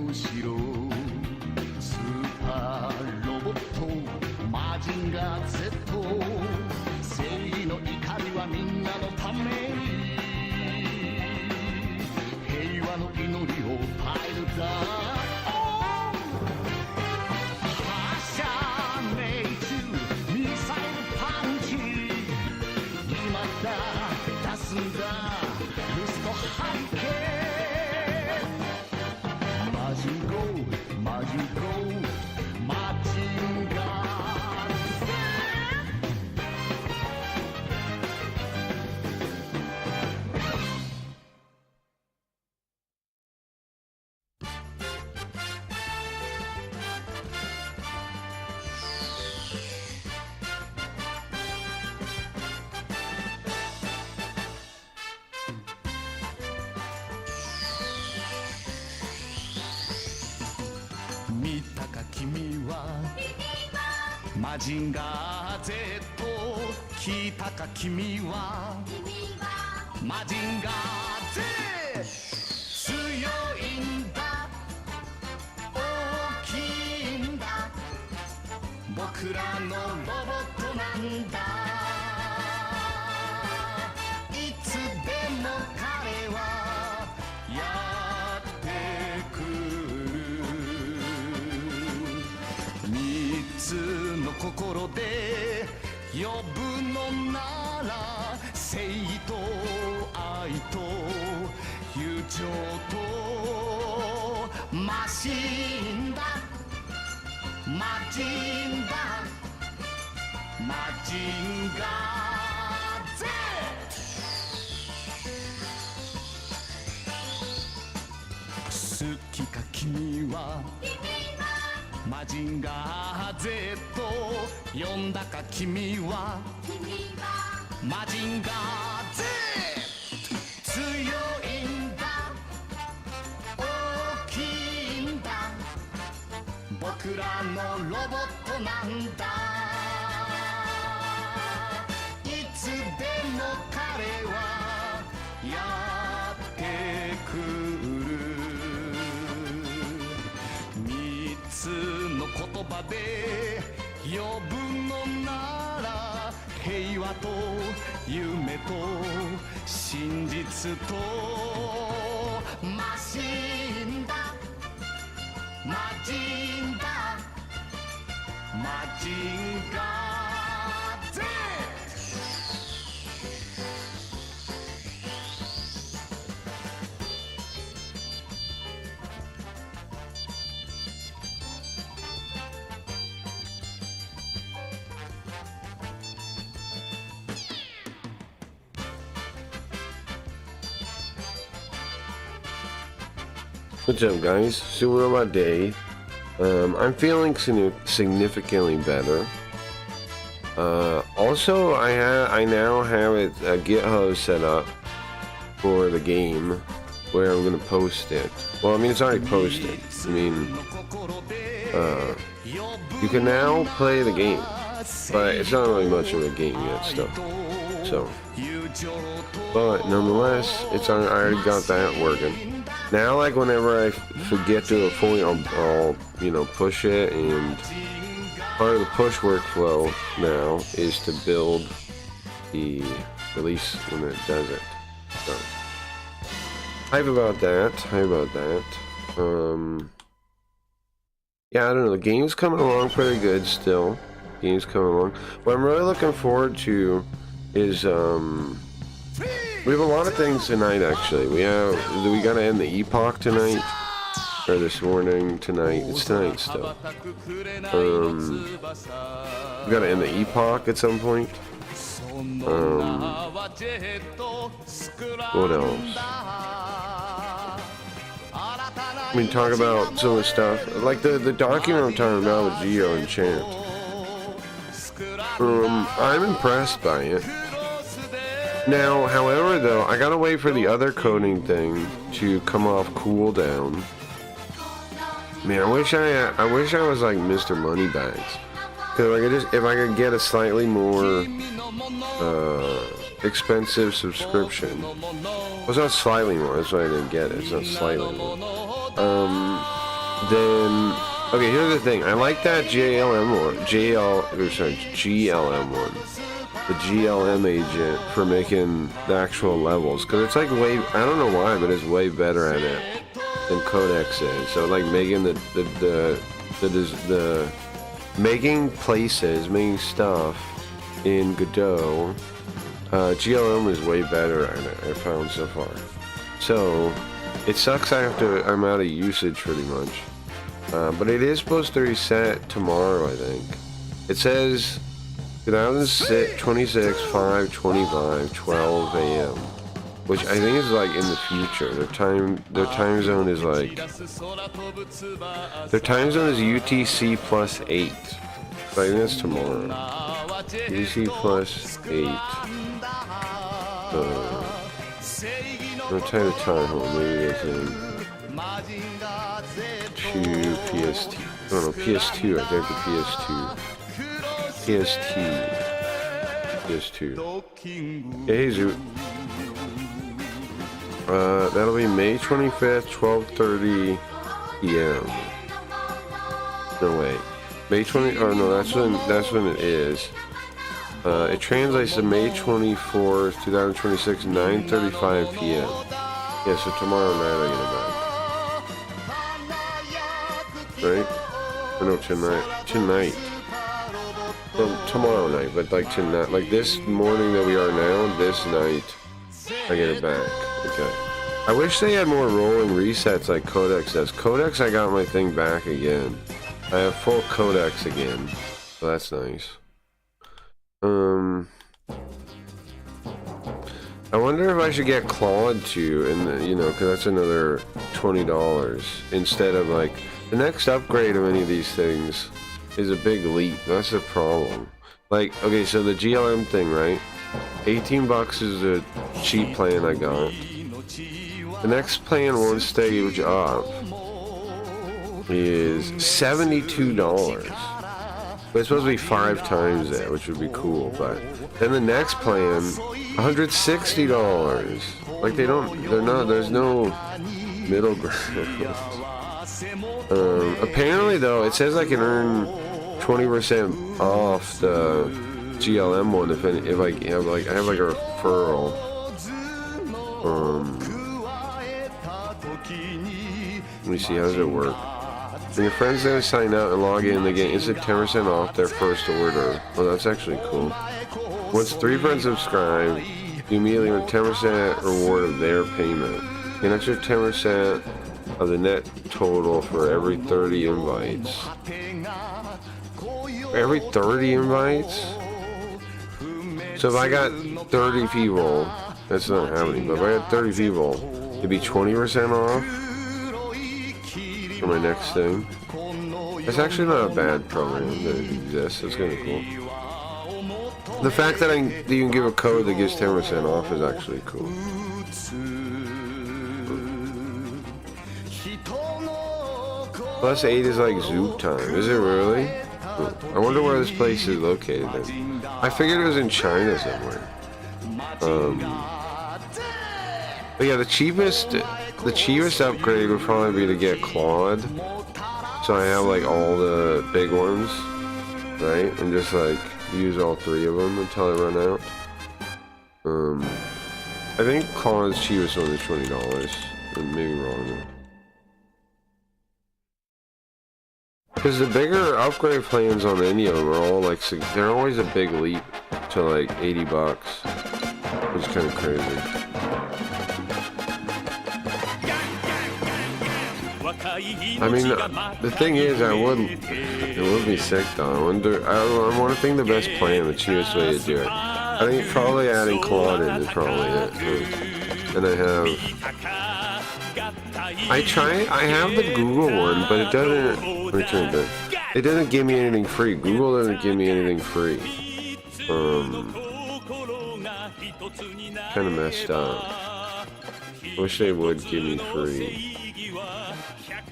の城スーパーロボットマジンガー Z 正義の怒りはみんなのために平和の祈りをパイルダウン発射命中ミサイルパンチ今だ出すんだルストハリケーンマジンゴーマジンゴーマジンガー見たか君はマジンガー Z 聞いたか君はマジンガー Z 強いんだ大きいんだ僕らのロボットなんだいつでも彼はやってくる三つの心で呼ぶのなら正義と愛と友情とマシンだマジンだマジンガー Z 好きか君はマジンガー Z 呼んだか君はマジンガー Z 強いんだ大きいんだ僕らのロボットなんだいつでも彼はやってくる三つの言葉で呼ぶのなら平和と夢と真実とマシンだマジンだマジンガー Z What's up, guys? So we're on my day. I'm feeling significantly better. Also, I now have a GitHub set up for the game where I'm gonna post it. Well, I mean, it's already posted. I mean, you can now play the game, but it's not really much of a game yet still. So, but nonetheless, I already got that working. Now, like, whenever I forget to a point, I'll you know, push it, and part of the push workflow now is to build the release when it does it. So, hype about that, yeah, I don't know, the game's coming along pretty good still. Game's coming along. What I'm really looking forward to is, we have a lot of things tonight, actually. We gotta end the epoch tonight, or this morning, tonight. It's tonight still. We gotta end the epoch at some point. What else? I mean, talk about some of the stuff, like the document I'm talking about with Geo and Chant. I'm impressed by it. Now, however, though, I gotta wait for the other coding thing to come off cooldown. Man, I wish I was like Mr. Moneybags. Cause if I could get a slightly more expensive subscription. Well, it's not slightly more. That's why I didn't get it. It's not slightly more. then okay, here's the thing. I like that GLM one, the GLM agent for making the actual levels, because it's like way, I don't know why, but it's way better at it than Codex is. So like making the making places, making stuff in Godot, GLM is way better at it, I found so far. So it sucks I'm out of usage pretty much. But it is supposed to reset tomorrow, I think. It says 2026, 5:25, 12 a.m. Which I think is like in the future. Their time zone is like, their time zone is UTC plus 8. So I think that's tomorrow. UTC plus 8. I'm trying to time, hold on, maybe that's in 2 PST. Oh no, PS2, I think the PS2. Hey, Zoot. That'll be May 25th, 12:30 p.m. No, wait. May 20, oh no, that's when it is. It translates to May 24th, 2026, 9:35 p.m. Yeah, so tomorrow night I get it back. Right? Or no, tonight. Well, tomorrow night, but like tonight, like this morning that we are now, this night, I get it back. Okay. I wish they had more rolling resets like Codex does. Codex, I got my thing back again. I have full Codex again, so that's nice. I wonder if I should get Claude too, and you know, because that's another $20 instead of like the next upgrade of any of these things is a big leap. That's the problem. Like, okay, so the GLM thing, right? $18 is a cheap plan I got. The next plan, one stage up, is $72. But it's supposed to be 5 times that, which would be cool. But then the next plan, $160. Like there's no middle ground. Apparently though, it says I can earn 20% off the GLM one if I have like a referral. Let me see, how does it work? When your friends then sign out and log in, they get instant 10% off their first order. Oh, that's actually cool. Once 3 friends subscribe, you immediately earn 10% reward of their payment. An extra 10% of the net total for every 30 invites. For every 30 invites? So if I got 30 people, that's not happening, but if I got 30 people, it'd be 20% off for my next thing. It's actually not a bad program that it exists. It's kind of cool. The fact that you can give a code that gives 10% off is actually cool. Plus 8 is like Zoop time. Is it really? I wonder where this place is located then. I figured it was in China somewhere. But yeah, the cheapest upgrade would probably be to get Claude. So I have like all the big ones, right? And just like use all 3 of them until I run out. I think Claude's cheapest one is $20. I may be wrong though. Because the bigger upgrade plans on any of them are all like, they're always a big leap to like $80, which is kind of crazy. I mean, the thing is, it would be sick though. I want to think the best plan, the cheapest way to do it. I think probably adding Claude in is probably it. And I have the Google one, but it doesn't, it doesn't give me anything free. Google doesn't give me anything free. Kind of messed up. Wish they would give me free.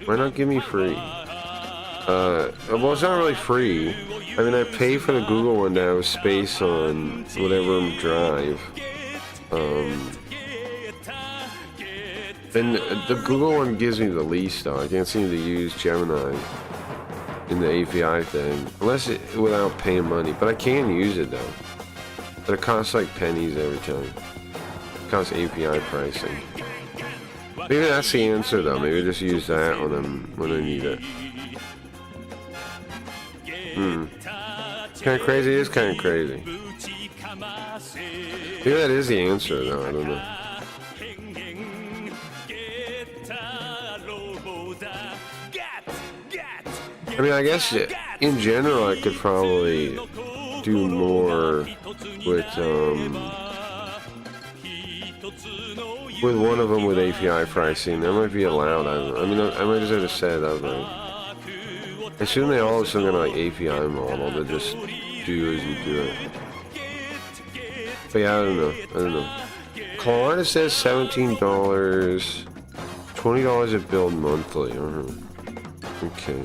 Why not give me free? Well, it's not really free. I mean, I pay for the Google one to have space on whatever drive. And the Google one gives me the least though. I can't seem to use Gemini in the API thing. Without paying money. But I can use it though. But it costs like pennies every time. It costs API pricing. Maybe that's the answer though. Maybe just use that when I need it. Kinda crazy, it is kinda crazy. Maybe that is the answer though, I don't know. I mean, I guess in general I could probably do more with one of them with API pricing. That might be allowed. I mean, I might just have to set it up. Like, I assume they all have some kind of like API model to just do as you do it. But yeah, I don't know. Claude says $17, $20 if billed monthly. Okay.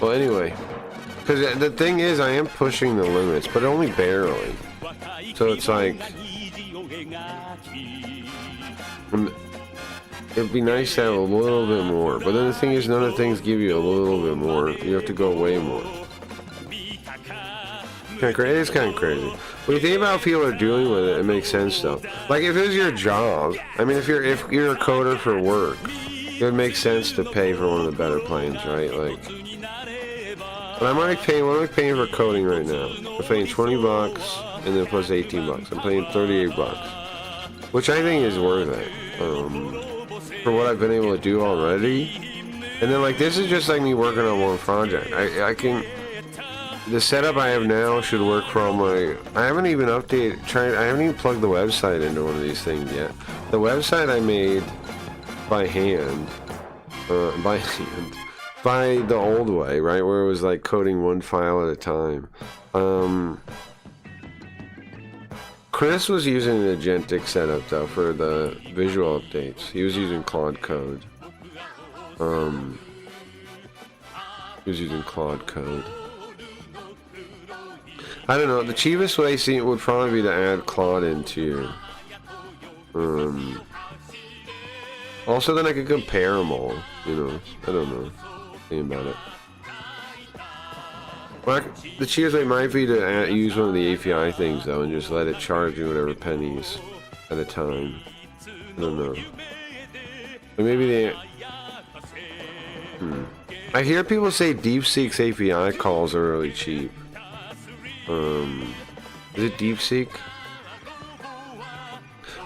Well, anyway, because the thing is, I am pushing the limits, but only barely. So it's like, it'd be nice to have a little bit more. But then the thing is, none of the things give you a little bit more. You have to go way more. It is kind of crazy. When you think about what people are doing with it, it makes sense though. Like if it was your job, I mean, if you're a coder for work, it would make sense to pay for one of the better plans, right? Like, but what am I paying for coding right now? I'm paying $20 and then plus $18. I'm paying $38, which I think is worth it for what I've been able to do already. And then like this is just like me working on one project. I can. The setup I have now should work for all my... I haven't even I haven't even plugged the website into one of these things yet. The website I made by hand, by the old way, right? Where it was like coding one file at a time. Chris was using an agentic setup though for the visual updates. He was using Claude Code. I don't know, the cheapest way would probably be to add Claude into also then I could compare them all, you know, I don't know, think about it. Well, the cheapest way might be to use one of the API things though and just let it charge you whatever pennies at a time. I don't know. Or maybe they... I hear people say DeepSeek's API calls are really cheap. Is it DeepSeek?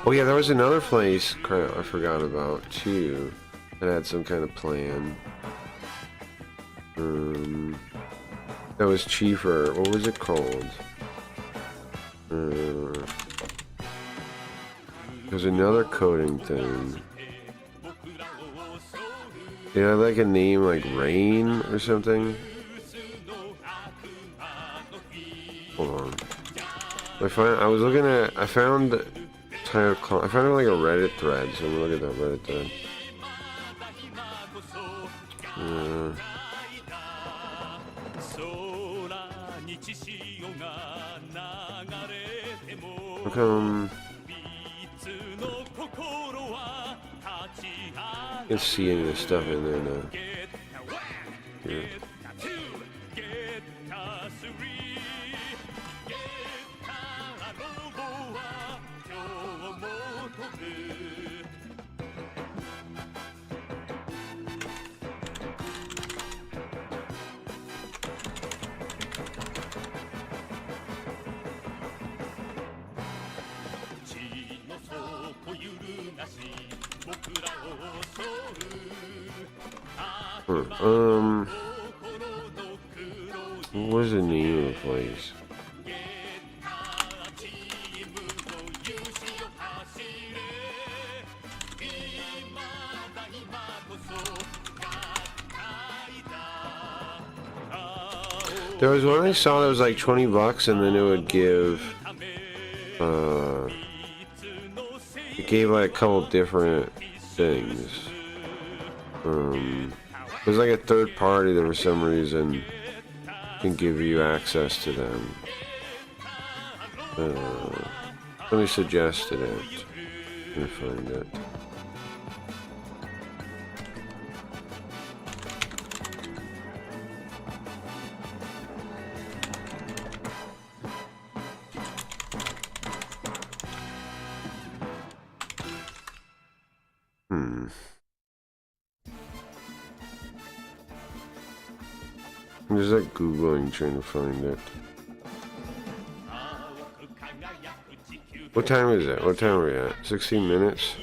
Oh yeah, there was another place crap I forgot about too that had some kind of plan. That was cheaper. What was it called? There's another coding thing. Yeah, like a name like Rain or something. Hold on. I found like a Reddit thread, so I'm gonna look at that Reddit thread. How come I can't see any of the stuff in there now? Here. What was the name of the place? There was one I saw that was like $20 and then it would give it gave like a couple different things. It was like a third party that for some reason can give you access to them. Somebody suggested it. Let me find it. I'm just like Googling trying to find it. What time is it? What time are we at? 16 minutes?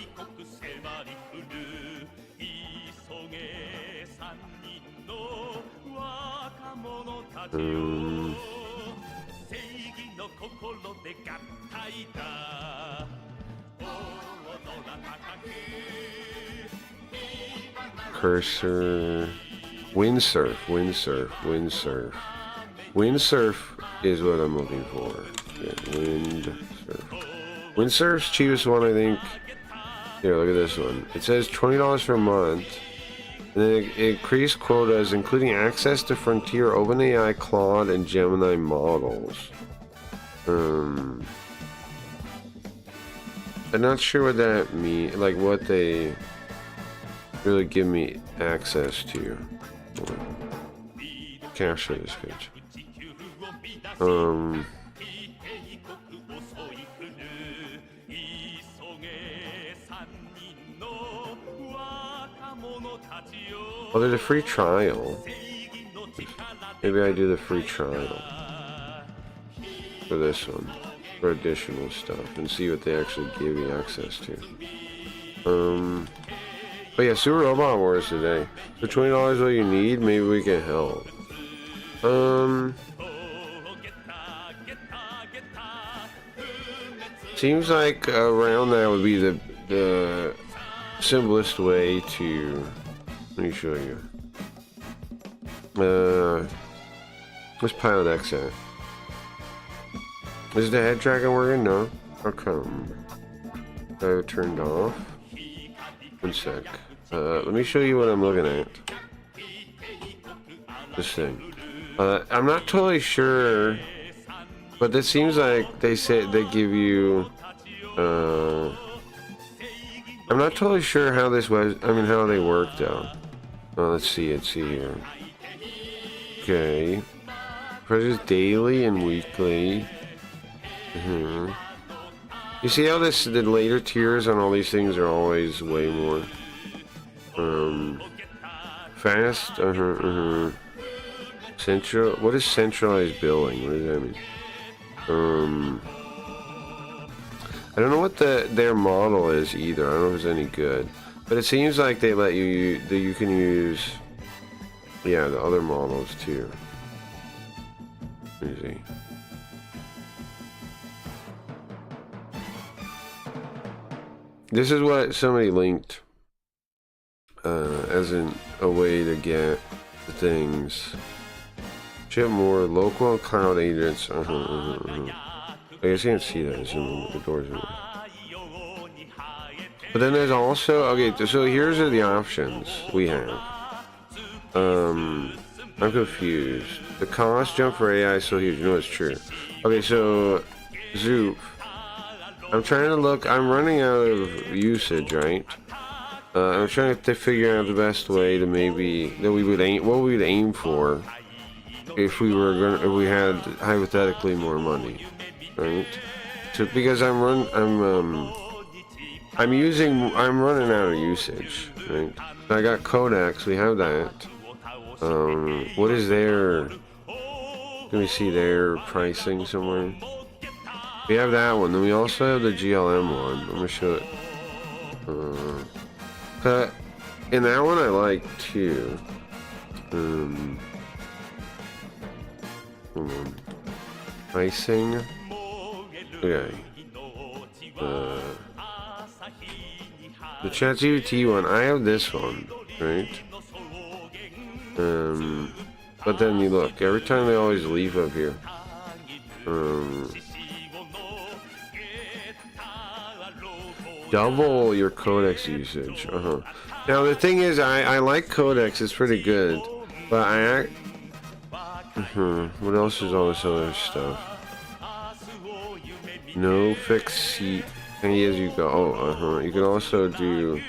Cursor. Windsurf, windsurf, windsurf. Windsurf is what I'm looking for. Yeah, windsurf. Windsurf's cheapest one, I think. Here, look at this one. It says $20 per month. And then it increased quotas, including access to Frontier, OpenAI, Claude, and Gemini models. I'm not sure what that means. Like, what they really give me access to. Can't show this page. Oh, there's a free trial. Maybe I do the free trial for this one, for additional stuff, and see what they actually give you access to. But yeah, Super Robot Wars today. For $20 what you need, maybe we can help. Seems like around that would be the simplest way to. Let me show you. What's Pilot X at? Is the head tracking working? No. How come? I have it turned off. One sec. Let me show you what I'm looking at. This thing. I'm not totally sure, but it seems like they said they give you. I'm not totally sure how this was. I mean, how they work though. Let's see. Let's see here. Okay. Prices daily and weekly. You see how the later tiers on all these things are always way more fast. Central. What is centralized billing? What does that mean? I don't know what their model is either. I don't know if it's any good, but it seems like they let you that you can use, yeah, the other models too. Let me see. This is what somebody linked as a way to get the things. Ship more local and cloud agents. I guess you can't see that. It's in the doors. But then there's also, okay, so here's the options we have. I'm confused. The cost jump for AI is so huge. You know it's true. Okay, so Zoop. I'm trying to look. I'm running out of usage, right? I'm trying to figure out the best way to maybe that we would aim, what we would aim for if we were gonna, if we had hypothetically more money, right? So because I'm running out of usage, right? I got Codex. We have that. What is their? Can we see their pricing somewhere? We have that one. Then we also have the GLM one. I'm gonna show it. In that one I like too. Hold on. Pricing. Okay. The ChatGPT one. I have this one, right? But then you look. Every time they always leave up here. Double your Codex usage. Now the thing is, I like Codex. It's pretty good, but what else is all this other stuff? No fixed seat. Pay as you go. Oh, You can also do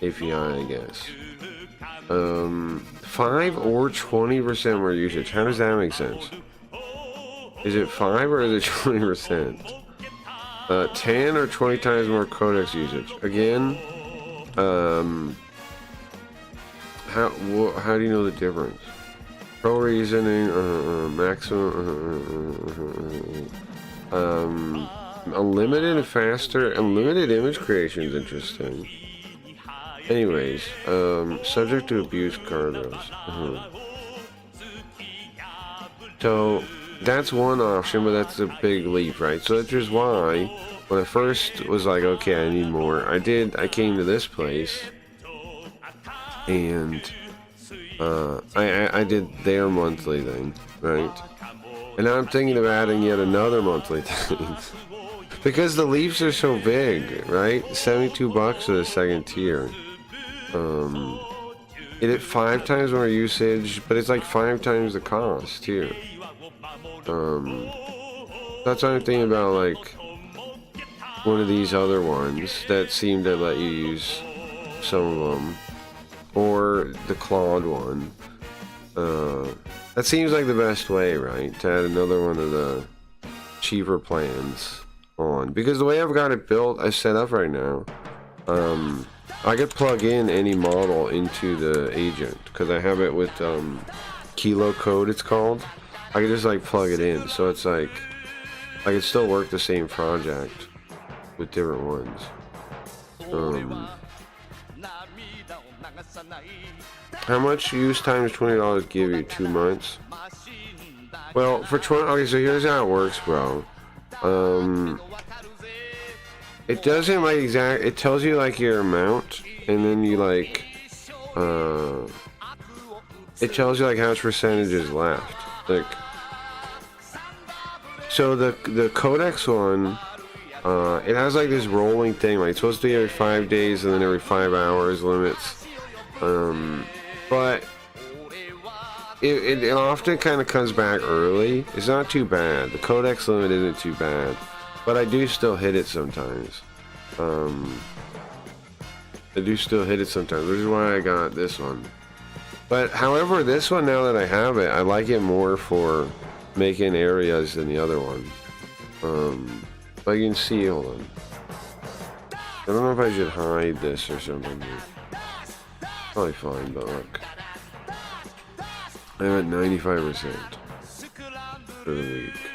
API, I guess. 5 or 20% more usage. How does that make sense? Is it 5 or is it 20%? 10 or 20 times more codex usage. Again, how do you know the difference? Pro reasoning, maximum, unlimited and faster, unlimited image creation is interesting. Anyways, subject to abuse cargoes. So that's one option, but that's a big leap, right? So that's just why when I first was like, okay, I need more, I came to this place and I did their monthly thing, right? And now I'm thinking of adding yet another monthly thing. Because the leaps are so big, right? $72 for the second tier. It had 5 times more usage, but it's like 5 times the cost too. That's what I'm thinking about, like one of these other ones that seem to let you use some of them, or the Claude one. That seems like the best way, right? To add another one of the cheaper plans on, because the way I've got it built, I set up right now, I could plug in any model into the agent because I have it with Kilo Code, it's called. I could just like plug it in, so it's like I could still work the same project with different ones. How much use times $20 give you? 2 months? Well, for 20, okay, so here's how it works, bro. It doesn't like it tells you like your amount, and then you like, it tells you like how much percentage is left. Like, so the Codex one, it has like this rolling thing, like it's supposed to be every 5 days and then every 5 hours limits. But it often kind of comes back early. It's not too bad. The Codex limit isn't too bad, but I do still hit it sometimes. Which is why I got this one. But however, this one, now that I have it, I like it more for making areas than the other one. But you can see, hold on. I don't know if I should hide this or something. Probably fine, but look. I'm at 95% for the week.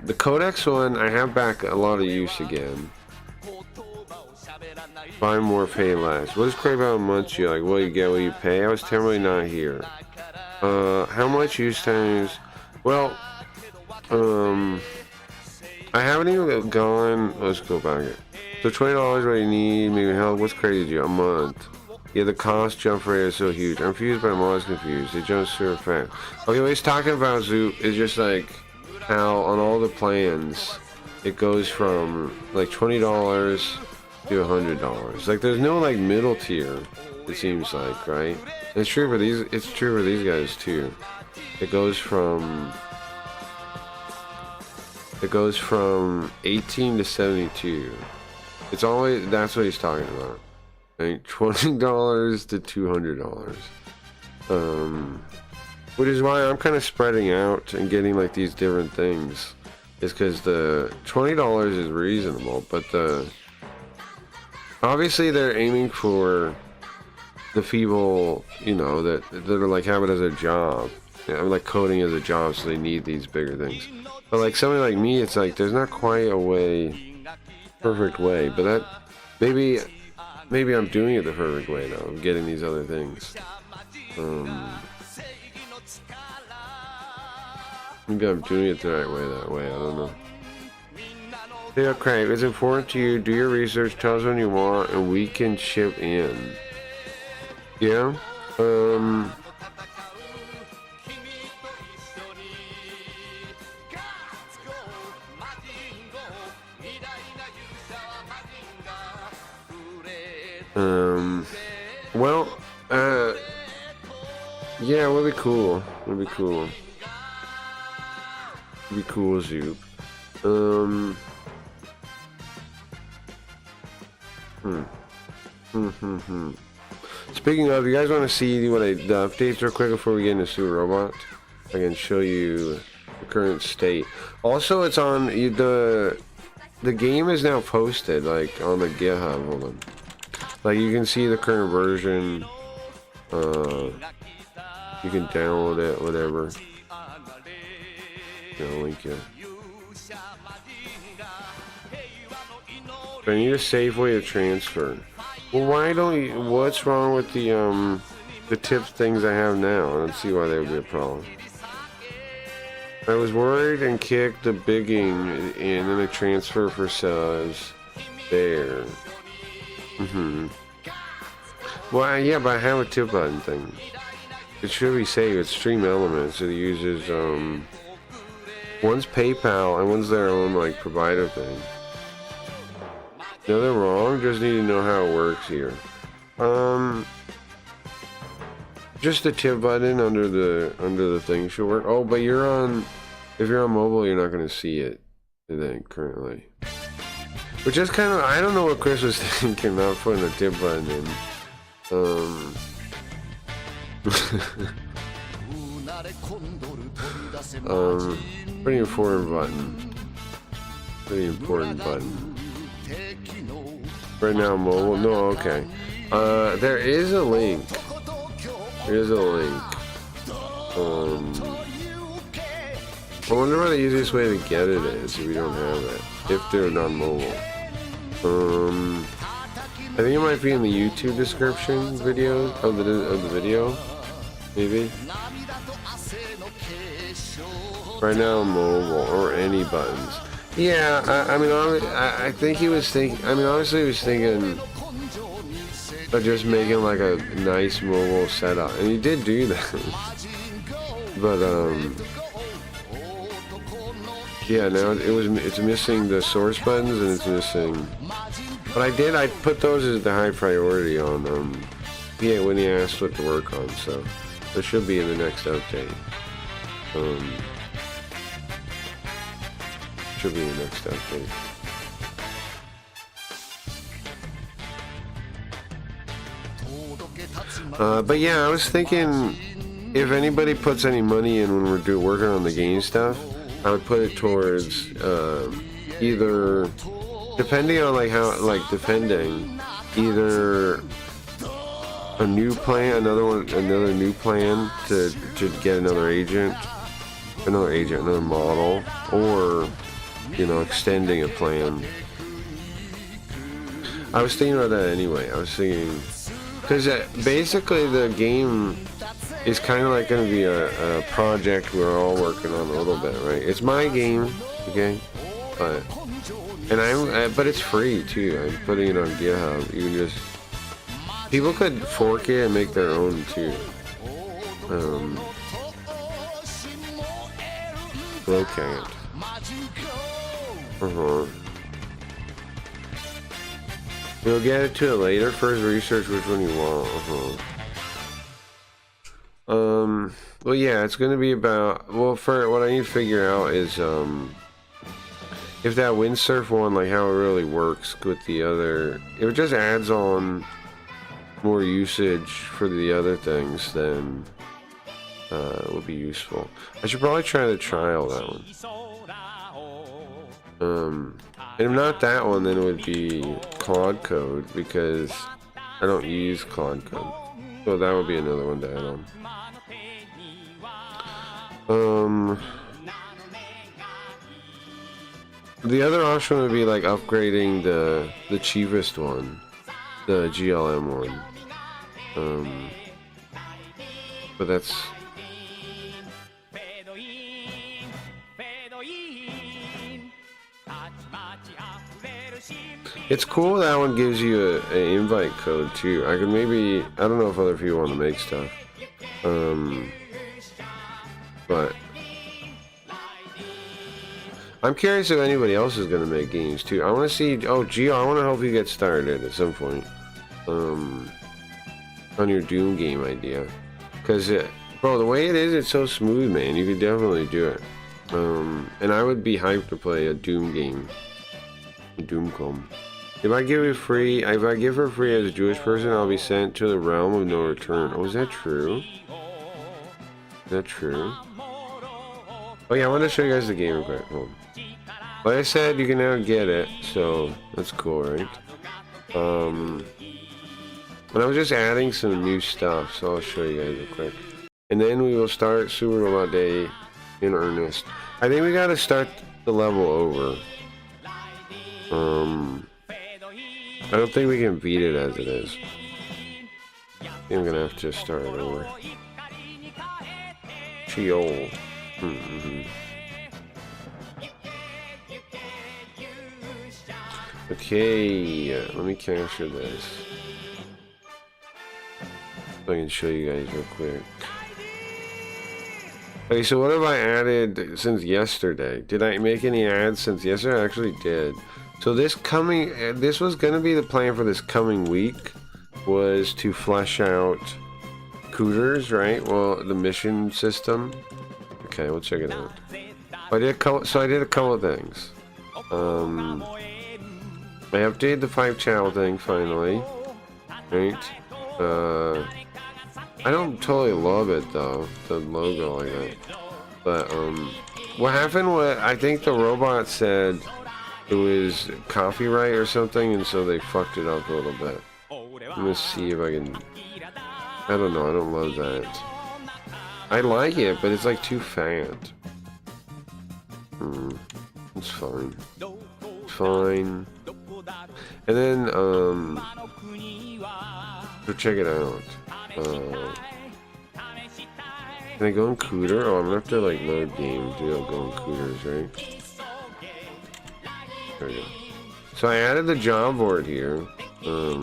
The Codex one, I have back a lot of use again. Buy more, pay less. What is Crave out months you like? What you get, what you pay? I was temporarily not here. How much use times? Well, I haven't even gone. Let's go back. So $20 what you need, maybe help. What's crazy? A month. Yeah, the cost jump rate is so huge. I'm confused, but I'm always confused. They jump super fast. Okay, what he's talking about, Zoop, is just like how on all the plans it goes from like $20 to $100. Like there's no like middle tier, it seems like, right? And it's true for these. It's true for these guys too. It goes from 18 to 72. It's always, that's what he's talking about. Right? $20 to $200. Which is why I'm kind of spreading out and getting like these different things. Is because the $20 is reasonable, but obviously they're aiming for the people, you know, that are like have it as a job. Yeah, I'm like coding as a job, so they need these bigger things. But like somebody like me, it's like there's not quite a perfect way. But that maybe I'm doing it the perfect way now. I'm getting these other things. Maybe I'm doing it the right way that way. I don't know. Hey, okay, it's important to you. Do your research. Tell us when you want, and we can chip in. Yeah. Well, yeah, it would be cool. Be cool, Zoop. Speaking of, you guys want to see what the updates real quick before we get into Super Robot? I can show you the current state. Also, it's on the game is now posted like on the GitHub. Hold on. Like you can see the current version. You can download it, whatever. I'll link you. I need a safe way to transfer. Well, why don't you? What's wrong with the tip things I have now? I don't see why that would be a problem. I was worried and kicked the bigging and then the transfer for subs there. Well, yeah, but I have a tip button thing. It should be saved. It's Stream Elements. It uses one's PayPal and one's their own like provider thing. Nothing wrong, just need to know how it works here. Just the tip button under the thing should work. Oh, but if you're on mobile, you're not gonna see it, I think, currently. Which is kind of, I don't know what Chris was thinking about putting a tip button in. Pretty important button. Pretty important button. Right now, mobile. No, okay. There is a link. There is a link. I wonder what the easiest way to get it is if you don't have it. If they're not mobile. I think it might be in the YouTube description video of the video. Maybe. Right now, mobile or any buttons. Yeah, I think he was thinking. I mean, honestly, he was thinking of just making like a nice mobile setup, and he did do that. But yeah, now it's missing the source buttons and it's missing. But I put those as the high priority on yeah, when he asked what to work on, so it should be in the next update. Should be in the next update. But yeah, I was thinking if anybody puts any money in when we're working on the game stuff, I would put it towards either, depending on like how, like defending, either a new plan, another new plan to get another model, or you know, extending a plan. I was thinking about that anyway. I was thinking, because basically the game is kind of like going to be a project we're all working on a little bit, right? It's my game, okay? But it's free too. I'm putting it on GitHub. You can just, people could fork it and make their own too. Locate. You'll get it to it later. First, research which one you want. Well, yeah, it's gonna be about. Well, for what I need to figure out is if that windsurf one, like how it really works with the other. If it just adds on more usage for the other things, then it would be useful. I should probably try the trial that one. And if not that one, then it would be Claude Code, because I don't use Claude Code. So that would be another one to add on. The other option would be like upgrading the cheapest one, the GLM one. But that's. It's cool that one gives you an invite code too. I could maybe, I don't know if other people want to make stuff. But I'm curious if anybody else is gonna make games too. I want to see. Oh, Gio, I want to help you get started at some point. On your Doom game idea, because bro, the way it is, it's so smooth, man. You could definitely do it. And I would be hyped to play a Doom game. Doomcom. If I give her free as a Jewish person, I'll be sent to the realm of no return. Oh, is that true? Is that true? Oh yeah, I want to show you guys the game real quick. Hold on. Like I said, you can now get it, so that's cool, right? But I was just adding some new stuff, so I'll show you guys real quick. And then we will start Super Robot Day in earnest. I think we gotta start the level over. I don't think we can beat it as it is. I think I'm gonna have to start it over. Sheol. Okay, let me capture this. So I can show you guys real quick. Okay, so what have I added since yesterday? Did I make any ads since yesterday? I actually did. So this was gonna be the plan for this coming week, was to flesh out Cooters, right? Well, the mission system. Okay, we'll check it out. I did a couple of things. I updated the 5-channel thing finally, right? I don't totally love it though, the logo like that. But what happened was, I think the robot said it was copyright or something, and so they fucked it up a little bit. I'm gonna see if I can. I don't know. I don't love that. I like it, but it's like too fat. It's fine. It's fine. And then so check it out. Can I go in Cooter? Oh, I'm gonna have to like load game. Do I'll go in Cooters, right? There we go. So I added the job board here. So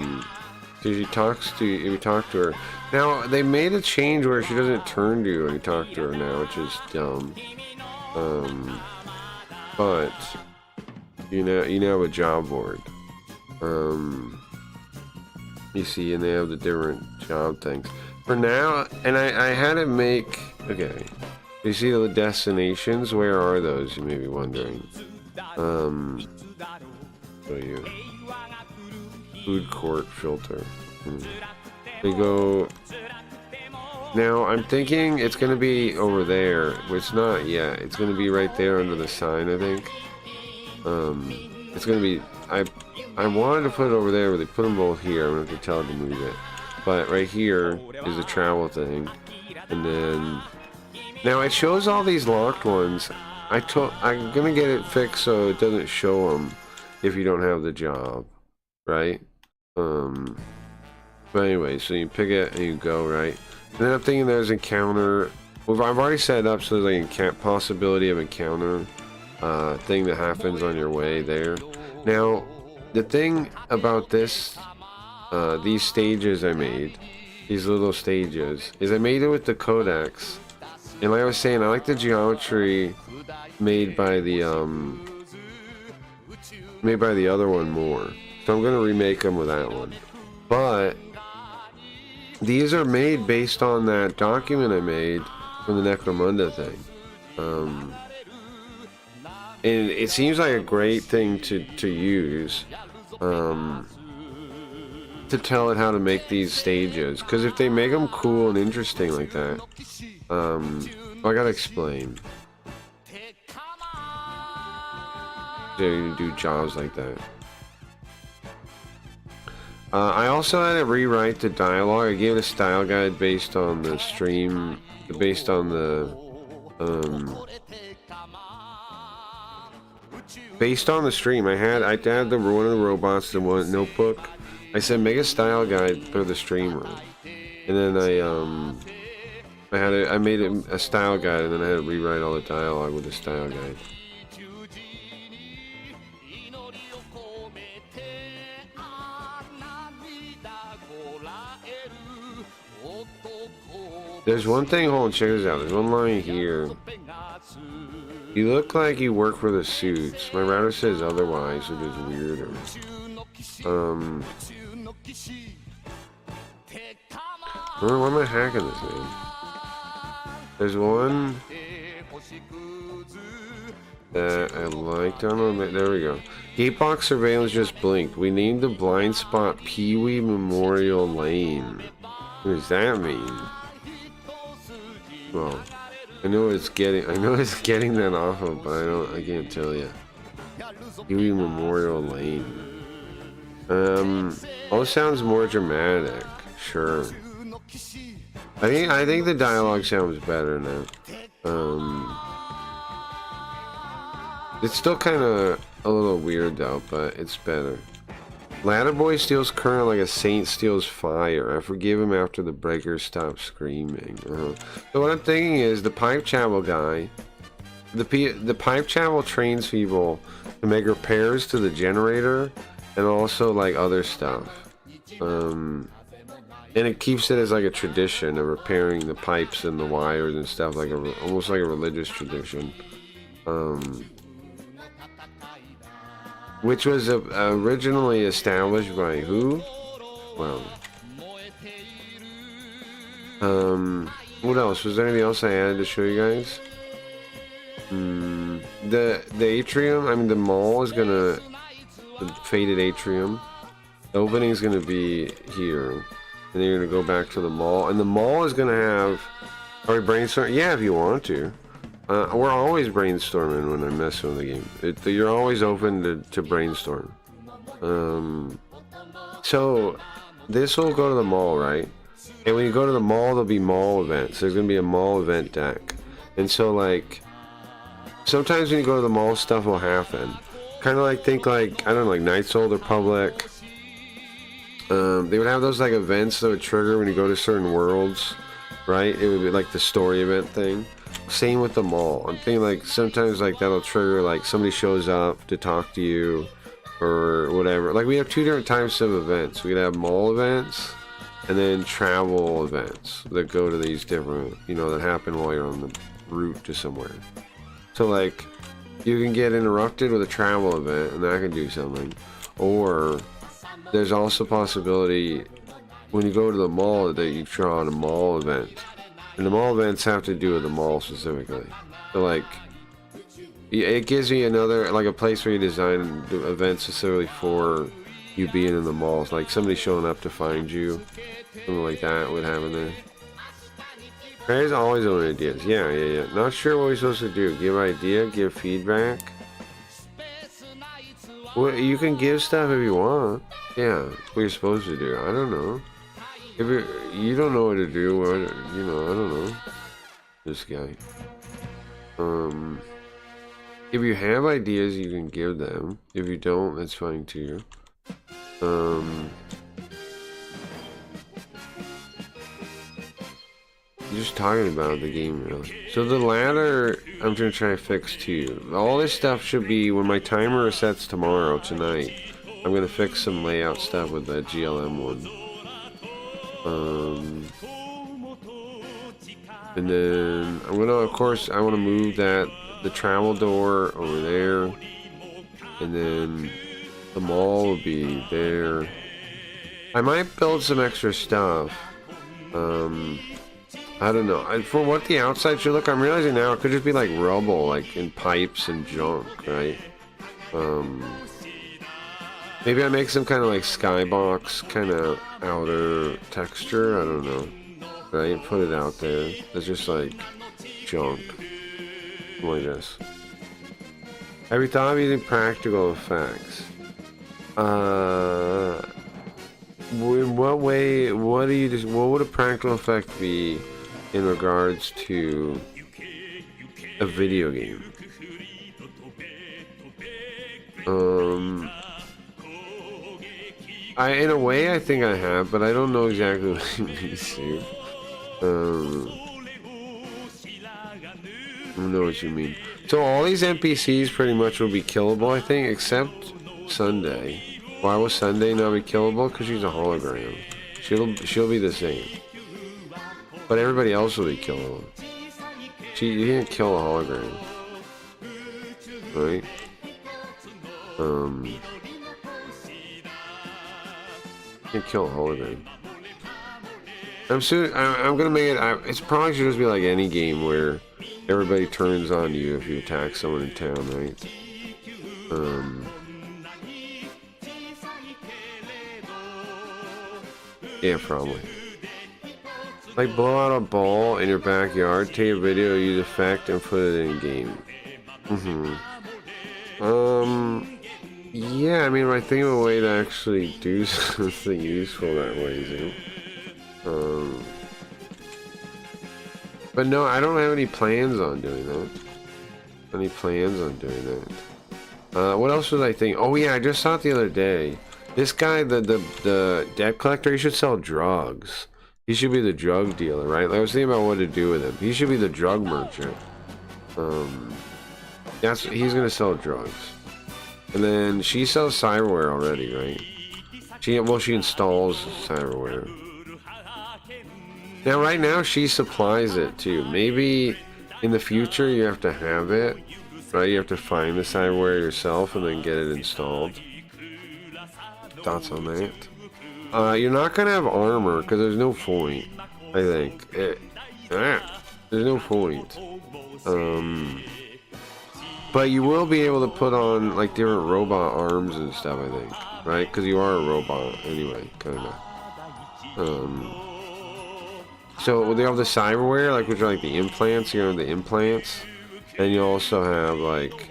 if you talk to her. Now they made a change where she doesn't turn to you when you talk to her now, which is dumb. But you now have a job board. You see, and they have the different job things. For now, and I had it make, okay, you see the destinations, where are those, you may be wondering. Show you. Food court filter. They go, now I'm thinking it's going to be over there, but it's not yet. It's going to be right there under the sign, I think. It's going to be, I wanted to put it over there, but they put them both here. I'm going to have to tell it to move it. But right here is the travel thing. And then, now it shows all these locked ones. I'm going to get it fixed so it doesn't show them if you don't have the job, right? But anyway, so you pick it and you go, right? And then I'm thinking there's encounter. Well, I've already set it up so there's like a possibility of encounter thing that happens on your way there. Now, the thing about this, these stages I made, these little stages, is I made it with the codex. And like I was saying, I like the geometry made by the other one more. So I'm gonna remake them with that one. But these are made based on that document I made from the Necromunda thing. And it seems like a great thing to use. To tell it how to make these stages, because if they make them cool and interesting like that, I gotta explain. To do jobs like that. I also had to rewrite the dialogue. I gave it a style guide based on the stream, based on the stream. I had the one of the robots, the one notebook. I said make a style guide for the streamer, and then I made it a style guide, and then I had to rewrite all the dialogue with the style guide. There's one thing, hold on, check this out. There's one line here. You look like you work for the suits. My router says otherwise, which is weirder. Why am I hacking this, man? There's one. that I liked. I don't know. There we go. Gatebox surveillance just blinked. We named the blind spot Pee Wee Memorial Lane. What does that mean? Well, I know it's getting that off of, but I can't tell you. Pee Wee Memorial Lane. Oh, sounds more dramatic. Sure. I think the dialogue sounds better now. It's still kind of a little weird though, but it's better. Ladder Boy steals current like a saint steals fire. I forgive him after the breakers stop screaming. So what I'm thinking is the pipe travel guy, the pipe travel trains people to make repairs to the generator and also like other stuff. And it keeps it as like a tradition of repairing the pipes and the wires and stuff, like almost like a religious tradition. Which was originally established by who? Well, what else? Was there anything else I added to show you guys? The atrium, I mean the mall is gonna, the faded atrium, the opening is gonna be here, and then you're gonna go back to the mall, and the mall is gonna have, are we brainstorming? Yeah, if you want to. We're always brainstorming when I'm messing with the game. You're always open to brainstorm. So this will go to the mall, right? And when you go to the mall, there'll be mall events. There's gonna be a mall event deck, and so like sometimes when you go to the mall, stuff will happen. Kind of like think like I don't know, like Knights of the Old Republic. They would have those like events that would trigger when you go to certain worlds, right? It would be like the story event thing. Same with the mall. I'm thinking like sometimes like that'll trigger like somebody shows up to talk to you or whatever. Like we have two different types of events. We could have mall events and then travel events that go to these different, you know, that happen while you're on the route to somewhere. So like you can get interrupted with a travel event and that can do something. Or there's also possibility when you go to the mall that you draw on a mall event. And the mall events have to do with the mall specifically. So like, it gives me another, like a place where you design events specifically for you being in the malls. Like somebody showing up to find you. Something like that would happen there. There's always own ideas. Yeah. Not sure what we're supposed to do. Give idea, give feedback. Well, you can give stuff if you want. Yeah, what you're supposed to do. I don't know. If you don't know what to do, well, you know, I don't know. This guy. If you have ideas, you can give them. If you don't, that's fine too. Just talking about the game, really. So the ladder, I'm gonna try to fix too. All this stuff should be when my timer resets tomorrow, tonight. I'm gonna fix some layout stuff with the GLM one. And then I'm gonna, of course, I want to move the travel door over there, and then the mall will be there. I might build some extra stuff. I don't know. For what the outside should look, I'm realizing now it could just be like rubble, like in pipes and junk, right? Maybe I make some kind of like skybox kind of outer texture. I don't know. Right? Put it out there. It's just like junk. Like this. Have you thought of using practical effects? In what way? What would a practical effect be in regards to a video game? In a way, I think I have, but I don't know exactly what you mean to. I don't know what you mean. So all these NPCs pretty much will be killable, I think, except Sunday. Why will Sunday not be killable? Because she's a hologram. She'll be the same. But everybody else will be killable. You can't kill a hologram. Right? You can't kill a hologram. I'm gonna make it. It's probably should just be like any game where everybody turns on you if you attack someone in town, right? Yeah, probably. Like blow out a ball in your backyard, take a video, use effect, and put it in game. Yeah, I mean, I think of a way to actually do something useful that way, too. But no, I don't have any plans on doing that. What else was I thinking? Oh yeah, I just saw it the other day. This guy, the debt collector, he should sell drugs. He should be the drug dealer, right? I was thinking about what to do with him. He should be the drug merchant. He's gonna sell drugs. And then she sells cyberware already, right? She installs cyberware. Now, right now, she supplies it too. Maybe in the future you have to have it, right? You have to find the cyberware yourself and then get it installed. Thoughts on that? You're not gonna have armor because there's no point. I think there's no point. But you will be able to put on like different robot arms and stuff. I think, right? Because you are a robot anyway, kind of. So they have the cyberware, like which are like the implants. You have the implants, and you also have like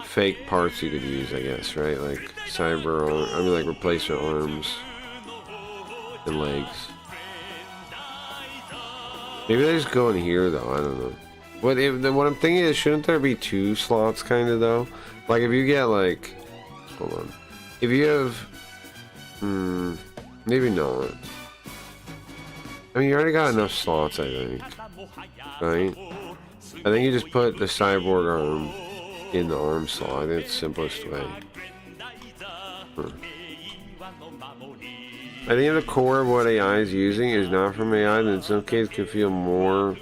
fake parts you could use, I guess, right? Like like replacement arms and legs. Maybe they just go in here though. I don't know. What I'm thinking is, shouldn't there be 2 slots, kind of though? Like if you get like, hold on, if you have, maybe not. I mean, you already got enough slots, I think, right? I think you just put the cyborg arm in the arm slot. I think it's the simplest way. I think the core of what AI is using is not from AI, then in some cases can feel more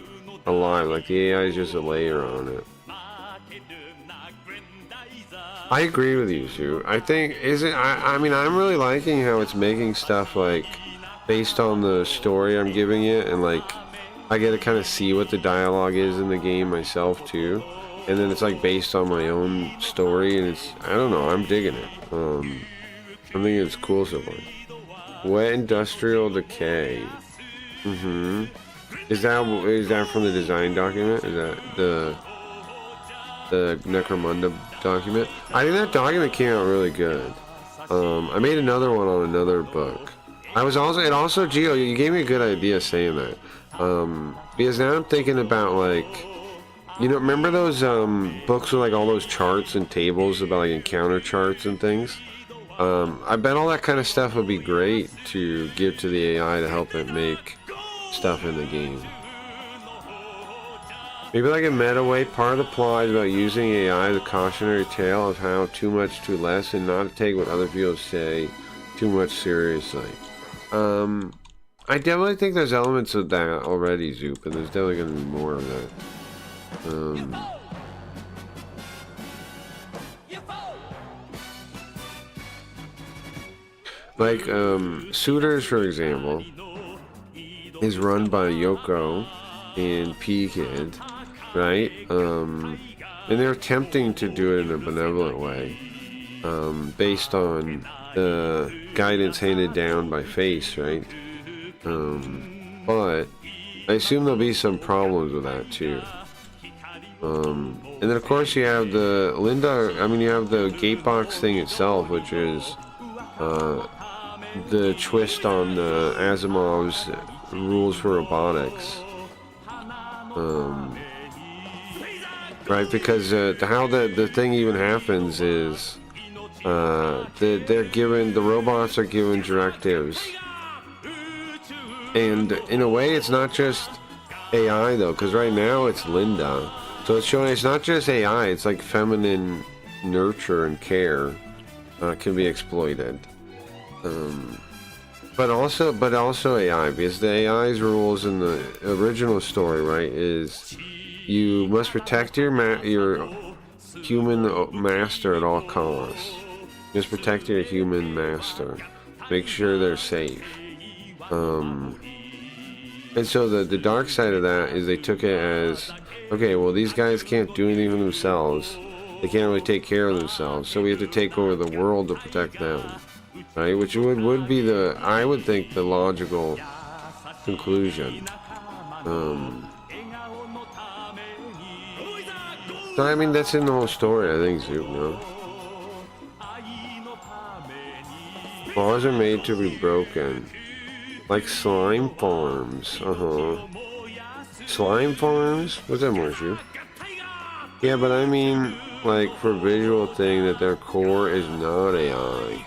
alive, like the AI is just a layer on it. I agree with you, Sue. I think, I mean, I'm really liking how it's making stuff like based on the story I'm giving it, and like I get to kind of see what the dialogue is in the game myself too, and then it's like based on my own story, and it's, I don't know, I'm digging it. I'm thinking it's cool so far. Wet industrial decay. Is that from the design document? Is that the Necromunda document? I think that document came out really good. I made another one on another book. Gio, you gave me a good idea saying that. Because now I'm thinking about like, you know, remember those books with like all those charts and tables about like encounter charts and things? I bet all that kind of stuff would be great to give to the AI to help it make stuff in the game. Maybe like a meta way, part of the plot is about using AI, the cautionary tale of how too much too less, and not to take what other people say too much seriously. I definitely think there's elements of that already, Zoop, and there's definitely going to be more of that. Like, Suitors, for example, is run by Yoko and P-Kid, right? And they're attempting to do it in a benevolent way, based on the guidance handed down by Face, right? But I assume there'll be some problems with that too. And then of course you have the you have the gatebox thing itself, which is the twist on Asimov's rules for robotics. Right, because how the thing even happens is the robots are given directives, and in a way it's not just AI though, because right now it's Linda, so it's showing it's not just AI, it's like feminine nurture and care can be exploited, but also AI, because the AI's rules in the original story, right, is you must protect your human master at all costs. Just protect your human master. Make sure they're safe. And so the dark side of that is they took it as, okay, well, these guys can't do anything for themselves. They can't really take care of themselves, so we have to take over the world to protect them, right? Which would be the, I would think, the logical conclusion. So I mean, that's in the whole story, I think, Zoop, no? Laws are made to be broken. Like slime farms, Slime farms? What's that, Morshu? Yeah, but I mean, like, for visual thing, that their core is not AI.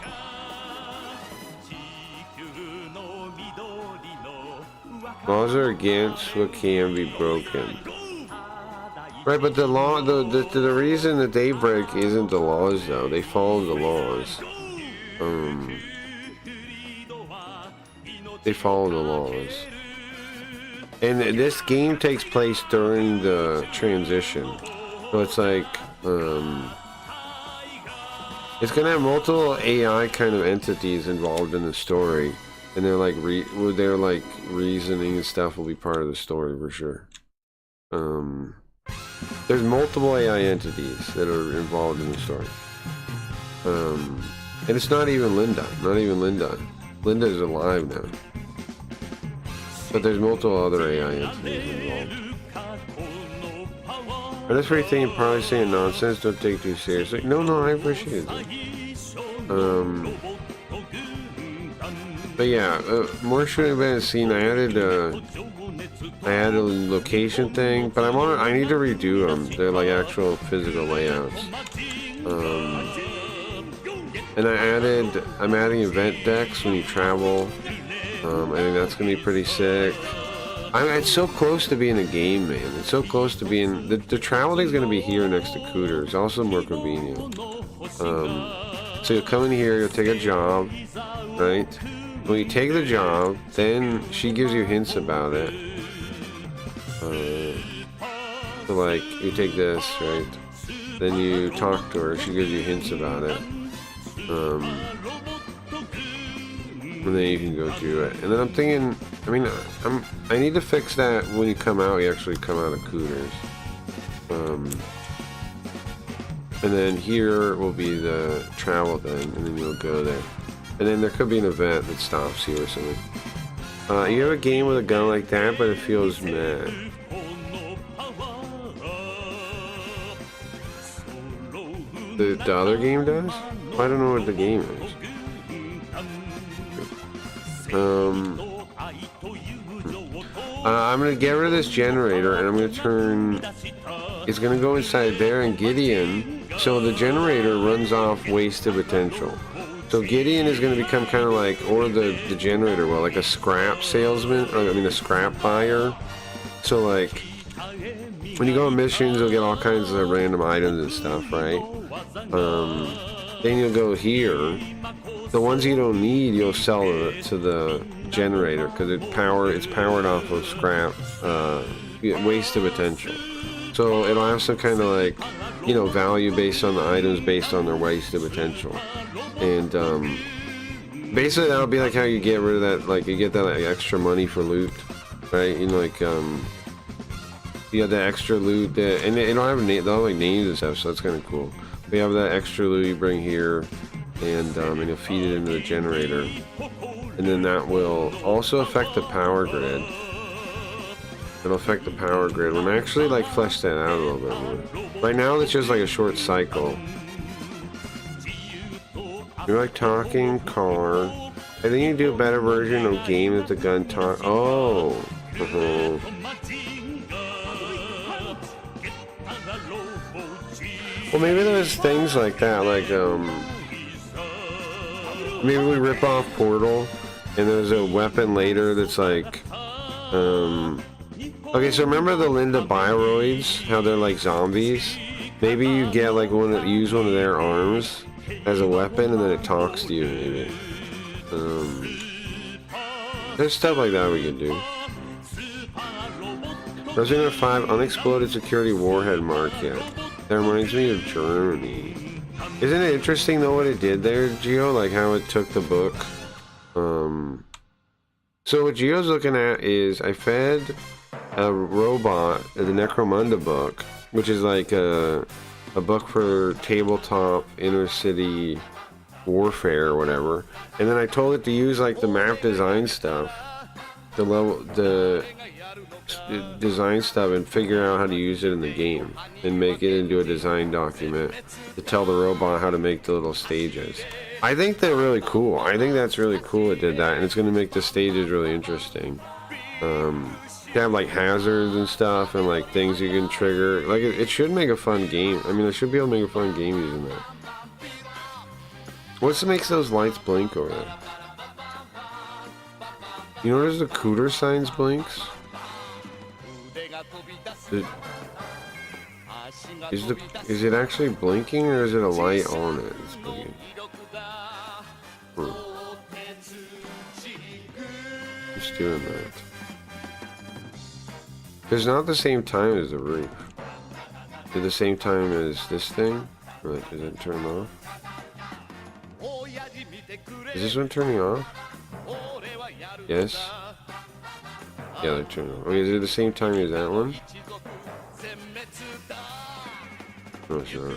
Laws are against what can be broken. Right, but the law, the reason that they break isn't the laws, though. They follow the laws. They follow the laws. And this game takes place during the transition. So it's like, it's gonna have multiple AI kind of entities involved in the story. And they're like, reasoning and stuff will be part of the story for sure. There's multiple AI entities that are involved in the story. And it's not even Linda. Not even Linda. Linda's alive now. But there's multiple other AI entities involved. I just really think you're probably saying nonsense, don't take it too seriously. No, I appreciate it. But yeah, more should have been seen. I added a location thing, but I need to redo them. They're like actual physical layouts. And I'm adding event decks when you travel. I think that's gonna be pretty sick. It's so close to being a game, man. It's so close to being, the travel thing's gonna be here next to Cooters, also more convenient. So you'll come in here, you'll take a job, right? When you take the job, then she gives you hints about it. So like, you take this, right? Then you talk to her, she gives you hints about it. And then you can go do it. And then I'm thinking, I mean, I need to fix that when you come out, you actually come out of Cooters. And then here will be the travel thing, and then you'll go there. And then there could be an event that stops you or something. You have a game with a gun like that, but it feels meh. The other game does? I don't know what the game is. I'm gonna get rid of this generator, and I'm gonna turn. It's gonna go inside there, and Gideon. So the generator runs off wasted potential. So Gideon is gonna become kind of like, or the generator will, like a scrap salesman, or I mean a scrap buyer. So like, when you go on missions, you'll get all kinds of random items and stuff, right? Then you'll go here. The ones you don't need, you'll sell to the generator because it's powered off of scrap, wasted potential. So it'll have some kind of like, you know, value based on the items based on their wasted potential. And basically that'll be like how you get rid of that, like you get that like, extra money for loot, right? You know, like you have that extra loot that, and they'll have like names and stuff, so that's kind of cool. We have that extra loot you bring here, and you'll feed it into the generator, and then that will also affect the power grid. It'll affect the power grid. When I actually like flesh that out a little bit more. Right now it's just like a short cycle. You're like talking car. I think you do a better version of game that the gun talk. Oh. Well, maybe there's things like that, like maybe we rip off Portal, and there's a weapon later that's like, okay, so remember the Linda Bioroids, how they're like zombies? Maybe you get like use one of their arms as a weapon, and then it talks to you, maybe. There's stuff like that we could do. Resident Evil 5 unexploded security warhead mark yet. That reminds me of Germany. Isn't it interesting though what it did there, Gio? Like how it took the book, So what Gio's looking at is I fed a robot the Necromunda book, which is like a book for tabletop inner city warfare or whatever, and then I told it to use like the map design stuff, the design stuff, and figure out how to use it in the game and make it into a design document to tell the robot how to make the little stages. I think they're really cool. I think that's really cool it did that, and it's going to make the stages really interesting. You have like hazards and stuff and like things you can trigger. Like it should make a fun game. I mean, it should be able to make a fun game using that. What makes those lights blink over there? You notice the cooter signs blinks? Is it actually blinking, or is it a light on it? It's blinking. Just doing that. It's not the same time as the roof. Is it the same time as this thing? Or like, does it turn off? Is this one turning off? Yes? Yeah, they're turning off. Okay, is it the same time as that one? No, it's not.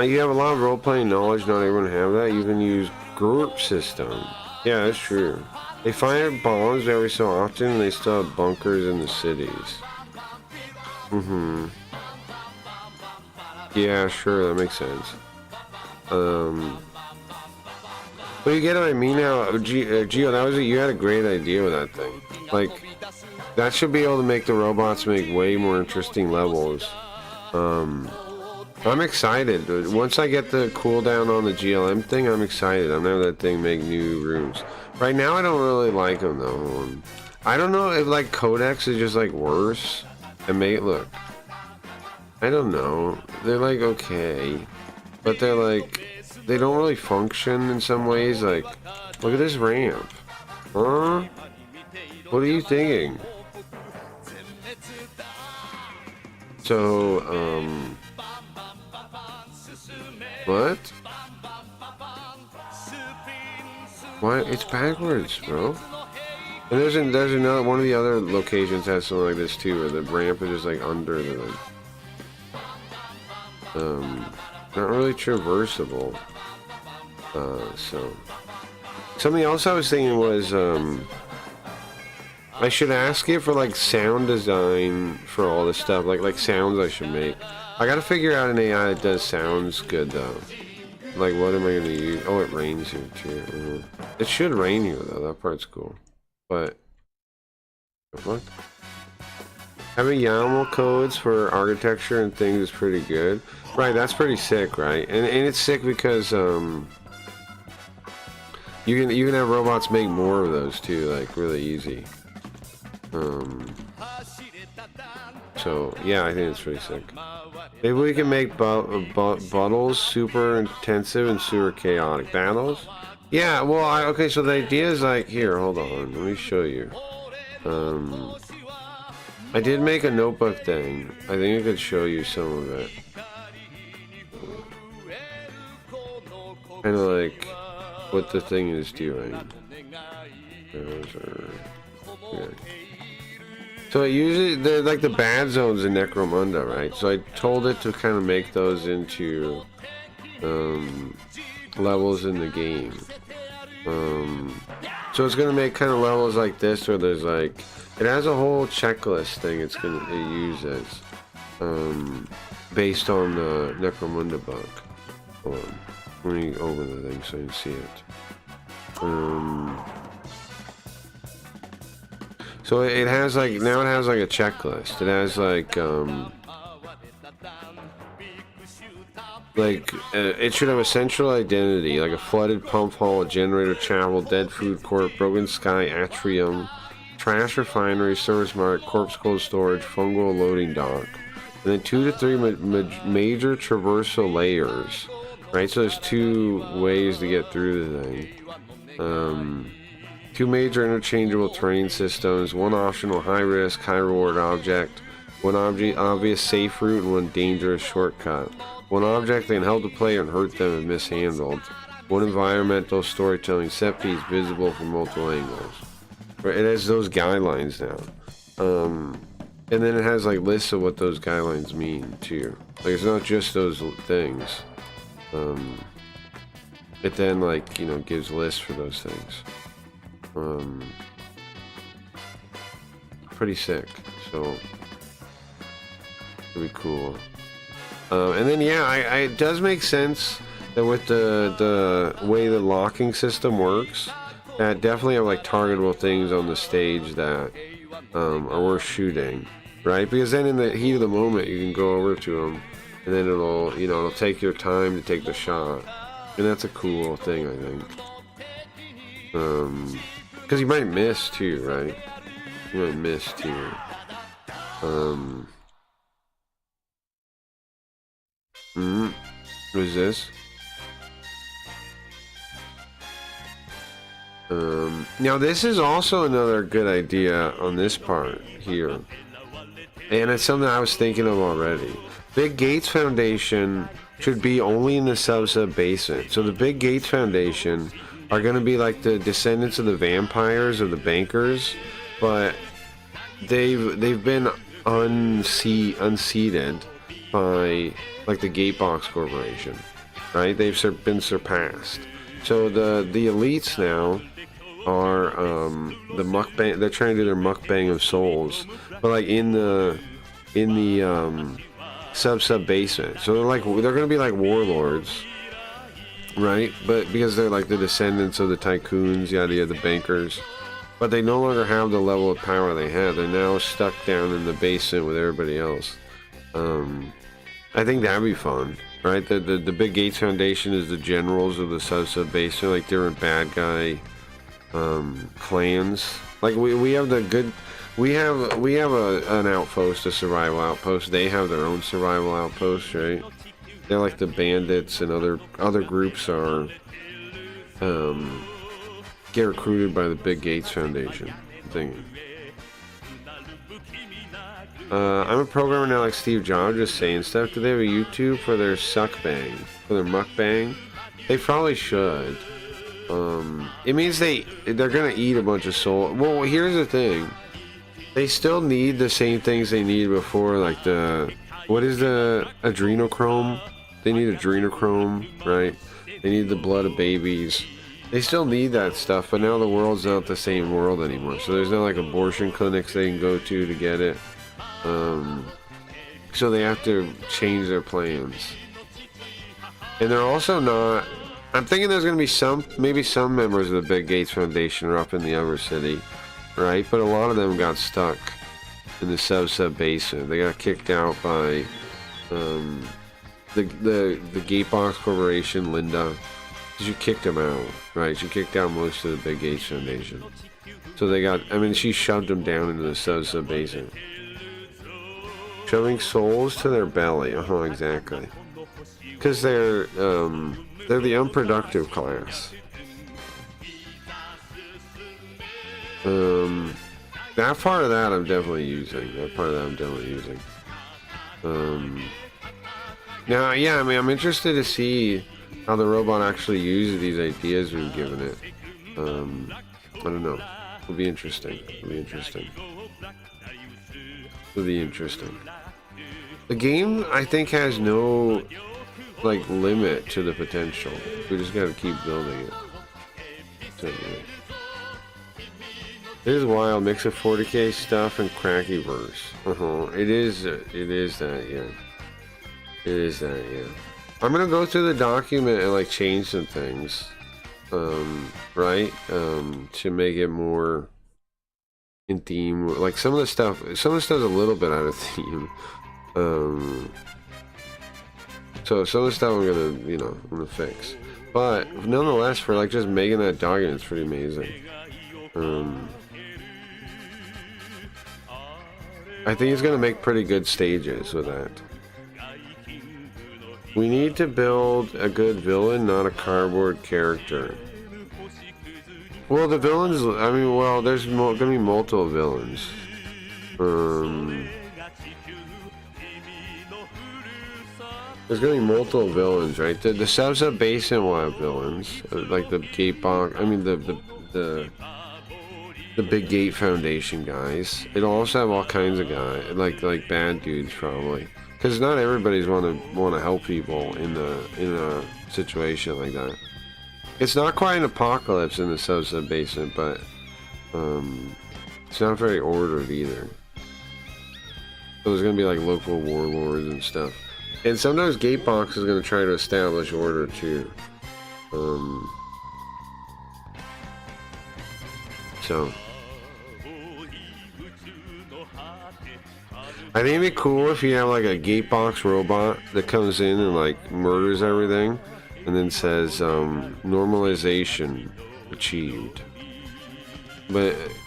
You have a lot of role-playing knowledge, not everyone have that. You can use group system. Yeah, that's true. They fire bombs every so often, and they still have bunkers in the cities. Yeah, sure, that makes sense. But you get what I mean now, Gio, that was you had a great idea with that thing. Like, that should be able to make the robots make way more interesting levels. I'm excited. Once I get the cooldown on the GLM thing, I'm excited. I'm gonna let that thing make new rooms. Right now, I don't really like them though. I don't know if like Codex is just like worse. And look, I don't know. They're like okay, but they're like they don't really function in some ways. Like, look at this ramp. Huh? What are you thinking? So, what? Why? It's backwards, bro. And there's another one of the other locations has something like this too, where the ramp is just like under the not really traversable. So something else I was thinking was I should ask it for like sound design for all this stuff, like sounds I should make. I gotta figure out an AI that does sounds good though. Like, what am I gonna use? Oh, it rains here too. It should rain here though. That part's cool. But what? Having YAML codes for architecture and things is pretty good. Right, that's pretty sick, right? And it's sick because you can have robots make more of those too, like really easy. So yeah, I think it's pretty sick. Maybe we can make battles super intensive and super chaotic battles. Yeah, well, okay. So the idea is like here. Hold on, let me show you. I did make a notebook thing. I think I could show you some of it. Kind of like what the thing is doing. Yeah. So usually they're like the bad zones in Necromunda, right? So I told it to kind of make those into levels in the game. So it's gonna make kind of levels like this, where there's like it has a whole checklist thing. It uses based on the Necromunda book. Hold on. Let me open the thing so you can see it. So it has like, now it has like a checklist. It has like it should have a central identity, like a flooded pump hall, a generator chapel, dead food court, broken sky, atrium, trash refinery, service mart, corpse cold storage, fungal loading dock, and then 2 to 3 major traversal layers. Right, so there's 2 ways to get through the thing. 2 major interchangeable terrain systems, 1 optional high-risk, high-reward object, 1 obvious safe route, and 1 dangerous shortcut. 1 object that can help the player and hurt them if mishandled. One environmental storytelling set piece visible from multiple angles. It has those guidelines now. And then it has like lists of what those guidelines mean too. Like it's not just those things. It then like, you know, gives lists for those things. Pretty sick. So pretty cool. And then yeah, it does make sense that with the way the locking system works, that definitely have like targetable things on the stage that are worth shooting, right? Because then in the heat of the moment you can go over to them and then it'll, you know, it'll take your time to take the shot, and that's a cool thing, I think. Because you might miss too, right? You might miss too. What is this? Now this is also another good idea on this part here, and it's something I was thinking of already. Big Gates Foundation should be only in the sub basement. So the Big Gates Foundation are going to be like the descendants of the vampires or the bankers, but they've been unseated by like the Gatebox Corporation, right? They've been surpassed. So the elites now are the mukbang. They're trying to do their mukbang of souls, but like in the sub basement. So they're gonna be like warlords, right? But because they're like the descendants of the tycoons, the bankers, but they no longer have the level of power they had. They're now stuck down in the basement with everybody else. I think that'd be fun, right? The Big Gates Foundation is the generals of the sub basement, like different bad guy clans. Like we have the good. We have an outpost, a survival outpost. They have their own survival outpost, right? They're like the bandits, and other groups are get recruited by the Big Gates Foundation thing. I'm a programmer now like Steve Jobs, just saying stuff. Do they have a YouTube for their suckbang, for their mukbang? They probably should. It means they're gonna eat a bunch of soul. Well, here's the thing. They still need the same things they needed before, like what is the adrenochrome? They need adrenochrome, right? They need the blood of babies. They still need that stuff, but now the world's not the same world anymore. So there's no like abortion clinics they can go to get it. So they have to change their plans. And they're also not. I'm thinking there's going to be maybe some members of the Big Gates Foundation are up in the other city, right? But a lot of them got stuck in the sub basement. They got kicked out by the Gatebox Corporation, Linda. She kicked them out, right? She kicked out most of the Big Gates Foundation. So she shoved them down into the sub basement. Shoving souls to their belly. Exactly. Because they're the unproductive class. That part of that I'm definitely using. Now, yeah, I mean, I'm interested to see how the robot actually uses these ideas we've given it. I don't know. It'll be interesting. The game, I think, has no like limit to the potential. We just gotta keep building it. So, yeah. It is wild, mix of 40k stuff and cracky verse. It is that, yeah. I'm gonna go through the document and like change some things, right? To make it more in theme. Like some of the stuff's a little bit out of theme. So some of the stuff I'm gonna fix. But nonetheless, for like just making that document, it's pretty amazing. I think it's gonna make pretty good stages with that. We need to build a good villain, not a cardboard character. Well, the villains, there's gonna be multiple villains. There's gonna be multiple villains, right? The Sub Basin will have villains, like the gate box. I mean the Big Gate Foundation guys. It'll also have all kinds of guys, like bad dudes probably, because not everybody's want to help people in a situation like that. It's not quite an apocalypse in the Sub Basin, but it's not very ordered either. So there's gonna be like local warlords and stuff. And sometimes Gatebox is going to try to establish order too. So I think it'd be cool if you have like a Gatebox robot that comes in and like murders everything and then says normalization achieved. And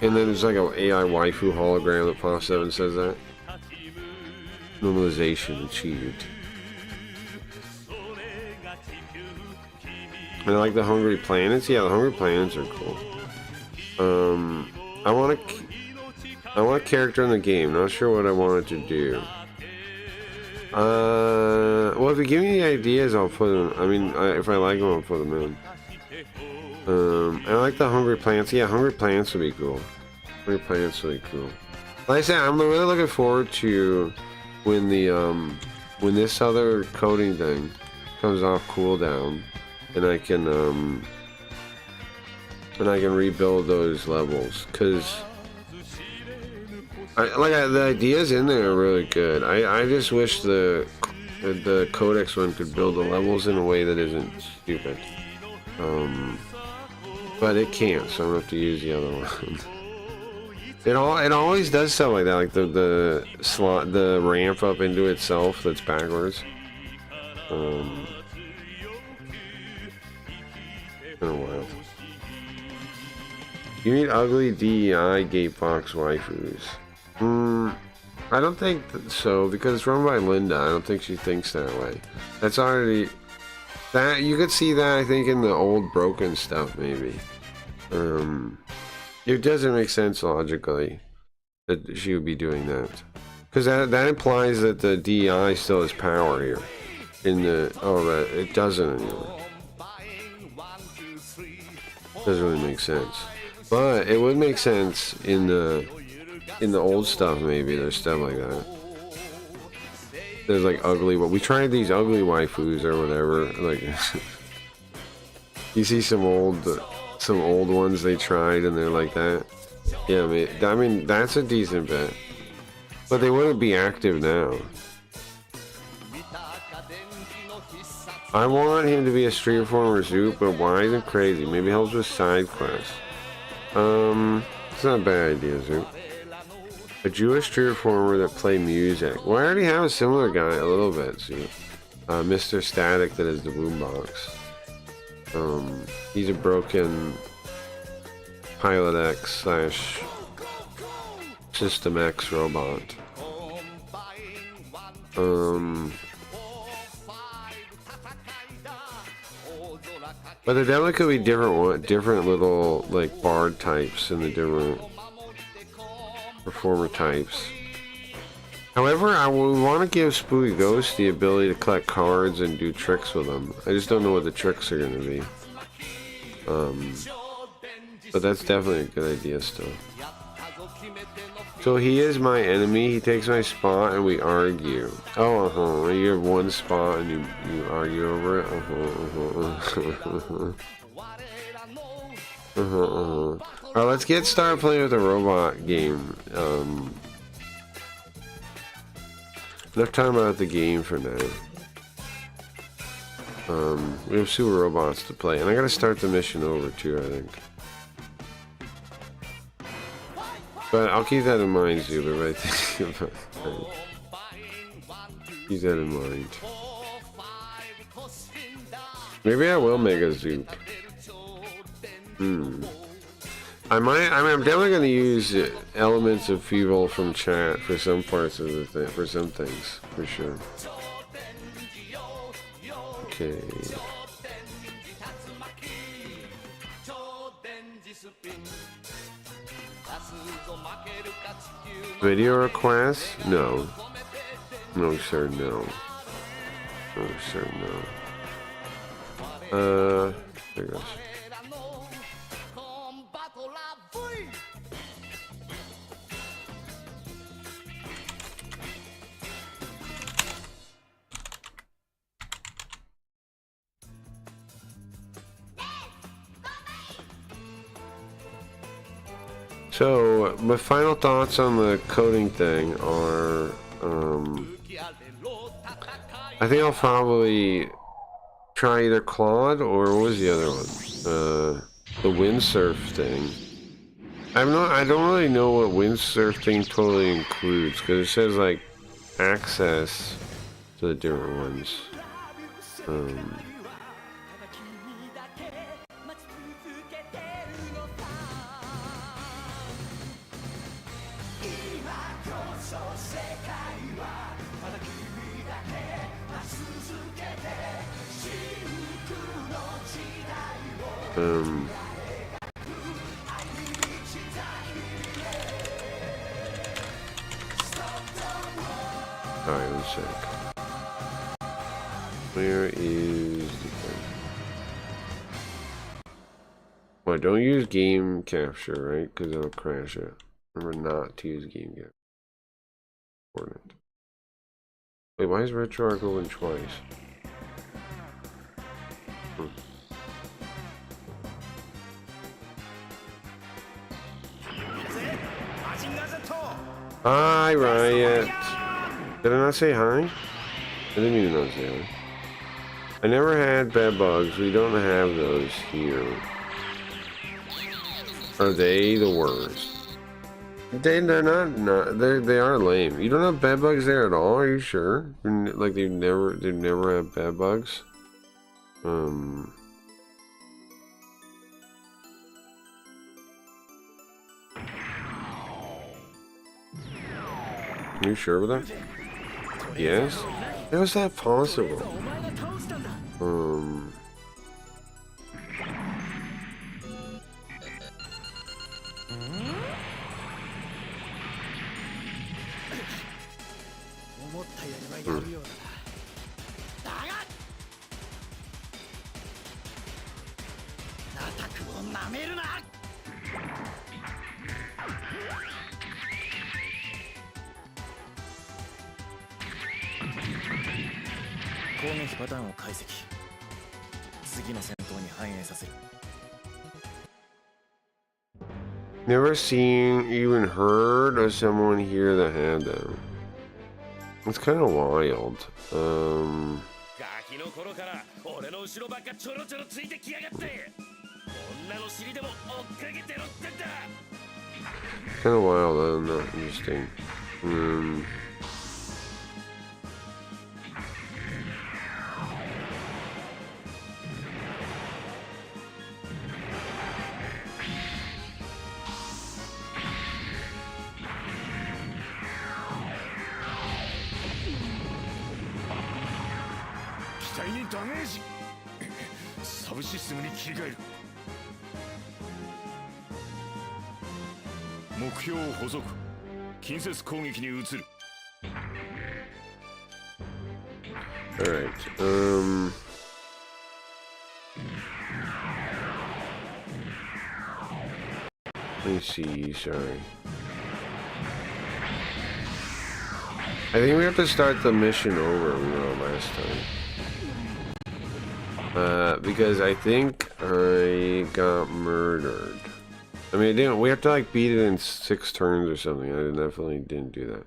then there's like an AI waifu hologram that pops up and says that. Normalization achieved. And I like the Hungry Planets. Yeah, the Hungry Planets are cool. I want a character in the game. Not sure what I want it to do. Well, if you give me the ideas, I'll put them. I mean, if I like them, I'll put them in. I like the Hungry Plants. Yeah, Hungry Plants would be cool. Hungry Plants would be cool. Like I said, I'm really looking forward to when when this other coding thing comes off cooldown, and I can rebuild those levels, because the ideas in there are really good. I just wish the Codex one could build the levels in a way that isn't stupid. But it can't, so I'm gonna have to use the other one. It always does stuff like that, like the ramp up into itself that's backwards. Been a while. You need ugly DEI Gatebox waifus. I don't think so, because it's run by Linda. I don't think she thinks that way. That's already that you could see that, I think, in the old broken stuff maybe. It doesn't make sense logically that she would be doing that, because that implies that the DEI still has power here. It doesn't anymore. Doesn't really make sense, but it would make sense in the old stuff. Maybe there's stuff like that. There's like ugly. But we tried these ugly waifus or whatever. Like you see some old ones they tried and they're like that. Yeah, I mean that's a decent bet, but they wouldn't be active now. I want him to be a street performer Zoop, but wise and crazy. Maybe helps with side quests. It's not a bad idea, Zoop. A Jewish street performer that play music. Well, I already have a similar guy a little bit, Zoop. Mr. Static that is the boombox. He's a broken Pilot X / System X robot. But there definitely could be different little like bard types and the different performer types. However, I would want to give Spooky Ghost the ability to collect cards and do tricks with them. I just don't know what the tricks are going to be. But that's definitely a good idea still. So he is my enemy, he takes my spot and we argue. Oh, you have one spot and you argue over it? Alright, let's start playing with the robot game. Enough time about the game for now. We have super robots to play, and I gotta start the mission over too, I think. But I'll keep that in mind, Zuba, right? Keep that in mind. Maybe I will make a Zoop. I'm definitely going to use elements of Feeble from chat for some parts of the thing, for some things, for sure. Okay. Video requests? No. No, sir, no. Oh, sure, no. There it goes. So, my final thoughts on the coding thing are, I think I'll probably try either Claude or what was the other one? The windsurf thing. I don't really know what windsurf thing totally includes, because it says, like, access to the different ones. Alright, 1 sec. Where is the thing? Well, don't use game capture, right? Because it'll crash it. Remember not to use game capture. Important. Wait, why is RetroArch open twice? Hi, Riot. Did I not say hi? I didn't mean to not say hi. I never had bed bugs. We don't have those here. Are they the worst? They're not. They are lame. You don't have bed bugs there at all? Are you sure? Like they've never had bed bugs. Are you sure about that? Yes? How is that possible? Never seen, even heard of someone here that had them. It's kind of wild. Kind of wild, I don't know, interesting. Alright, let me see, sorry. I think we have to start the mission over we were last time. Because I think I got murdered. I mean, I didn't. We have to like beat it in 6 turns or something. I definitely didn't do that.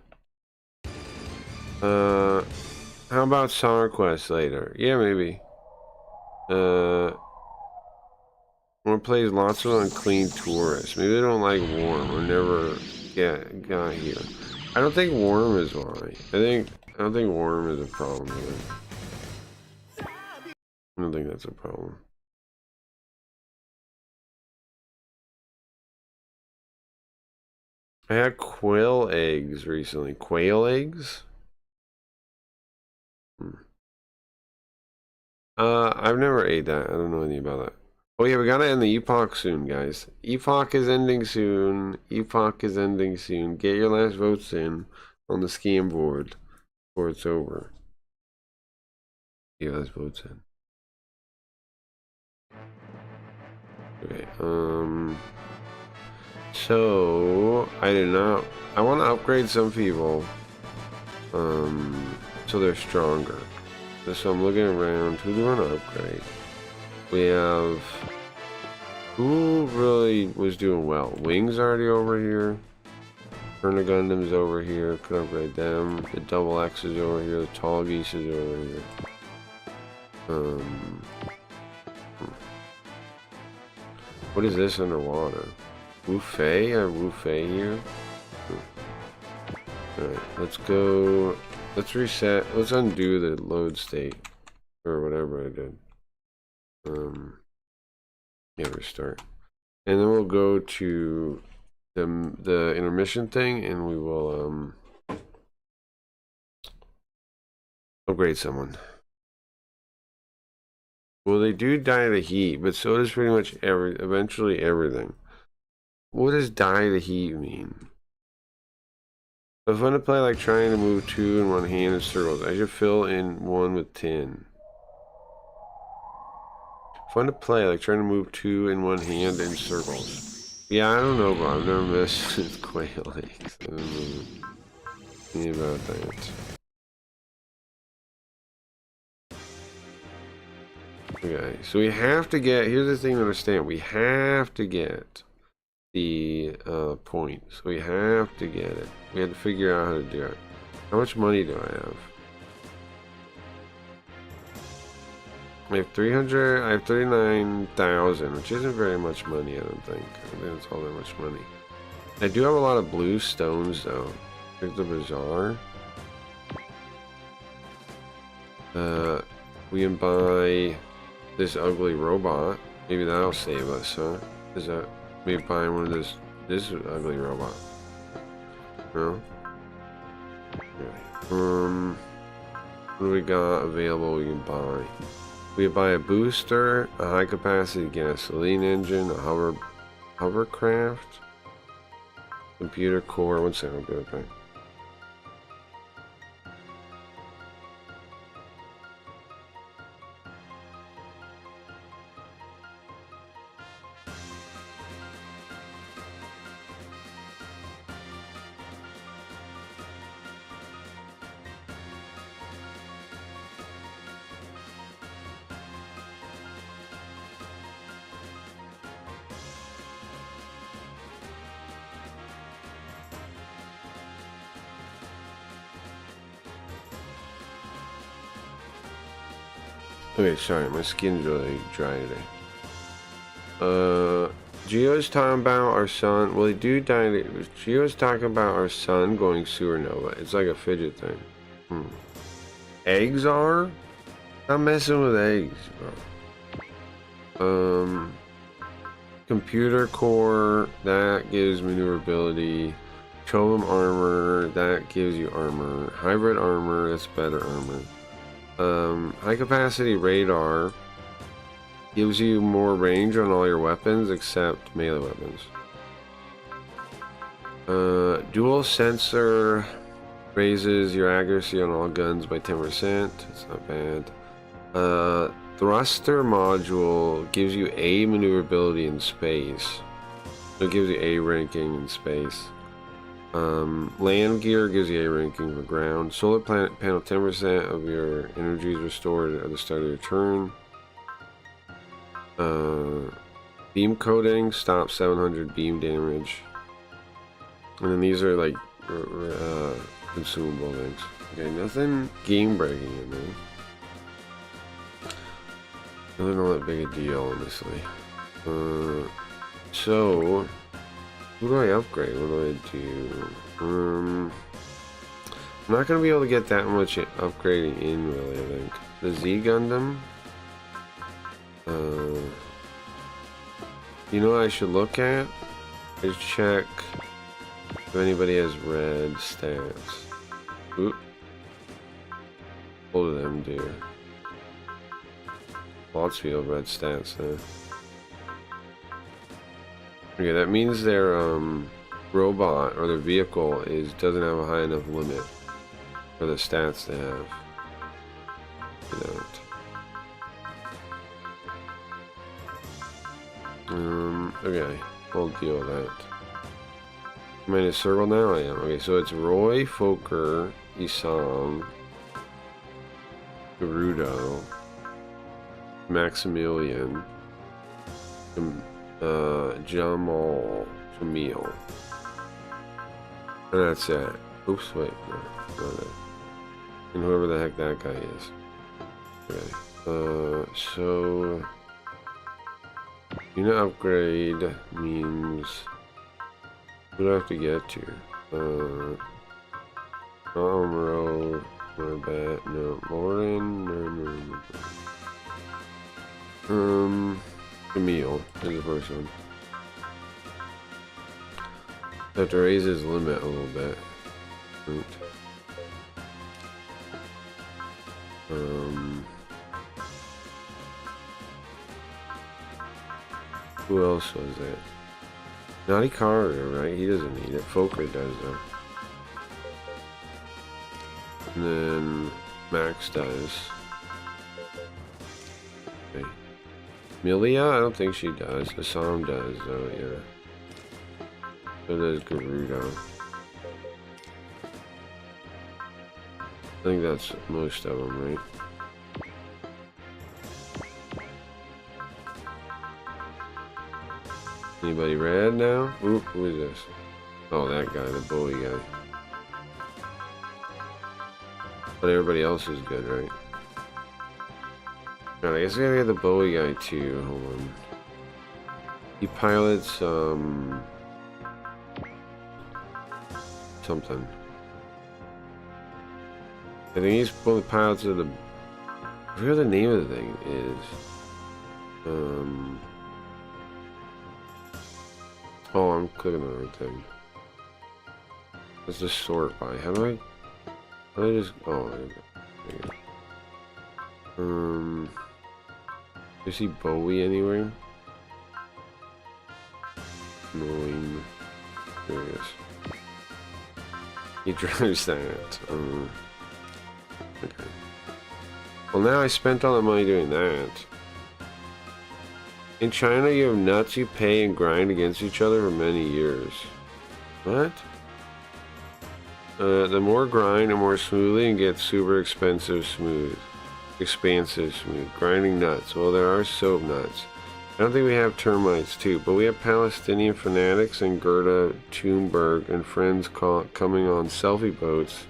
How about Star Quest later? Yeah, maybe. One plays lots of unclean tourists. Maybe they don't like warm or never got here. I don't think warm is why. I don't think warm is a problem here. I don't think that's a problem. I had quail eggs recently. Quail eggs? I've never ate that. I don't know anything about that. Oh yeah, we gotta end the epoch soon, guys. Epoch is ending soon. Epoch is ending soon. Get your last votes in on the scam board before it's over. Yeah, let's vote in. Okay, so I did not. I want to upgrade some people, so they're stronger. So I'm looking around. Who do I want to upgrade? We have. Who really was doing well? Wings already over here. Turner Gundam's over here. Could upgrade them. The Double X is over here. The Tall Geese is over here. What is this underwater? Wu-Fei? I have Wu-Fei here. Alright, let's go. Let's reset. Let's undo the load state. Or whatever I did. Yeah, restart. And then we'll go to the intermission thing and we will upgrade someone. Well, they do die to heat, but so does pretty much eventually everything. What does die to heat mean? If I want to play like trying to move 2 in one hand in circles, I should fill in 1 with tin. If I want to play like trying to move 2 in one hand in circles. Yeah, I don't know, bro. I've never messed with quail eggs. I don't know anything about that. Okay, so we have to get, here's the thing to understand, we have to get the point, so we have to get it. We had to figure out how to do it. How much money do I have? I have 300, I have 39,000, which isn't very much money, I don't think. I don't think it's all that much money. I do have a lot of blue stones though. Here's the bazaar. We can buy this ugly robot. Maybe that'll save us, huh? Is that maybe buying one of this ugly robot? No? Okay. What do we got available we can buy? We can buy a booster, a high capacity gasoline engine, a hovercraft, computer core. 1 second, I'll be right back. Okay, sorry, my skin's really dry today. Gio's talking about our sun. Well, they do die. Gio's talking about our sun going supernova. It's like a fidget thing. Eggs are? I'm messing with eggs, bro. Computer core, that gives maneuverability. Petroleum armor, that gives you armor. Hybrid armor, that's better armor. High capacity radar gives you more range on all your weapons except melee weapons. Dual sensor raises your accuracy on all guns by 10%. It's not bad. Thruster module gives you A maneuverability in space. So it gives you A ranking in space. Land gear gives you A ranking for ground. Solar planet panel 10% of your energy is restored at the start of your turn. Beam coating stops 700 beam damage. And then these are like consumable things. Okay, nothing game breaking in there. Nothing all that big a deal, honestly. So who do I upgrade? What do I do? I'm not gonna be able to get that much upgrading in, really, I think. The Z Gundam. You know what I should look at? I should check if anybody has red stats. Oop. Both of them do. Lots of people have red stats, huh? Okay, that means their robot or their vehicle doesn't have a high enough limit for the stats they have. You know. Okay, we'll deal with that. Am I in a circle now? I am. Okay, so it's Roy, Fokker, Isam, Gerudo, Maximilian, Jamal, Jamil. And that's it. Oops, wait, no, not it. And whoever the heck that guy is. Okay. So unit upgrade means who do I have to get to? Romero, no, Lauren, no. Camille is the first one. Have to raise his limit a little bit. Right. Who else was there? Naughty Carter, right? He doesn't need it. Fokker does though. And then Max does. Okay. Milia? I don't think she does. Assam does though, yeah. So does Gerudo. I think that's most of them, right? Anybody red now? Oop, who is this? Oh, that guy, the bully guy. But everybody else is good, right? Alright, I guess I gotta get the bully guy too. Hold on. He pilots, something. I think he's one of the pilots of the... I forget what the name of the thing is. Oh, I'm clicking the wrong thing. Let's just sort by. How do I just... Oh, there you go. Do you see Bowie anywhere? Annoying. There he is. He drives that. Okay. Well, now I spent all the money doing that. In China, you have nuts you pay and grind against each other for many years. What? The more grind, the more smoothly and get super expensive smooth. Expansive smooth. Grinding nuts. Well, there are soap nuts. I don't think we have termites too, but we have Palestinian fanatics and Gerda Thunberg and friends coming on selfie boats.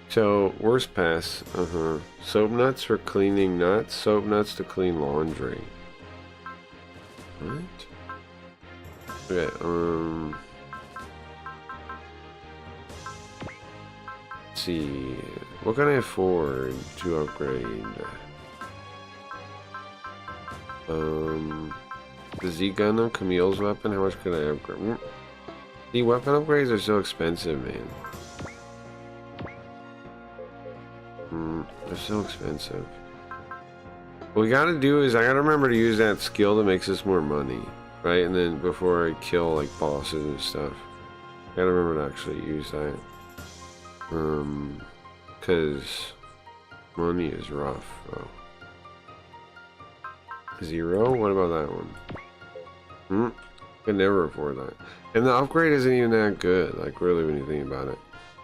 So, worst pass. Soap nuts for cleaning nuts. Soap nuts to clean laundry. What? Okay, let's see. What can I afford to upgrade? The Z Gundam, Camille's weapon, how much could I upgrade? The weapon upgrades are so expensive, man. They're so expensive. What we gotta do is, I gotta remember to use that skill that makes us more money, right? And then before I kill, like, bosses and stuff, I gotta remember to actually use that. Because money is rough, bro. 0? What about that one? Could never afford that. And the upgrade isn't even that good, like, really, when you think about it.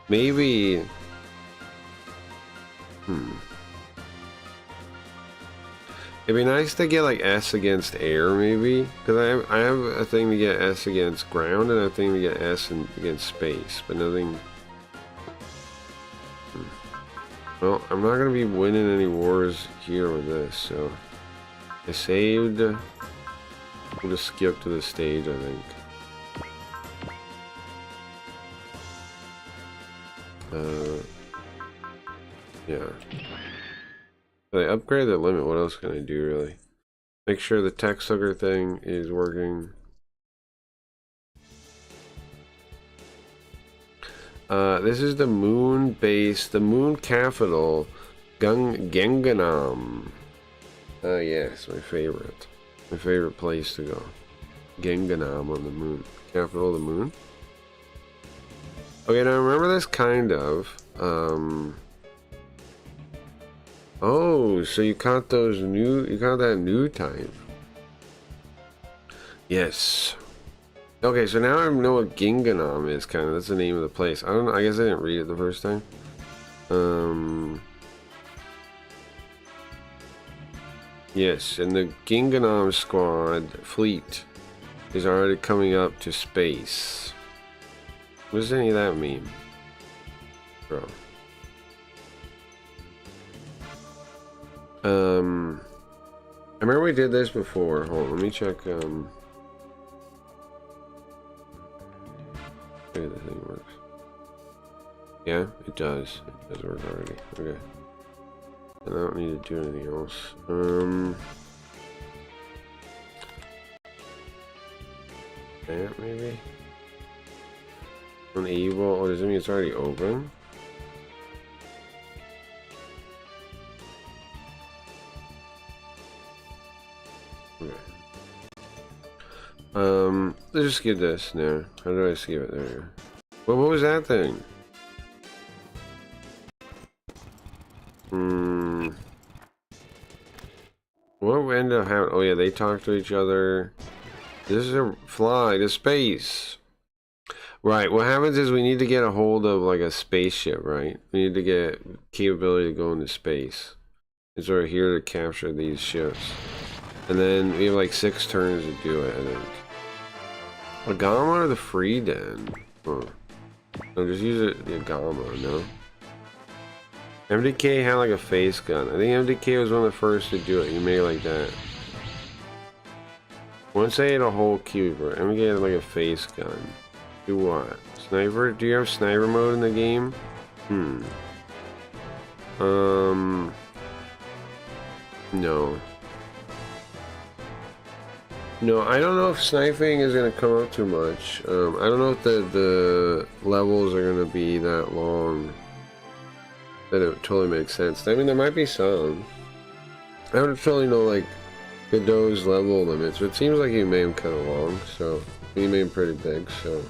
Maybe... It'd be nice to get, like, S against air, maybe. Because I have a thing to get S against ground, and a thing to get S against space, but nothing... Well, I'm not going to be winning any wars here with this, so... I saved. We'll just skip to the stage, I think. Yeah. If I upgrade the limit, what else can I do, really? Make sure the tech sucker thing is working. This is the moon base, the moon capital, Ganganam. Oh yes, my favorite place to go. Ganganam on the moon, capital of the moon. Okay, now remember this kind of. Oh, so you caught those new, you caught that new type. Yes. Okay, so now I know what Ginganam is, kind of. That's the name of the place. I don't know. I guess I didn't read it the first time. Yes, and the Ginganam squad fleet is already coming up to space. What does any of that mean, bro? I remember we did this before. Hold on, let me check. Maybe the thing works. Yeah, it does. It does work already. Okay. And I don't need to do anything else. That maybe? Unable. Oh, does that mean it's already open? Okay. Let's just skip this now. How do I skip it? There we go. Well, what was that thing? What ended up happening? Oh yeah, they talk to each other. This is a fly to space. Right, what happens is we need to get a hold of like a spaceship, right? We need to get capability to go into space. And so we're here to capture these ships. And then we have like 6 turns to do it, I think. Agama or the free den? Huh. No, just use it, the Agama, no? MDK had like a face gun. I think MDK was one of the first to do it. You made it like that. Once they had a whole cube, right? MDK had like a face gun. Do what? Sniper? Do you have sniper mode in the game? No. No, I don't know if sniping is going to come up too much. I don't know if the levels are going to be that long that it totally makes sense. I mean, there might be some. I don't totally know, like, Godot's level limits, but it seems like he made them kind of long, so he made them pretty big, so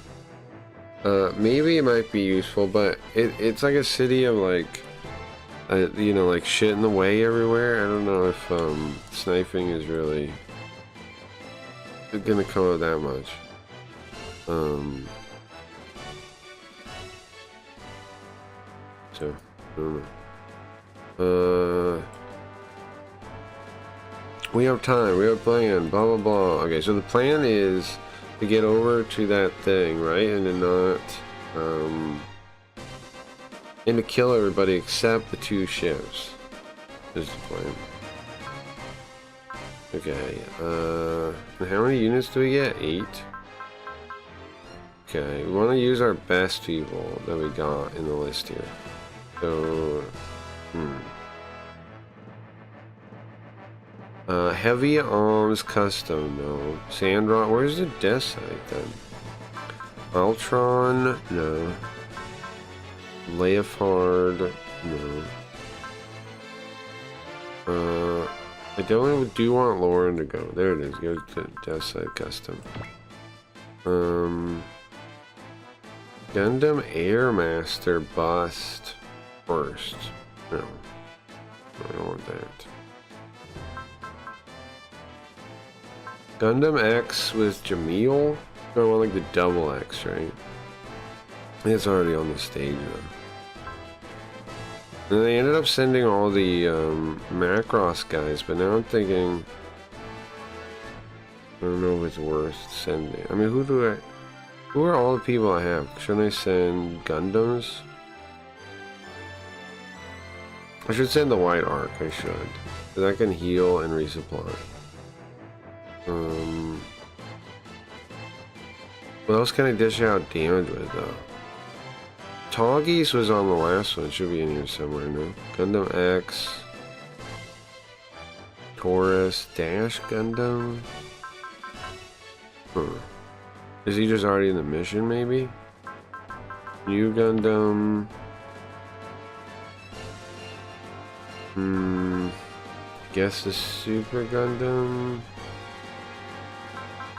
maybe it might be useful, but it's like a city of, like, you know, like shit in the way everywhere. I don't know if sniping is really gonna come out that much. So I don't know. We have time, we have a plan, blah blah blah. Okay, so the plan is to get over to that thing, right? And to not and to kill everybody except the 2 ships is the plan. Okay, and how many units do we get? 8. Okay, we want to use our best people that we got in the list here. So, heavy arms custom, no. Sandrock, where's the death site then? Ultron, no. Leopard, no. I definitely do want Lauren to go. There it is. Go to death site custom. Gundam Airmaster bust first. No, I don't want that. Gundam X with Jamil. I want like the double X, right? It's already on the stage though. And they ended up sending all the Macross guys, but now I'm thinking I don't know if it's worth sending. I mean, who are all the people I have? Shouldn't I send Gundams? I should send the White Arc, I should. Because I can heal and resupply. What else can I dish out damage with though? Toggies was on the last one. It should be in here somewhere, no? Gundam X. Taurus. Dash Gundam. Huh. Is he just already in the mission, maybe? New Gundam. Guess the Super Gundam.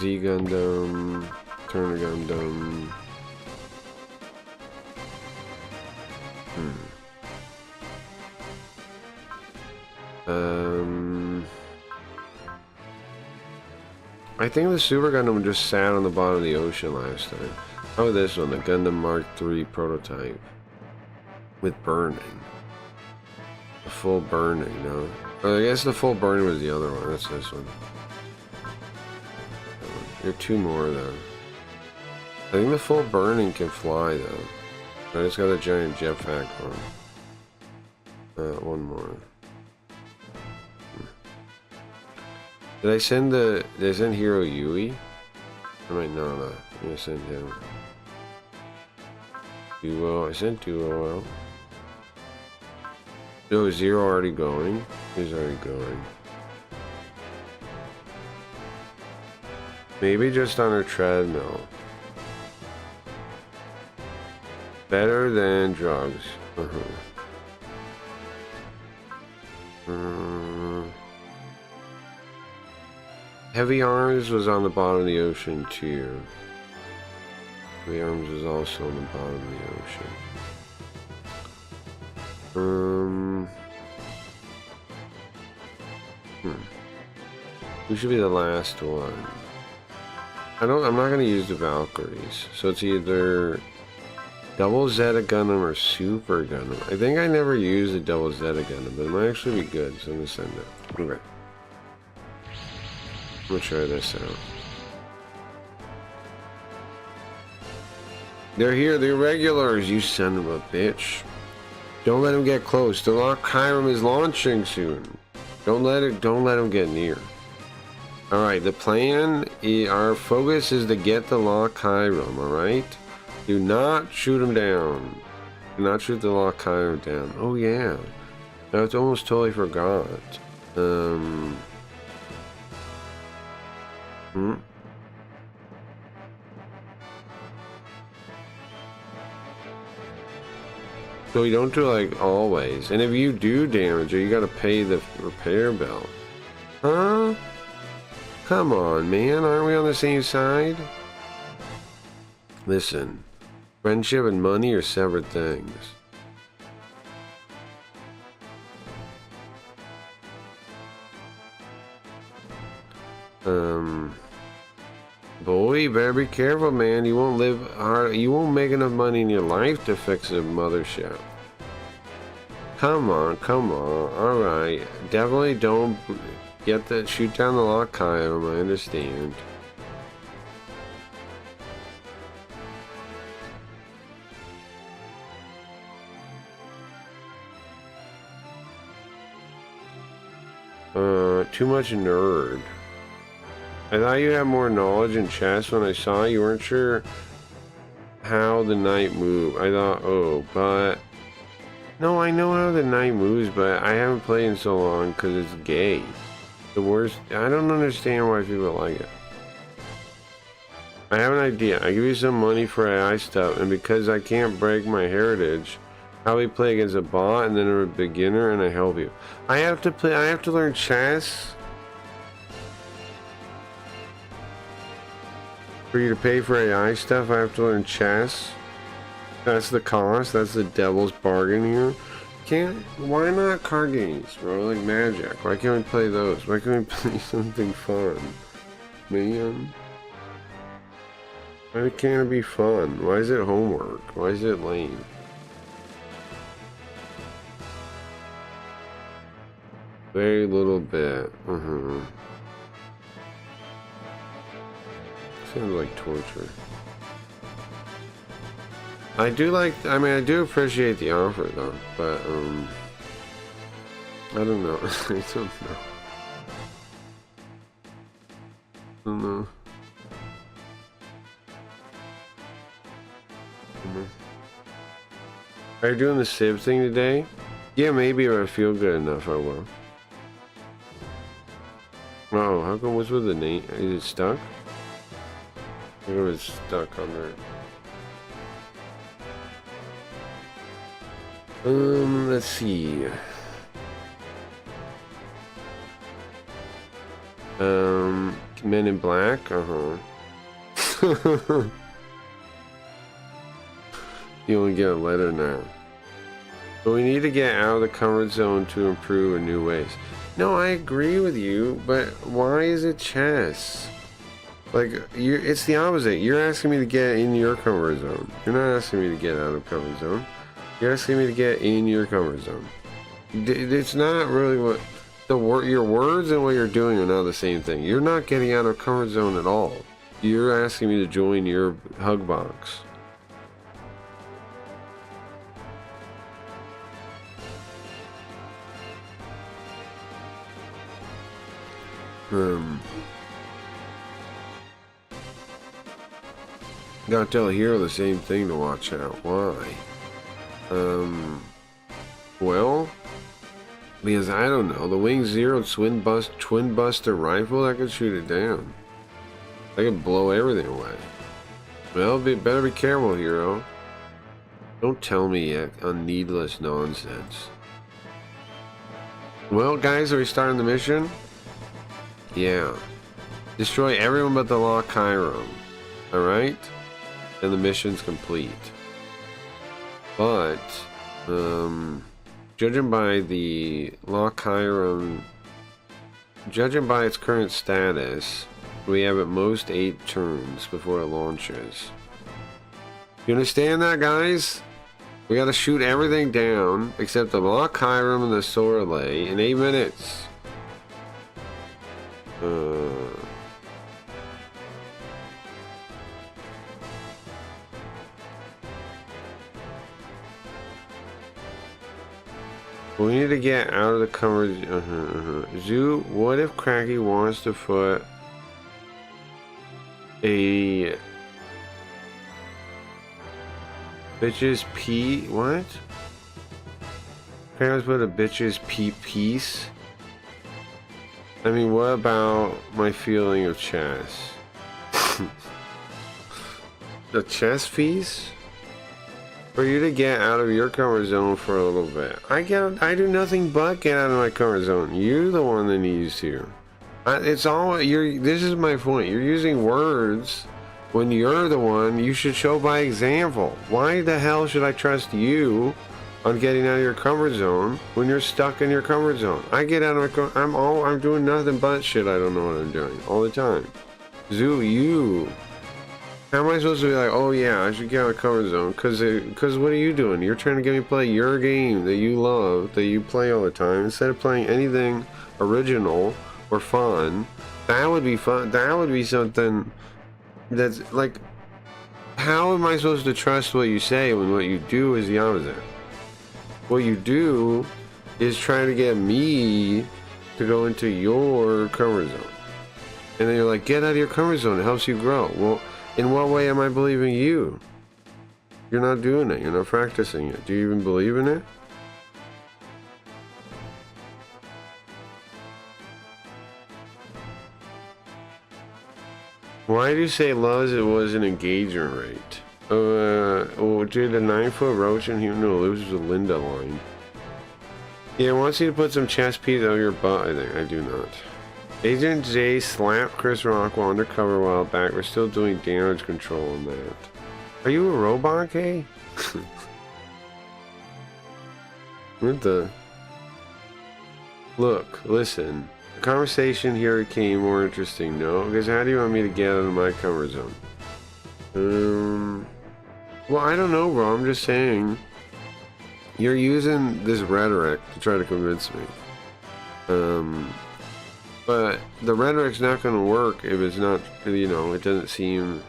Z Gundam. Turner Gundam. I think the Super Gundam just sat on the bottom of the ocean last time. How about this one, the Gundam Mark III prototype with burning? The full burning, no? I guess the full burning was the other one. That's this one. There are two more though. I think the full burning can fly though. I just got a giant jetpack one. One more. Did I send Hero Yui? I might not. I'm gonna send him. Duo. I sent Duo out. Oh, is Zero already going? He's already going. Maybe just on her treadmill. Better than drugs. Heavy Arms was on the bottom of the ocean too. Heavy Arms was also on the bottom of the ocean. Who should be the last one? I'm not gonna use the Valkyries, so it's either Double Zeta Gundam or Super Gundam. I think I never used the Double Zeta Gundam, but it might actually be good, so I'm gonna send it. Okay. I'm gonna try this out. They're here, they're regulars, you son of a bitch. Don't let them get close. The Lock Hiram is launching soon. Don't let them get near. Alright, the plan, our focus is to get the Lock Hiram, alright? Do not shoot him down. Do not shoot the Lock Hiram down. Oh yeah. I almost totally forgot. So you don't do like always. And if you do damage it, you gotta pay the repair bill. Huh? Come on, man. Aren't we on the same side? Listen. Friendship and money are separate things. Boy, you better be careful, man. You won't live hard. You won't make enough money in your life to fix a mothership. Come on, come on. Alright. Definitely don't shoot down the Lock Hiram, I understand. Too much nerd. I thought you had more knowledge in chess. When I saw you weren't sure how the knight moved. I thought, oh, but no, I know how the knight moves, but I haven't played in so long because it's gay. The worst. I don't understand why people like it. I have an idea. I give you some money for AI stuff, and because I can't break my heritage, how we play against a bot and then a beginner, and I help you. I have to learn chess for you to pay for AI stuff. I have to learn chess. That's the cost. That's the devil's bargain here. Why not card games, bro? Like Magic. Why can't we play those? Why can't we play something fun, man? Why can't it be fun? Why is it homework? Why is it lame? Very little bit. Sounds like torture. I do appreciate the offer though, but I don't know. I don't know. Are you doing the Civ thing today? Yeah, maybe if I feel good enough I will. Oh, how come, what's with the name? Is it stuck? I think it was stuck on there. Let's see. Men in Black? You only get a letter now. But we need to get out of the comfort zone to improve in new ways. No, I agree with you, but why is it chess? Like, it's the opposite. You're asking me to get in your comfort zone. You're not asking me to get out of comfort zone. You're asking me to get in your comfort zone. It's not really what your words and what you're doing are not the same thing. You're not getting out of comfort zone at all. You're asking me to join your hug box. Gotta tell a hero the same thing to watch out. Why? Well, because I don't know. The Wing Zero twin buster rifle, I could shoot it down. I could blow everything away. Well, better be careful, hero. Don't tell me a needless nonsense. Well, guys, are we starting the mission? Yeah. Destroy everyone but the Law Chiron. Alright? And the mission's complete. But, judging by the Law Chiron, judging by its current status, we have at most 8 turns before it launches. You understand that, guys? We gotta shoot everything down except the Law Chiron and the Sorelay in 8 minutes. We need to get out of the cover. Zoo, what if Cracky wants to put a bitch's pee? What? Cracky wants to put a bitch's pee piece? I mean, what about my feeling of chess? The chess piece? For you to get out of your comfort zone for a little bit. I do nothing but get out of my comfort zone. You're the one that needs to. This is my point. You're using words when you're the one. You should show by example. Why the hell should I trust you on getting out of your comfort zone when you're stuck in your comfort zone? I get out of my I'm doing nothing but shit I don't know what I'm doing all the time. Zoo, you. How am I supposed to be like, oh yeah, I should get out of comfort zone? Cause what are you doing? You're trying to get me to play your game that you love, that you play all the time, instead of playing anything original or fun. That would be fun. That would be something that's like, how am I supposed to trust what you say when what you do is the opposite? What you do is try to get me to go into your comfort zone. And then you're like, get out of your comfort zone, it helps you grow. Well, in what way am I believing you? You're not doing it. You're not practicing it. Do you even believe in it? Why do you say love was an engagement rate? Dude, the 9-foot roach and human loses a Linda line. Yeah, I want you to put some chess pieces on your butt, I think. I do not. Agent J slapped Chris Rock while undercover a while back. We're still doing damage control on that. Are you a robot, Kay? What the? Look, listen. The conversation here became more interesting, no? Because how do you want me to get out of my comfort zone? Well, I don't know, bro. I'm just saying. You're using this rhetoric to try to convince me. But the rhetoric's not going to work if it's not, you know, it doesn't seem...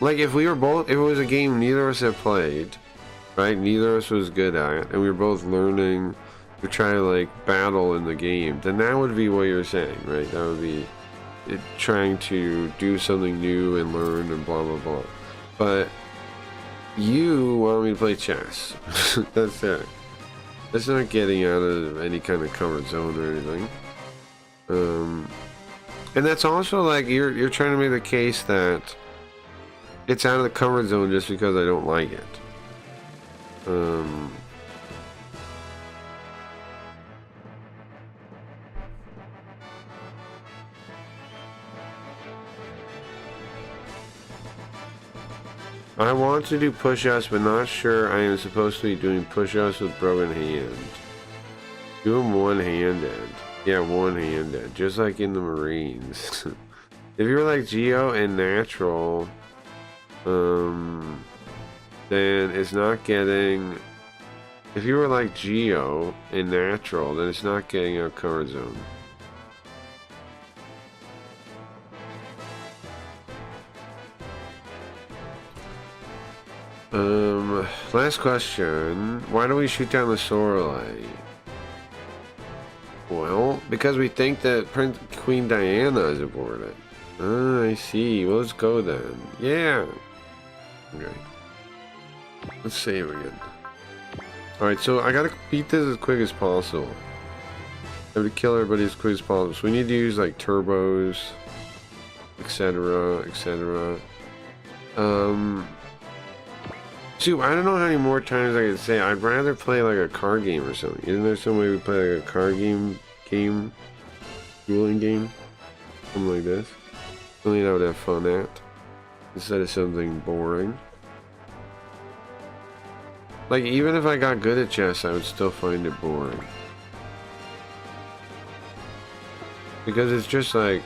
Like, if we were both, if it was a game neither of us have played, right, neither of us was good at, and we were both learning to try to, like, battle in the game, then that would be what you're saying, right? That would be it, trying to do something new and learn and blah, blah, blah. But you want me to play chess. That's it. That's not getting out of any kind of comfort zone or anything. And that's also like you're trying to make the case that it's out of the comfort zone just because I don't like it. I want to do push-ups, but not sure I am supposed to be doing push-ups with broken hand. Do them one-handed. Yeah, one-handed, just like in the Marines. If you were like Geo and Natural, then it's not getting... If you were like Geo and Natural, then it's not getting a cover zone. Last question. Why do we shoot down the Sorelay? Well, because we think that Queen Diana is aboard it. Ah, I see. Well, let's go then. Yeah. Okay. Let's save again. Alright, so I gotta beat this as quick as possible. I have to kill everybody as quick as possible. So we need to use like turbos, etc., etc. Shoot, I don't know how many more times I could say. I'd rather play like a card game or something. Isn't there some way we play like a card game, dueling game? Something like this. Something I would have fun at. Instead of something boring. Like, even if I got good at chess, I would still find it boring. Because it's just like...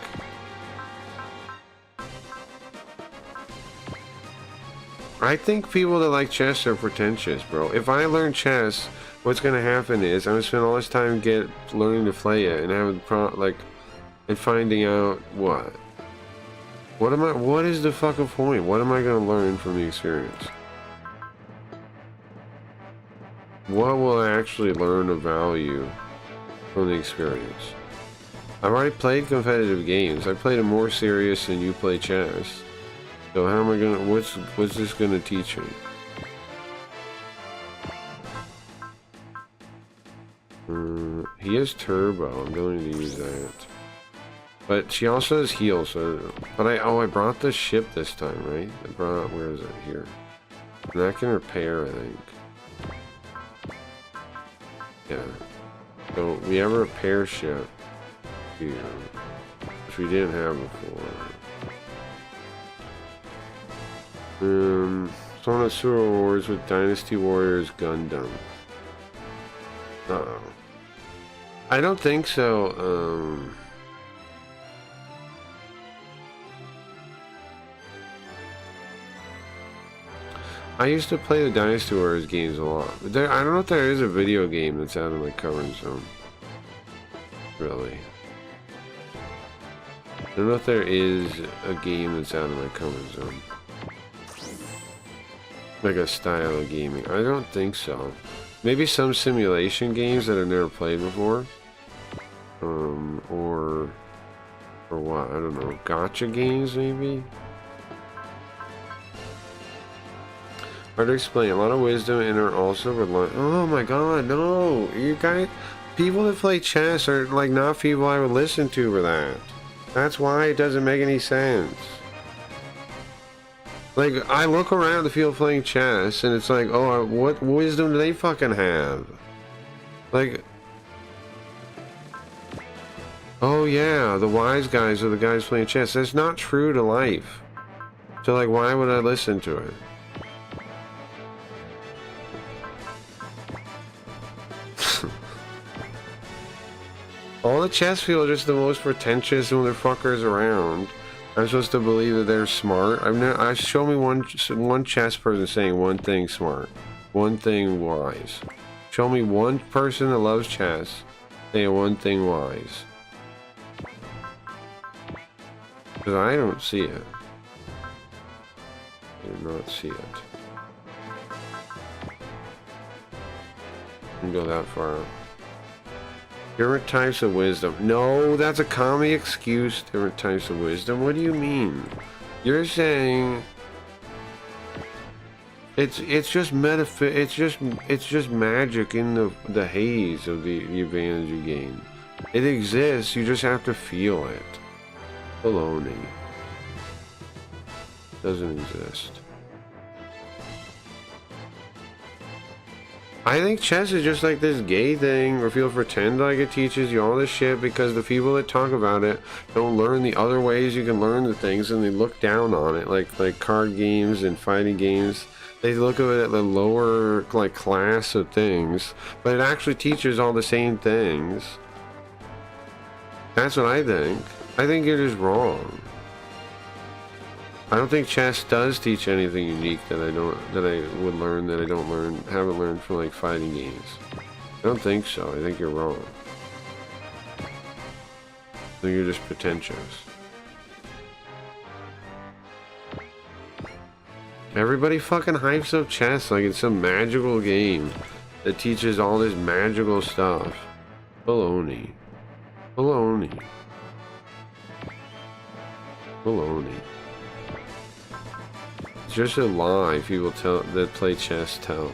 I think people that like chess are pretentious, bro. If I learn chess, what's gonna happen is I'm gonna spend all this time learning to play it and having and finding out what is the fucking point? What am I gonna learn from the experience? What will I actually learn of value from the experience? I've already played competitive games. I played it more serious than you play chess. So how am I gonna, what's this gonna teach me? He has turbo, I'm going to use that. But she also has heal, so, but I brought the ship this time, right? Where is it? Here. And that can repair, I think. Yeah. So we have a repair ship here, which we didn't have before. Some of Sewer Wars with Dynasty Warriors Gundam. Uh-oh. I don't think so, I used to play the Dynasty Warriors games a lot. But I don't know if there is a video game that's out of my cover zone. Really. I don't know if there is a game that's out of my comfort zone. Like a style of gaming. I don't think so. Maybe some simulation games that I've never played before. Or what? I don't know. Gacha games, maybe? Hard to explain. A lot of wisdom and are also reliant. Oh my god, no! You guys... People that play chess are like not people I would listen to for that. That's why it doesn't make any sense. Like, I look around the field playing chess, and it's like, oh, what wisdom do they fucking have? Like... Oh yeah, the wise guys are the guys playing chess. That's not true to life. So like, why would I listen to it? All the chess people are just the most pretentious motherfuckers around. I'm supposed to believe that they're smart. Show me one chess person saying one thing smart, one thing wise. Show me one person that loves chess saying one thing wise. Because I don't see it. I do not see it. I can go that far out. Different types of wisdom. No, that's a common excuse. Different types of wisdom. What do you mean? You're saying it's just it's just magic in the haze of the advantage you gain. It exists. You just have to feel it. Baloney. Doesn't exist. I think chess is just like this gay thing where people pretend like it teaches you all this shit because the people that talk about it don't learn the other ways you can learn the things, and they look down on it like card games and fighting games. They look at it at the lower like class of things, but it actually teaches all the same things. That's what I think. I think you're just wrong. I don't think chess does teach anything unique that I would learn that I haven't learned from like fighting games. I don't think so. I think you're wrong. I think you're just pretentious. Everybody fucking hypes up chess like it's some magical game that teaches all this magical stuff. Baloney. Baloney. Baloney. It's just a lie people that play chess tell.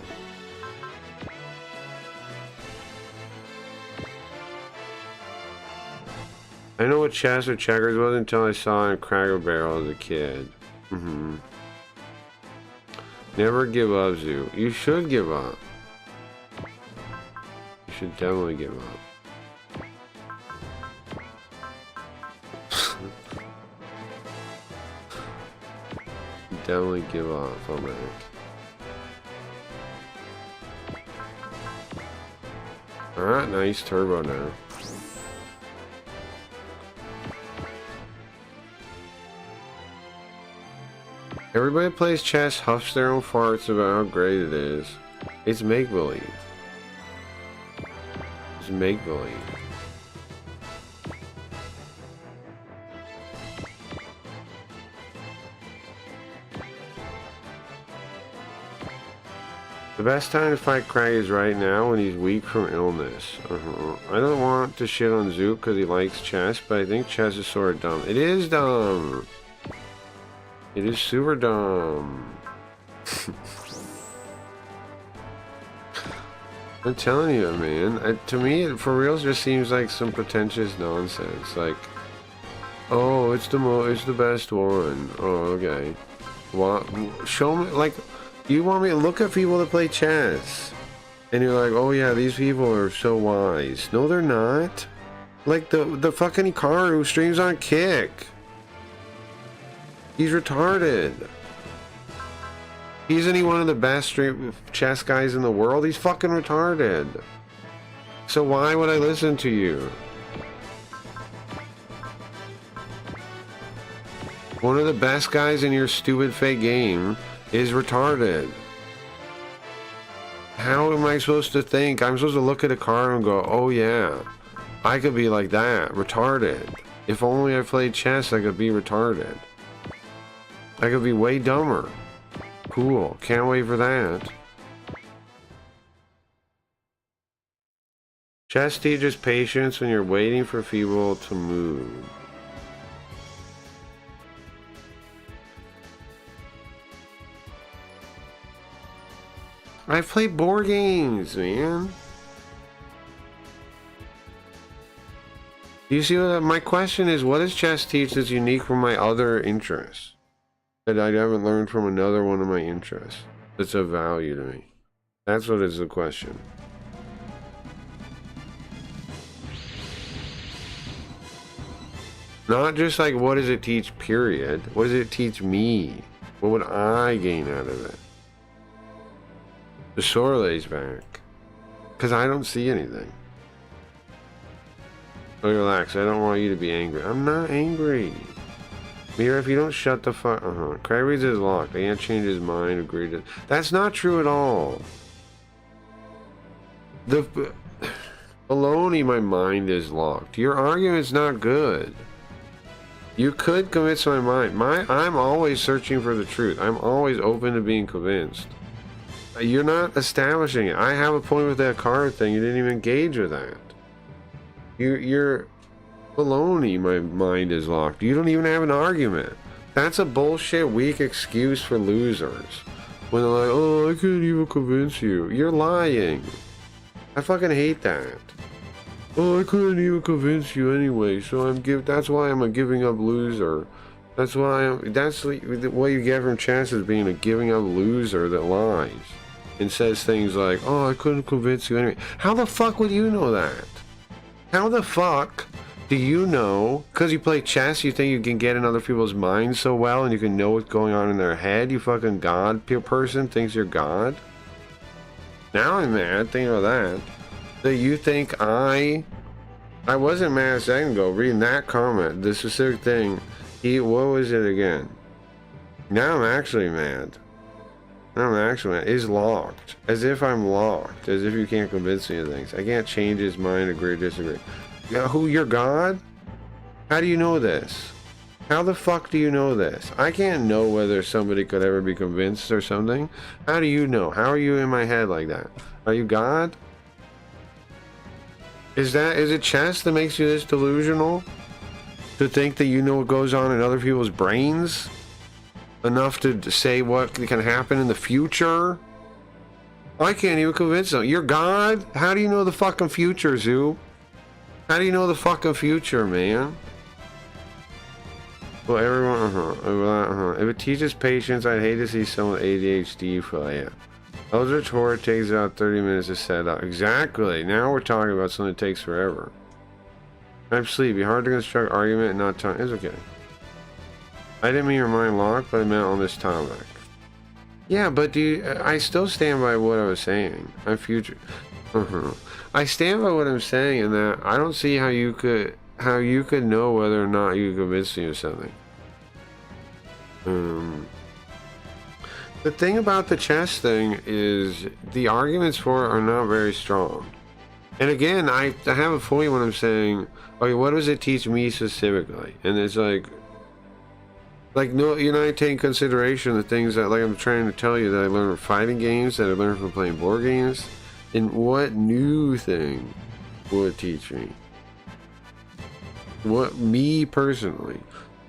I know what chess or checkers was until I saw it in Cracker Barrel as a kid. Never give up, Zoo. You should give up. You should definitely give up. Definitely give up on that. Alright, nice turbo now. Everybody that plays chess huffs their own farts about how great it is. It's make-believe. It's make-believe. The best time to fight Craig is right now when he's weak from illness. I don't want to shit on Zook because he likes chess, but I think chess is sort of dumb. It is dumb! It is super dumb. I'm telling you, man. To me, it for real just seems like some pretentious nonsense. Like, oh, it's the best one. Oh, okay. What? Show me, like, you want me to look at people that play chess, and you're like, oh yeah, these people are so wise. No, they're not. Like the fucking Hikaru who streams on Kick. He's retarded. Isn't he one of the best chess guys in the world? He's fucking retarded. So why would I listen to you? One of the best guys in your stupid fake game is retarded. How am I supposed to think? I'm supposed to look at a card and go, oh yeah, I could be like that, retarded. If only I played chess, I could be retarded. I could be way dumber. Cool. Can't wait for that. Chess teaches patience when you're waiting for people to move. I play board games, man. You see what my question is? What does chess teach that's unique from my other interests that I haven't learned from another one of my interests that's of value to me? That's what is the question. Not just like what does it teach, period. What does it teach me? What would I gain out of it? The Sorley's back. Because I don't see anything. Oh, relax. I don't want you to be angry. I'm not angry. Mira, if you don't shut the fuck... Craig reads is locked. I can't change his mind. Agreed to... That's not true at all. The... Baloney, my mind is locked. Your argument's not good. You could convince my mind. I'm always searching for the truth. I'm always open to being convinced. You're not establishing it. I have a point with that card thing. You didn't even engage with that. You're baloney. My mind is locked. You don't even have an argument. That's a bullshit, weak excuse for losers. When they're like, oh, I couldn't even convince you. You're lying. I fucking hate that. Oh, I couldn't even convince you anyway, so that's why I'm a giving up loser. That's what you get from chess is being a giving up loser that lies and says things like, oh, I couldn't convince you anyway. How the fuck would you know that? How the fuck do you know? Because you play chess, you think you can get in other people's minds so well and you can know what's going on in their head? You fucking God person thinks you're God? Now I'm mad thinking of that. That you think I wasn't mad a second ago reading that comment, the specific thing. What was it again? Now I'm actually mad. Now I'm actually mad. It's locked. As if I'm locked. As if you can't convince me of things. I can't change his mind, agree, disagree. Who, your God? How do you know this? How the fuck do you know this? I can't know whether somebody could ever be convinced or something. How do you know? How are you in my head like that? Are you God? Is it chess that makes you this delusional? To think that you know what goes on in other people's brains? Enough to say what can happen in the future? I can't even convince them. You're God? How do you know the fucking future, Zoo? How do you know the fucking future, man? Well, everyone, If it teaches patience, I'd hate to see someone with ADHD fail. Eldritch Horror takes about 30 minutes to set up. Exactly. Now we're talking about something that takes forever. I'm sleepy. Hard to construct argument and not time. It's okay. I didn't mean your mind locked, but I meant on this topic. Yeah, but I still stand by what I was saying. I'm future. I stand by what I'm saying in that I don't see how you could know whether or not you convinced me of something. The thing about the chess thing is the arguments for it are not very strong. And again, I have a point when I'm saying, okay, what does it teach me specifically? And it's like no, you're not taking consideration the things that, like I'm trying to tell you, that I learned from fighting games, that I learned from playing board games. And what new thing will it teach me? What, me personally,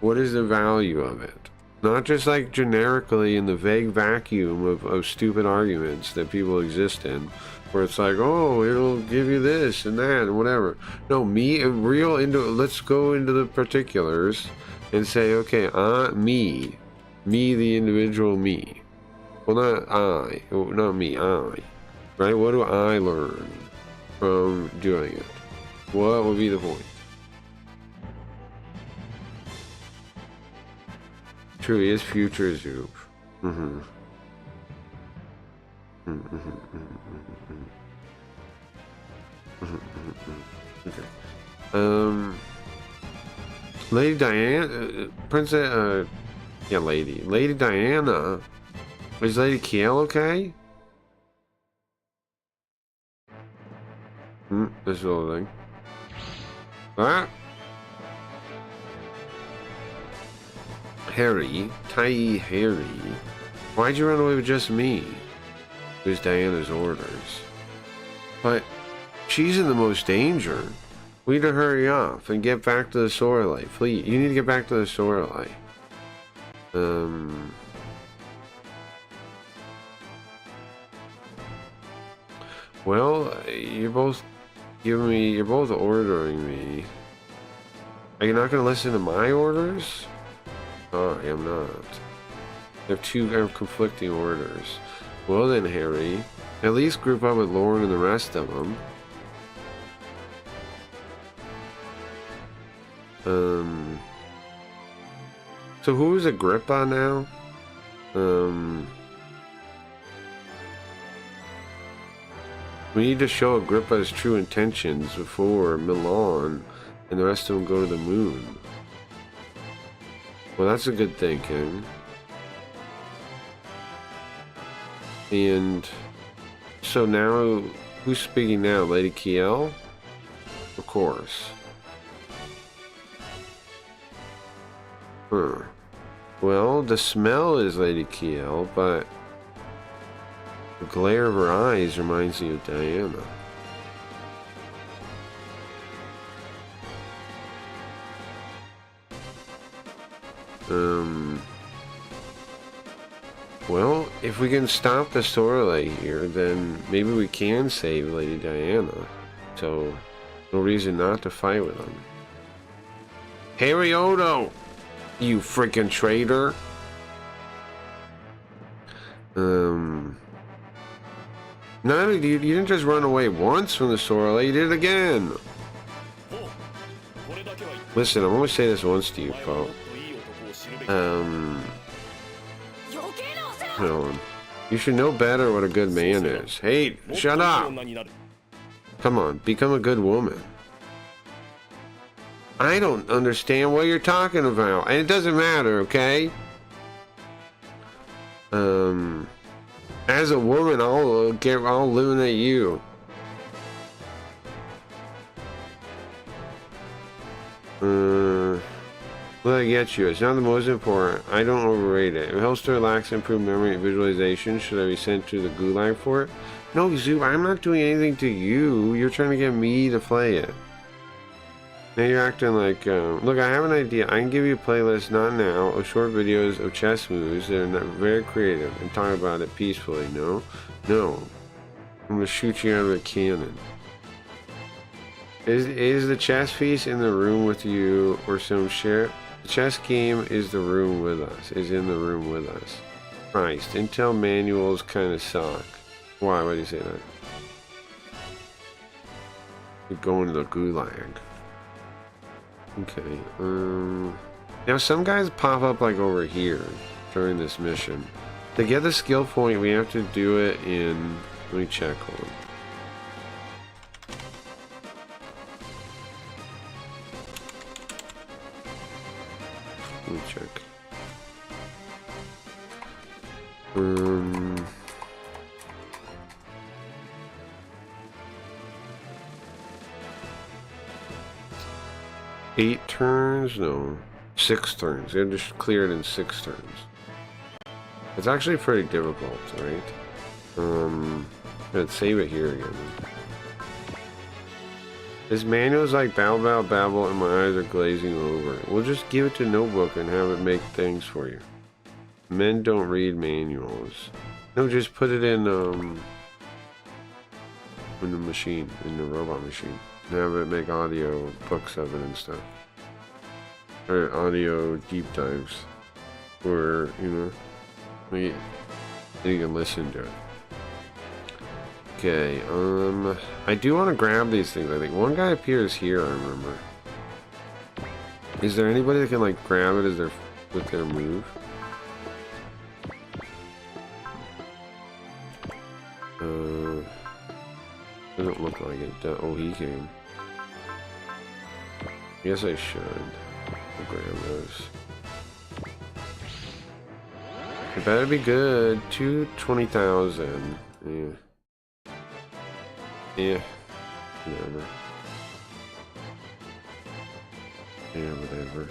what is the value of it? Not just like generically in the vague vacuum of stupid arguments that people exist in, where it's like, oh, it'll give you this and that and whatever. No, let's go into the particulars and say, okay, me the individual me. Well, not me, I. Right? What do I learn from doing it? What would be the point? True, he is future Zoop. Okay. Lady Diana, Princess, yeah, Lady Diana. Is Lady Kiel okay? This little thing. Ah. Harry, tiny Harry. Why'd you run away with just me? It was Diana's orders. But she's in the most danger. We need to hurry up and get back to the Sorelei. Please, you need to get back to the Sorelei. Well, you're both ordering me. Are you not going to listen to my orders? Oh, I am not. I have two conflicting orders. Well then, Harry, at least group up with Lauren and the rest of them. So who is Agrippa now? We need to show Agrippa's true intentions before Milan and the rest of them go to the moon. Well, that's a good thinking. And so now, who's speaking now? Lady Kiel? Of course. Well, the smell is Lady Kiel, but the glare of her eyes reminds me of Diana. Well, if we can stop the Sorelei here, then maybe we can save Lady Diana. So, no reason not to fight with them. Harry Odo! You freaking traitor! No, you didn't just run away once from the Sorelei, you did it again! Listen, I'm gonna say this once to you, Paul. You should know better what a good man is. Hey, shut up! Come on, become a good woman. I don't understand what you're talking about, and it doesn't matter, okay? As a woman, I'll eliminate you. Will I get you? It's not the most important. I don't overrate it. It helps to relax and improve memory and visualization. Should I be sent to the gulag for it? No, Zoop, I'm not doing anything to you. You're trying to get me to play it. Now you're acting like, look, I have an idea. I can give you a playlist, not now, of short videos of chess moves that are not very creative and talk about it peacefully. No, no. I'm gonna shoot you out of a cannon. Is the chess piece in the room with you or some shit? The chess game is the room with us. Is in the room with us. Christ, Intel manuals kind of suck. Why? Why do you say that? You're going to the gulag. Okay, now some guys pop up like over here during this mission. To get the skill point, we have to do it in, let me check, hold on. Let me check. 8 turns? No. 6 turns. You have to clear it in 6 turns. It's actually pretty difficult, right? Let's save it here again. This manual is like babble, and my eyes are glazing over. We'll just give it to Notebook and have it make things for you. Men don't read manuals. No, just put it in the machine, in the robot machine. And have it make audio books of it and stuff. Or audio deep dives. Or, you know, you can listen to it. Okay, I do want to grab these things, I think. One guy appears here, I remember. Is there anybody that can, like, grab it as with their move? Doesn't look like it. Oh, he came. I guess I should. I'll grab those. It better be good. 220,000. Yeah. Yeah. Whatever. Yeah, whatever.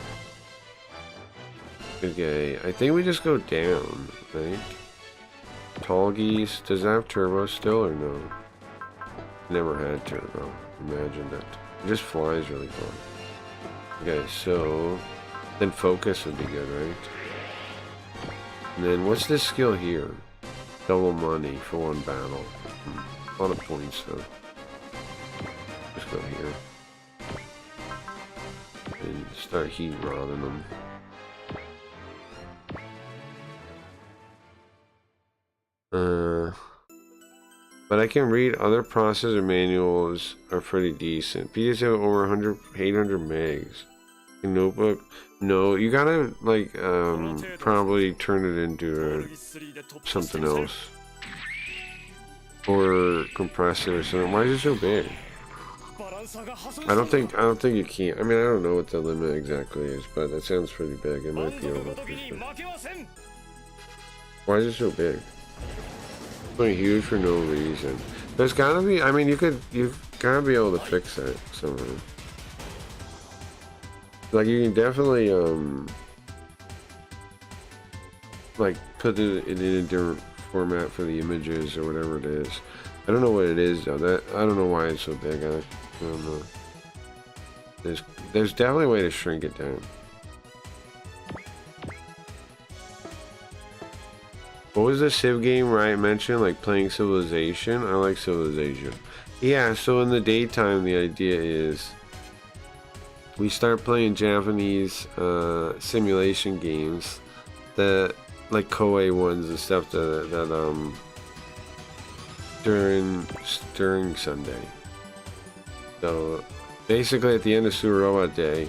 Okay, I think we just go down, right? Tall Geese. Does that have turbo still or no? Never had turbo. Imagine that. It just flies really far. Okay, so then focus would be good, right? And then what's this skill here? Double money for one battle. A lot of points though. Just go here. And start heat rodding them. But I can read other processor manuals are pretty decent. PDFs have over 800 megs. Notebook? No, you gotta like probably turn it into something else. Or compress it or something. Why is it so big? I don't think you can. I mean, I don't know what the limit exactly is, but that sounds pretty big. It might be over. Why is it so big? It's huge for no reason. There's gotta be. I mean, you've gotta be able to fix that somehow. Like you can definitely like put it in a different format for the images or whatever it is. I don't know what it is though. I don't know why it's so big. I don't know. There's definitely a way to shrink it down. What was the Civ game where I mentioned like playing Civilization? I like Civilization. Yeah, so in the daytime the idea is we start playing Japanese simulation games that like Koei ones and stuff that during Sunday. So basically at the end of Super Robot Day,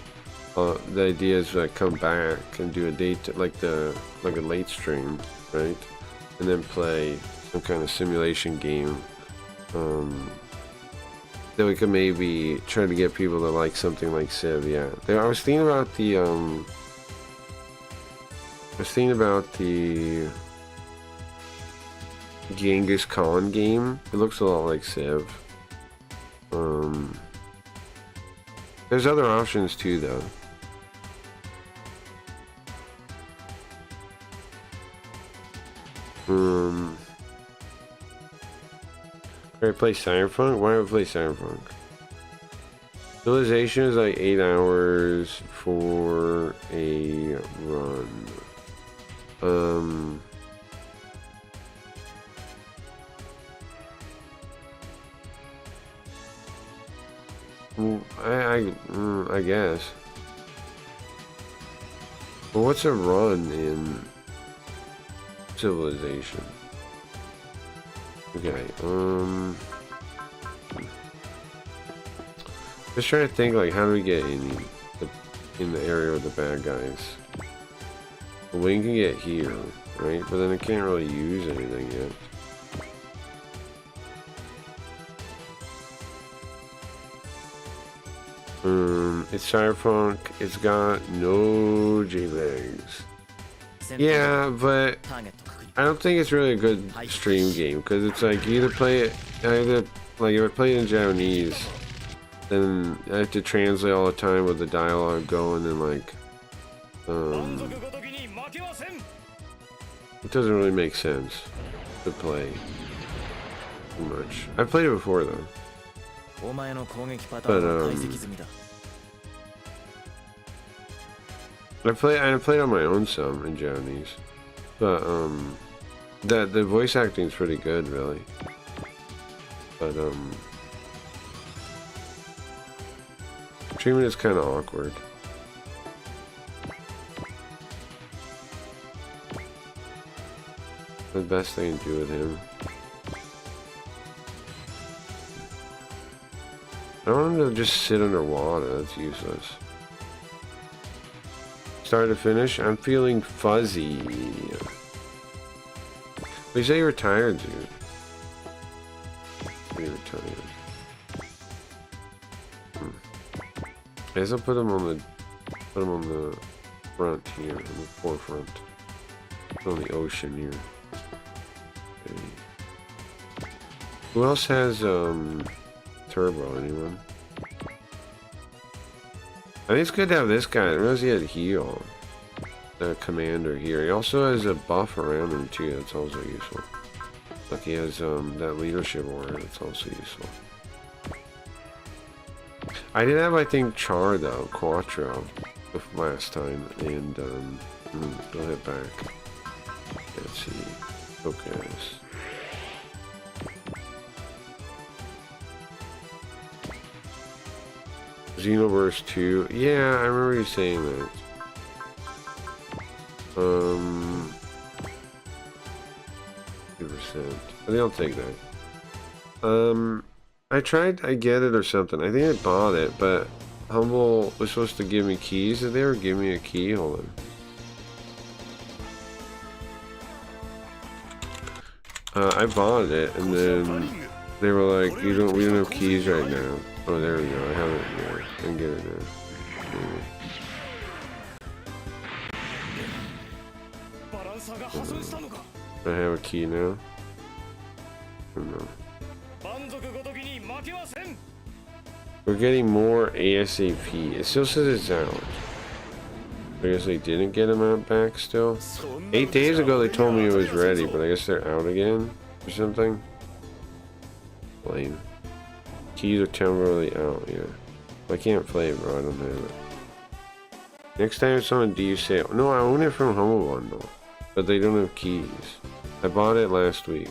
the idea is to come back and do a date like a late stream, right? And then play some kind of simulation game that we could maybe try to get people to like something like Civ. Yeah, I was thinking about the Genghis Khan game. It looks a lot like Civ. There's other options too, though. Can I play Cyberpunk? Why would I play Cyberpunk? Civilization is like 8 hours for a run. I guess. But what's a run in Civilization? Okay, just trying to think, like, how do we get in the area with the bad guys? Well, we can get here, right? But then I can't really use anything yet. It's Cyberpunk. It's got no JPEGs. Yeah, but I don't think it's really a good stream game because it's like you either play it, like if I play it in Japanese, then I have to translate all the time with the dialogue going and like, it doesn't really make sense to play too much. I've played it before though. But I played on my own some in Japanese, but the voice acting is pretty good, really. But treatment is kind of awkward. The best thing to do with him. I don't want him to just sit underwater. That's useless. Start to finish, I'm feeling fuzzy. You say you're tired, dude. You're tired. I guess I'll put him on the front here, on the forefront. Put on the ocean here. Okay. Who else has turbo? Anyone? I think it's good to have this guy. I realize he had heal. The commander here. He also has a buff around him too. That's also useful. Like he has that leadership aura. That's also useful. I did have, I think, Char though, Quattro, last time, and go head back. Let's see. Focus. Xenoverse 2. Yeah, I remember you saying that. 2%. I think I'll take that. I get it or something. I think I bought it, but Humble was supposed to give me keys. Did they ever give me a key? Hold on. I bought it, and then they were like, we don't have keys right now. Oh, there we go. I have it here. I can get it now. I have a key now. Oh, no. We're getting more ASAP. It still says it's out. I guess they didn't get them out back still. 8 days ago they told me it was ready, but I guess they're out again or something. Lame. Keys are temporarily out, yeah. I can't play it, bro. I don't have it. Next time it's on D sale. No, I own it from Humble Bundle, but they don't have keys. I bought it last week.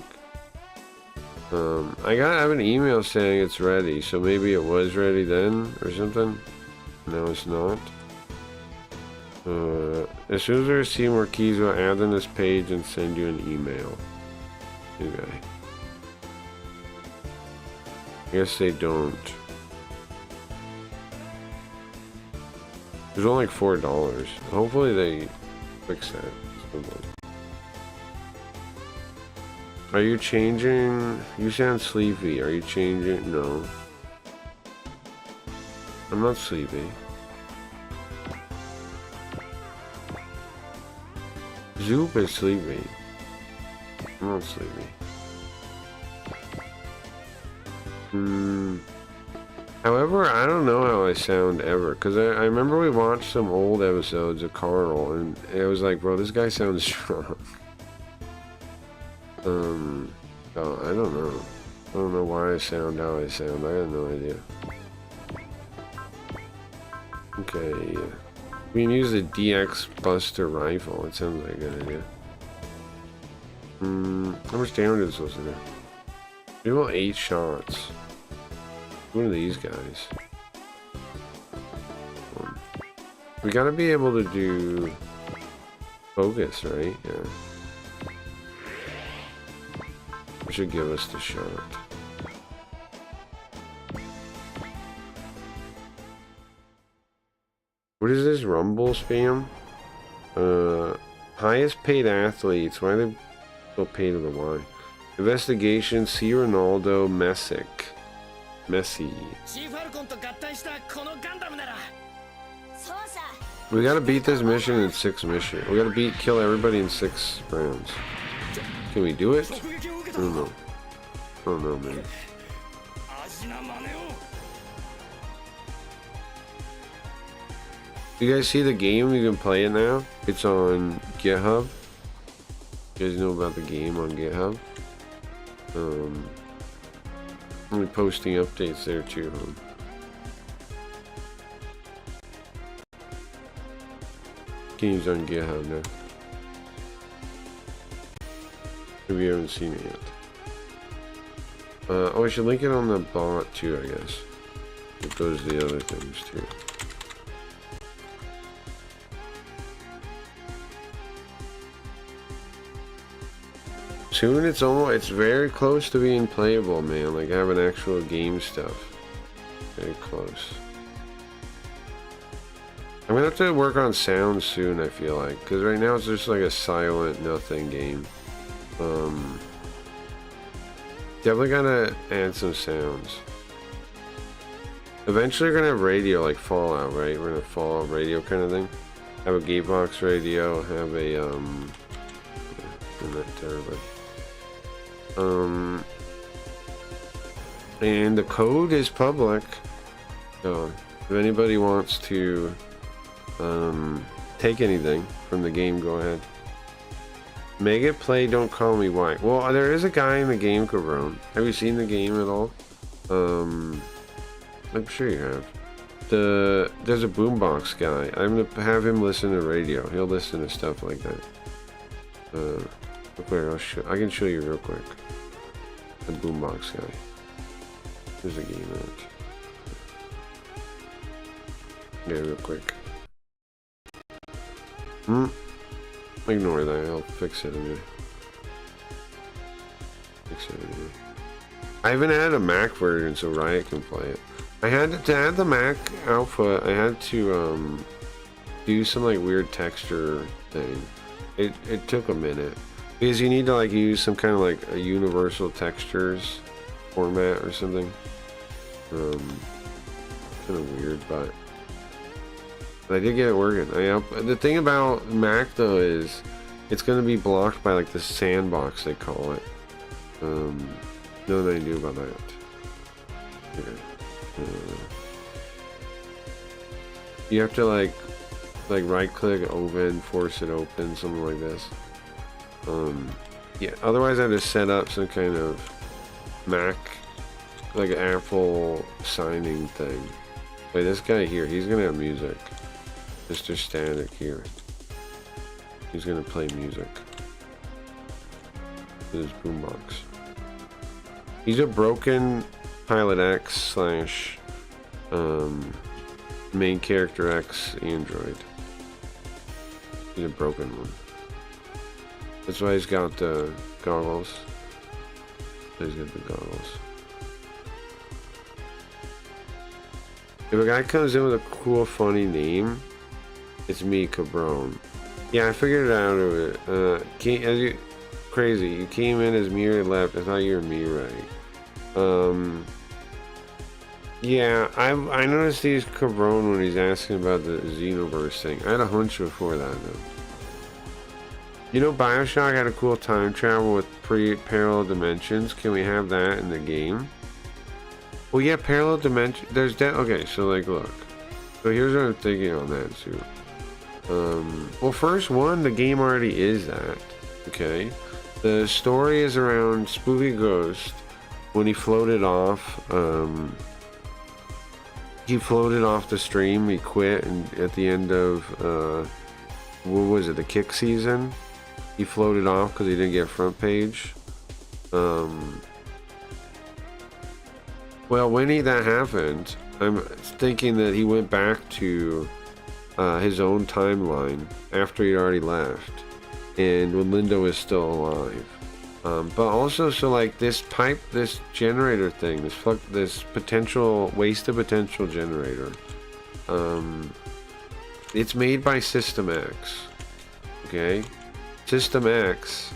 I have an email saying it's ready, so maybe it was ready then or something. No, it's not. As soon as I receive more keys, I'll add them to this page and send you an email. Okay. I guess they don't. There's only like $4. Hopefully they fix that. Are you changing? You sound sleepy. Are you changing? No. I'm not sleepy. Zoop is sleepy. I'm not sleepy. However, I don't know how I sound ever, because I remember we watched some old episodes of Carl, and it was like, bro, this guy sounds strong. Oh, I don't know. I don't know why I sound how I sound. I have no idea. Okay, we can use the DX Buster rifle. It sounds like a good idea. How much damage is supposed to do? We want 8 shots. One of these guys. We gotta be able to do focus, right? Yeah. It should give us the shot. What is this Rumble spam? Highest paid athletes. Why are they so paid to the Y? Investigation, C. Ronaldo, Messi. We gotta beat this mission in 6 missions. We gotta kill everybody in 6 rounds. Can we do it? I don't know. I don't know, man. You guys see the game? You can play it now. It's on GitHub. You guys know about the game on GitHub? I'm posting updates there too. Game's on GitHub now. Maybe you haven't seen it yet. Oh, I should link it on the bot too, I guess. It goes to the other things too. Soon it's very close to being playable, man. Like having actual game stuff. Very close. I'm gonna have to work on sound soon, I feel like. Because right now it's just like a silent, nothing game. Definitely gotta add some sounds. Eventually we're gonna have radio, like Fallout, right? We're gonna have Fallout radio kind of thing. Have a gatebox radio, have a, not terrible. And the code is public, so if anybody wants to take anything from the game, go ahead. Make it play Don't Call Me White. Well, there is a guy in the game, Cabron. Have you seen the game at all? I'm sure you have. There's a boombox guy. I'm gonna have him listen to radio. He'll listen to stuff like that. Real quick, I can show you real quick. The boombox guy. There's a game in it. Yeah, real quick. Ignore that. I'll fix it anyway. I haven't had a Mac version, so Riot can play it. I had to add the Mac output. I had to do some like weird texture thing. It took a minute. Because you need to like use some kind of like a universal textures format or something. Kind of weird, but I did get it working. The thing about Mac though is it's going to be blocked by like the sandbox, they call it. Nothing I do about that. Yeah. You have to like right click open, force it open, something like this. Yeah, otherwise I have to set up some kind of Mac, like Apple signing thing. Like this guy here, he's gonna have music. Mr. Static here. He's gonna play music. This boombox. He's a broken Pilot X / main character X android. He's a broken one. That's why he's got the goggles. He's got the goggles. If a guy comes in with a cool, funny name, it's me, Cabron. Yeah, I figured it out. Crazy. You came in as me or left. I thought you were me, right? Yeah, I noticed he's Cabron when he's asking about the Xenoverse thing. I had a hunch before that, though. You know, Bioshock had a cool time travel with parallel dimensions. Can we have that in the game? Well, yeah, parallel dimension. There's okay. So like, look. So here's what I'm thinking on that too. Well, first one, the game already is that. Okay. The story is around Spooky Ghost when he floated off. He floated off the stream. He quit, and at the end of what was it? The kick season. He floated off because he didn't get front page. Well, when that happened, I'm thinking that he went back to his own timeline after he'd already left, and when Linda was still alive. But also, so like this generator thing, this potential wasted potential generator. It's made by System X. Okay, System X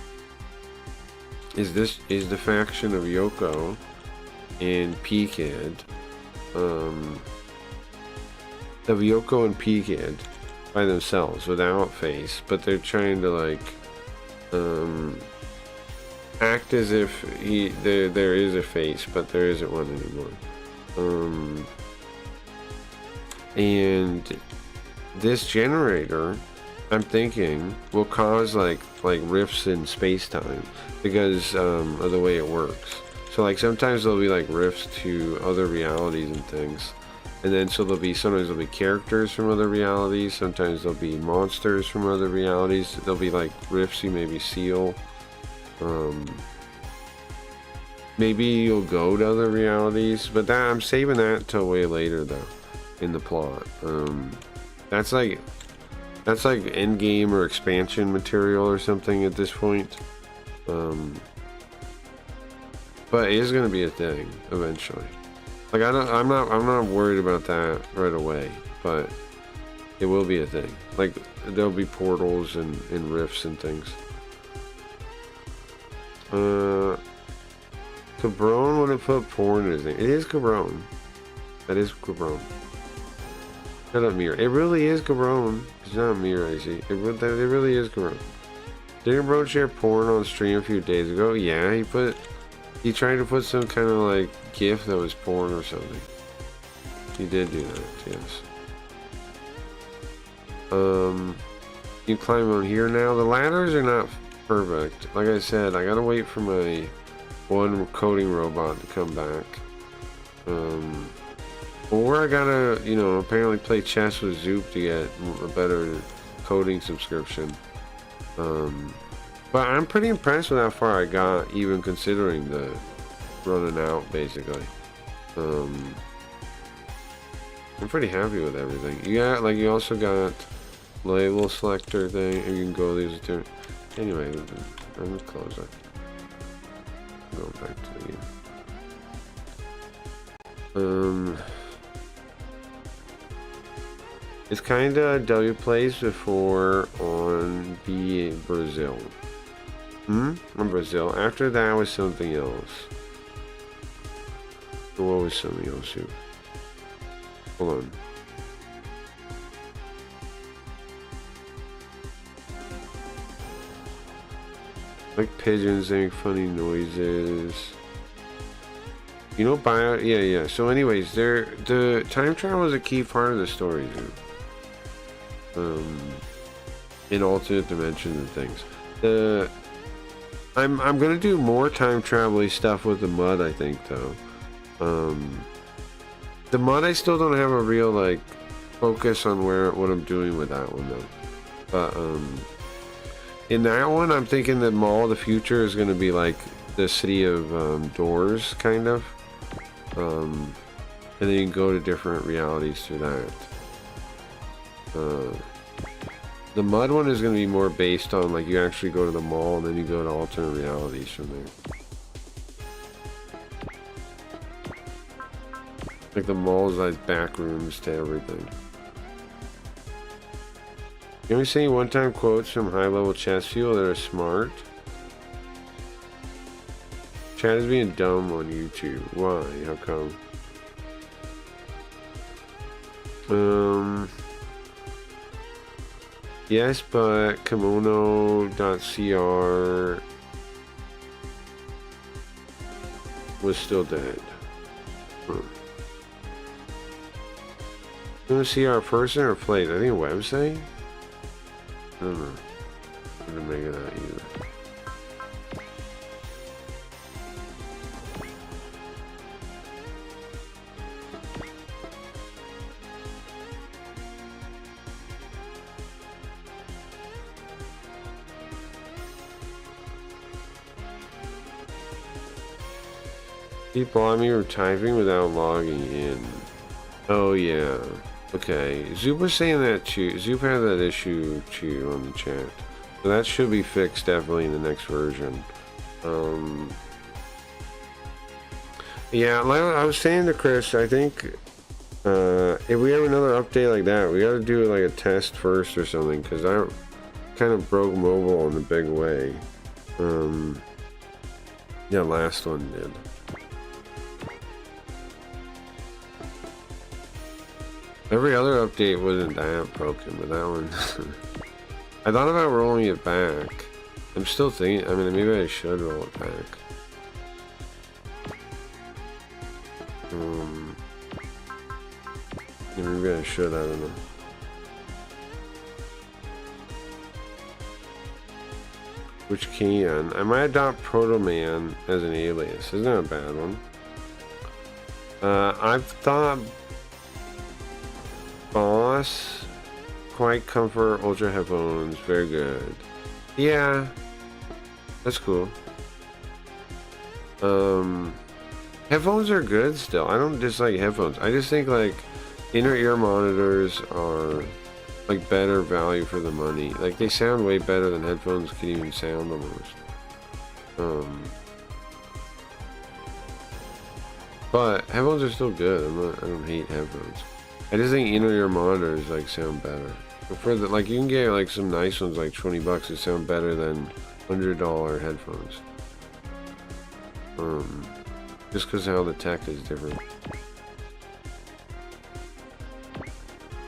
is the faction of Yoko and P-Kid. Of Yoko and P-Kid by themselves without face, but they're trying to like act as if there is a face, but there isn't one anymore. And this generator, I'm thinking, will cause like rifts in space-time because of the way it works. So like sometimes there'll be like rifts to other realities and things, and then so sometimes there'll be characters from other realities, sometimes there'll be monsters from other realities. There'll be like rifts you maybe seal. Maybe you'll go to other realities, but I'm saving that till way later though in the plot. That's like end game or expansion material or something at this point. But it is going to be a thing eventually. Like I'm not worried about that right away, but it will be a thing. Like there'll be portals and rifts and things. Cabron wouldn't put porn in his name. It is Cabron. That is Cabron. Shut up, Mir. It really is Cabron. It's not Mir, I see. It really is Cabron. Didn't Bro share porn on stream a few days ago? Yeah, he tried to put some kind of like GIF that was porn or something. He did do that, yes. You climb on here now. The ladders are not perfect. Like I said, I gotta wait for my one coding robot to come back. Or I gotta, apparently play chess with Zoop to get a better coding subscription. But I'm pretty impressed with how far I got, even considering the running out, basically. I'm pretty happy with everything. You also got label selector thing, and you can go these two. Anyway, I'm gonna close it. Go back to the game. It's kinda W plays before on Brazil. On Brazil. After that was something else. What was something else? Hold on. Like pigeons, they make funny noises. Yeah. So anyways, the time travel is a key part of the story, dude. In alternate dimensions and things. I'm gonna do more time travel-y stuff with the mud, I think, though. The mud, I still don't have a real like focus on what I'm doing with that one though. But in that one, I'm thinking that Mall of the Future is gonna be like the city of doors, kind of. And then you can go to different realities through that. The mud one is going to be more based on like you actually go to the mall and then you go to alternate realities from there. Like the mall's like back rooms to everything. Can we say one-time quotes from high-level chess fuel that are smart? Chad is being dumb on YouTube. Why? How come? Yes, but kimono.cr was still dead. You want to see our person or plate? I think a website? I don't know. I didn't make it out either. People on me were typing without logging in. Oh yeah. Okay. Zoop was saying that too. Zoop had that issue too on the chat. So that should be fixed definitely in the next version. Yeah, like I was saying to Chris, I think if we have another update like that, we gotta do like a test first or something, because I kind of broke mobile in a big way. Yeah, last one did. Every other update wasn't that broken, but that one... I thought about rolling it back. I'm still thinking, I mean, maybe I should roll it back. Yeah, maybe I should, I don't know. Which can? I might adopt Proto Man as an alias. Isn't that a bad one? I've thought... Boss, Quiet Comfort, Ultra Headphones, very good. Yeah, that's cool. Headphones are good still. I don't dislike headphones. I just think like inner ear monitors are like better value for the money. Like they sound way better than headphones can even sound almost. But headphones are still good. I don't hate headphones. I just think inner ear monitors like sound better. But for the, like you can get like some nice ones like 20 bucks that sound better than $100 headphones. Just because how the tech is different.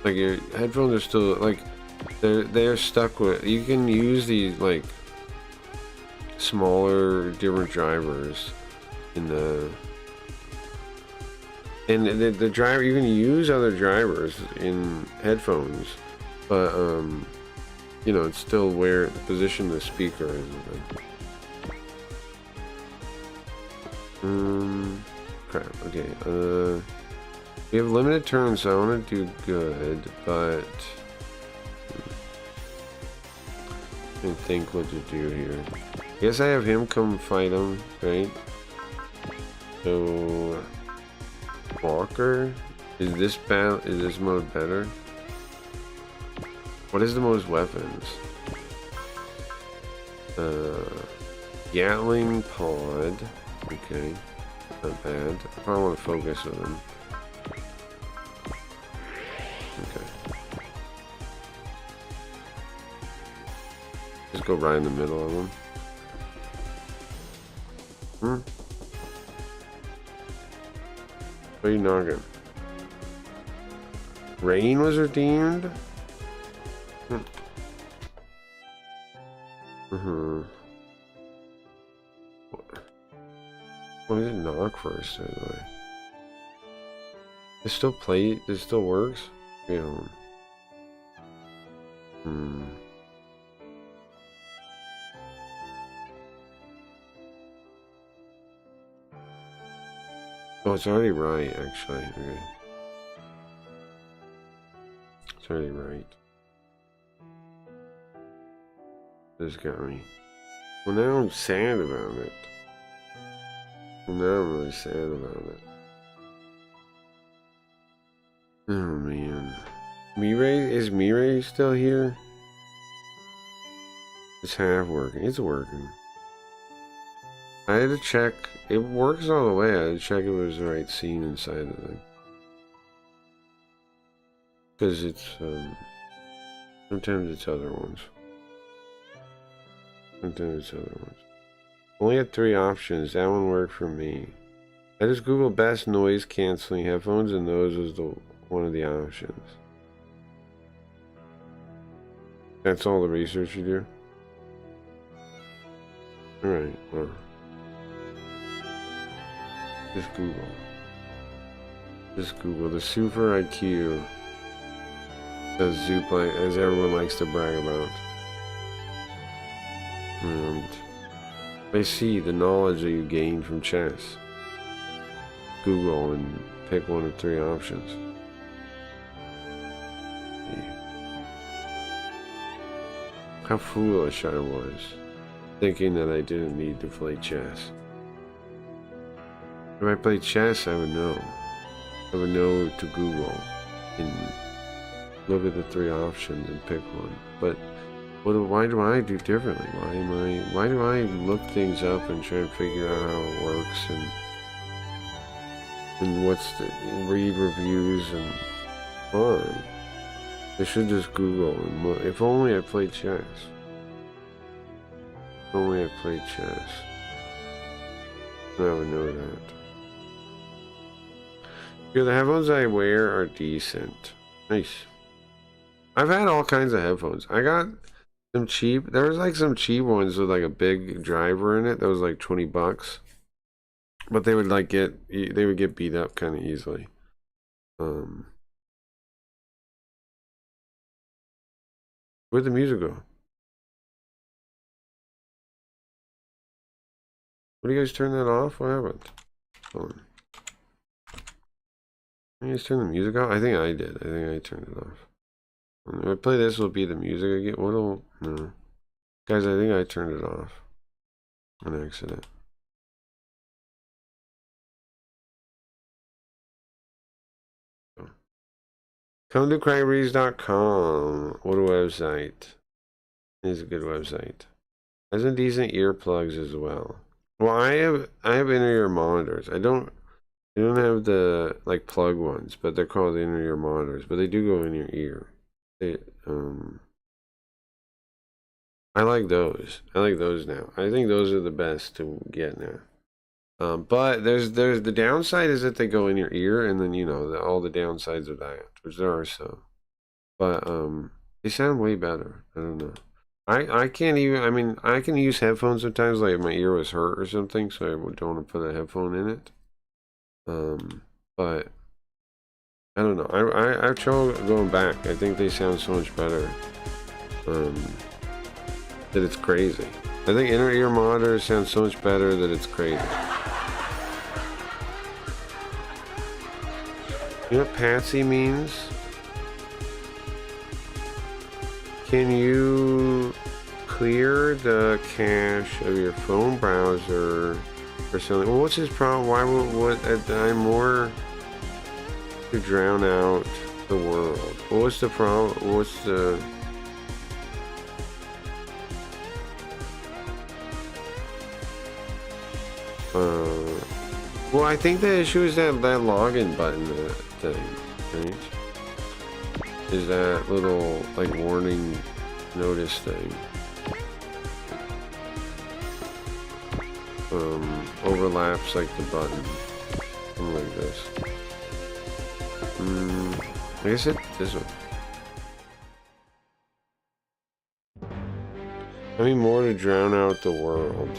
Like your headphones are still like they're stuck with. You can use these like smaller different drivers in the. And the driver, you can use other drivers in headphones, but you know, it's still where the position the speaker is. Crap. Okay. We have limited turns, so I want to do good, but I think what to do here. I guess I have him come fight him, right? So. Walker? Is this mode better? What is the most weapons? Gatling pod. Okay. Not bad. I probably want to focus on him. Okay. Just go right in the middle of him. What are you knocking? Rain was redeemed? What did it knock first, by the way? It still it still works? Yeah. Oh, it's already right, actually. Okay. It's already right. This got me. Well, now I'm sad about it. Well, now I'm really sad about it. Oh, man. Is Mirai still here? It's half working. It's working. I had to check. It works all the way. I had to check if it was the right scene inside the thing. Because it's, sometimes it's other ones. Sometimes it's other ones. Only had 3 options. That one worked for me. I just googled best noise canceling headphones, and those was one of the options. That's all the research you do? Alright, well. Just Google. Just Google the Super IQ. As Zoop, as everyone likes to brag about. And I see the knowledge that you gain from chess. Google and pick one of 3 options. How foolish I was, thinking that I didn't need to play chess. If I played chess, I would know. I would know to Google and look at the 3 options and pick one. But why do I do differently? Why do I look things up and try to figure out how it works and read reviews and fun? I should just Google and look. If only I played chess. If only I played chess. Then I would know that. Yeah, the headphones I wear are decent. Nice. I've had all kinds of headphones. I got some cheap. There was like some cheap ones with like a big driver in it that was like $20. But they would like get beat up kind of easily. Where'd the music go? What do you guys turn that off? What happened? Hold on. Did you guys turn the music off? I think I did. I think I turned it off. If I play this, will be the music again. What'll... No. Guys, I think I turned it off. On accident. Come to cranberries.com. What a website. It is a good website. Has some decent earplugs as well. Well, I have inner ear monitors. I don't have the like plug ones, but they're called inner ear monitors. But they do go in your ear. I like those. I like those now. I think those are the best to get now. But there's the downside is that they go in your ear, and then you know all the downsides of that, which there are some. But they sound way better. I don't know. I can't even. I mean, I can use headphones sometimes, like if my ear was hurt or something, so I don't want to put a headphone in it. But I don't know. I've trouble going back. I think they sound so much better. That it's crazy. I think inner ear monitors sound so much better that it's crazy. You know what Patsy means? Can you clear the cache of your phone browser or something? Well, what's his problem? Why would I'm more to drown out the world? What's the problem? What's the... Well, I think the issue is that login button thing, right? Is that little, like, warning notice thing. Overlaps, like, the button. Something like this. I guess this one. I mean, more to drown out the world.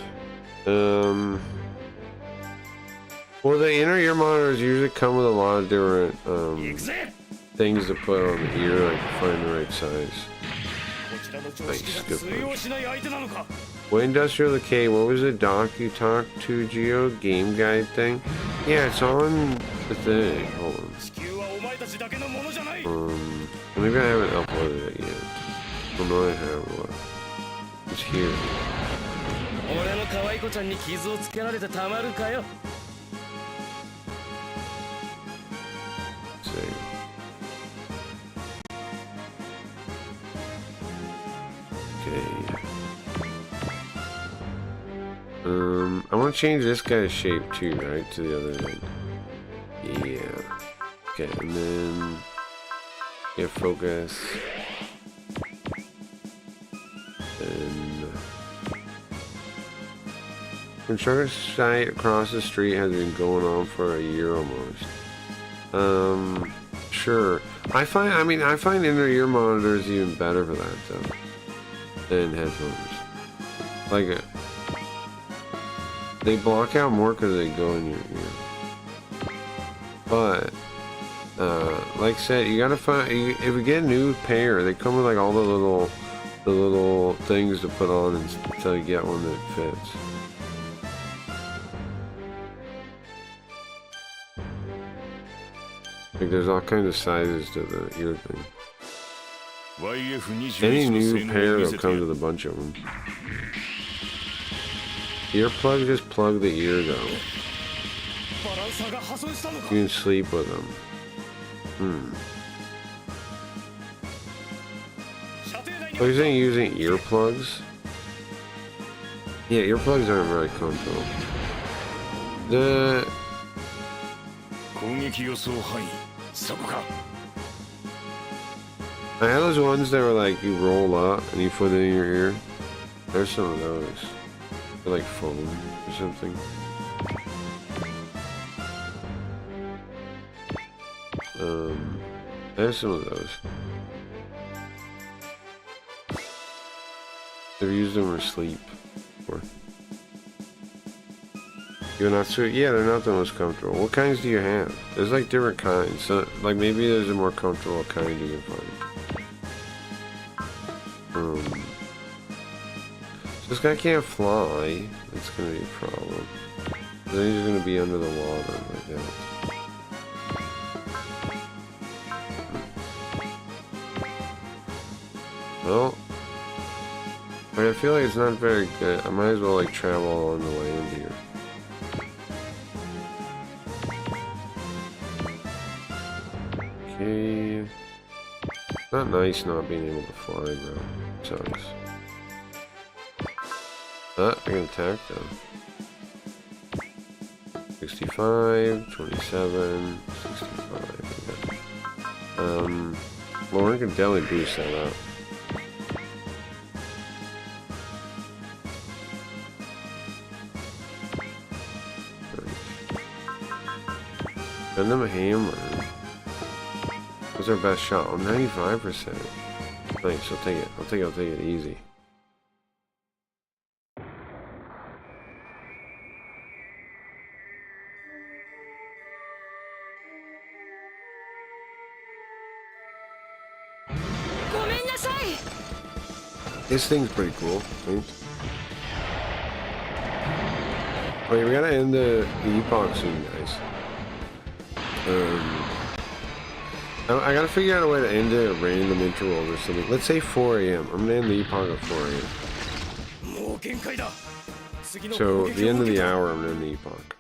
Well, the inner ear monitors usually come with a lot of different things to put on the ear, like to find the right size. Nice, good punch. What Industrial Decay? What was it? Doc you talked to Geo game guide thing? Yeah, it's on the thing. Hold on. Maybe I haven't uploaded it yet. I know I have one. It's here. I want to change this guy's shape too, right? To the other thing. Yeah. Okay, and then yeah, focus. And construction site across the street has been going on for a year almost. Sure. I find inner ear monitors even better for that though than headphones. Like they block out more because they go in your ear. But like I said, you gotta find. If we get a new pair, they come with like all the little things to put on until you get one that fits. Like there's all kinds of sizes to the ear thing. Any new pair will come with a bunch of them. Earplug, just plug the ear though. You can sleep with them. Oh, you're saying using earplugs? Yeah, earplugs aren't very comfortable. I had those ones that were like you roll up and you put it in your ear. There's some of those. They're like foam or something. I have some of those. I've used them for sleep before. You're not sure? Yeah, they're not the most comfortable. What kinds do you have? There's like different kinds. So, like maybe there's a more comfortable kind you can find. This guy can't fly. That's gonna be a problem. Then he's gonna be under the water like that. Well, I feel like it's not very good. I might as well like travel along the land here. Okay. Not nice not being able to fly though. Sucks. I can attack though. 65, 27, 65. Lauren can definitely boost that up. Send them a hammer. What's our best shot? Oh, 95%. Nice, I'll take it. I'll take it easy. This thing's pretty cool, right? Okay, we gotta end the epoch soon, guys. I gotta figure out a way to end it at random intervals or something. Let's say 4 AM. I'm gonna end the epoch at 4 AM. So, at the end of the hour, I'm gonna end the epoch.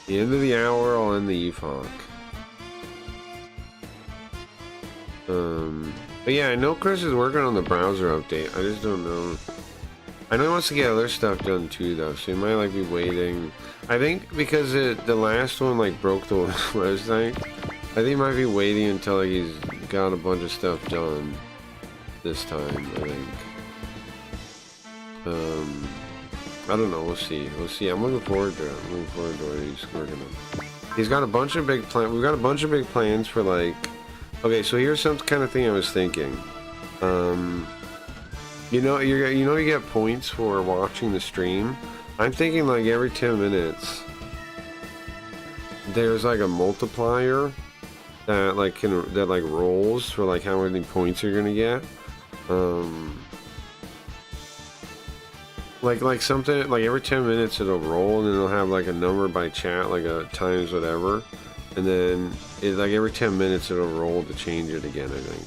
The end of the hour, I'll end the epoch. But yeah, I know Chris is working on the browser update. I just don't know. I know he wants to get other stuff done too, though, so he might like be waiting. I think because the last one like broke the website, I think he might be waiting until like, he's got a bunch of stuff done this time. I think. I don't know. We'll see. We'll see. I'm looking forward to it. I'm looking forward to what he's working on. He's got a bunch of big plans. We've got a bunch of big plans for like. Okay, so here's some kind of thing I was thinking. You know you get points for watching the stream. I'm thinking like every 10 minutes there's like a multiplier that like rolls for like how many points you're gonna get. Like something like every 10 minutes it'll roll and it'll have like a number by chat, like a times whatever. And then, like every 10 minutes it'll roll to change it again, I think.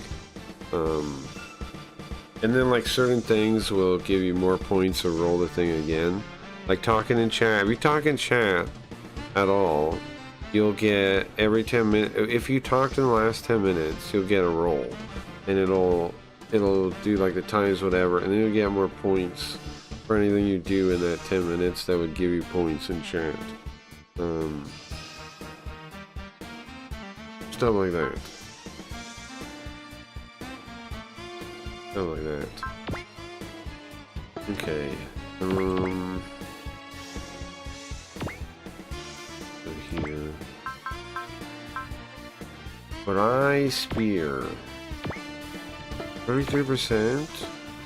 And then like certain things will give you more points to roll the thing again. Like talking in chat. If you talk in chat at all, you'll get every 10 minutes. If you talked in the last 10 minutes, you'll get a roll. And it'll do like the times whatever. And then you'll get more points for anything you do in that 10 minutes that would give you points in chat. Stuff like that. Stuff like that. Okay. Here. But I spear. 33%?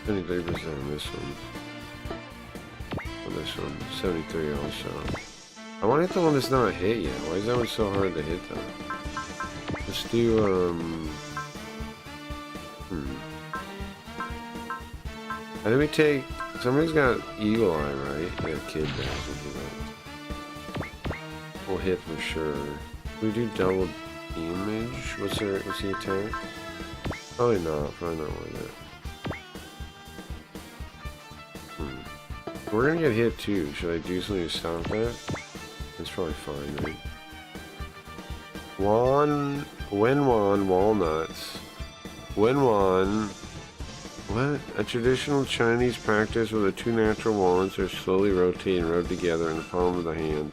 23% on this one. On this one. 73 also. I want to hit the one that's not hit yet. Why is that one so hard to hit though? Let's do I think we take. Somebody's got Eagle Eye, right? Yeah, kid does. We'll hit for sure. We do double damage. What's the attack? Probably not. Probably not worth it. We're gonna get hit too. Should I do something to stop that? That's probably fine, right? Walnuts. Wenwan. What? A traditional Chinese practice where the two natural walnuts are slowly rotated and rubbed together in the palm of the hand.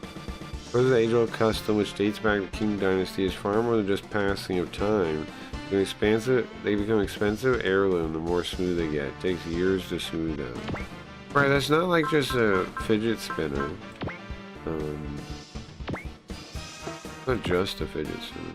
Because of the age-old custom which dates back to the Qing Dynasty is far more than just passing of time. They become expensive heirloom the more smooth they get. It takes years to smooth out. Right, that's not like just a fidget spinner. Not just a fidget spinner.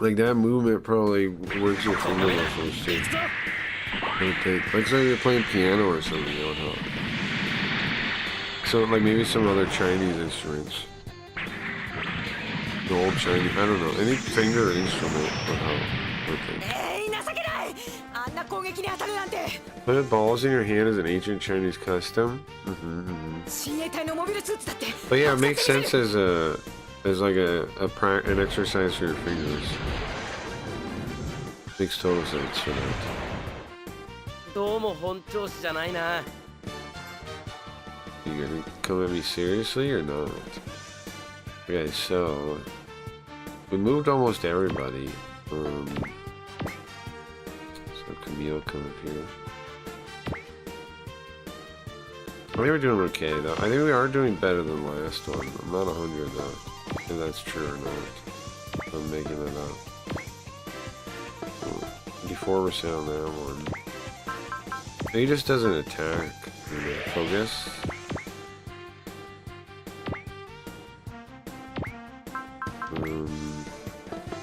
Like that movement probably works your finger muscles too. Like say you're playing piano or something, that would help. So like maybe some other Chinese instruments. The old Chinese, I don't know, any finger instrument would help, I think. Put balls in your hand is an ancient Chinese custom. But yeah, it makes sense as like an exercise for your fingers. Makes total sense for that. You gonna come at me seriously or not? Okay, so we moved almost everybody. So Camille come up here. I think we're doing okay though. I think we are doing better than the last one. I'm not 100 though. If that's true or not. I'm making it up. 84% on that one. He just doesn't attack. Focus.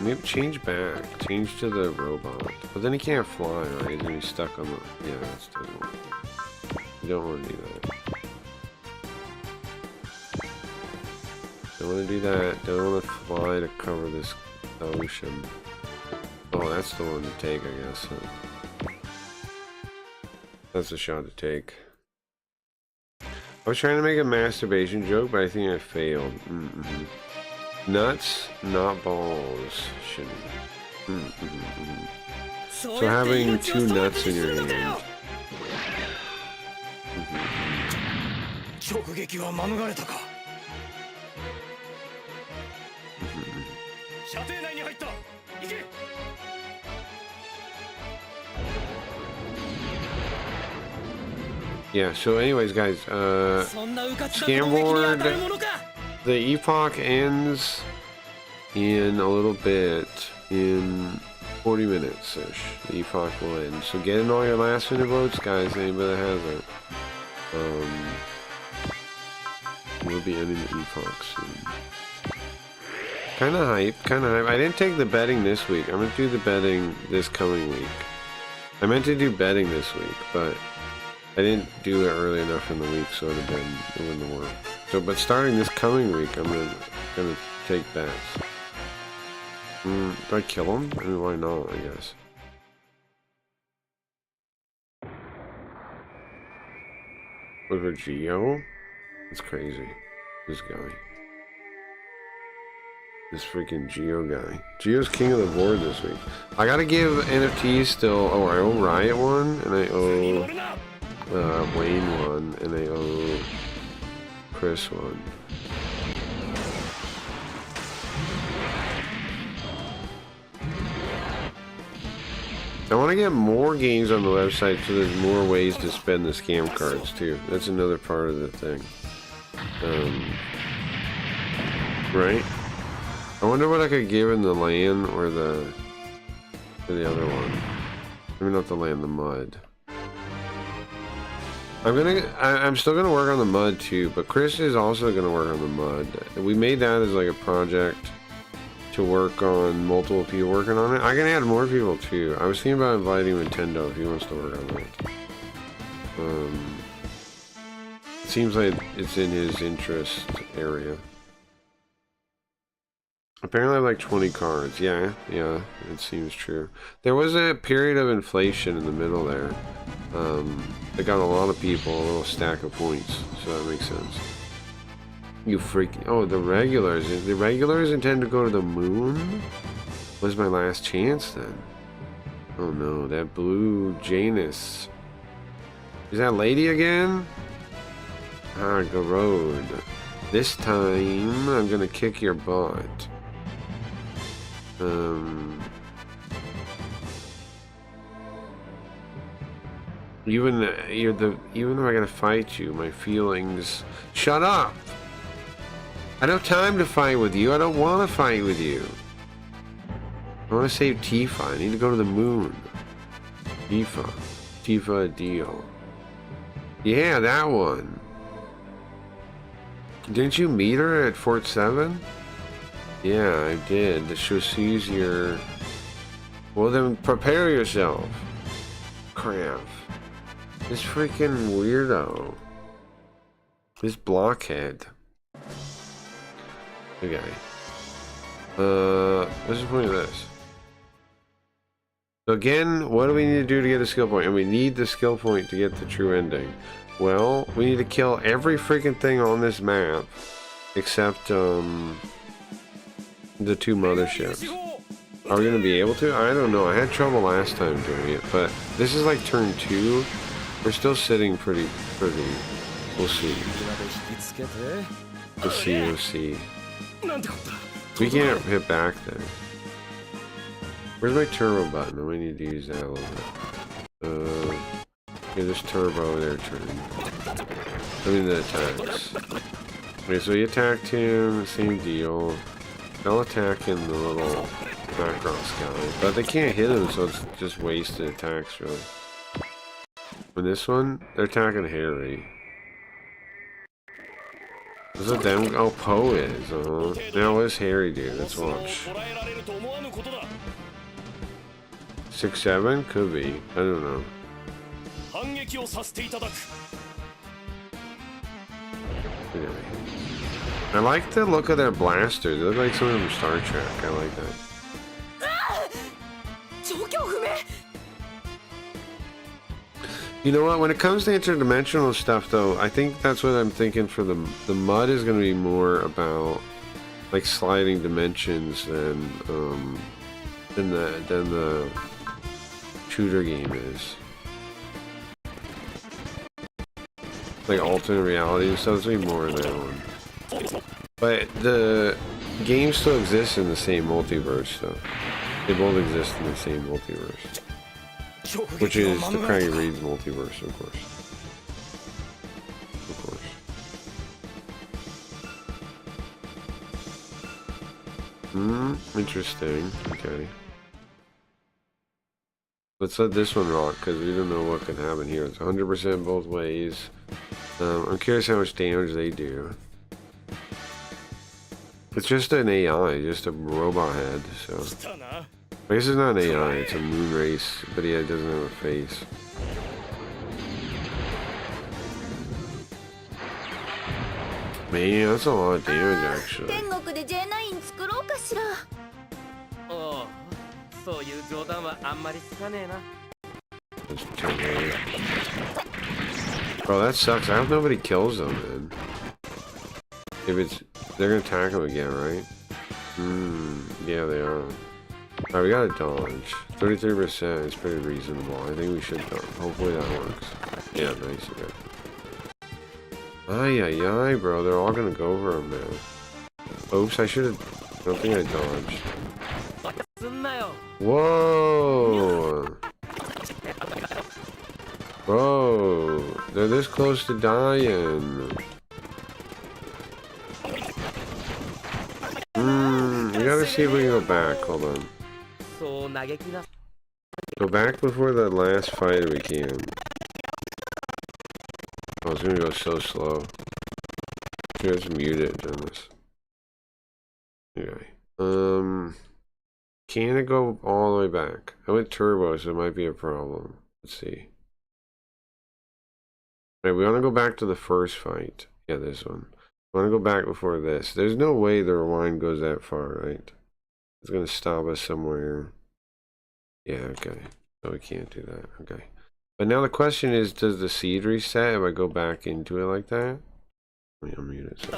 Maybe change back. Change to the robot. But then he can't fly, right? Then he's stuck on the... Yeah, that doesn't work. You don't want to do that. Don't want to do that. Don't want to fly to cover this ocean. Oh, that's the one to take, I guess. Huh? That's the shot to take. I was trying to make a masturbation joke, but I think I failed. Nuts, not balls. Shouldn't. So having two nuts in your hand. Yeah, so anyways guys, scan board, the epoch ends in a little bit, in 40 minutes-ish, the epoch will end. So get in all your last minute votes guys, anybody that has it. We'll be ending the epoch soon. Kinda hype. I didn't take the betting this week, I'm gonna do the betting this coming week. I meant to do betting this week, but I didn't do it early enough in the week, so it wouldn't have worked. So, but starting this coming week, I'm gonna take bets. Do I kill him? I mean, why not? I guess. Over Geo? That's crazy. This guy. This freaking Geo guy. Geo's king of the board this week. I gotta give NFTs still. Oh, I owe Riot one, and I owe Wayne one, and I owe Chris one. I want to get more games on the website so there's more ways to spend the scam cards too. That's another part of the thing. Right? I wonder what I could give in the land or the other one. Maybe not the land, the mud. I'm still gonna work on the mud too, but Chris is also gonna work on the mud. We made that as like a project to work on multiple people working on it. I can add more people too. I was thinking about inviting Nintendo if he wants to work on that. It seems like it's in his interest area. Apparently I have like 20 cards. Yeah, it seems true. There was a period of inflation in the middle there. They got a lot of people, a little stack of points, so that makes sense. You freak! Oh, the regulars. The regulars intend to go to the moon? What's my last chance then? Oh no, that blue Janus. Is that lady again? Ah, go road. This time I'm gonna kick your butt. Even though I gotta fight you, my feelings. Shut up! I don't have time to fight with you. I don't want to fight with you. I want to save Tifa. I need to go to the moon. Tifa deal. Yeah, that one. Didn't you meet her at Fort 7? Yeah, I did. She sees your... Well then, prepare yourself. Crap. This freaking weirdo. This blockhead. Okay. What's the point of this? So again, what do we need to do to get a skill point? And we need the skill point to get the true ending. Well, we need to kill every freaking thing on this map except the 2 motherships. Are we gonna be able to? I don't know. I had trouble last time doing it, but this is like turn 2. We're still sitting pretty. We'll see. We'll see. We can't hit back there. Where's my turbo button? I might need to use that a little bit. Okay, this turbo there turn. I mean the attacks. Okay, so he attacked him, same deal. They'll attack in the little Macross guy. But they can't hit him, so it's just wasted attacks really. With this one, they're attacking Harry. Is it them? Oh, Poe is. Now what does Harry do? Let's watch. 6-7? Could be. I don't know. Anyway. I like the look of their blasters. They look like something from Star Trek. I like that. You know what? When it comes to interdimensional stuff, though, I think that's what I'm thinking for the mud is going to be more about like sliding dimensions than the shooter game is. Like alternate reality and stuff. It's going to be more in that one. But the game still exists in the same multiverse, though. They both exist in the same multiverse. Which is the Craggy Reed's multiverse, of course. Interesting. Okay. Let's let this one rock, because we don't know what can happen here. It's 100% both ways. I'm curious how much damage they do. It's just an AI, just a robot head, so... I guess it's not an AI, it's a moon race, but yeah, it doesn't have a face. Man, that's a lot of damage, actually. That's terrible. Bro, that sucks. I hope nobody kills them, man. If it's... They're gonna attack him again, right? Yeah, they are. Alright, we gotta dodge. 33% is pretty reasonable. I think we should dodge. Hopefully that works. Yeah, nice. Okay. Ay, bro. They're all gonna go for him now. Oops, I should've... I don't think I dodged. Whoa! Bro, they're this close to dying. We gotta see if we can go back. Hold on. Go back before the last fight if we can. Oh, it's gonna go so slow. Just mute it on this. Okay. Can it go all the way back? I went turbo, so it might be a problem. Let's see. Alright, we want to go back to the first fight. Yeah, this one. I want to go back before this. There's no way the rewind goes that far, right? It's going to stop us somewhere. Yeah, okay. So we can't do that. Okay. But now the question is, does the seed reset if I go back into it like that? Let me unmute it. So.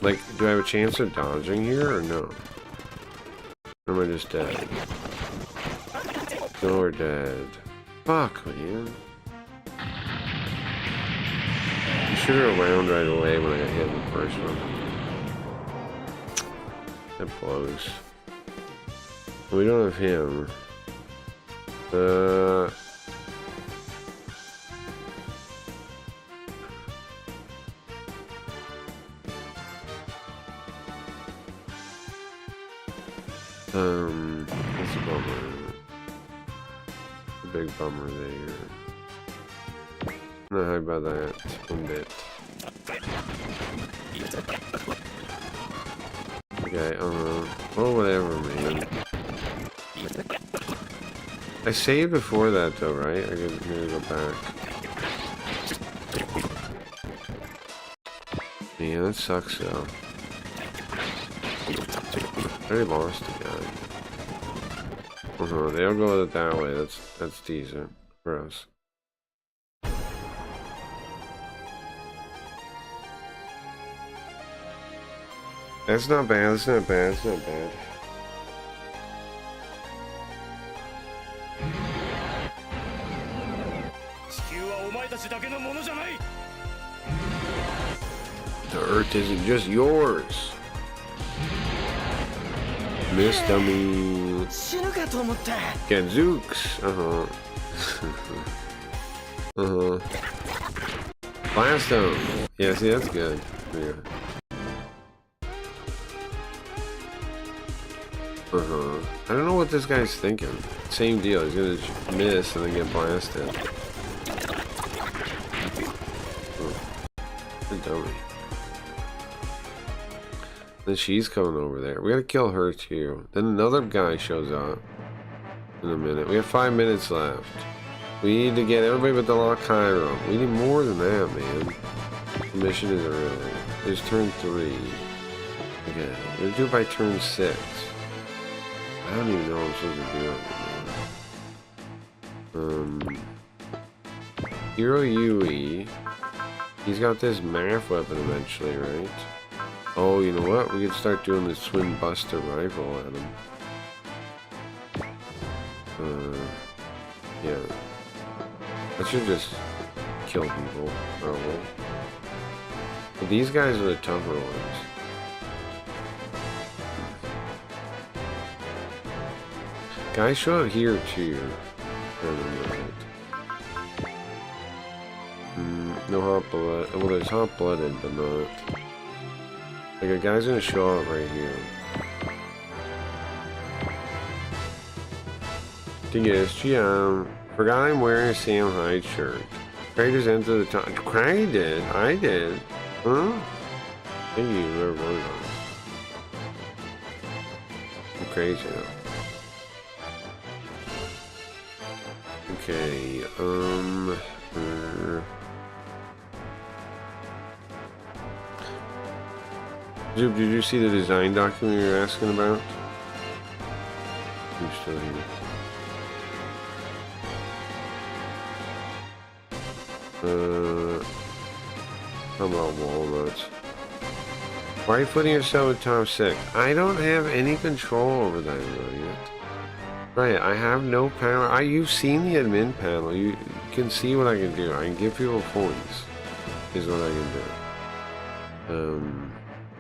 Like, do I have a chance of dodging here or no? Or am I just dead? No, we're dead. Fuck, man. You should have around right away when I got hit in the first one. That blows. We don't have him. That's a bummer. A big bummer there. Not happy about that one bit. Okay, oh, whatever, man. I saved before that, though, right? I gotta go back. Man, that sucks, though. I already lost the guy. They'll go with it that way. That's decent for us. That's not bad. That's not bad. That's not bad. The earth isn't just yours. Miss dummy. Gadzooks. Blast him. Yeah, see, that's good. Yeah. I don't know what this guy's thinking. Same deal. He's gonna miss and then get blasted. A dummy. Then she's coming over there. We gotta kill her too. Then another guy shows up in a minute. We have 5 minutes left. We need to get everybody but the lock Cairo. We need more than that, man. The mission isn't really. It's turn 3. Okay, we're gonna do it by turn 6. I don't even know what I'm supposed to do. Hero Yui. He's got this math weapon eventually, right? Oh, you know what? We could start doing this Twin Buster rifle at him. Yeah. I should just kill people, probably. But these guys are the tougher ones. Guys show up here too. No hot blood. Well, there's hot blooded, but not. Like a guy's gonna show up right here. Forgot I'm wearing a Sam Hyde shirt. Traders enter the top. Craig did. I did. Huh? Thank you, whoever voted on it. I'm crazy now. Okay, Zoop, did you see the design document you were asking about? I'm still here. How about walnuts? Why are you putting yourself in top 6? I don't have any control over that yet. Right, I have no power. You've seen the admin panel. You can see what I can do. I can give people points. Is what I can do.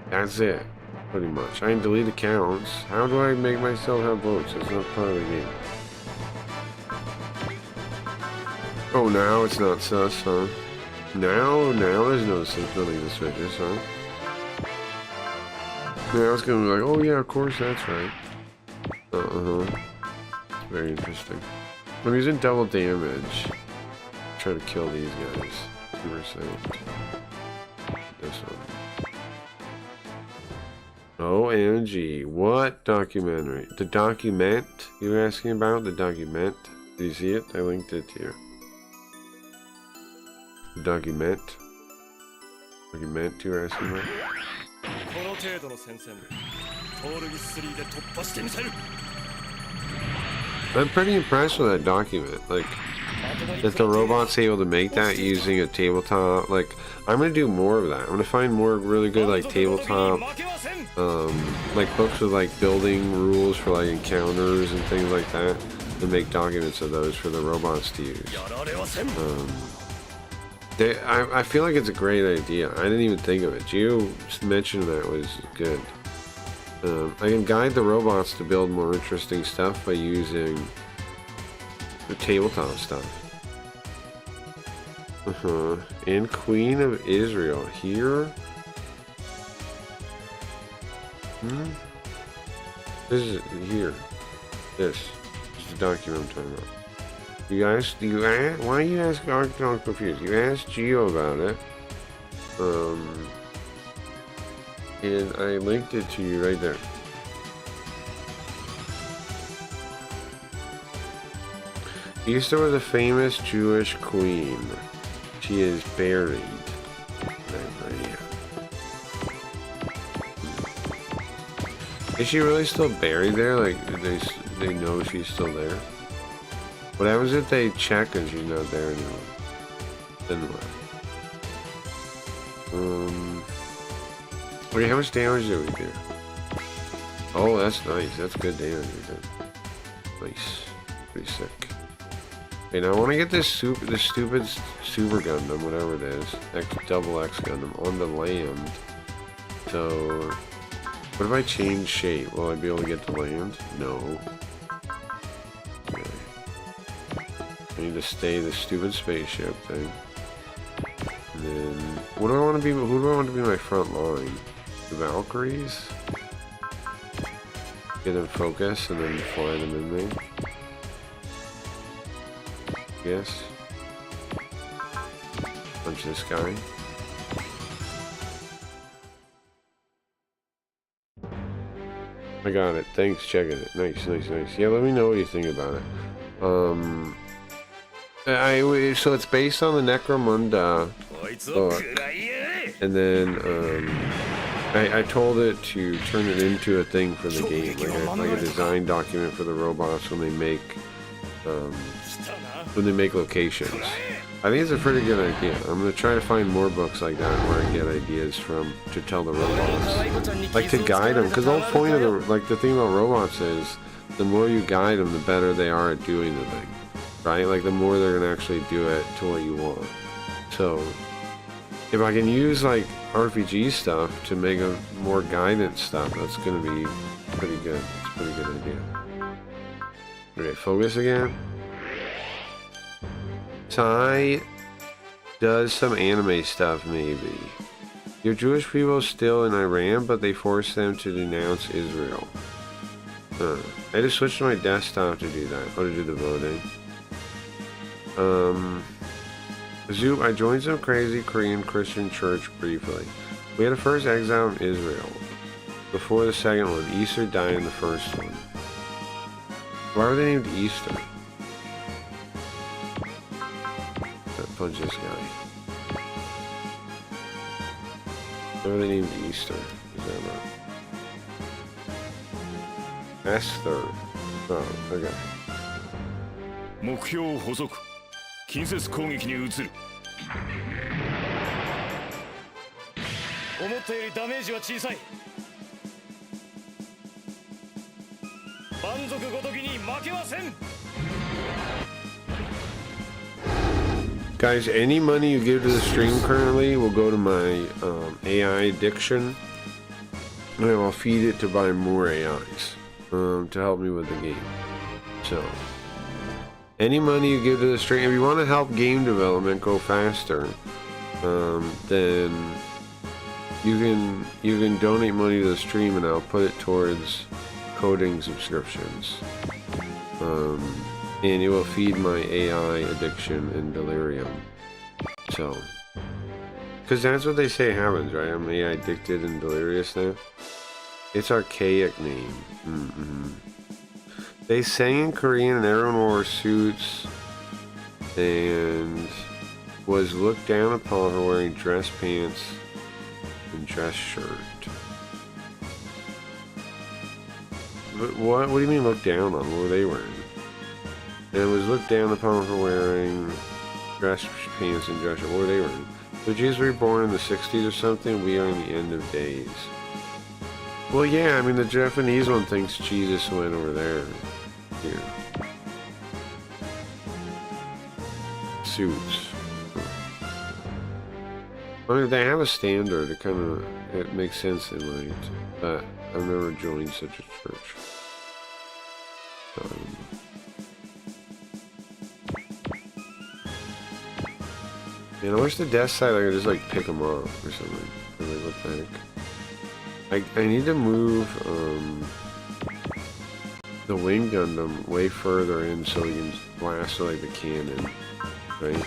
That's it. Pretty much. I can delete accounts. How do I make myself have votes? It's not part of the game. Oh, now it's not sus, huh? Now there's nothing suspicious, huh? Now it's gonna be like, oh yeah, of course, that's right. Very interesting. I'm using double damage. Try to kill these guys. 2%. This one. OMG, what documentary? The document you were asking about? The document? Did you see it? I linked it to you. The document? Document you were asking about? I'm pretty impressed with that document. Like, that the robot's able to make that using a tabletop. Like, I'm gonna do more of that. I'm gonna find more really good, like, tabletop, like, books with, like, building rules for, like, encounters and things like that, and make documents of those for the robots to use. I feel like it's a great idea. I didn't even think of it. You mentioned that was good. I can guide the robots to build more interesting stuff by using the tabletop stuff. And Queen of Israel here. This is here. This is the document I'm talking about. You asked, why are you asking? I'm confused. You asked Geo about it. And I linked it to you right there. Esther was a famous Jewish queen. She is buried. Is she really still buried there? Like, they know she's still there? What happens if they check and she's not there anymore? Then what? Wait, how much damage did we do? Oh, that's nice. That's good damage we did. Nice. Pretty sick. Okay, now I want to get this stupid Super Gundam, whatever it is, double X Gundam, on the land. So, what if I change shape? Will I be able to get to land? No. Okay. I need to stay the stupid spaceship thing. And then, what do I want to be? Who do I want to be my front line? The Valkyries? Get them focus and then fly them in there. Yes. Punch this guy. I got it. Thanks, checking it. Nice, nice, nice. Yeah, let me know what you think about it. So it's based on the Necromunda book, and then I told it to turn it into a thing for the game, like a design document for the robots when they make locations. I think it's a pretty good idea. I'm gonna try to find more books like that where I get ideas from to tell the robots, like to guide them. Because the whole point of the thing about robots is the more you guide them, the better they are at doing the thing, right? Like the more they're gonna actually do it to what you want. So if I can use like RPG stuff to make a more guidance stuff, that's gonna be pretty good. It's a pretty good idea. Okay, focus again. Ty does some anime stuff, maybe. Your Jewish people still in Iran, but they forced them to denounce Israel. I had to switch to my desktop to do that. Oh, to do the voting. Zoop, I joined some crazy Korean Christian church briefly. We had a first exile in Israel. Before the second one, Easter died in the first one. Why were they named Easter? Punch this guy. Why were they named Easter? Is that right? Esther. Oh, okay. 目標捕捉近接攻撃に移る思ったよりダメージは小さい蛮族ごときに負けはせん Guys, any money you give to the stream currently will go to my AI addiction, and I'll feed it to buy more AIs to help me with the game. So, any money you give to the stream, if you want to help game development go faster, then you can donate money to the stream, and I'll put it towards coding subscriptions. And it will feed my AI addiction and delirium. So, Because that's what they say happens, right? I'm AI addicted and delirious now. It's archaic name. They sang in Korean and everyone wore suits and was looked down upon for wearing dress pants and dress shirt. But what do you mean looked down on? What were they wearing? And it was looked down upon for wearing dress pants and dress shirt. What were they wearing? So Jesus were born in the 60s or something? We are in the end of days. Well, yeah, I mean, the Japanese one thinks Jesus went over there. Here. Suits. I mean, they have a standard. It makes sense they might. But I've never joined such a church. Man, I wish the death side I could just like pick them up or something. Or like look back. I need to move the wing Gundam way further in so we can blast with like the cannon, right?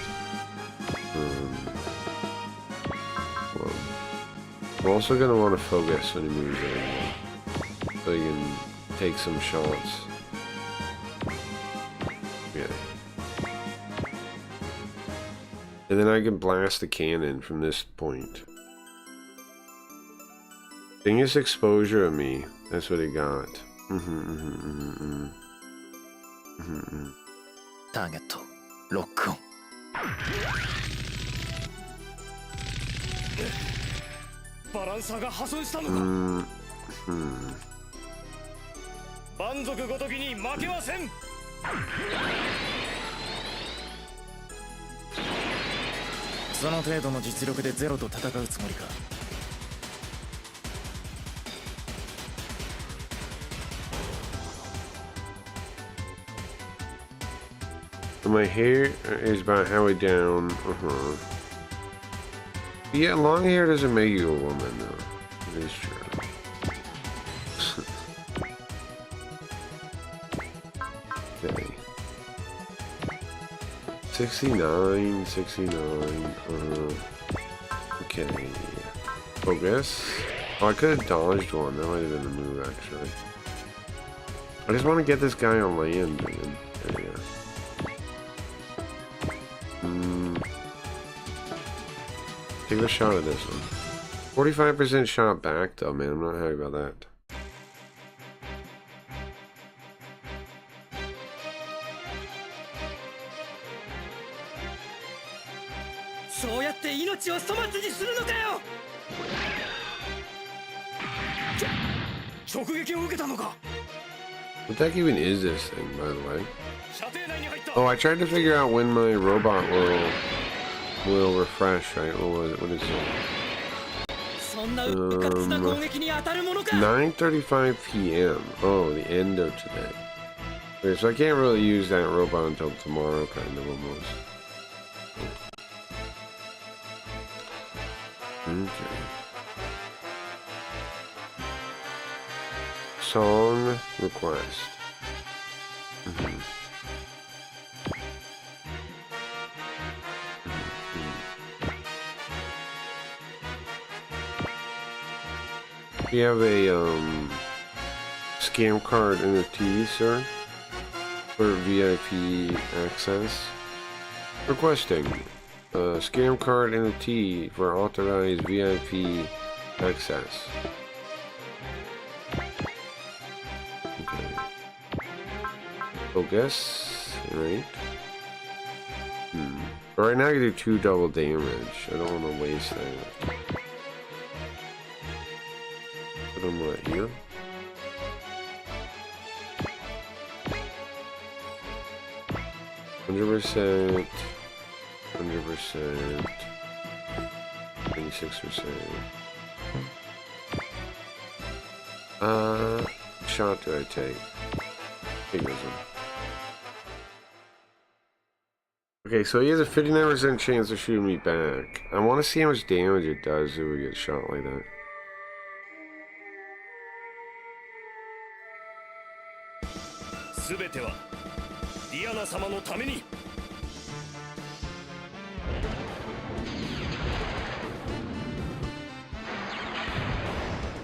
Well, I'm also gonna want to focus when he moves in, so he can take some shots. Yeah. And then I can blast the cannon from this point. Biggest exposure of me. That's what he got. Target lock on. バランサーが破損したのか。蛮族ごときに負けはせん。その程度の実力でゼロと戦うつもりか。My hair is about halfway down. Yeah, long hair doesn't make you a woman, though. It is true. Okay. 69, 69. Okay. Focus. Oh, I could have dodged one. That might have been the move, actually. I just want to get this guy on land, man. There we go. Take a shot at this one. 45% shot back, though, man. I'm not happy about that. What the heck even is this thing, by the way? Oh, I tried to figure out when my robot will refresh, right? What is it? 9:35 p.m. Oh, the end of today. Okay, so I can't really use that robot until tomorrow, kind of, almost. Okay. Song request. We have a scam card NFT, sir, for VIP access. Requesting scam card NFT for authorized VIP access. Okay. Focus, right? But right now I can do 2 double damage. I don't want to waste that. Put them right here. %, 100%, 26%. Shot do I take? Take this one. Okay, so he has a 59% chance of shooting me back. I want to see how much damage it does if we get shot like that.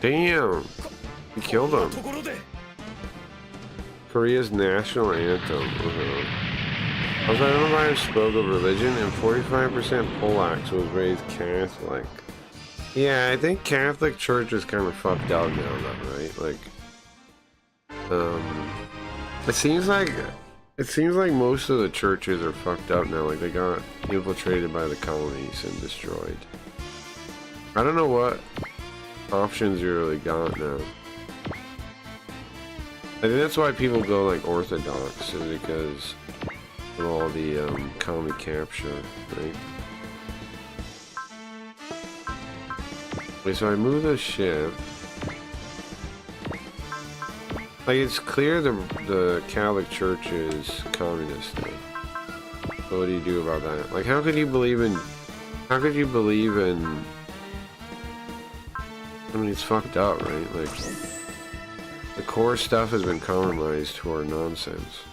Damn! He killed him. ところで Korea's national anthem. Also, I don't know if I spoke of religion, and 45% Polacks was raised Catholic. Yeah, I think Catholic Church is kind of fucked out now, though, right? Like, it seems like most of the churches are fucked up now. Like, they got infiltrated by the colonies and destroyed. I don't know what options you really got now. I think that's why people go like Orthodox, is because of all the colony capture, right? Wait, so I move the ship. Like, it's clear the Catholic Church is communist now. So what do you do about that? Like, how could you believe in... I mean, it's fucked up, right? Like, the core stuff has been compromised for nonsense.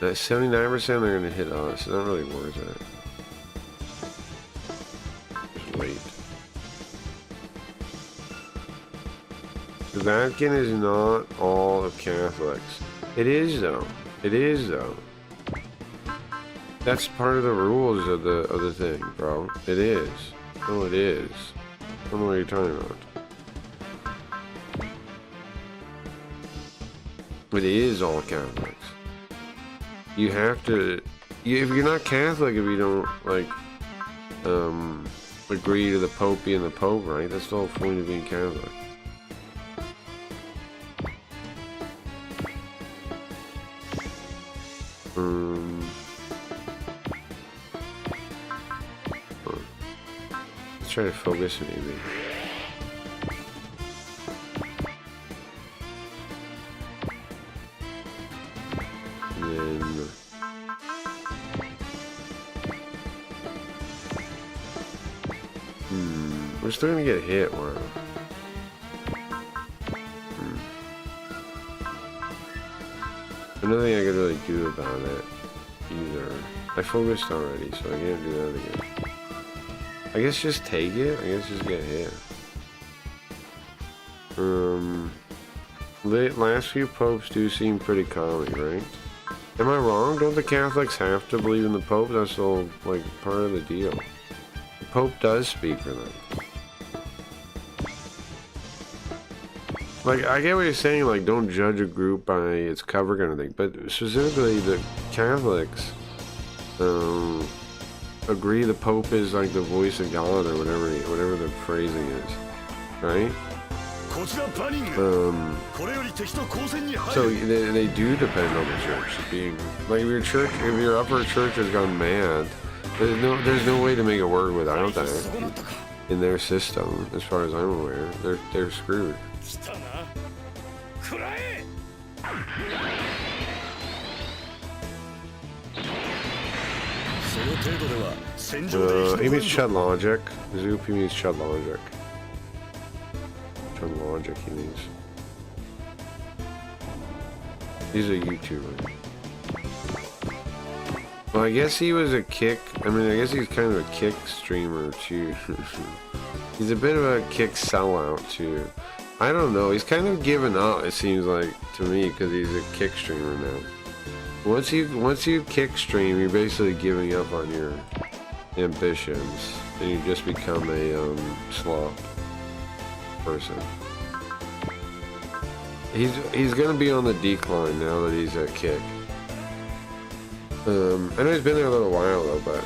At 79%, they're gonna hit us. It's not really worth it. Just wait. The Vatican is not all of Catholics. It is though. It is though. That's part of the rules of the thing, bro. It is. Oh, it is. I don't know what you're talking about. It is all Catholics. You have to, if you're not Catholic, if you don't like agree to the Pope being the Pope, right? That's the whole point of being Catholic. Let's try to focus maybe. We're still gonna get hit, wow. Nothing I could really do about it either. I focused already, so I can't do that again. I guess just take it. I guess just get hit. The last few popes do seem pretty common, right? Am I wrong? Don't the Catholics have to believe in the Pope? That's all like part of the deal. The Pope does speak for them. Like, I get what you're saying, like, don't judge a group by its cover kind of thing, but specifically the Catholics agree the Pope is like the voice of God or whatever the phrasing is, right? So they do depend on the church being like, if your upper church has gone mad, there's no way to make it work without that in their system. As far as I'm aware, they're screwed. He means Chud Logic. Zoop, he means Chud Logic. Chud Logic, he means. He's a YouTuber. Well, I guess he was a Kick. I mean, I guess he's kind of a Kick streamer too. He's a bit of a Kick sellout too. I don't know. He's kind of given up, it seems like to me, because he's a Kick streamer now. Once you Kick stream, you're basically giving up on your ambitions, and you just become a slop person. He's gonna be on the decline now that he's at Kick. I know he's been there a little while though, but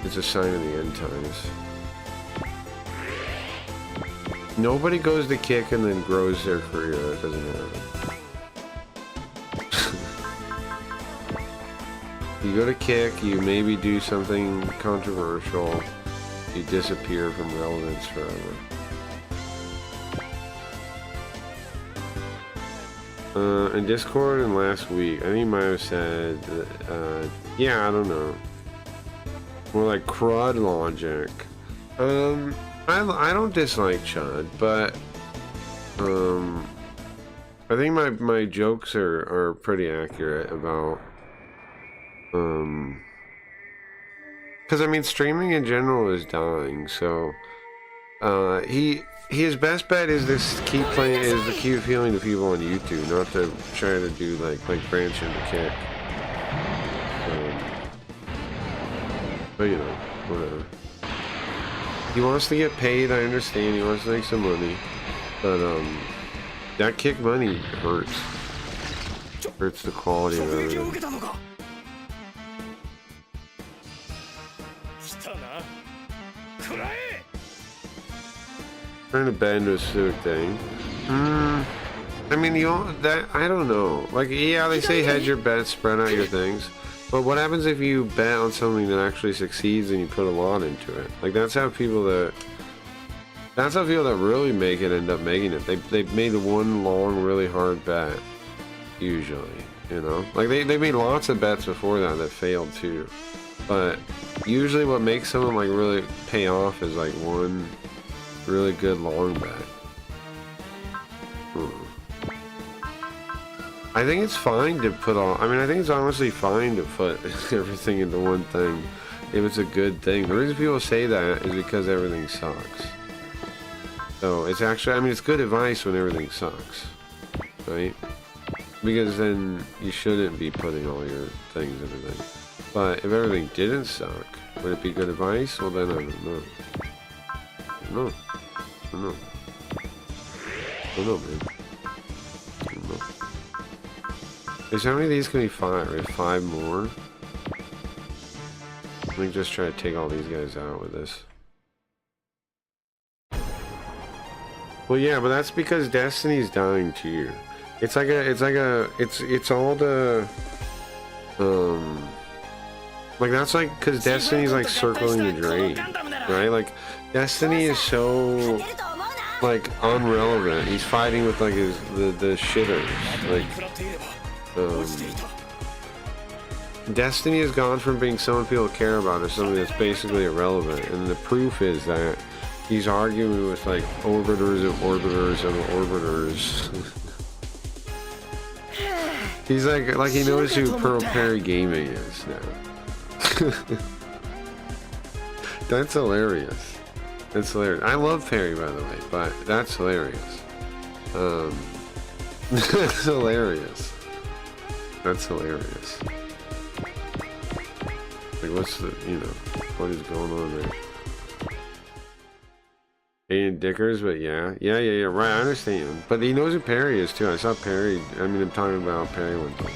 it's a sign of the end times. Nobody goes to Kick and then grows their career. That doesn't happen. You go to Kick, you maybe do something controversial, you disappear from relevance forever. In Discord and last week, I think he might have said, yeah, I don't know. More like crud logic. I don't dislike Chud, but I think my jokes are pretty accurate about Because I mean, streaming in general is dying. So, his best bet is to keep appealing to people on YouTube, not to try to do like branch into kick. But you know, whatever. He wants to get paid. I understand. He wants to make some money, but that kick money hurts. Hurts the quality of everything. Trying to bend to a specific thing. I mean, I don't know. Like, yeah, they say hedge your bets, spread out your things. But what happens if you bet on something that actually succeeds and you put a lot into it? Like, that's how people that really make it end up making it. They've made one long, really hard bet, usually, you know? Like, they made lots of bets before that failed too. But usually what makes someone, like, really pay off is, like, one really good long bet. I think it's fine to put all. I mean, I think it's honestly fine to put everything into one thing if it's a good thing. The reason people say that is because everything sucks. So it's actually, I mean, it's good advice when everything sucks, right? Because then you shouldn't be putting all your things into things. But if everything didn't suck, would it be good advice? Well, then I don't know. No. I don't know. I don't know, man. I don't know. There's how many of these can be 5? We have 5 more. Let me just try to take all these guys out with this. Well, yeah, but that's because Destiny's dying too. It's all the, like that's like, cause Destiny's like circling the drain, right? Like, Destiny is so, like, unrelevant. He's fighting with like the shitters, like, Destiny has gone from being someone people care about to something that's basically irrelevant, and the proof is that he's arguing with like orbiters of orbiters of orbiters. He's like he knows who Pearl Perry Gaming is now. That's hilarious. That's hilarious. I love Perry, by the way, but that's hilarious. That's hilarious. That's hilarious. Like, what's the, you know, what is going on there? Aiden Dickers, but yeah, right, I understand. But he knows who Perry is, too. I saw Perry, I mean, I'm talking about Perry one time.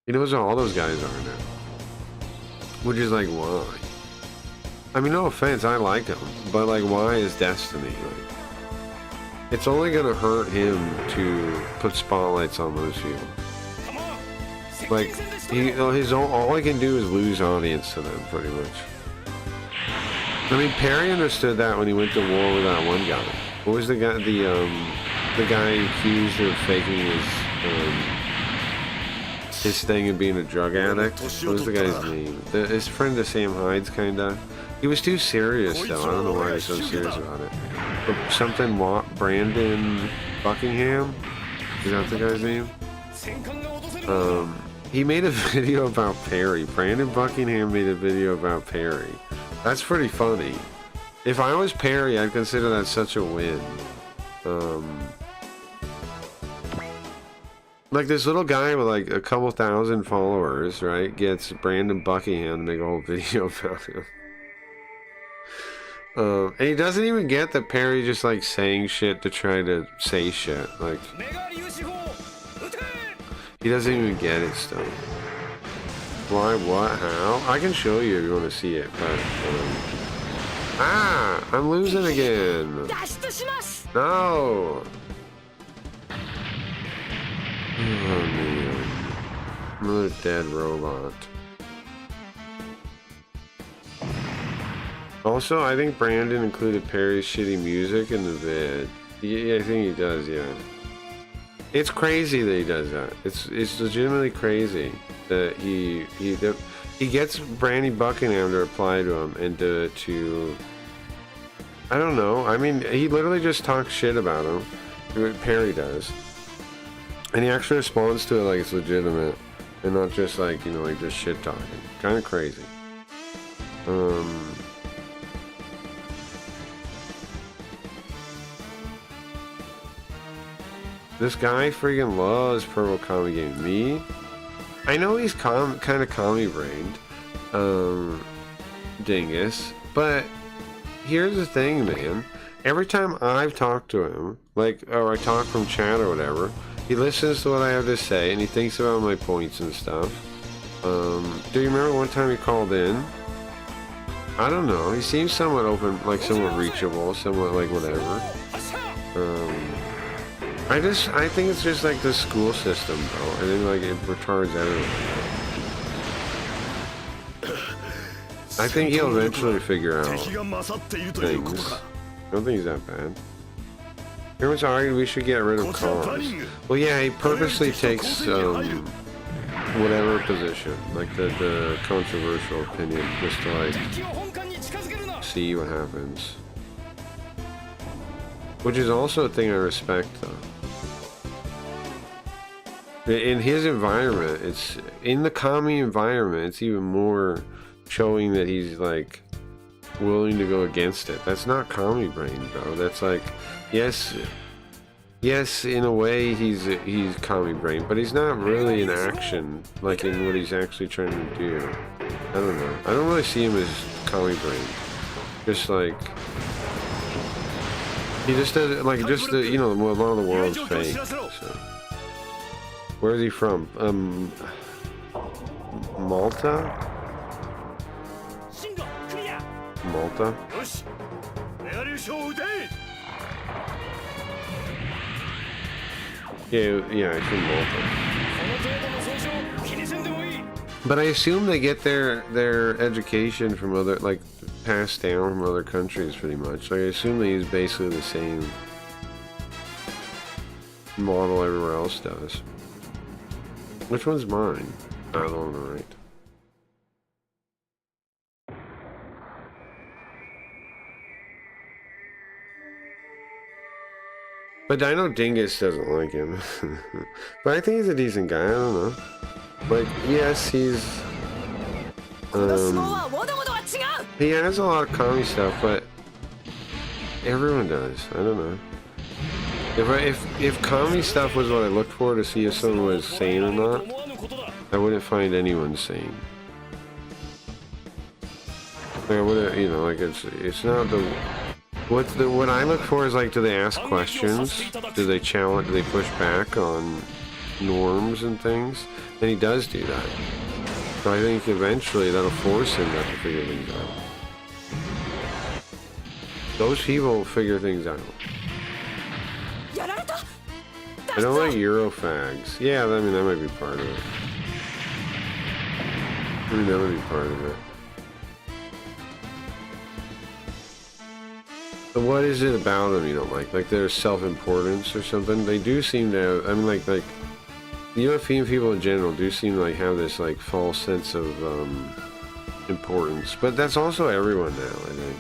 He knows who all those guys are now. Which is like, why? I mean, no offense, I like him, but like, why is Destiny? Like, it's only gonna hurt him to put spotlights on those people. Like, all he can do is lose audience to them, pretty much. I mean, Perry understood that when he went to war with that one guy. What was the guy? The guy accused of faking his thing of being a drug addict. What was the guy's name? His friend, the Sam Hyde's kinda. He was too serious though. I don't know why he's so serious about it. But something Brandon Buckingham. Is that the guy's name? He made a video about Perry. Brandon Buckingham made a video about Perry. That's pretty funny. If I was Perry, I'd consider that such a win. Like, this little guy with like a couple thousand followers, right, gets Brandon Buckingham to make a whole video about him. And he doesn't even get that Perry just like saying shit to try to say shit. Like, he doesn't even get it still. Why, what, how? I can show you if you want to see it, but I'm losing again. No. Oh man. Another dead robot. Also, I think Brandon included Perry's shitty music in the vid. Yeah, I think he does, yeah. It's crazy that he does that. It's legitimately crazy that he gets Brandon Buckingham to reply to him and to I don't know. I mean, he literally just talks shit about him. Perry does. And he actually responds to it like it's legitimate. and not just like, you know, like just shit talking. Kind of crazy. This guy friggin' loves Purple Commie Game. Me? I know he's kind of commie-brained, Dingus, but here's the thing, man. Every time I've talked to him, like, or I talk from chat or whatever, he listens to what I have to say, and he thinks about my points and stuff. Do you remember one time he called in? I don't know. He seems somewhat open, like somewhat reachable, somewhat like whatever. I think it's just like the school system, bro. I think like it retards everyone. I think he'll eventually figure out things. I don't think he's that bad. Everyone's arguing we should get rid of cars. Well, yeah, he purposely takes whatever position, like the controversial opinion, just to like see what happens. Which is also a thing I respect, though. In his environment, it's in the commie environment, it's even more showing that he's like willing to go against it. That's not commie brain, bro. That's like, yes, in a way he's commie brain, but he's not really in action, like in what he's actually trying to do. I don't know. I don't really see him as commie brain. Just like he just does like just the, you know, a lot of the world's fake. So. Where is he from? Malta? Malta? Yeah, he's from Malta. But I assume they get their education from other, like, passed down from other countries pretty much. Like, I assume they use basically the same model everywhere else does. Which one's mine? Ah, the one on the right. But I know Dingus doesn't like him. But I think he's a decent guy, I don't know. Like, yes, he's... he has a lot of commie stuff, but... everyone does, I don't know. If commie stuff was what I looked for to see if someone was sane or not, I wouldn't find anyone sane. Like I wouldn't, you know, like it's not the what I look for is like, do they ask questions? Do they challenge? Do they push back on norms and things? And he does do that. So I think eventually that'll force him to figure things out. Those people will figure things out. I don't like Eurofags. Yeah, I mean, that might be part of it. I mean, that would be part of it. But what is it about them you don't like? Like their self-importance or something? They do seem to have, I mean, like the European people in general do seem to like have this like false sense of importance. But that's also everyone now, I think.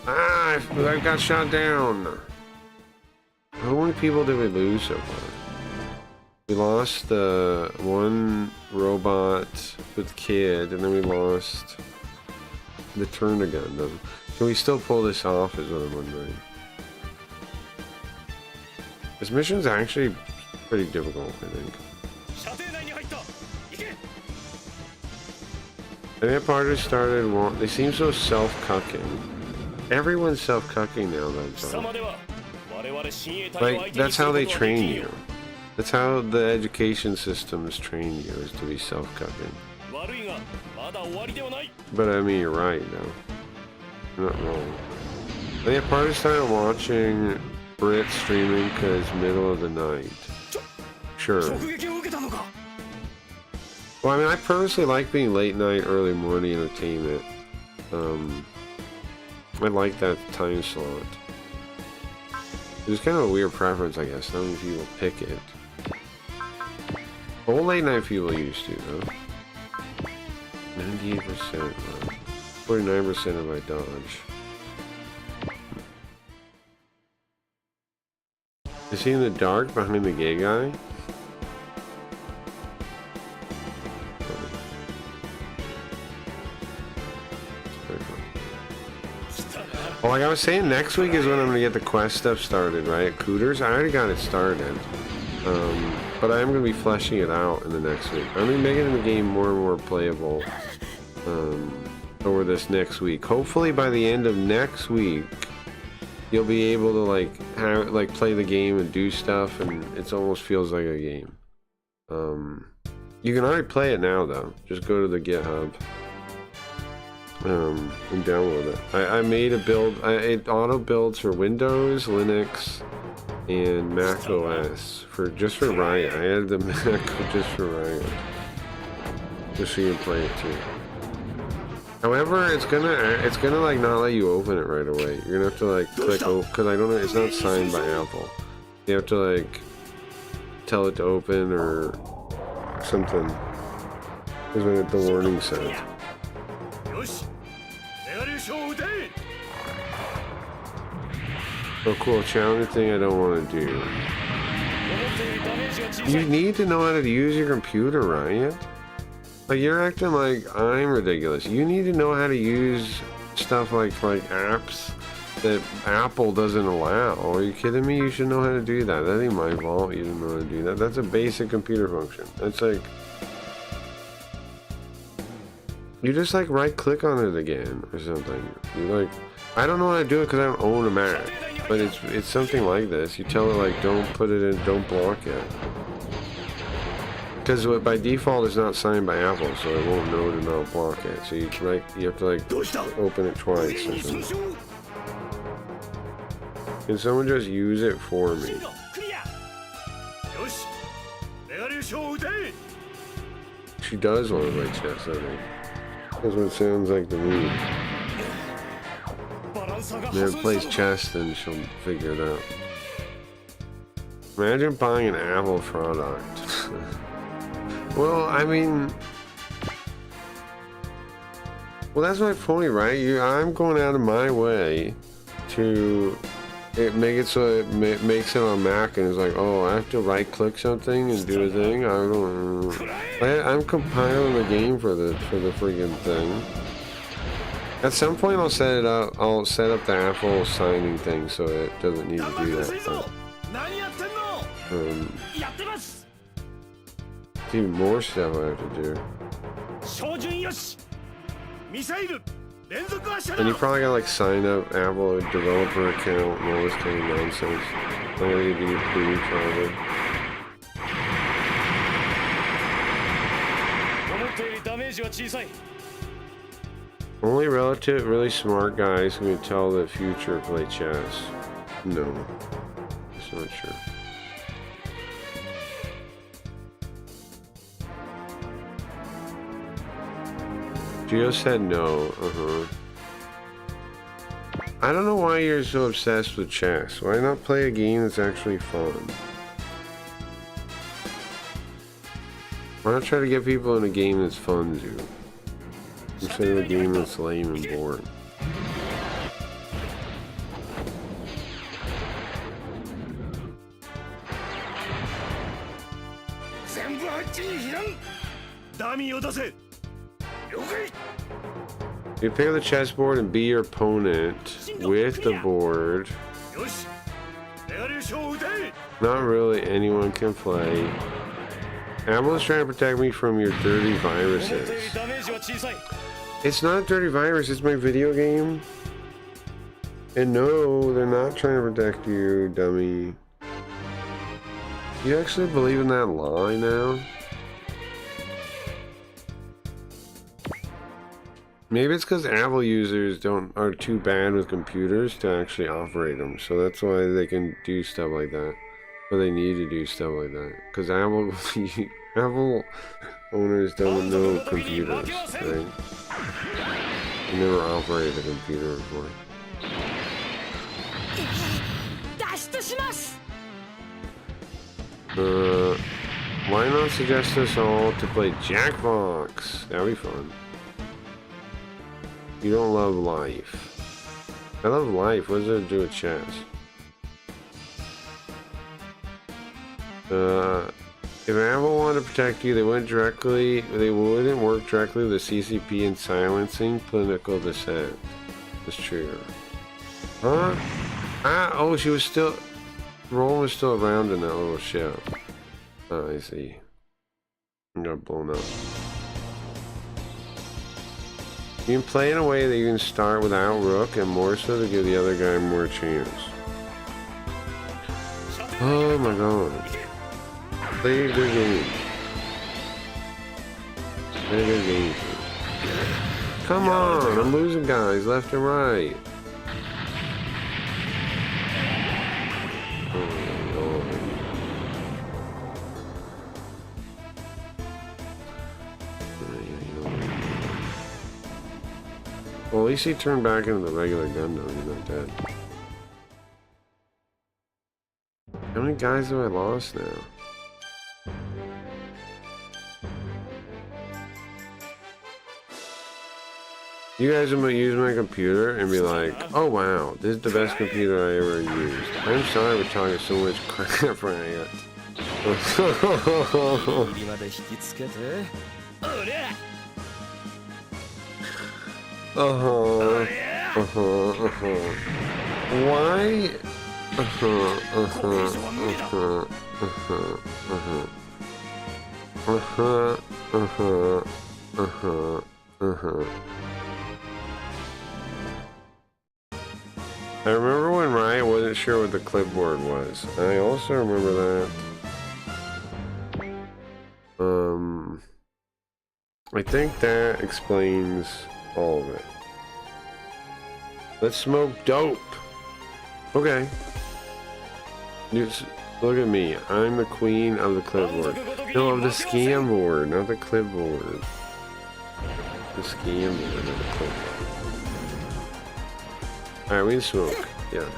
Ah, I got shot down. How many people did we lose so far? We lost the one robot with kid, and then we lost the Turner Gundam. Can we still pull this off is what I'm wondering. This mission's actually pretty difficult, I think. And that part just started, they seem so self-cucking. Everyone's self-cucking now, though. Like, that's how they train you. That's how the education systems train you, is to be self-cucking. But I mean, you're right, though. You're not wrong. And yeah, part of started watching Brit streaming because middle of the night. Sure. Well, I mean, I personally like being late night, early morning entertainment. I like that time slot. It's kind of a weird preference, I guess. Not many people pick it. All late night people used to, though. 98%, 49% of my dodge. Is he in the dark behind the gay guy? Well, like I was saying, next week is when I'm gonna get the quest stuff started, right? Cooters, I already got it started. But I am gonna be fleshing it out in the next week. I'm gonna be making the game more and more playable over this next week. Hopefully by the end of next week, you'll be able to play the game and do stuff, and it almost feels like a game. You can already play it now though. Just go to the GitHub. And download it. I made a build. It auto builds for Windows, Linux, and Mac OS just for Riot. I added the Mac just for Riot, just so you can play it too. However, it's gonna like not let you open it right away. You're gonna have to like click open because I don't know. It's not signed by Apple. You have to like tell it to open or something. Is what the warning says. Oh cool, challenging thing I don't want to do. You need to know how to use your computer, Ryan. Like, you're acting like I'm ridiculous. You need to know how to use stuff like apps that Apple doesn't allow. Are you kidding me? You should know how to do that. That ain't my fault you didn't know how to do that. That's a basic computer function. It's like... You just like right click on it again or something. You like... I don't know how to do it because I don't own a Mac. But it's something like this. You tell it like don't put it in, don't block it. Because by default it's not signed by Apple, so it won't know to not block it. So you have to like open it twice or something. Can someone just use it for me? She does want to play chess, I think. That's what it sounds like to me. Never plays chess, then she'll figure it out. Imagine buying an Apple product. Well, I mean... Well, that's my point, right? I'm going out of my way to make it so it makes it on Mac, and it's like, oh, I have to right-click something and do a thing? I don't... I'm compiling the game for the freaking thing. At some point I'll set it up. I'll set up the Apple signing thing so it doesn't need to do that. But, even more stuff I have to do. And you probably gotta like sign up Apple developer account and all this kind of nonsense. I'm gonna get approved probably. Only really smart guys who can tell the future play chess. No, it's not true. Gio said no. I don't know why you're so obsessed with chess. Why not play a game that's actually fun? Why not try to get people in a game that's fun to? Instead of a game that's lame and boring. You pick up the chessboard and be your opponent with the board. Not really, anyone can play. Apple's trying to protect me from your dirty viruses. It's not a dirty virus, it's my video game. And no, they're not trying to protect you, dummy. You actually believe in that lie now? Maybe it's because Apple users are too bad with computers to actually operate them, so that's why they can do stuff like that. Or they need to do stuff like that. Because Apple owners don't know computers, right? They never operated a computer before. Why not suggest us all to play Jackbox? That'd be fun. You don't love life. I love life. What does it do with chess? If Apple wanted to protect you, they wouldn't work directly with the CCP and silencing political dissent. That's true. Huh? Ah, oh, she was still... Roll was still around in that little ship. Oh, I see. I got blown up. You can play in a way that you can start without Rook and more so to give the other guy more chance. Oh my god. Play a good game. Play a good game. Come on, I'm losing guys left and right. Well, at least he turned back into the regular Gundam. He's not dead. How many guys have I lost now? You guys will use my computer and be like, oh wow, this is the best computer I ever used. I'm sorry for talking so much crap right now. Why? I remember when Riot wasn't sure what the clipboard was. I also remember that. I think that explains all of it. Let's smoke dope. Okay. Just look at me. I'm the queen of the clipboard. No, of the scam board, not the clipboard. The scam board, not the clipboard. Alright, we can smoke. Yeah.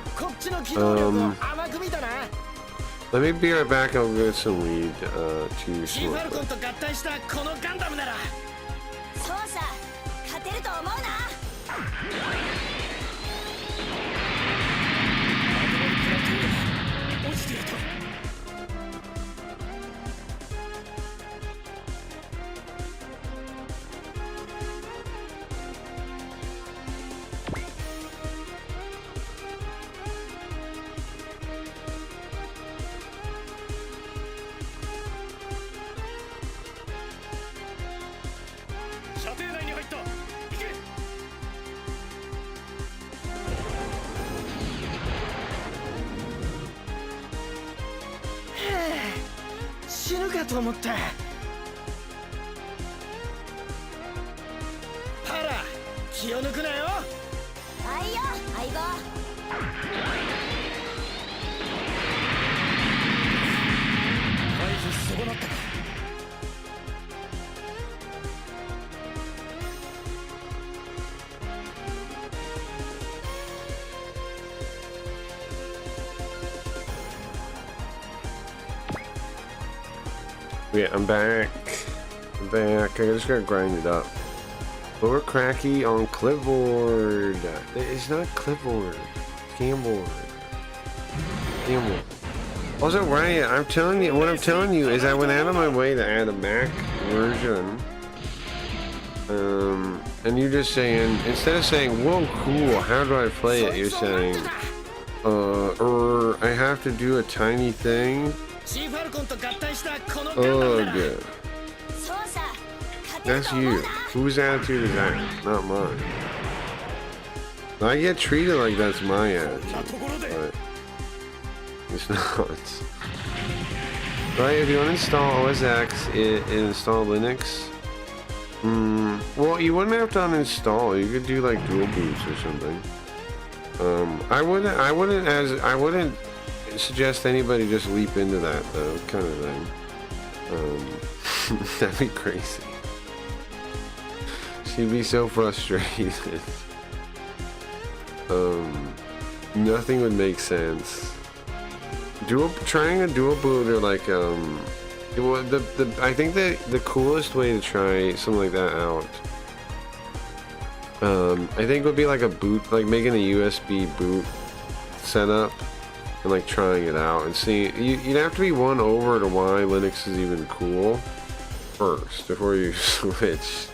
Let me be right back. I'll get some weed to smoke. Yeah, I'm back. I'm back. I just gotta grind it up. Lower cracky on clipboard. It's not clipboard. Camboard. Camboard. Also, Riot, I'm telling you, what I'm telling you is I went out of my way to add a Mac version. And you're just saying, instead of saying, whoa, cool, how do I play it? You're saying, I have to do a tiny thing. Ugh. That's you. Whose attitude is that? Not mine. I get treated like that's my attitude, but it's not. Right, if you uninstall OS X and install Linux, well, you wouldn't have to uninstall. You could do like dual boots or something. I wouldn't suggest anybody just leap into that though, kind of thing. That'd be crazy. She'd be so frustrated. Nothing would make sense. Trying a dual boot or like I think the coolest way to try something like that out, I think would be like a boot, like making a USB boot setup and like trying it out and seeing. You'd have to be won over to why Linux is even cool first before you switched.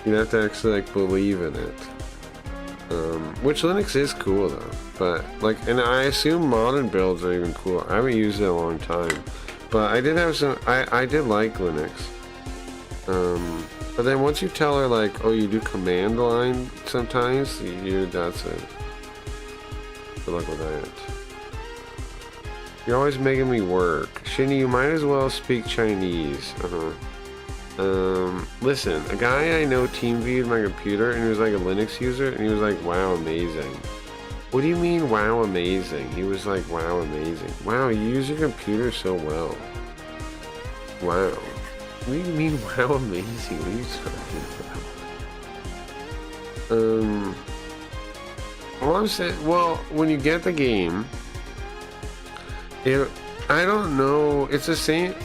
You'd have to actually like believe in it. Which Linux is cool though, but like, and I assume modern builds are even cool. I haven't used it in a long time, but I did have some, I did like Linux. But then once you tell her like, oh, you do command line sometimes, that's it. Good luck with that. You're always making me work. Shinny, you might as well speak Chinese. Listen, a guy I know team viewed my computer and he was like a Linux user and he was like, wow, amazing. What do you mean, wow, amazing? He was like, wow, amazing. Wow, you use your computer so well. Wow. What do you mean, wow, amazing? What are you talking about? All I'm saying, well, when you get the game, I don't know, it's the same.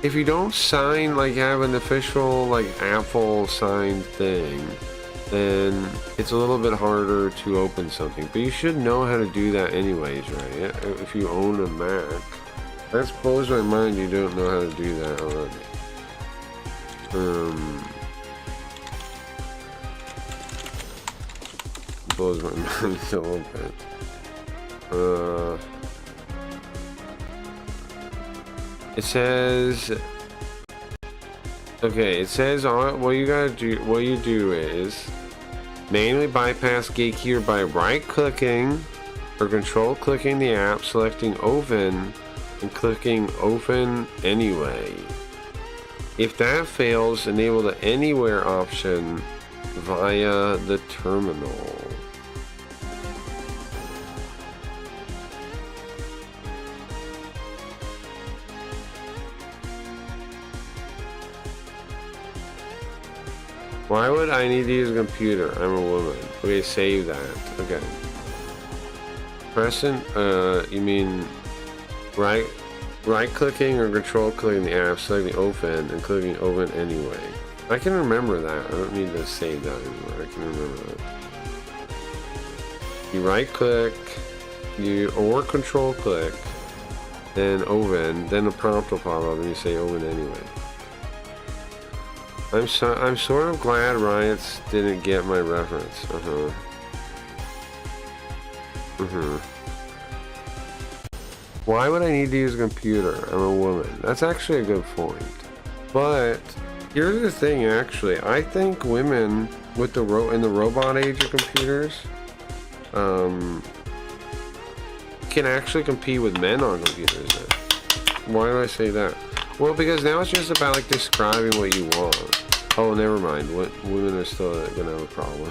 If you don't sign, like have an official like Apple signed thing, then it's a little bit harder to open something. But you should know how to do that anyways, right? If you own a Mac. That blows my mind you don't know how to do that already. Blows my mind a little bit. It says, okay, it says what you do is manually bypass gatekeeper by right clicking or control clicking the app, selecting open and clicking open anyway. If that fails, enable the anywhere option via the terminal. Why would I need to use a computer? I'm a woman. Okay, save that. Okay. Pressing, you mean right clicking or control clicking the app, selecting open and clicking open anyway. I can remember that. I don't need to save that anymore. I can remember that. You right click, or control click, then open, then the prompt will pop up and you say open anyway. I'm sort of glad Riots didn't get my reference. Why would I need to use a computer? I'm a woman. That's actually a good point. But here's the thing, actually. I think women with in the robot age of computers can actually compete with men on computers. Why do I say that? Well, because now it's just about like describing what you want. Oh, never mind. Women are still gonna have a problem.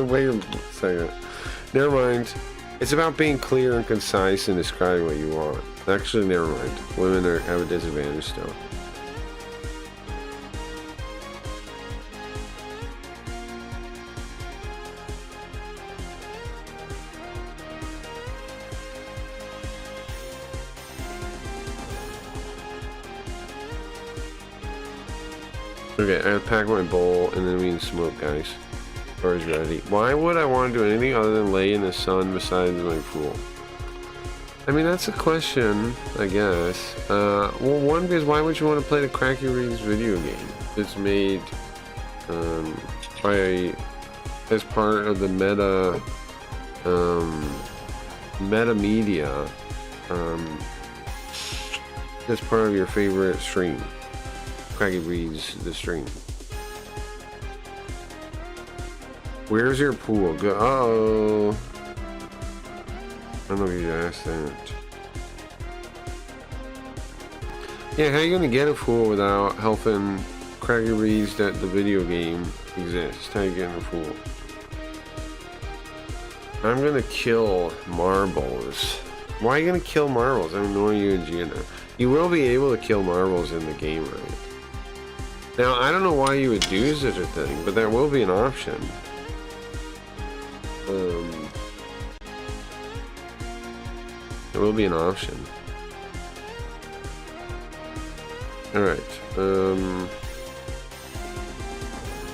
Wait a second. Never mind. It's about being clear and concise and describing what you want. Actually, never mind. Women have a disadvantage still. Okay, I pack my bowl and then we can smoke, guys. Bar is ready. Why would I want to do anything other than lay in the sun beside my pool? I mean, that's a question, I guess. Well, one, because why would you want to play the Cracky Reads video game? It's made as part of the meta media. As part of your favorite stream. Cracky Reads the stream. Where's your pool? Uh-oh. I don't know if you asked that. Yeah, how are you gonna get a pool without helping Cracky Reads that the video game exists? How are you getting a pool? I'm gonna kill marbles. Why are you gonna kill marbles? I'm ignoring you and Gina. You will be able to kill marbles in the game, right? Now, I don't know why you would do such a thing, but there will be an option. There will be an option. Alright.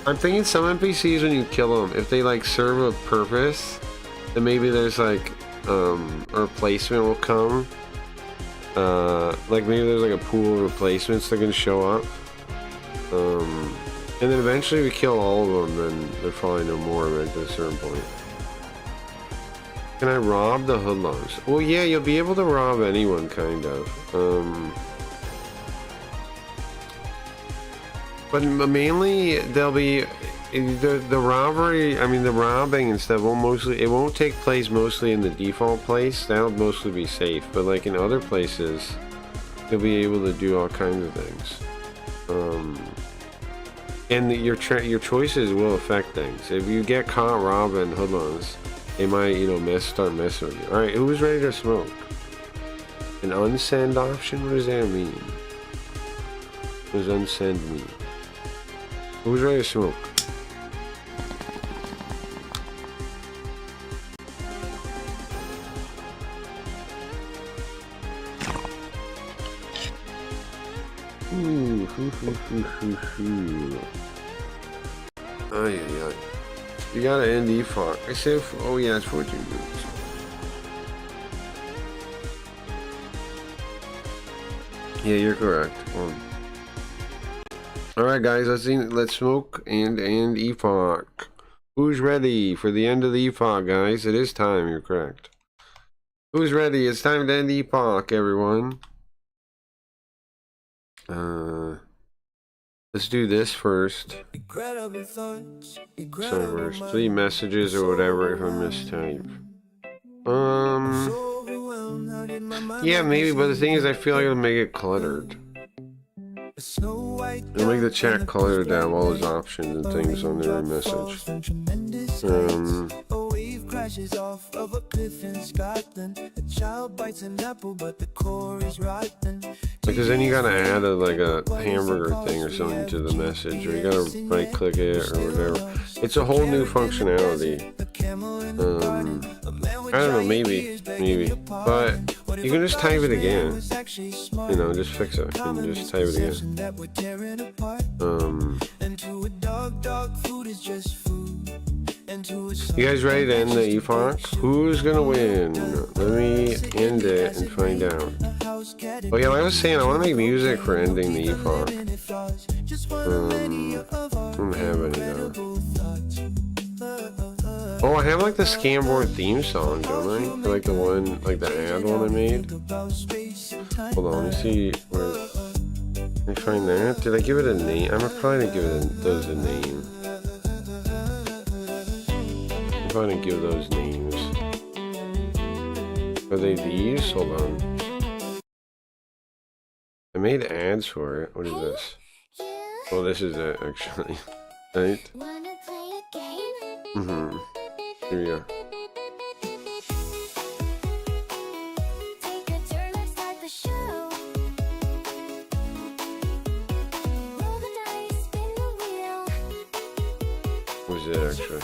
I'm thinking some NPCs, when you kill them, if they like serve a purpose, then maybe there's like a replacement will come. Like maybe there's like a pool of replacements that can show up. And then eventually we kill all of them, then there's probably no more of it at a certain point. Can I rob the hoodlums? Well, yeah, you'll be able to rob anyone, kind of. But mainly, they'll be... The robbery, I mean, the robbing and stuff it won't take place mostly in the default place. That'll mostly be safe. But, like, in other places, you'll be able to do all kinds of things. And your choices will affect things. If you get caught robbing hoodlums, they might, you know, start messing with you. Alright, who's ready to smoke? An unsend option? What does that mean? What does unsend mean? Who's ready to smoke? Ooh, Ay, ay, ay. You gotta end EFOC. I said, oh yeah, it's 14 minutes. Yeah, you're correct. Alright guys, let's smoke and end EFOC. Who's ready for the end of the EFOC, guys? It is time, you're correct. Who's ready? It's time to end EFOC, everyone. Let's do this first. Servers, 3 messages or whatever if I mistype. Yeah, maybe, but the thing is, I feel like it'll make it cluttered. It'll make the chat cluttered to have all those options and things on every message. Crashes off of a cliff in Scotland. A child bites an apple, but the core is rotten. Because then you gotta add a hamburger thing or something to the message, or you gotta right click it or whatever. It's a whole new functionality. I don't know, maybe, but you can just type it again. You know, just fix it and just type it again. You guys ready to end the EFOC? Who's gonna win? Let me end it and find out. Oh yeah, like I was saying, I want to make music for ending the EFOC. I don't have any though. Oh, I have like the Scamboard theme song, don't I? For, like the one, like the ad one I made. Hold on, let me see where. Can I find that? Did I give it a name? I'm probably gonna give those a name. I'm probably gonna give those names. Are they these? Hold on. I made ads for it. What is this? Oh, this is it actually. Right? Here we go. What is it actually?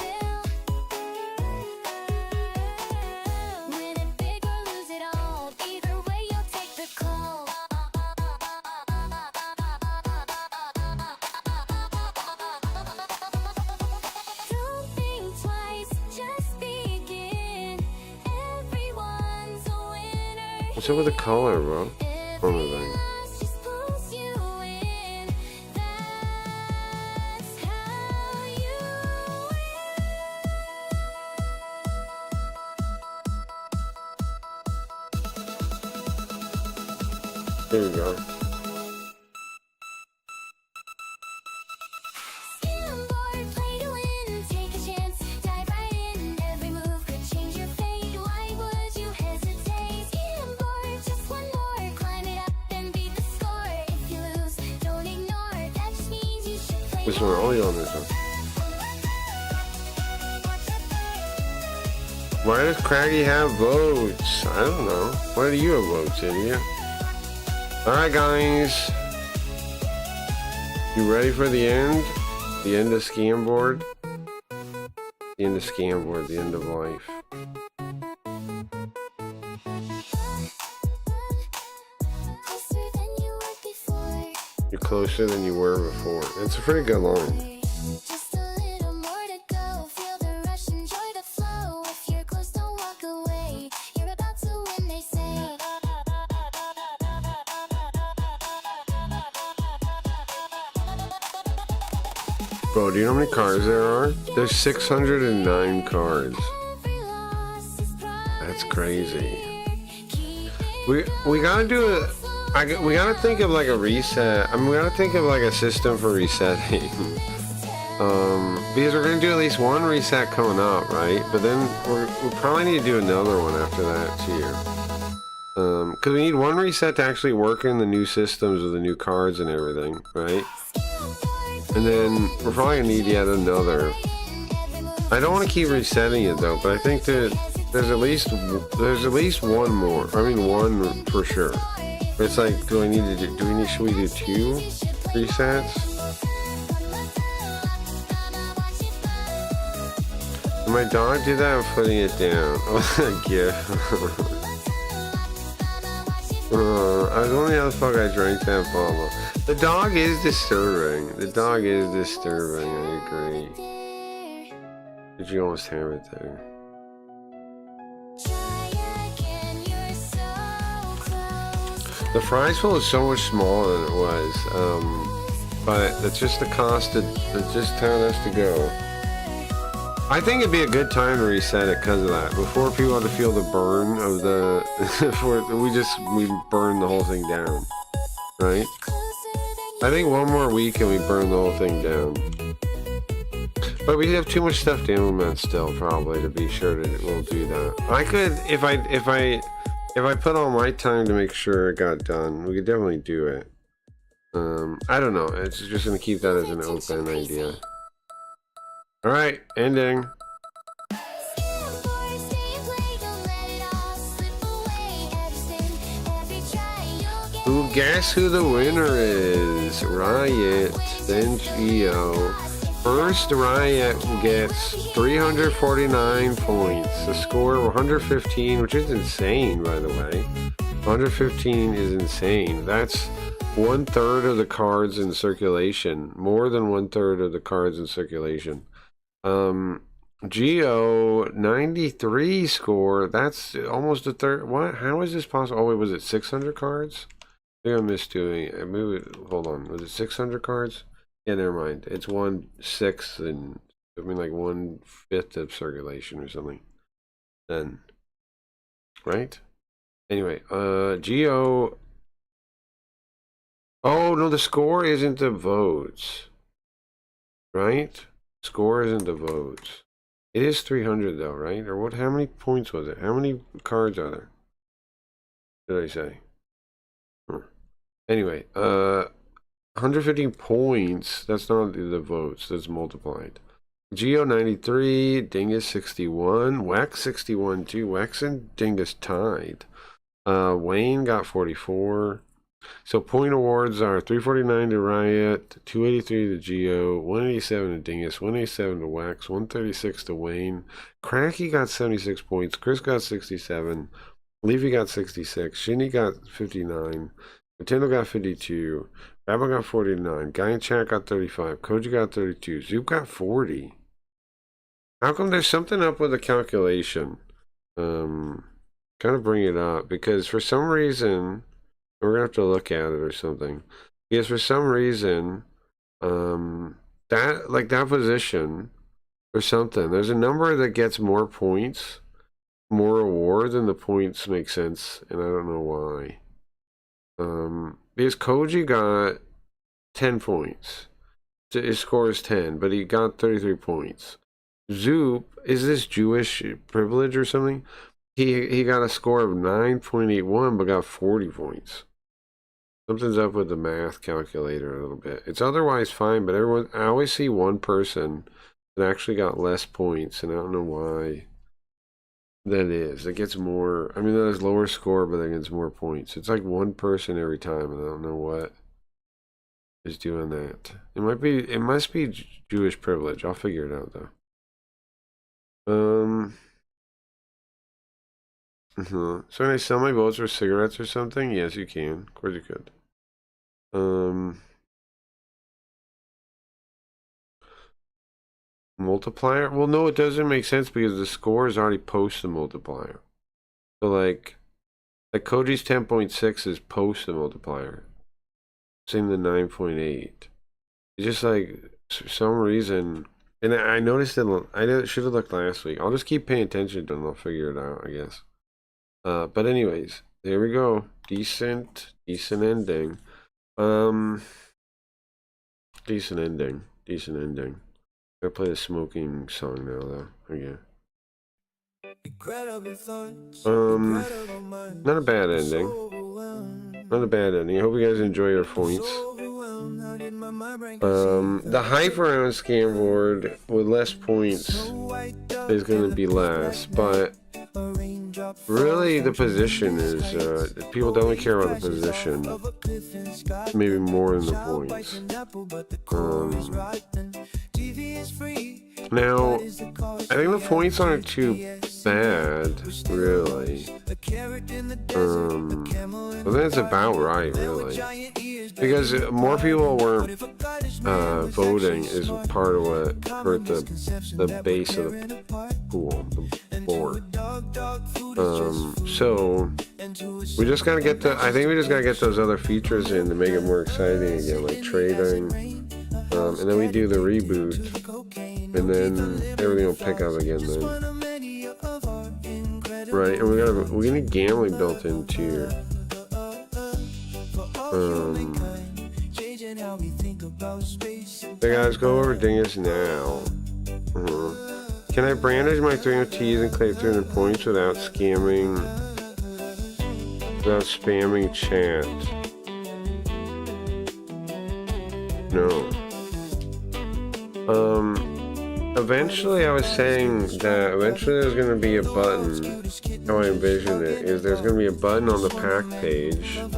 What's up with the color, bro? On the thing. There you go. This one, only on this one. Why does Craggy have votes? I don't know. Why do you have votes, idiot? Alright, guys. You ready for the end? The end of Scamboard? The end of Scamboard, the end of life. You're closer than you were before. That's a pretty good line. Bro, do you know how many cards there are? There's 609 cards. That's crazy. We gotta do it. We gotta think of like a reset. I mean, we gotta think of like a system for resetting. Because we're gonna do at least one reset coming up, right? But then we'll probably need to do another one after that too. Because we need one reset to actually work in the new systems with the new cards and everything, right? And then we're probably gonna need yet another. I don't want to keep resetting it though, but I think that there's at least one more. I mean, one for sure. It's like, should we do 2 resets? Did my dog do that? I'm putting it down. Oh, GIF. I was wondering how the fuck I drank that bottle. The dog is disturbing. The dog is disturbing, I agree. But you almost have it there. The fries pool is so much smaller than it was, but that's just the cost. That's just how it has to go. I think it'd be a good time to reset it because of that. Before people have to feel the burn of the, we burn the whole thing down, right? I think one more week and we burn the whole thing down. But we have too much stuff to implement still, probably, to be sure that we'll do that. I could, if I put all my time to make sure it got done, we could definitely do it. I don't know. It's just gonna keep that as an open idea. All right, ending. Ooh, guess who the winner is? Riot, then Geo. First, Riot gets 349 points. The score 115, which is insane, by the way. 115 is insane. That's 1/3 of the cards in circulation. More than 1/3 of the cards in circulation. Geo 93 score. That's almost a third. What? How is this possible? Oh wait, was it 600 cards? I think I missed doing it. Hold on. Was it 600 cards? Yeah, never mind. It's 1/6 and I mean like 1/5 of circulation or something. Then, right? Anyway, Geo. Oh no, the score isn't the votes, right? Score isn't the votes. It is 300 though, right? Or what? How many points was it? How many cards are there? Did I say? Anyway, 115 points. That's not the votes. That's multiplied. Geo 93, Dingus 61, Wex 61 too. Wex and Dingus tied. Wayne got 44. So point awards are 349 to Riot, 283 to Geo, 187 to Dingus, 187 to Wax, 136 to Wayne. Cracky got 76 points. Chris got 67. Leafy got 66. Shinny got 59. Nintendo got 52. Rabba got 49. Guy in chat got 35. Koji got 32. Zoop got 40. How come there's something up with the calculation? Kind of bring it up because for some reason we're gonna have to look at it or something. Because for some reason, that position or something, there's a number that gets more points, more reward than the points make sense, and I don't know why. Because Koji got 10 points. His score is 10, but he got 33 points. Zoop, is this Jewish privilege or something? He got a score of 9.81 but got 40 points. Something's up with the math calculator a little bit. It's otherwise fine, but I always see one person that actually got less points, and I don't know why that is. It gets more, I mean, that is lower score, but it gets more points. It's like one person every time, and I don't know what is doing that. It must be Jewish privilege. I'll figure it out though. So can I sell my votes for cigarettes or something? Yes, you can. Of course you could. Multiplier? Well, no, it doesn't make sense because the score is already post the multiplier. So like Koji's 10.6 is post the multiplier. Same the 9.8. It's just like For some reason, and I noticed it. I should have looked last week. I'll just keep paying attention to it and I'll figure it out, I guess. But anyways, there we go. Decent ending. Decent ending. I play the smoking song now, though. Again. Not a bad ending. Not a bad ending. I hope you guys enjoy your points. The hype around Scamboard with less points is going to be less, but really the position is, people don't care about the position, maybe more than the points. Now, I think the points aren't too bad, really. But that's about right, really. Because more people weren't voting is part of what hurt the base of the pool, the board. So we just gotta get I think we just gotta get those other features in to make it more exciting again, like trading. And then we do the reboot, and then everything will pick up again then. Right, and we need gambling built into here. Hey guys, go over Dingus now. Can I brandish my 300 T's and claim 300 points without spamming chat? No. Eventually I was saying that eventually there's going to be a button, how I envision it, is there's going to be a button on the pack page, and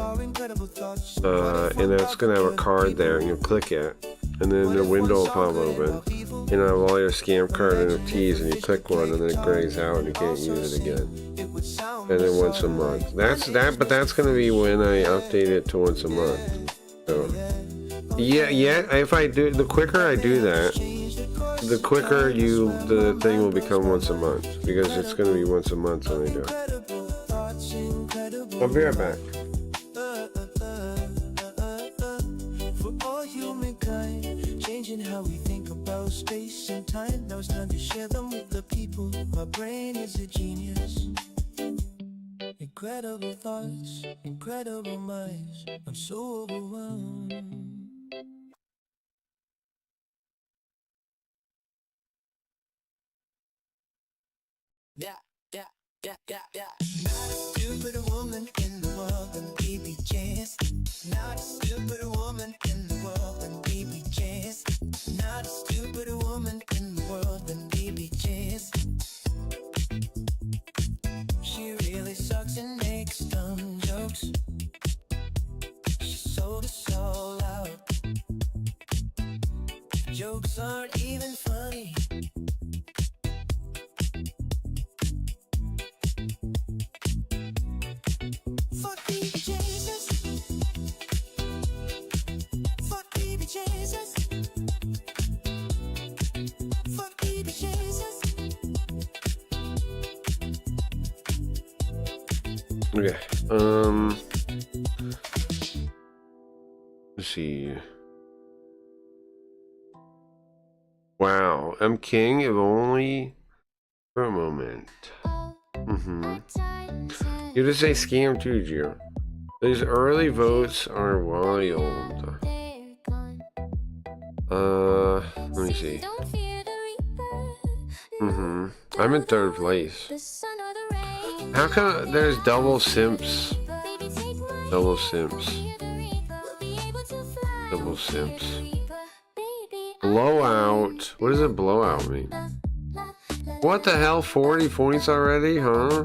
that's going to have a card there, and you click it, and then the window will pop open, and you have all your scam card NFTs, and you click one, and then it grays out, and you can't use it again. And then once a month. But that's going to be when I update it to once a month. So, yeah, if I do, the quicker I do that, the quicker the thing will become once a month, because it's going to be once a month when I do it. I'll be right back. For all humankind, changing how we think about space and time. Now it's time to share them with the people. My brain is a genius. Incredible thoughts, incredible minds. I'm so overwhelmed. Yeah. Not a stupid woman in the world and baby chance. Not a stupid woman in the world and baby chance. Not a stupid woman in the world and baby chance. She really sucks and makes dumb jokes. She sold us all out. Jokes aren't even funny. Fuck baby Jesus. Fuck baby Jesus. Fuck baby Jesus. Okay. Let's see. Wow, I'm king if only for a moment. You just say scam too, Gio. These early votes are wild. Let me see. I'm in third place. How come there's double simps? Double simps. Double simps. Blowout. What does a blowout mean? What the hell? 40 points already, huh?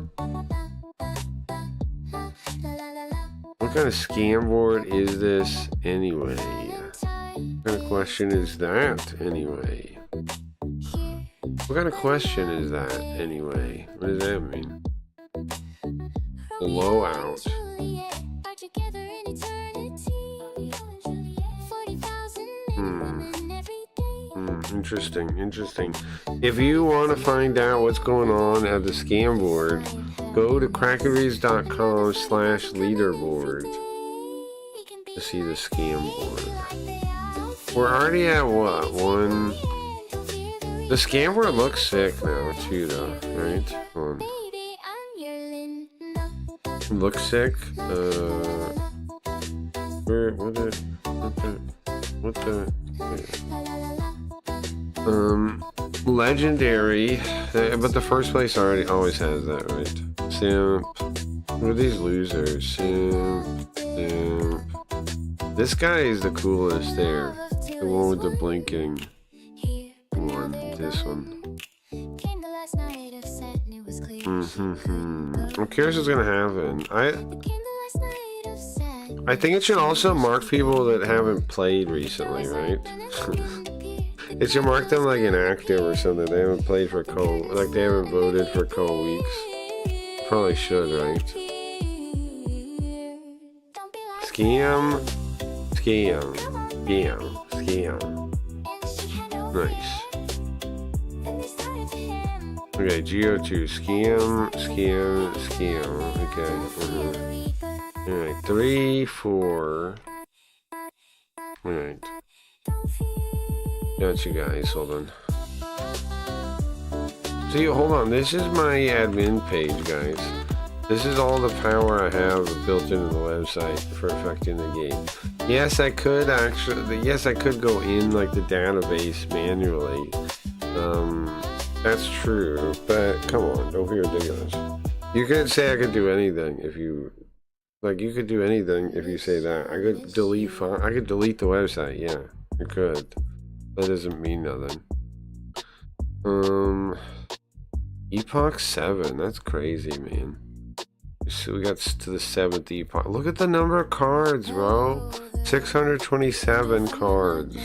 What kind of scam board is this anyway? What kind of question is that anyway? What kind of question is that anyway? What does that mean? Blowout. Interesting. If you want to find out what's going on at the scam board, go to crackeries.com/leaderboard to see the scam board. We're already at what? One. The scamper looks sick now too, though, right? Hold on. Looks sick. What the? Legendary. But the first place already always has that, right? Simp. What are these losers? Simp. This guy is the coolest there. The one with the blinking one. This one. I'm curious what's gonna happen. I think it should also mark people that haven't played recently, right? It should mark them like inactive or something. They haven't played for like they haven't voted for a couple weeks. Probably should, right? Scam. Nice. Okay, GO2. Scam. Okay. Alright, 3, 4. Alright. Got you guys, hold on. See, hold on, this is my admin page, guys. This is all the power I have built into the website for affecting the game. Yes, I could go in like the database manually. That's true, but come on, don't be ridiculous. You could say I could do anything if you, like, you could do anything if you say that. I could delete the website, yeah, I could. That doesn't mean nothing. Epoch 7, that's crazy, man. So we got to the 7th epoch. Look at the number of cards, bro. 627 cards.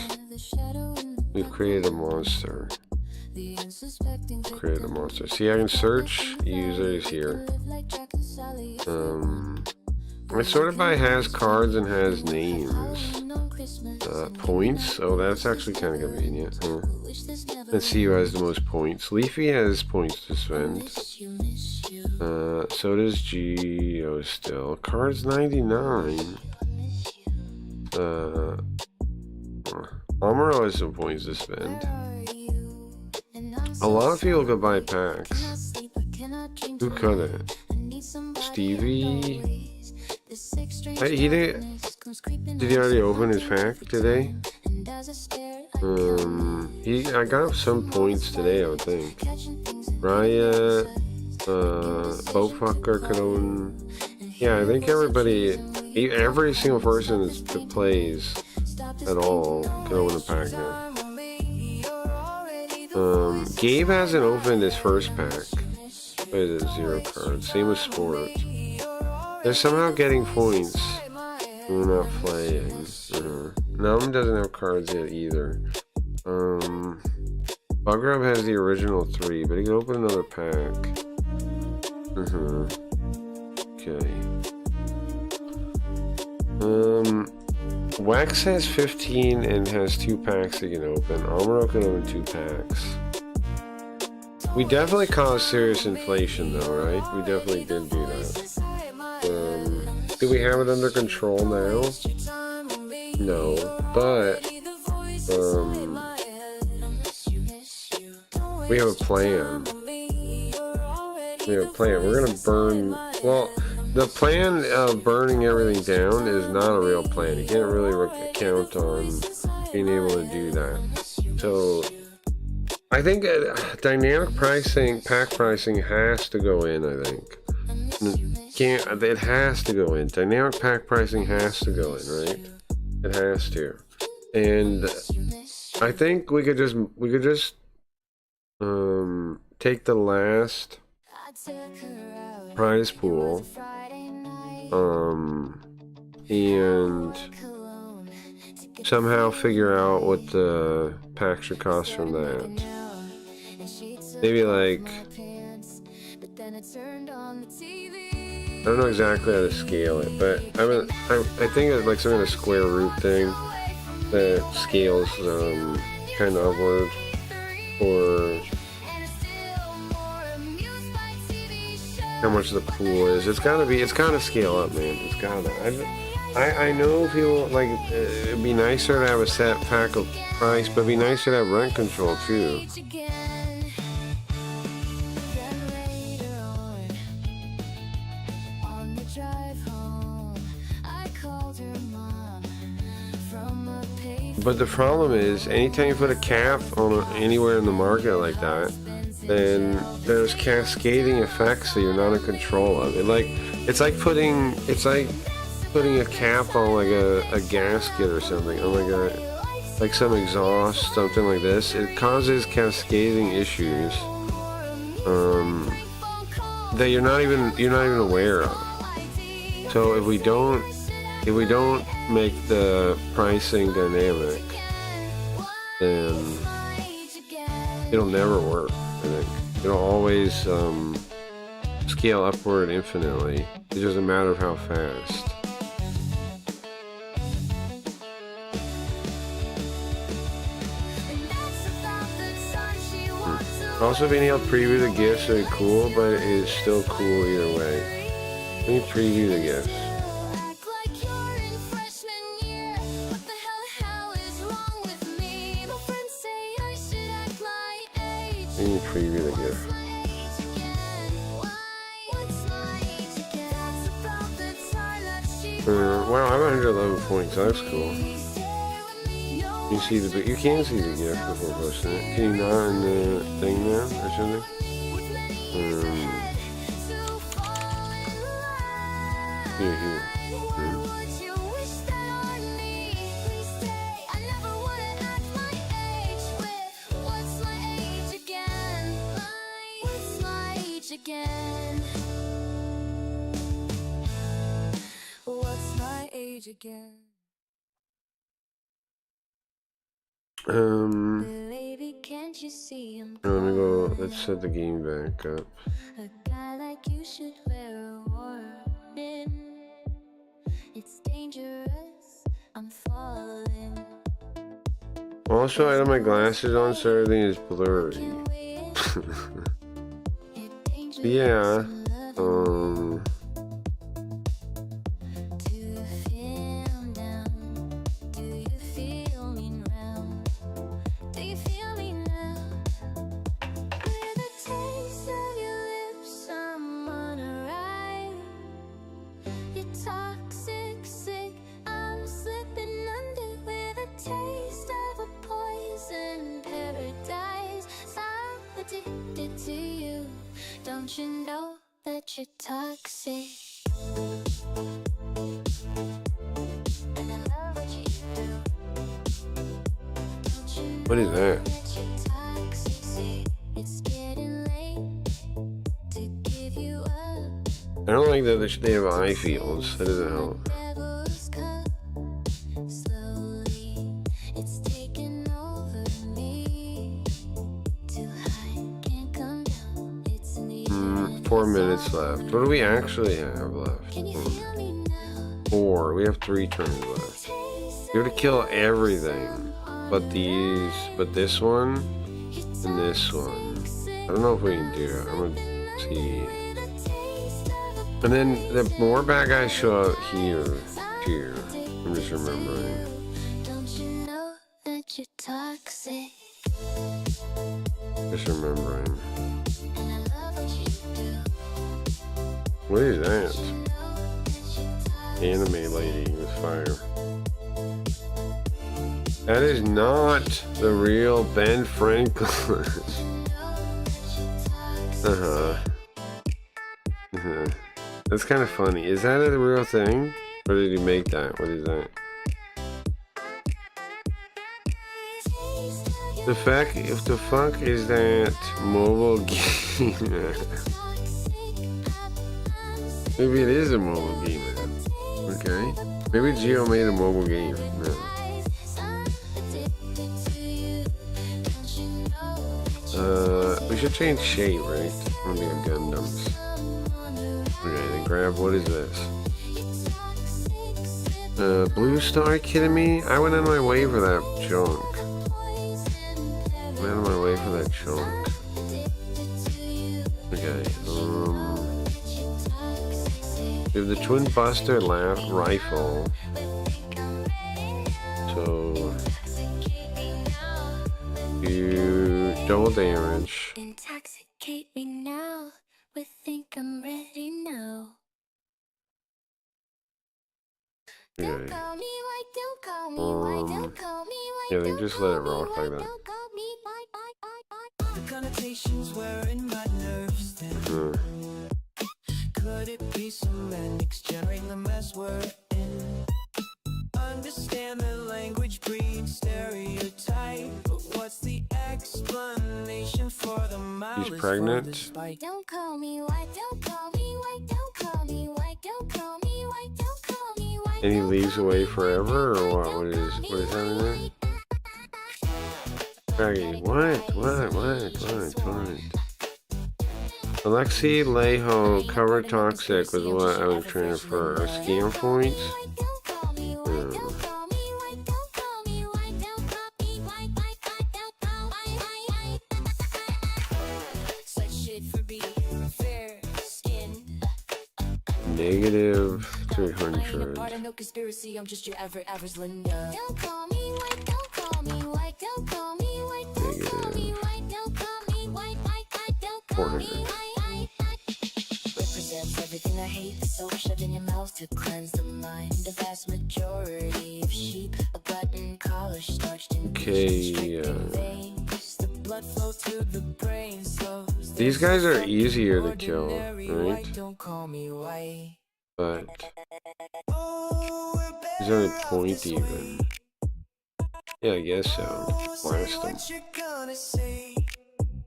We've created a monster. See, I can search users here. I sort of by has cards and has names. Points. Oh, that's actually kind of convenient. Huh? Let's see who has the most points. Leafy has points to spend. So does Geo still. Cards 99. Amuro has some points to spend. A lot of people could buy packs. Who couldn't? Stevie? He did. Did he already open his pack today? I got some points today, I would think. Riot, Boatfucker could own. Yeah, I think every single person that plays at all can own a pack now. Gabe hasn't opened his first pack. Wait, it's 0 cards. Same with Sport. They're somehow getting points. We're not playing. Num doesn't have cards yet either. Bugrub has the original 3, but he can open another pack. Okay. Wax has 15 and has 2 packs he can open. Amuro can open 2 packs. We definitely caused serious inflation though, right? We definitely did do that. Do we have it under control now? No, but we have a plan. We're gonna burn. Well, the plan of burning everything down is not a real plan. You can't really count on being able to do that. So I think dynamic pricing, pack pricing has to go in. I think it has to go in. Dynamic pack pricing has to go in, right? It has to. And I think we could just take the last prize pool and somehow figure out what the pack should cost from that. Maybe like, I don't know exactly how to scale it, but I think it's like some kind of square root thing that scales kind of upward, or how much the pool is. It's gotta scale up, man. It's gotta. I know people like it'd be nicer to have a set pack of price, but it'd be nicer to have rent control too. But the problem is, anytime you put a cap on anywhere in the market like that, then there's cascading effects that you're not in control of. It's like putting a cap on like a gasket or something, on like some exhaust, something like this. It causes cascading issues that you're not even aware of. So if we don't make the pricing dynamic, then it'll never work. I think it'll always scale upward infinitely. It's just a matter of how fast. Also, being able to preview the gifts is cool, but it's still cool either way. Let me preview the gifts. Let me preview the gift. Wow, I'm 111 points. That's cool. You see the you can see the gift before posting it. Can you not in the thing now or something? Here. Again. What's my age again? Baby, can't you see I'm Let me go. Let's set the game back up. a guy like you should wear a warning. It's dangerous. I'm falling. Also, I have my glasses on, so everything is blurry. Yeah. Addicted to you, don't you know that you're toxic? And I love what you do. Don't you know What is that? that you're toxic? See, it's getting late to give you up. I don't like that they have eye fields. That doesn't help. Devil's cup, slowly, it's taking over me. Too high, can't come down. It's in the air. 4 minutes left. What do we actually have left? Can you feel me now? 4. We have 3 turns left. We have to kill everything, but this one and this one. I don't know if we can do it. I'm gonna see. And then the more bad guys show up here. I'm just remembering. Don't you know that you're toxic? Just remembering. And I love what you do. What is that? Know that you're toxic. Anime lady with fire. That is not the real Ben Franklin. That's kind of funny. Is that a real thing? Or did you make that? What is that? If the fuck is that mobile game? Maybe it is a mobile game. Okay. Maybe Geo made a mobile game. No. We should change shape, right? I'm gonna be a Gundams. Okay, then grab, what is this? Blue Star, kidding me? I went out of my way for that junk. Went out of my way for that junk. Okay, have the Twin Buster rifle. So you double damage. Intoxicate me now. We think I'm ready now. Don't Okay. call me why, don't call me why, don't call me why. Yeah, they just let it rock like that. Don't call me why. The connotations were in my nerves then. Could it be semantics generating the mess we're in? Understand the language breeds stereotype, but what's the explanation for the malice? He's pregnant. For the spite? Don't call me why, don't call me why, don't call me why, don't call me why, don't call me why. And he leaves away forever, or what? What is happening there? Draggy, what? Alexei Leho, cover toxic was what I was trying for. Scam points? Negative 300. No conspiracy, I'm just your average Linda. Don't call me white, don't call me white, don't call me white, don't call me white, don't call me white, don't call me white. Represents everything I hate, the soul shoved in your mouth to cleanse the mind. The vast majority of sheep, a button collar starched in veins. The blood flow to the brain slows. These guys are easier to kill, right? Don't call me white. But he's only point even. Yeah, I guess so. Blast him. What you're gonna say,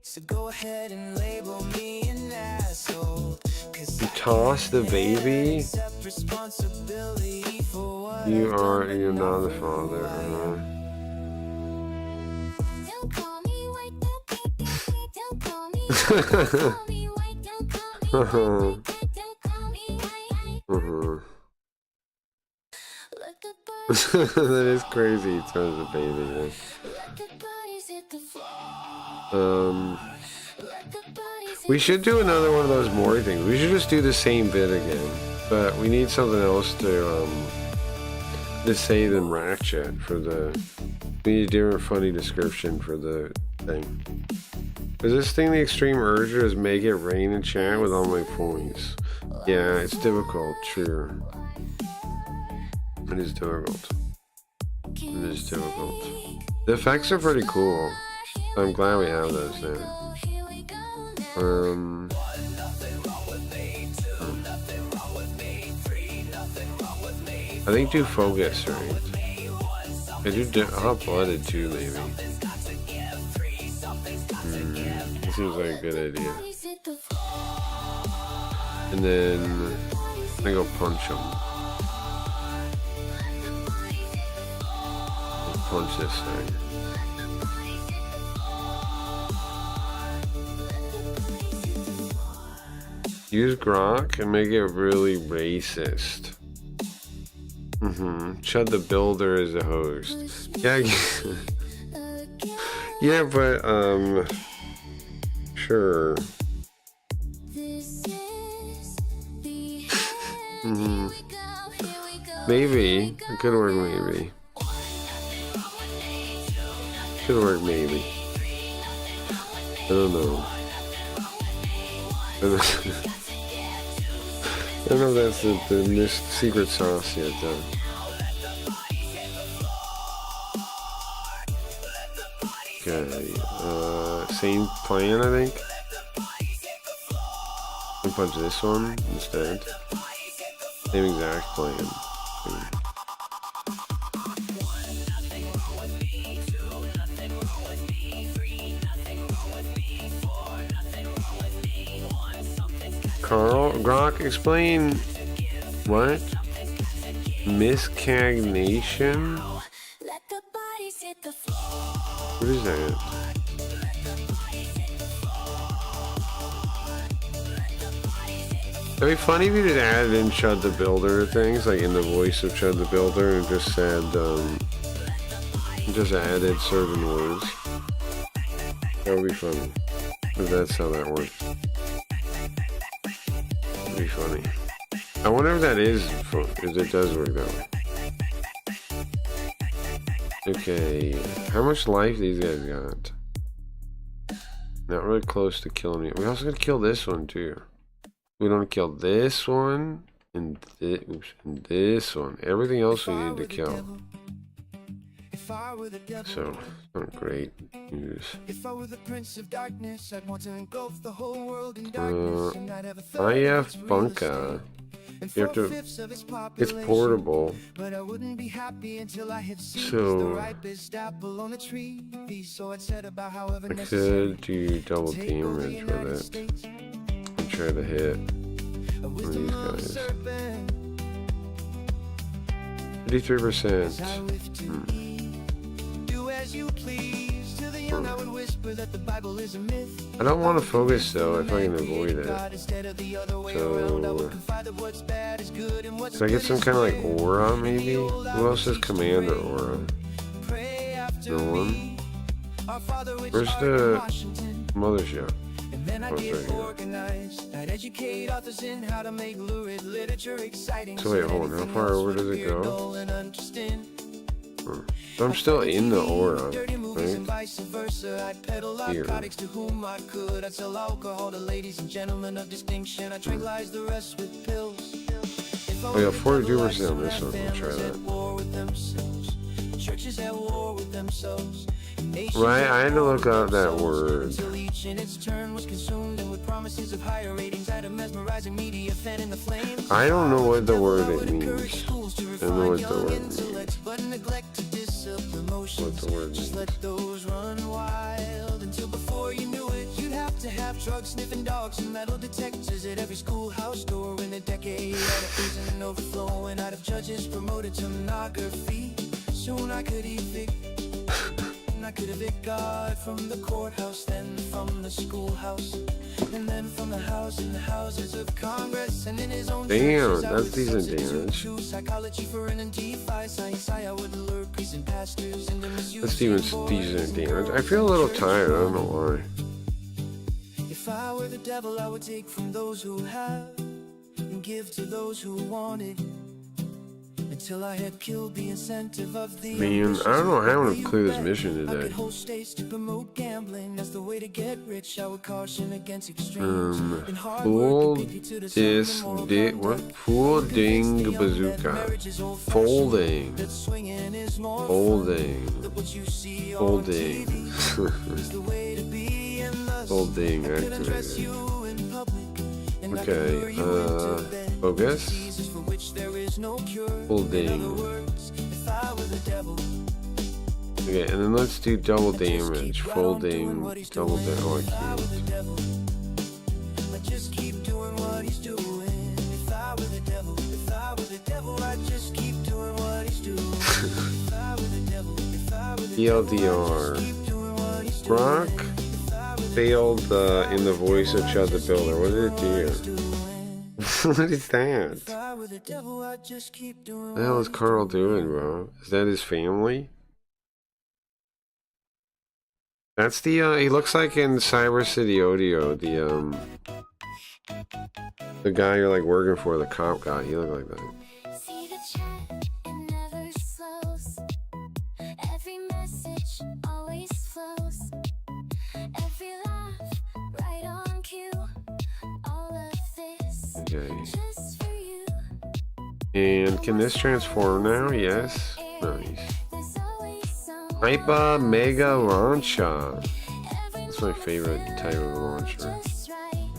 so go ahead and label me an asshole. You toss the baby? You're not the father. Don't call me white, don't call me white, don't call me white, don't call me white. That is crazy. He throws the baby in. We should do another one of those Mori things. We should just do the same bit again, but we need something else to say than Ratchet for the. We need a different funny description for the thing. Is this thing the extreme urge is make it rain in chat with all my points? Yeah, it's difficult. Sure. It is difficult. It is difficult. The effects are pretty cool. I'm glad we have those now. I think do focus, right? I do hot-blooded too, maybe. This seems like a good idea. And then I go punch him. Punch this thing. Use Grok and make it really racist. Chud the Builder is the host. Yeah, yeah, but sure. Maybe it could work. Maybe could work. Maybe I don't know. I don't know if that's the secret sauce yet, though. Okay, same plan, I think. I'll punch this one instead. Same exact plan. Carl, Grok, explain what? Miscagnation? What is that? It'd be funny if you just added in Chud the Builder things, like in the voice of Chud the Builder, and just said, just added certain words. That would be funny. If that's how that works. Be funny. I wonder if that is, if it does work that way. Okay, how much life these guys got? Not really close to killing me. We also gotta kill this one too. We don't kill this one and this one. Everything else we need to kill. So, not great news. If I were the prince of darkness, I'd want to engulf the whole world in darkness, and I'd have a third IF of its real Bunka. estate, and You have to. 4/5 of its It's population. portable. But I wouldn't be happy until I had seized So- the ripest apple on the tree. So I'd set about however I necessary could do double take over the damage with United it States. and try to hit A one wisdom of of a these guys. serpent, 53%. I live to eat. Do as you please. To the young I would whisper that the Bible is a myth. I don't want to focus though if I can avoid it. So I get some kind of like aura maybe? Who else has commander aura? No one? Where's the mothership? And then I Oh, get it's right here. organized. I'd educate authors in how to make lurid literature exciting. So wait, hold on, how far over does it go? Dull and understand. So I'm still in the aura, Dirty movies and right? vice versa. I'd peddle Here. narcotics to whom I could. I'd sell alcohol to ladies and gentlemen of distinction. I'd tranquilize the rest with pills. If I Oh yeah, were the devil, 42% I'd on this one. We'll try families at that. war with themselves. Churches at war with themselves. Nations Right, at I had to war look with up that themselves. word. Until each in its turn was consumed, and with promises of higher ratings, I'd a mesmerizing media fan in the flames. I don't know what the word I would it encourage means. schools to I don't know refine what the young word means. intellects, but neglect to discipline emotions. What the word Just means. let those run wild until before you knew it, you'd have to have drug sniffing dogs and metal detectors at every schoolhouse door in a decade. At a prison overflowing out of judges promoted to monography. Soon I could evict. I could evict God from the courthouse, then from the schoolhouse, and then from the house in the houses of Congress, and in his own Damn, churches, I that's would decent substitute damage. true psychology for an DeFi science. I would lure priests and pastors into misusing That's even boys decent and damage. I girls feel a little in tired, I don't know churches. why. If I were the devil, I would take from those who have and give to those who wanted. Until I had killed the incentive of the Man, I don't know how I'm gonna clear this mission I could today. hold states to promote gambling as the way to get rich. I would caution against extremes. And hard Full work could beat you to the dis sun, moral di conduct. what? Full Convince the ding young men bazooka. marriage is old-fashioned, Folding. that swinging is more fun Folding. than what you see on Folding. TV is the way to be, and thus Folding I could undress activated. you in public, and I could Okay, lure you into bed. focus. Diseases for which there is no cure. Folding. In other words, if I were the devil, Okay, and then let's do double I'd just damage. keep right on doing Folding, what he's double doing. damage. If I Oh, were the cute. devil, I'd just keep doing what he's doing. If I were the devil, if I were the devil, I'd just keep doing what he's doing. If I were the devil, if I were the devil, I'd TLDR. just keep doing what he's doing. Brock If I were the failed in the voice of Chud the Builder. What did it do? doing. What is that? If I were the devil, I'd just keep doing What the hell is what he's Carl doing, bro? Is that his family? That's the, he looks like in Cyber City Audio, the guy you're like working for, the cop guy. He looked like that. See the chat, it never slows. Every message always flows. Every laugh, right on cue. All of this Okay. just for you. And can this transform now? Yes. Nice. There's always some Hyper Mega Launcher. That's my favorite type of launcher. just right.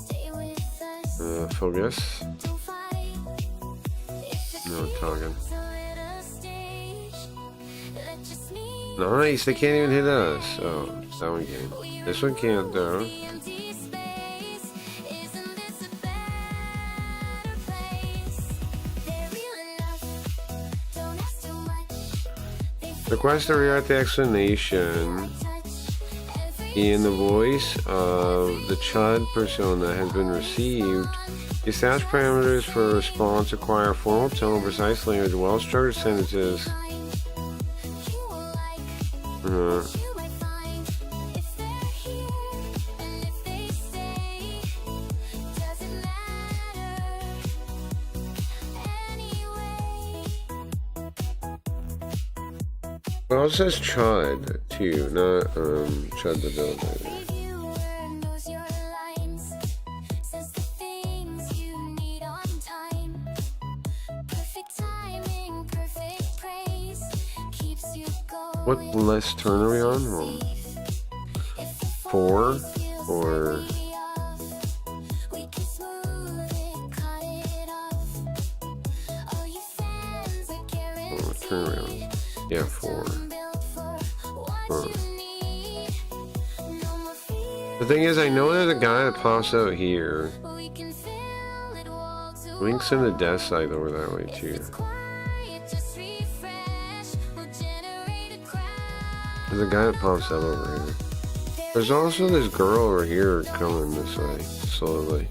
Stay with us, Focus. don't fight. If it No talking. feels a little staged, let just me Nice, they can't even hit us. Oh, that one can. This one can't though. empty space. Isn't this a better place? They're real enough, don't ask too much. Request to rewrite the explanation in the voice of the Chud persona has been received. Establish parameters for response, acquire formal tone, precise language, well-structured sentences. It also says Chud too, not Chud the Builder. What list turn are we on? 4 or turn around. Yeah, 4. The thing is, I know there's a guy that pops out here. Link's in the death side over that way too. There's a guy that pops out over here. There's also this girl over here coming this way, slowly.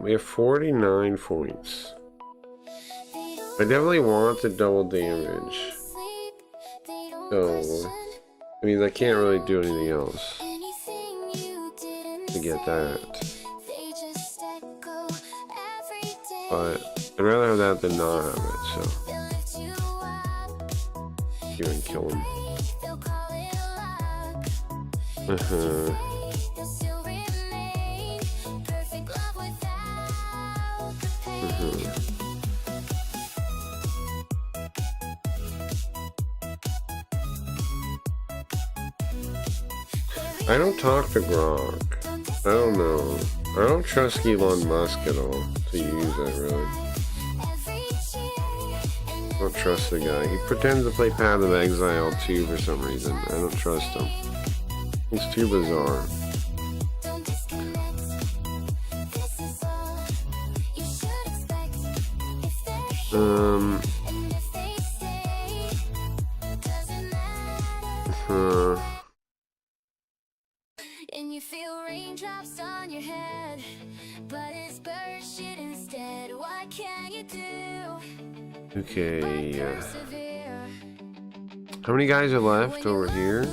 We have 49 points. I definitely want the double damage. So, I mean, I can't really do anything else to get that. But I'd rather have that than not have it, so. Even kill him. I don't talk to Grok. I don't know. I don't trust Elon Musk at all to use it, really. I don't trust the guy. He pretends to play Path of Exile too for some reason. I don't trust him. It's too bizarre. And you feel raindrops on your head, but it's bird shit instead. What can you do? Okay. How many guys are left over here?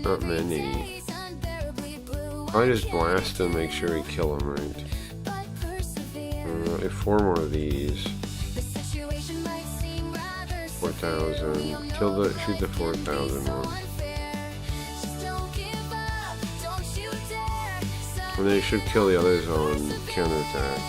Not many. I just blast him, make sure we kill him, right? I have 4 more of these. 4,000. Shoot the 4,000 one. And they should kill the others on counterattack.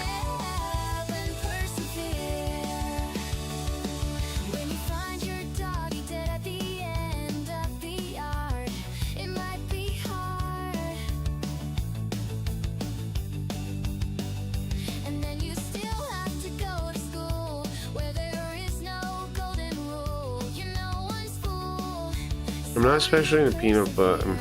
I'm not especially into peanut butter.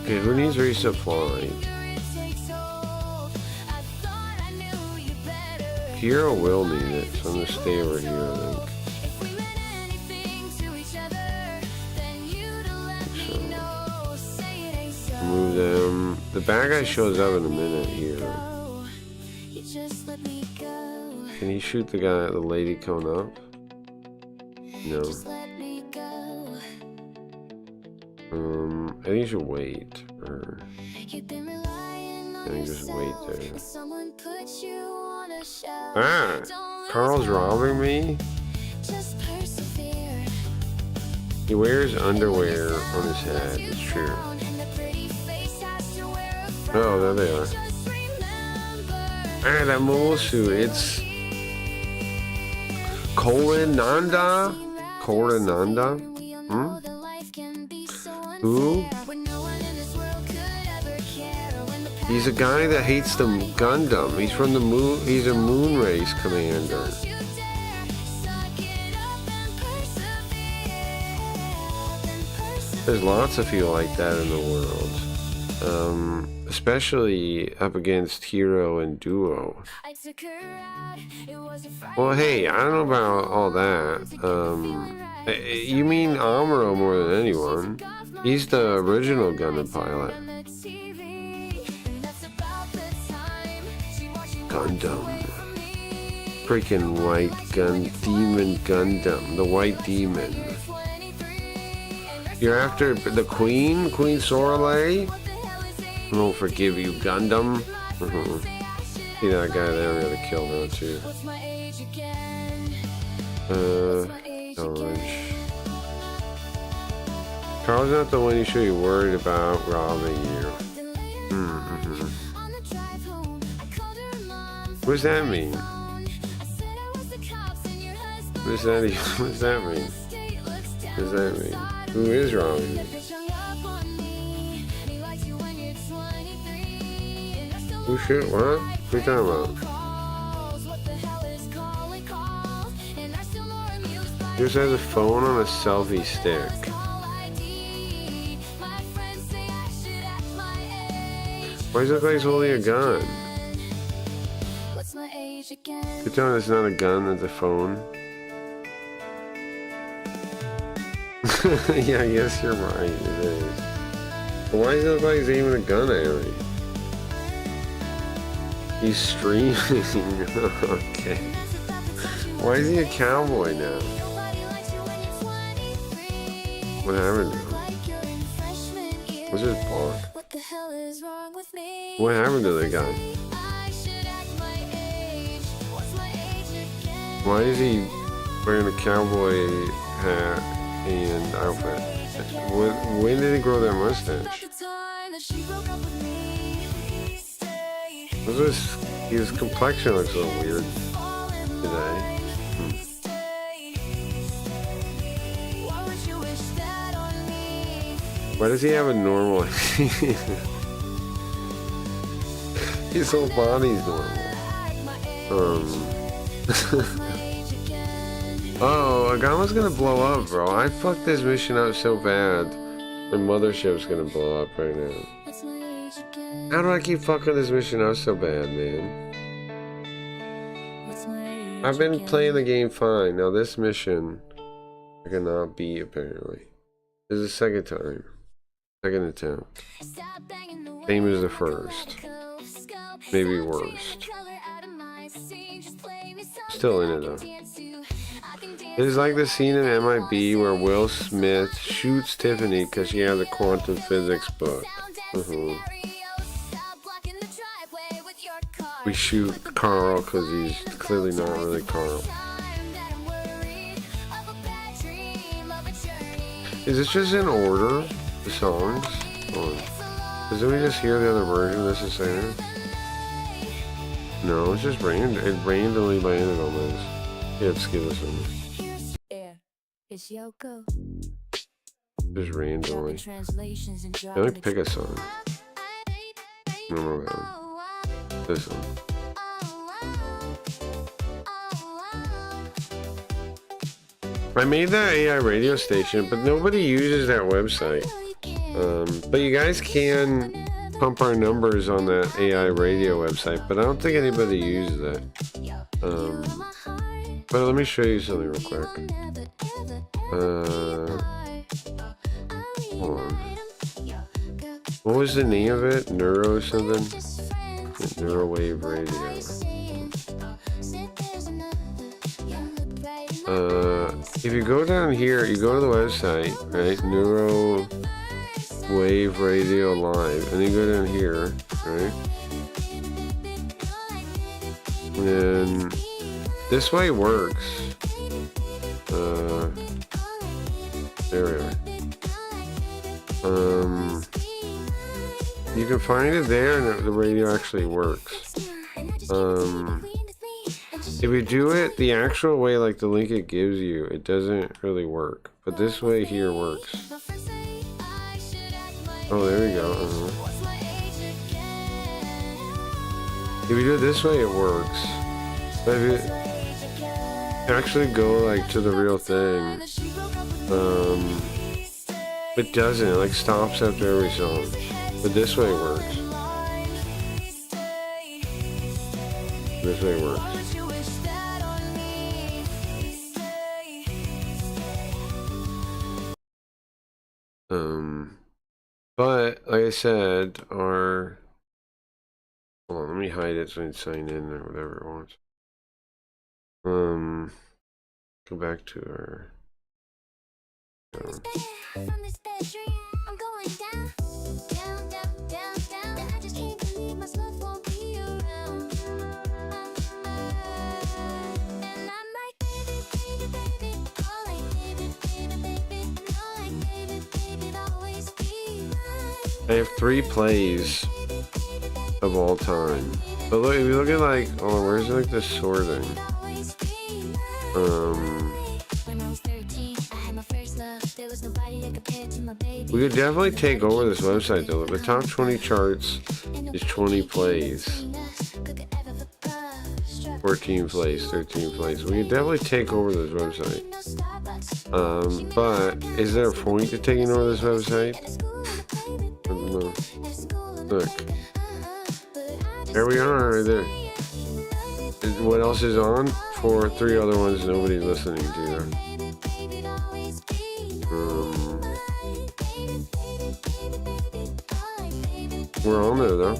Okay, who needs resupply? Hero will need it, so I'm gonna stay over here, I think. So, move them. The bad guy shows up in a minute here. Can he shoot the guy, the lady coming up? No. I think you should wait for her. I think just wait there. Ah! Carl's robbing me? He wears underwear on his head, it's true. Oh, there they are. Ah, that mole suit, it's... Korananda? Korananda? Who? He's a guy that hates the Gundam. He's from the moon. He's a moon race commander. There's lots of people like that in the world. Especially up against hero and duo. Well, hey, I don't know about all that. You mean Amuro more than anyone. He's the original Gundam pilot. Gundam. Freaking white demon Gundam. The white demon. You're after the Queen Sorelei? I won't forgive you, Gundam. See that guy there really killed her too. Dodge. Carl's not the one you should be worried about robbing you. What does that mean? What does that mean? What does that mean? What does that mean? Who is robbing you? Oh shit, what? What are you talking about? Just has a phone on a selfie stick. Why does it look like he's holding a gun? You're telling me it's not a gun, it's a phone? Yeah, I guess you're right, it is. But why does it look like he's aiming a gun at me? He's streaming. Okay. Why is he a cowboy now? What happened to him? What's his block? What happened to the guy? Why is he wearing a cowboy hat and outfit? When did he grow that mustache? His complexion looks a little weird today. Why does he have a normal? His whole body's normal. Oh, Agama's gonna blow up, bro. I fucked this mission up so bad. The mothership's gonna blow up right now. How do I keep fucking this mission up so bad, man? I've been playing the game fine. Now this mission, I cannot beat apparently. This is the second time. Second attempt. Same as the first. Maybe worst. Still in it though. It is like the scene in MIB where Will Smith shoots Tiffany because she has a quantum physics book. We shoot Carl because he's clearly not really Carl. Is this just in order? The songs? Because did we just hear the other version of this is saying? No, it's just randomly landed on this. Yeah, let's skip this one. It's Yoko. Just randomly. Let me pick a song. No more bad. This one. I made that AI radio station, but nobody uses that website. But you guys can pump our numbers on that AI radio website, but I don't think anybody uses that. But let me show you something real quick. Hold on. What was the name of it? Neuro something? Neurowave radio. If you go down here, you go to the website, right? Neurowave Radio Live, and you go down here, right? And then this way works. There we are. You can find it there, and the radio actually works. If you do it the actual way, like the link it gives you, it doesn't really work. But this way here works. Oh, there we go. If you do it this way, it works. But if you actually go like to the real thing, It doesn't. It like stops after every song. But this way works. This way works. But like I said, our hold on, let me hide it so I can sign in or whatever it wants. Go back to our I have 3 plays of all time. But look, if you look at like, oh, where's like the sorting? We could definitely take over this website though. The top 20 charts is 20 plays. 14 plays, 13 plays. We could definitely take over this website. But is there a point to taking over this website? I don't know. Look. There we are, right there. What else is on? 4, 3 other ones nobody's listening to. We're on there though.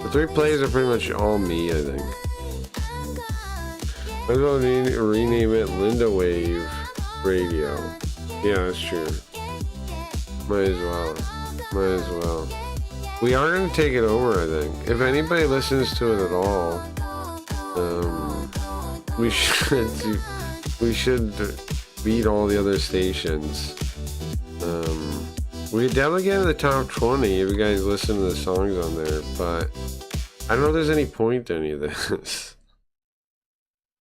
The 3 plays are pretty much all me, I think. Might as well rename it Linda Wave Radio. Yeah, that's true. Might as well. Might as well. We are going to take it over, I think. If anybody listens to it at all, we should beat all the other stations. We could definitely get in the top 20 if you guys listen to the songs on there, but I don't know if there's any point to any of this.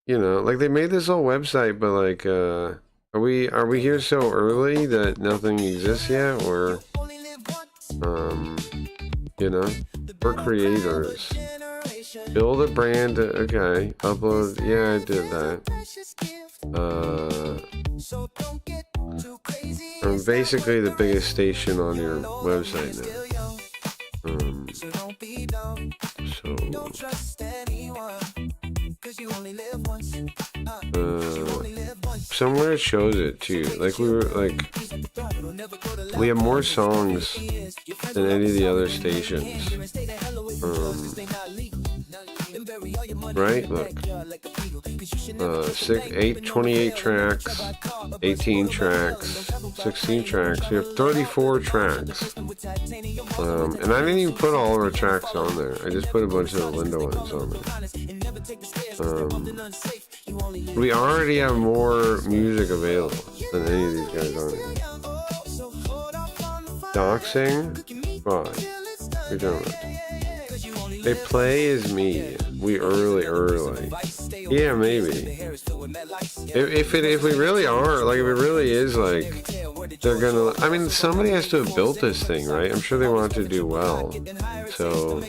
You know, like they made this whole website, but like, are we here so early that nothing exists yet, or you know, we're creators. Build a brand, okay. Upload, yeah, I did that. I'm basically the biggest station on your website now. Somewhere it shows it too. Like we have more songs than any of the other stations. Right? Look. 28 tracks, 18 tracks, 16 tracks. We have 34 tracks. And I didn't even put all of our tracks on there. I just put a bunch of the Linda ones on there. We already have more music available than any of these guys on here. Doxing? Fine. We're doing it. They play as me. We early. Yeah, maybe. If we really are, like, if it really is, like, they're gonna, I mean, somebody has to have built this thing, right? I'm sure they want it to do well. So,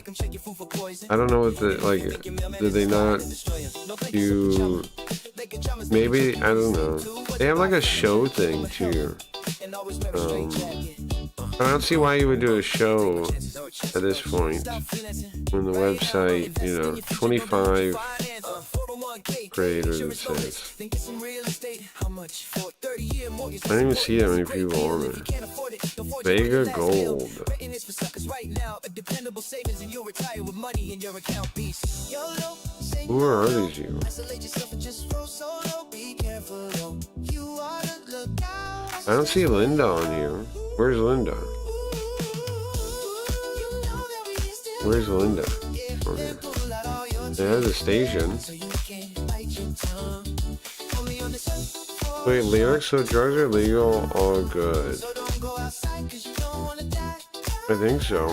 I don't know what the, like, did they not do, maybe, I don't know. They have, like, a show thing, too. I don't see why you would do a show at this point when the website, you know, 25 creators, it says. I don't even see that many people on there. Vega Gold. Who are these you? I don't see Linda on here. Where's Linda? Where's Linda? Oh, yeah. There's a station. Wait, lyrics so drugs are legal? All good. I think so.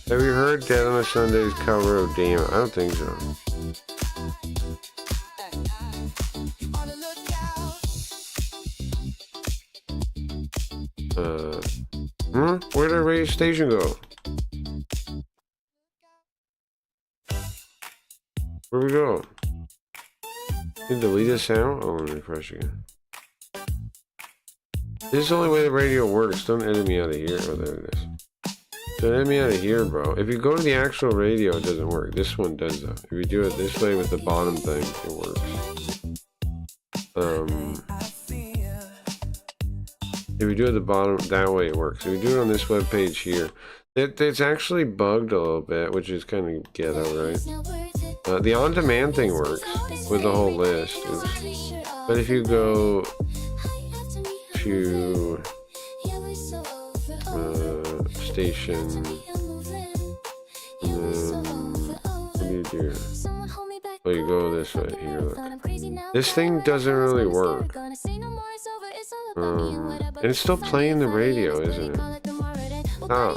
Have you heard Dead on a Sunday's cover of Damn? I don't think so. Where'd our radio station go? Where'd we go? Did you delete this out? Oh, let me refresh again. This is the only way the radio works. Don't edit me out of here. Oh, there it is. Don't edit me out of here, bro. If you go to the actual radio, it doesn't work. This one does, though. If you do it this way with the bottom thing, it works. If you do it the bottom, that way it works. If you do it on this web page here, it's actually bugged a little bit, which is kind of ghetto, right? The on-demand thing works with the whole list. But if you go to station, and then what do you do? Oh, you go this way. Here, look. This thing doesn't really work. And it's still playing the radio, isn't it? Oh.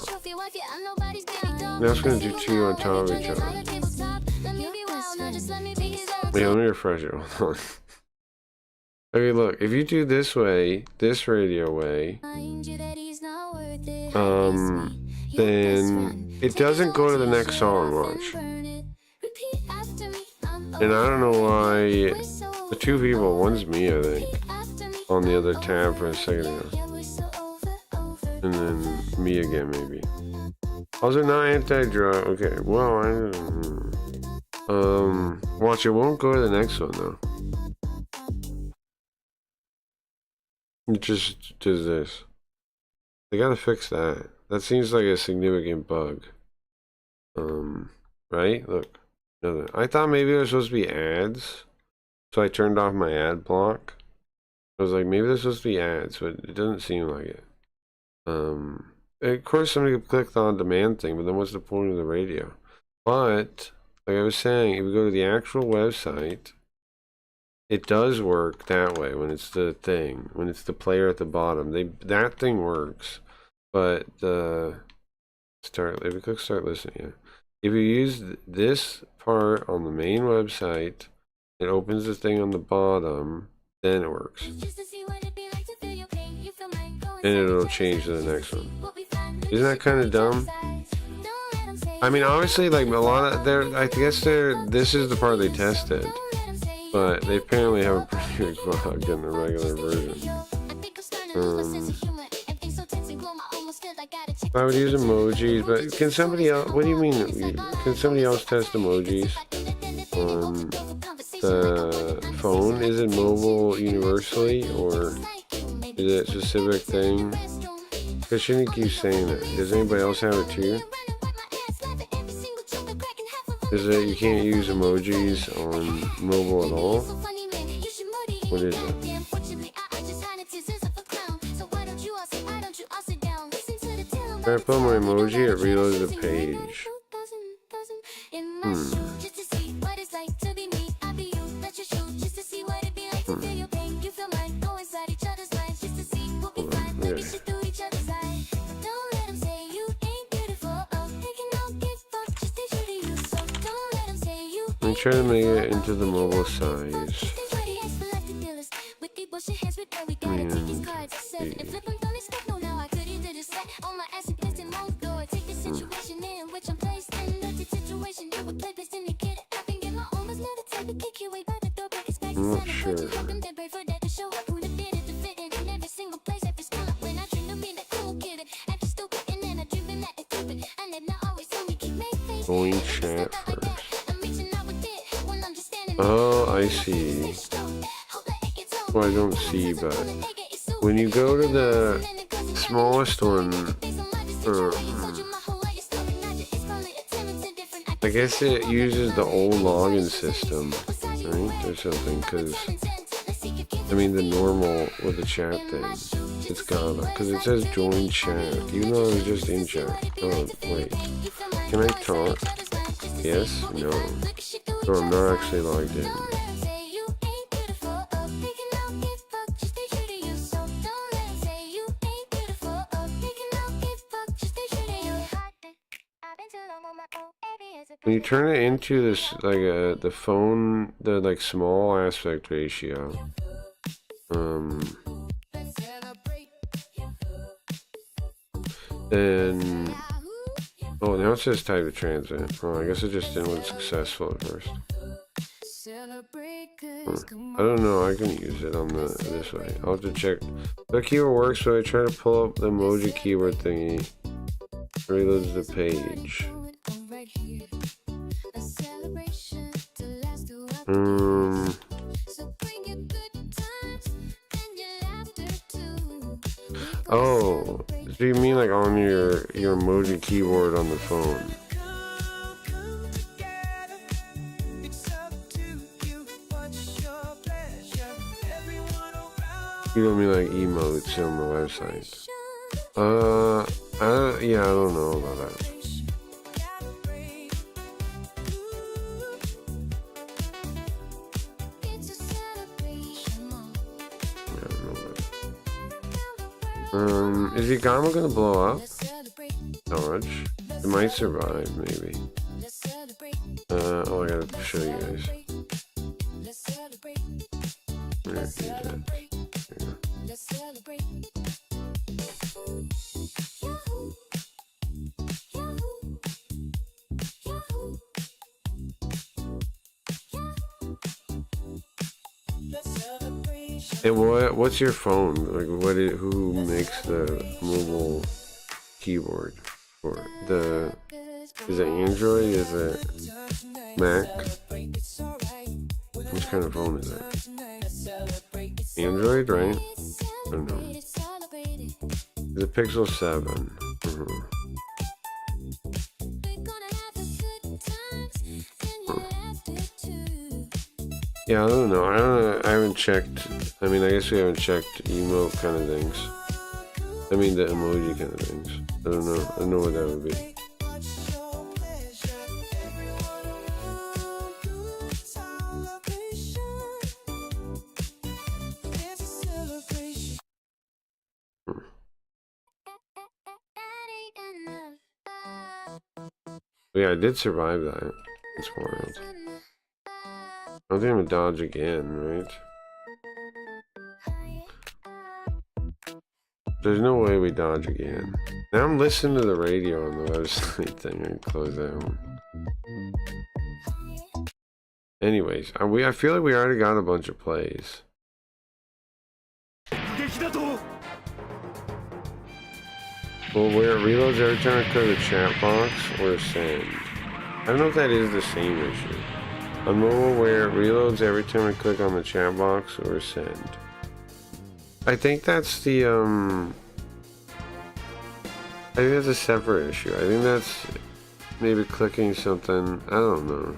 Now it's going to do two on top of each other. Wait, let me refresh it. Hold on. Okay, look. If you do this way, this radio way, then it doesn't go to the next song, watch. And I don't know why the two people, one's me, I think, on the other tab for a second ago. And then me again, maybe. Also not anti-drug. Okay, well, watch, it won't go to the next one, though. It just does this. They gotta fix that. That seems like a significant bug. Right? Look. Nothing. I thought maybe there was supposed to be ads. So I turned off my ad block. I was like, maybe there's supposed to be ads, but it doesn't seem like it. Of course somebody could click the on-demand thing, but then what's the point of the radio? But, like I was saying, if we go to the actual website, it does work that way when it's the thing, when it's the player at the bottom. That thing works, but if we click start listening, yeah. If you use this part on the main website, it opens the thing on the bottom, then it works. And it'll change to the next one. Isn't that kind of dumb? I mean, obviously, like a lot of I guess this is the part they tested, but they apparently have a pretty big bug in the regular version. I would use emojis, but can somebody else? What do you mean? Can somebody else test emojis on the phone? Is it mobile universally, or is it a specific thing? Because shouldn't keep saying that. Does anybody else have it too? Is it you can't use emojis on mobile at all? What is it? If I put my emoji, it reloads the page. Let me try to make it into the mobile size. I'm not sure. Going chat first. Oh, I see. Well, I don't see, but when you go to the smallest one, I guess it uses the old login system, right, or something, because, I mean, the normal with the chat thing, it's gone, because it says join chat, even though I was just in chat. Oh, wait, can I talk? Yes? No. So I'm not actually logged in. When you turn it into this, like the phone, the like small aspect ratio, then, oh, now it says type of transmit. Oh, I guess it just didn't look successful at first. I don't know, I can use it on this way. I'll have to check. The keyword works, so I try to pull up the emoji keyword thingy. Reloads the page. Oh, so you mean like on your emoji keyboard on the phone? You don't mean like emotes on the website? Yeah, I don't know about that. Is the Gama gonna blow up? Not much. It might survive, maybe. Oh, I gotta show you guys. There's that. Hey, what's your phone? Like, who makes the mobile keyboard for the? Is it Android? Is it Mac? Which kind of phone is it? Android, right? I don't know. The Pixel 7. Yeah, I don't know. I haven't checked. I mean, I guess we haven't checked emote kind of things. I mean, the emoji kind of things. I don't know. I don't know what that would be. But yeah, I did survive that. It's wild. I don't think I'm gonna dodge again, right? There's no way we dodge again. Now I'm listening to the radio on the website thing and close that one. Anyways, I feel like we already got a bunch of plays. Well, where it reloads every time I click the chat box or send. I don't know if that is the same issue. On mobile, where it reloads every time I click on the chat box or send. I think that's the, I think that's a separate issue. I think that's maybe clicking something. I don't know.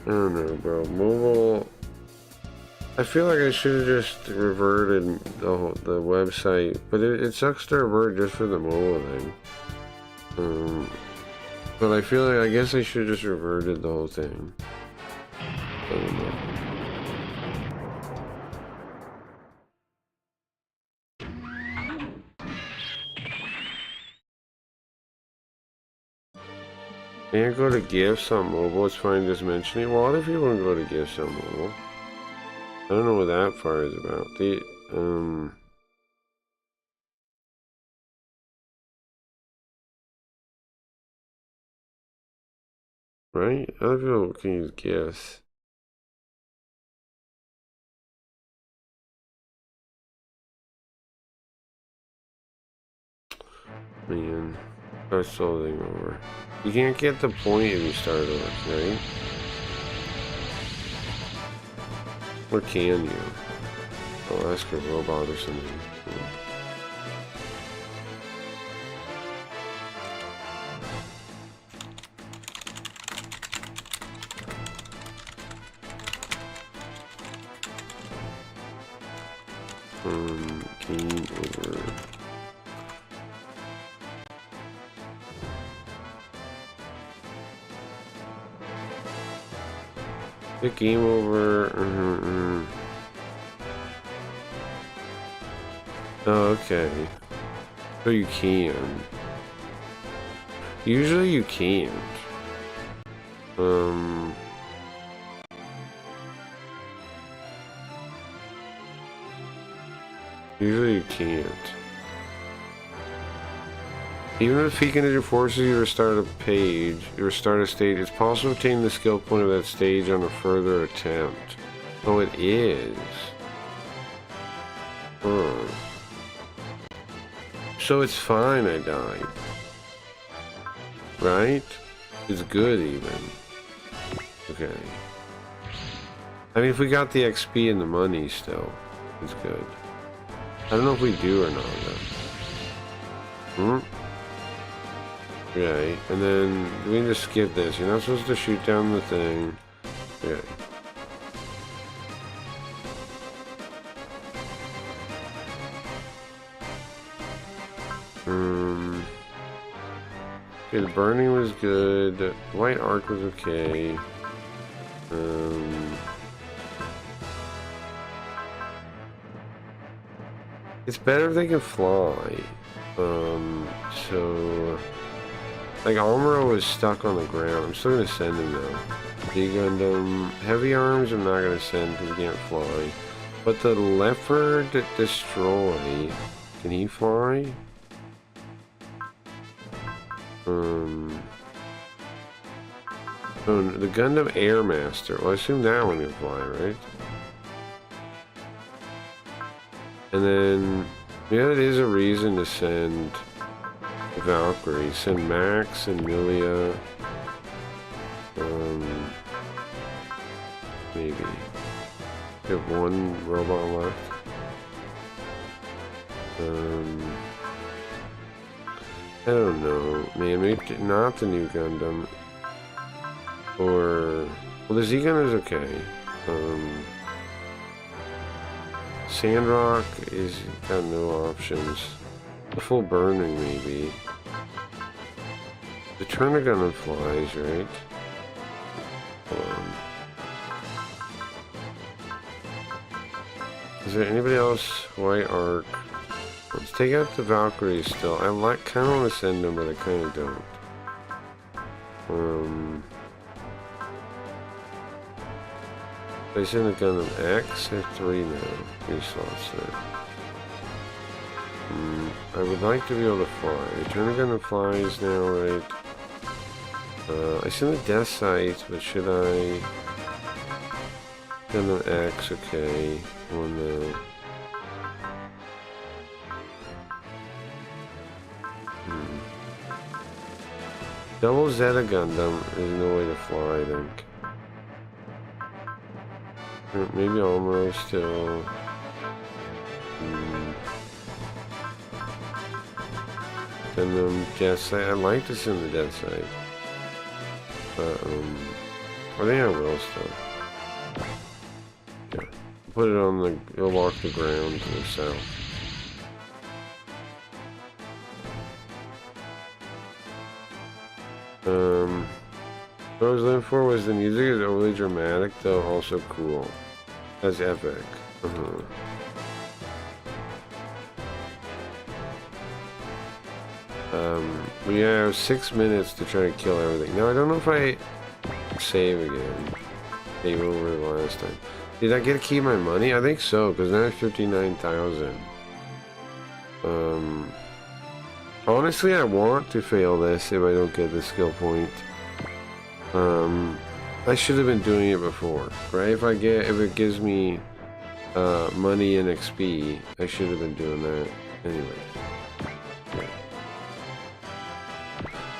I don't know, bro. Mobile. I feel like I should have just reverted the website, but it sucks to revert just for the mobile thing. But I feel like I guess I should have just reverted the whole thing. I don't know. Can't go to gifts on mobile, it's fine just mentioning. Well, other people can go to gifts on mobile. I don't know what that part is about. Right? Other people can use gifts. Man, start solving over. You can't get the point if you start over, right? Or can you? I'll ask a robot or something. Game over. The game over. Oh, okay. So you can. Usually you can't. Usually you can't. Even if Peak Ninja forces you to restart a page, or restart a stage, it's possible to obtain the skill point of that stage on a further attempt. Oh, it is. Huh. So it's fine I died. Right? It's good even. Okay. I mean, if we got the XP and the money still, it's good. I don't know if we do or not, though. Okay, and then we can just skip this. You're not supposed to shoot down the thing. Okay. Okay, the burning was good. The white arc was okay. It's better if they can fly. So like Almero is stuck on the ground. I'm still gonna send him though. D Gundam, heavy arms I'm not gonna send because he can't fly. But the leopard destroy, can he fly? Oh, the Gundam Air Master. Well, I assume that one can fly, right? And then, yeah, it is a reason to send Valkyrie. Send Max and Milia. Maybe. We have one robot left. I don't know, man. Maybe not the new Gundam. Or, well, the Z Gundam's okay. Sandrock is got no options. The full burning maybe. The Turner Gundam flies, right? Is there anybody else? White Arc. Let's take out the Valkyrie still. I kind of want to send them, but I kind of don't. I send the Gundam X or 3 now. 3 slots there. I would like to be able to fly. Return the Gundam flies now, right? I send the Death Sight, but should I? Gundam X, okay. One Double Zeta Gundam, there's no way to fly, I think. Maybe almost still. Send them Death Sight. I'd like to send the Death Sight. I think I will still. Yeah. Put it on the, it'll walk the ground to the south. What I was looking for was the music is overly dramatic, though also cool. That's epic. We have 6 minutes to try to kill everything. Now I don't know if I save again. Save over the last time. Did I get to keep my money? I think so, because now it's 59,000. Honestly, I want to fail this if I don't get the skill point. I should have been doing it before, right? If it gives me money and XP, I should have been doing that anyway. Yeah.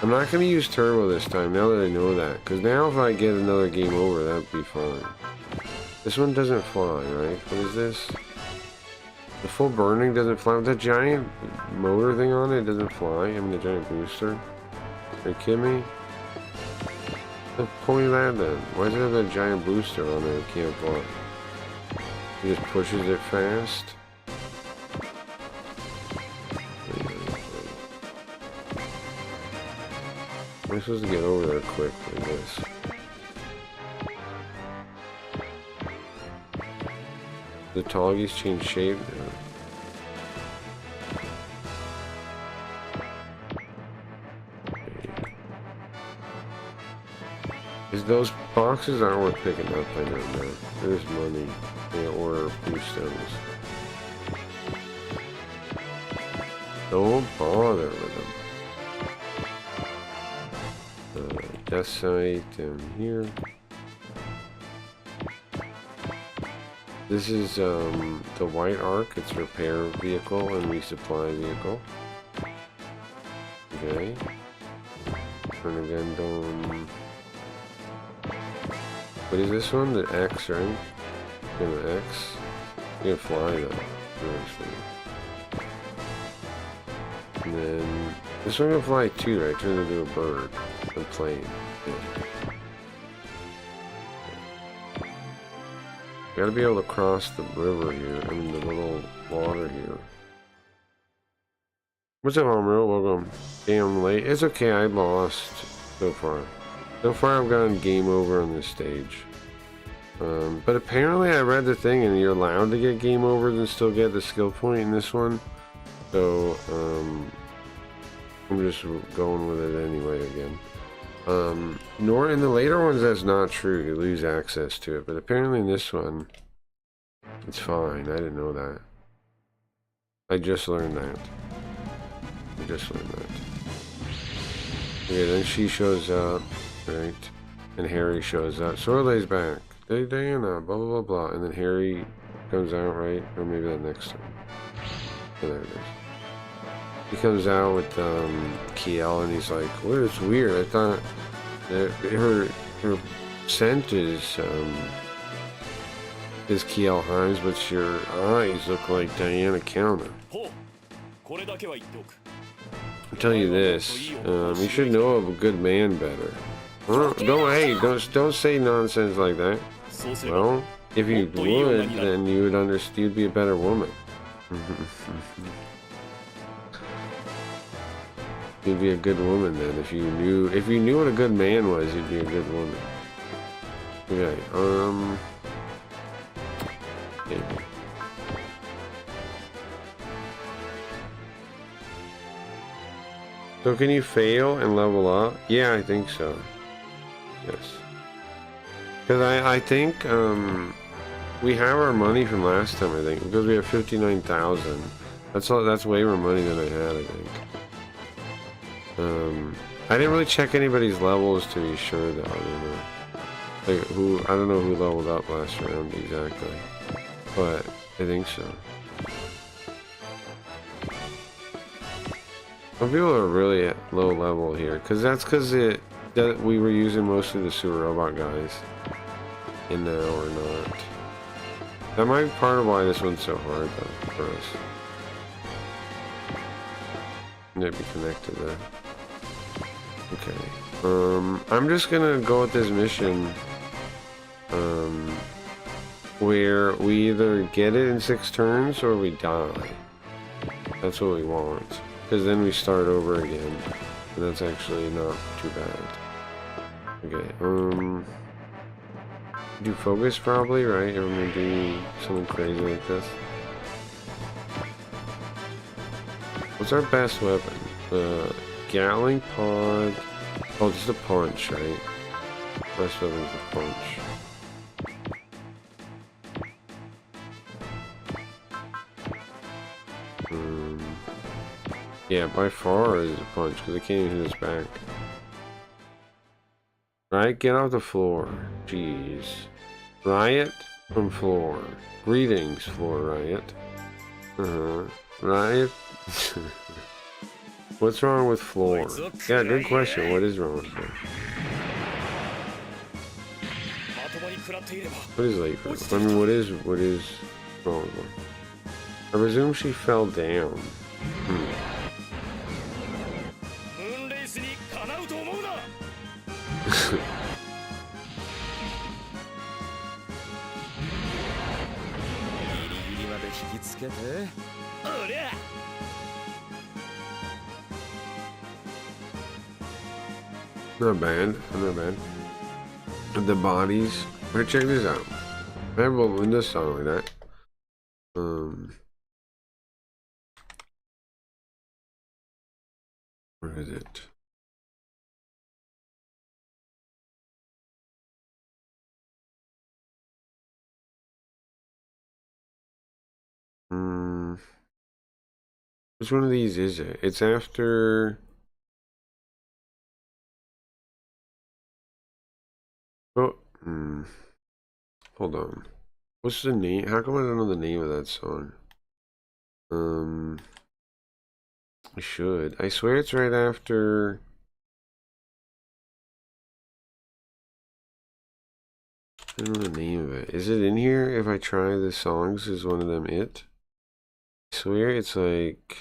I'm not going to use turbo this time now that I know that, because now if I get another game over, that'd be fine. This one doesn't fly, right? What is this? The full burning doesn't fly. With that giant motor thing on it, it doesn't fly. I mean, the giant booster. Are you kidding me? Pull me that then. Why does it have that giant booster on it? It can't fly. It just pushes it fast. I'm supposed to get over there quick like this. The Toggies change shape now. Those boxes aren't worth picking up, I don't know. There's money. Yeah, or bluestones. Don't bother with them. Death Sight down here. This is the White Ark. It's repair vehicle and resupply vehicle. Okay. And again, don't. What is this one? The X, right? Yeah, the X. You can fly though. And then this one can fly too, right? Turn into a bird. A plane. Yeah. Gotta be able to cross the river here. I mean the little water here. What's up, Amro? Welcome. Damn late. It's okay, I lost so far. So far I've gotten game over on this stage. But apparently I read the thing and you're allowed to get game overs and still get the skill point in this one. So, I'm just going with it anyway again. Nor in the later ones that's not true. You lose access to it. But apparently in this one, it's fine. I didn't know that. I just learned that. Okay, then she shows up, right? And Harry shows up. Sorlay's back. Diana, blah, blah, blah, blah. And then Harry comes out, right? Or maybe that next time. Oh, there it is. He comes out with Kiel and he's like, well, it's weird. I thought that her scent is Kiel Hines, but your eyes look like Diana Counter. I'll tell you this, you should know of a good man better. Don't say nonsense like that. Well, if you would, then you'd be a better woman. You'd be a good woman then if you knew what a good man was, you'd be a good woman. Okay, maybe. So can you fail and level up? Yeah, I think so. Yes. Because I think we have our money from last time, I think, because we have 59,000. That's way more money than I had, I think. I didn't really check anybody's levels to be sure though. I don't know who leveled up last round exactly, but I think so. Some people are really at low level here, because we were using mostly the sewer robot guys, and now we're not. That might be part of why this one's so hard though for us. Maybe connected there. Okay. I'm just gonna go with this mission, where we either get it in 6 turns or we die. That's what we want. Because then we start over again. And that's actually not too bad. Okay, do focus probably, right? If I'm gonna do something crazy like this. What's our best weapon? Gatling pod. Oh, just a punch, right? Best weapon's a punch. Yeah, by far is a punch, because I can't even hit his back. Right, get off the floor. Jeez. Riot from floor. Greetings, floor riot. Riot. What's wrong with floor? Yeah, good question. What is wrong with floor? What is late for? I mean, what is wrong with her? I presume she fell down. Not bad, not bad. The bodies. Alright, check this out. I have a Windows song like that. Where is it? Which one of these is it? It's after. Oh, hold on. What's the name? How come I don't know the name of that song? I should. I swear it's right after. I don't know the name of it. Is it in here? If I try the songs, is one of them it? I swear it's like.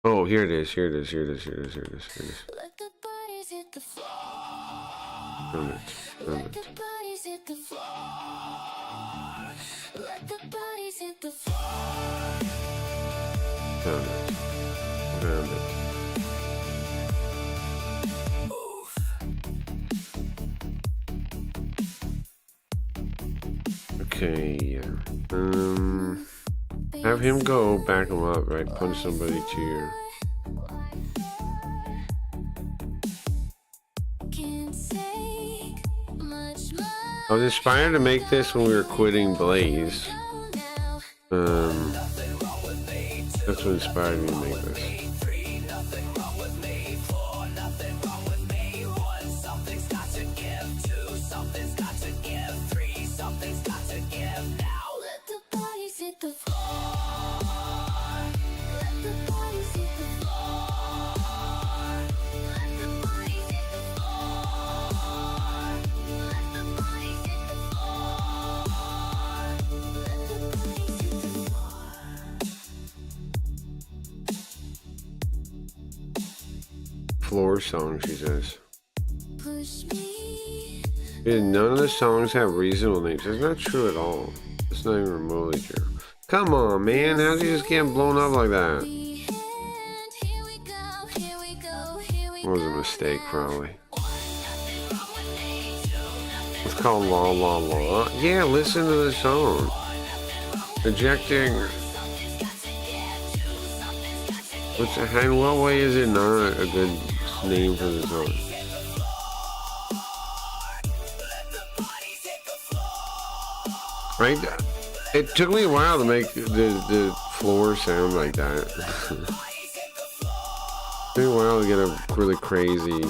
Oh, here it is. Here it is. Here it is. Here it is. Here it is. Here it is. Let the bodies hit the floor. Found it. Found Let it. the bodies hit the floor. Let the bodies hit the floor. Found it. Found it. Okay. Have him go, back him up, right? Punch somebody to your. I was inspired to make this when we were quitting Blaze. That's what inspired me to make this. Floor song, she says. Yeah, none of the songs have reasonable names. That's not true at all. It's not even remotely true. Come on, man. How's he just getting blown up like that? It was a mistake, probably. It's called La La La. Yeah, listen to the song. Ejecting. Which, in what way is it not a good name for the song? Right? It took me a while to make the floor sound like that. It took me a while to get a really crazy.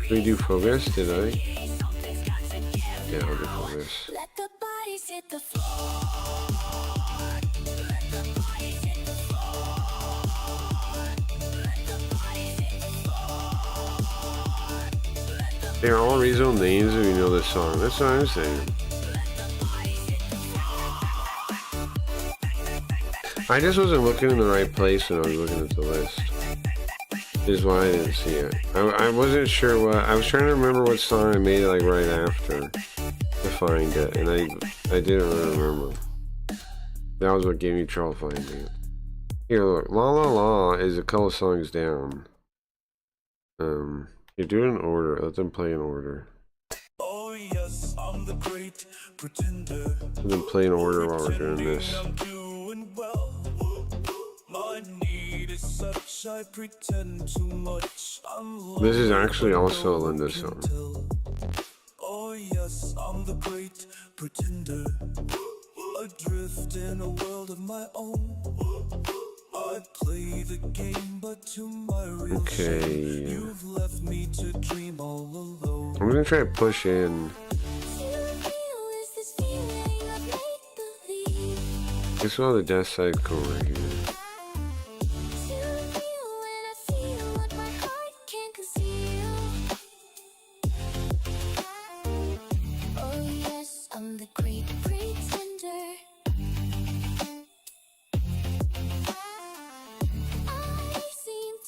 Did we do focus? Did I? Yeah, I'll do focus. Let the bodies hit the floor. They're all reasonable names if you know this song. That's what I'm saying. I just wasn't looking in the right place when I was looking at the list. Is why I didn't see it. I wasn't sure what. I was trying to remember what song I made it like right after to find it, and I didn't really remember. That was what gave me trouble finding it. Here, look. La La La is a couple songs down. You do it in order. Let them play in order. Oh yes, I'm the great pretender. Let them play in order while we're doing this. I'm doing well. My need is such, I pretend too much. This is actually also a Linda song. Oh yes, I'm the great pretender. Adrift in a world of my own. I play the game, but to my real shame, you've left me to dream all alone. I'm gonna try to push in. It's all the death side core right here.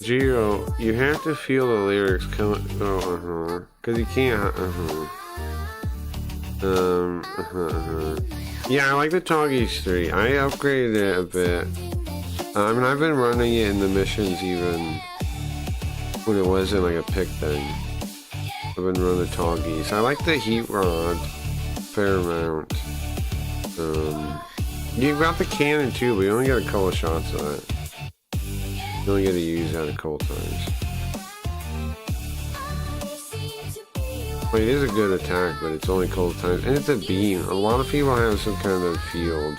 Gio, you have to feel the lyrics coming. Oh, because you can't. Yeah, I like the Toggies 3. I upgraded it a bit. I mean, I've been running it in the missions even when it wasn't like a pick thing. I've been running the Toggies. I like the Heat Rod fair amount. You got the cannon too, but you only get a couple of shots of that. You only get to use that a couple times. Well, it is a good attack, but it's only cold times. And it's a beam. A lot of people have some kind of field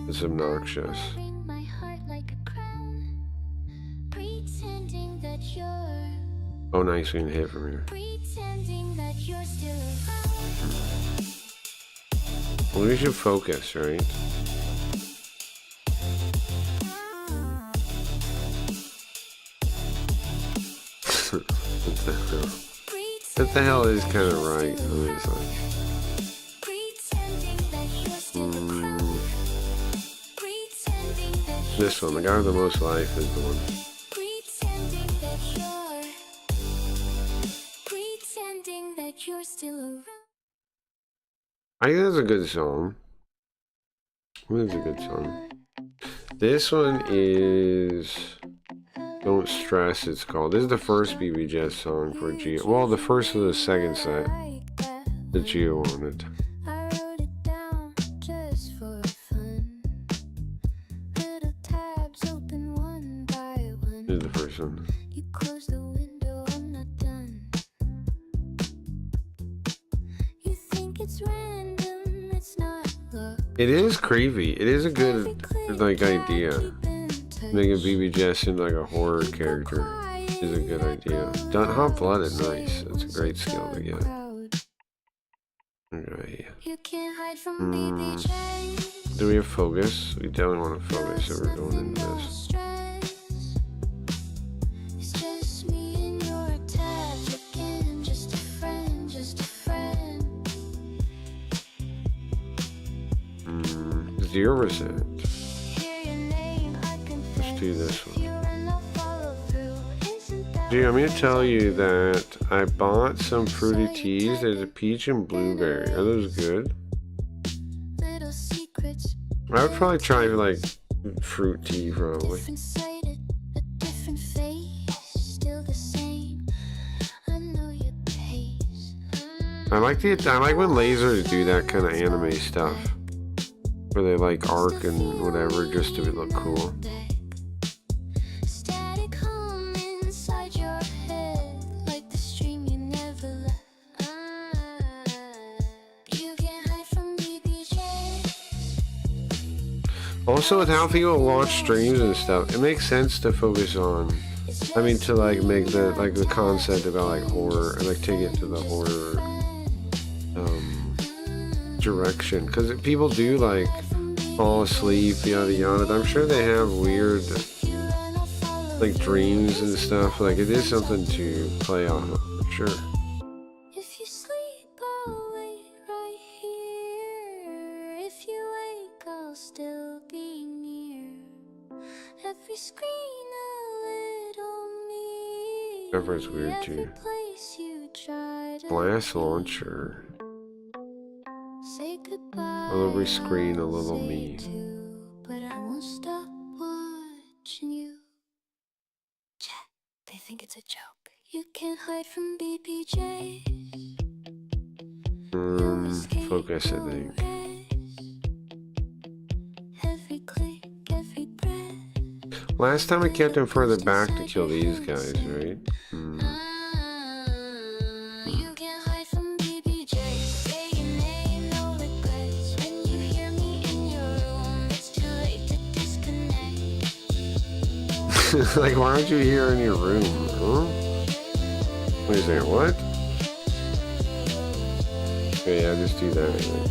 that's obnoxious. My heart like a crown, pretending that you're, Oh, nice. We can hit from here. pretending that you're still around. Well, we should focus, right? What the hell? What the hell is kind of right? Honestly. Pretending that you're still around. Pretending that you're, This one, the guy with the most life, is the one. pretending that you're, pretending that you're still around. I think that's a good song. That's a good song. This one is Don't Stress, it's called. This is the first BBJS song for Gio. Well, the first of the second set Like that. that Gio wanted. I wrote it down just for fun. Little tabs open one by one. This is the first one. You close the window, I'm not done. You think it's random, it's not. Look, It is creepy. It is a good, like, idea. Making BBJS seem like a horror character is a good idea. Done hot-blooded, nice. That's a great skill to get. Okay. You can't hide from BBJ. Do we have focus? We definitely want to focus if we're going into this. It's just me and your attached again. Just a friend, just a friend. 0%. Hear your name, I can Let's do this one. you and I'll follow through. Isn't that Dude, I'm gonna tell you that I bought some fruity teas. There's a peach and blueberry. Are those good? little secrets? I would probably try like fruit tea probably. Different sided, a different face, still the same. I know your pace. I like when lasers do that kind of anime stuff. Where they like arc and whatever just to look cool. Static hum inside your head, like the stream you never left. You can't hide from BBJ. Also, with how people watch streams and stuff, it makes sense to focus on. I mean, to like make the concept about like horror and like take it to the horror direction, because people do like fall asleep, yada yada. I'm sure they have weird like dreams and stuff. Like it is something to play off of for sure. If you sleep, I'll wait right here. If you wake, I'll still be near. Every screen a little me. Everett's weird Every too. place you try to Blast launcher. say goodbye. On every screen, a little I'll say me. too, but I won't stop watching you. Chat, they think it's a joke. You can't hide from BBJ. Focus, I think. Every click, every breath. Last time I kept him further back to kill these guys, right? You can't hide from BBJ. Say your name, no regrets. When you hear me in your room, it's too late to disconnect. Like, why aren't you here in your room? Huh? Wait a second, what? Okay, yeah, just do that. Anyway.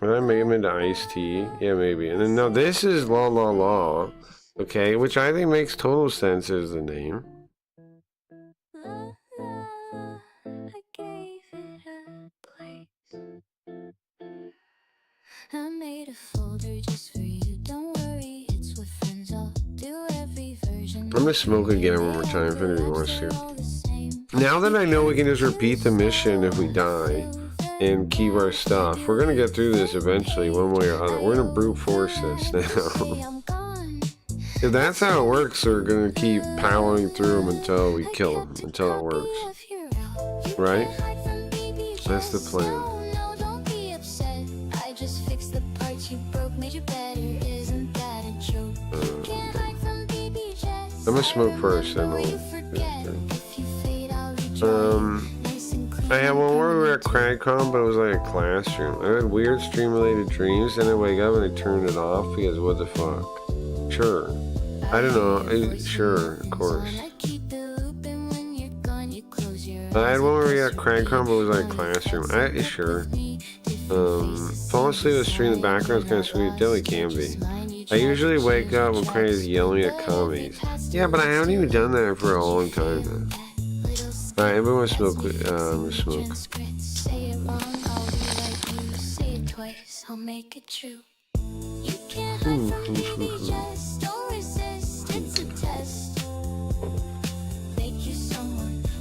Would I make him into iced tea? Yeah, maybe. And then, no, this is La La La. Okay, which I think makes total sense as the name. I gave it a place. I made a folder just for you. Don't worry, it's what friends all do. Every version. I'm gonna smoke again one more time if anybody wants to. Now that I know we can just repeat the mission if we die and keep our stuff, we're gonna get through this eventually, one way or other. We're gonna brute force this now. If that's how it works, we're gonna keep powering through them until we kill them, until it works. Right? That's the plan. No, don't be upset. I just fixed the parts you broke, made you better. Isn't that a joke? I'm gonna smoke first, then I'll. I had one where we were at CragCon, but it was like a classroom. I had weird stream-related dreams, then I wake up and I turned it off because what the fuck? Sure. I don't know. Sure, of course. I had one where we got CragCon, but it was like a classroom. Sure. Falling asleep with a stream in the background is kind of sweet. It definitely can be. I usually wake up when Craig is yelling at commies. Yeah, but I haven't even done that for a long time now. Alright, everyone smoke. Smoke.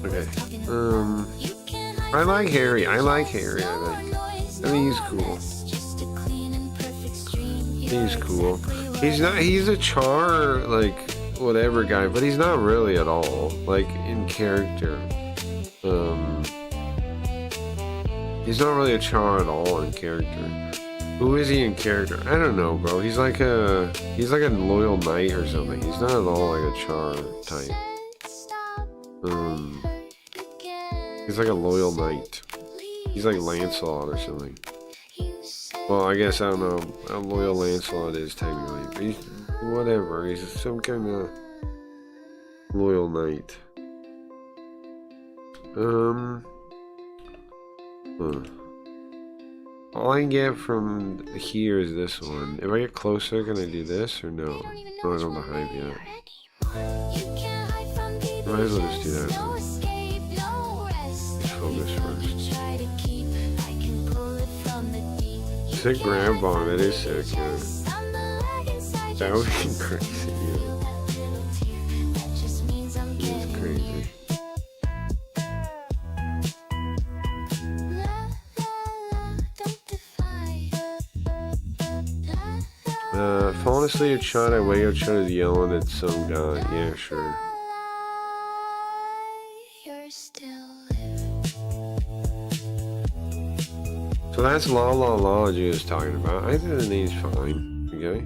Okay. I like Harry. I mean, he's cool. He's cool. He's a char, like, whatever guy, but he's not really at all, like, in character. He's not really a char at all in character. Who is he in character? I don't know, bro. He's like a loyal knight or something. He's not at all like a char type. He's like a loyal knight. He's like Lancelot or something. Well, I guess I don't know how loyal Lancelot is technically. But he's, whatever. He's some kind of loyal knight. All I can get from here is this one. If I get closer, can I do this or no? No, I don't have the hive yet. Might as well just do that. Let's focus first. Sick grab bomb, that is sick, yeah. That would be crazy, yeah. It's crazy. Falling asleep at shot, I wake up, shot is yelling at some guy. Yeah, sure. So that's La La La you was talking about. I think the name's fine, okay?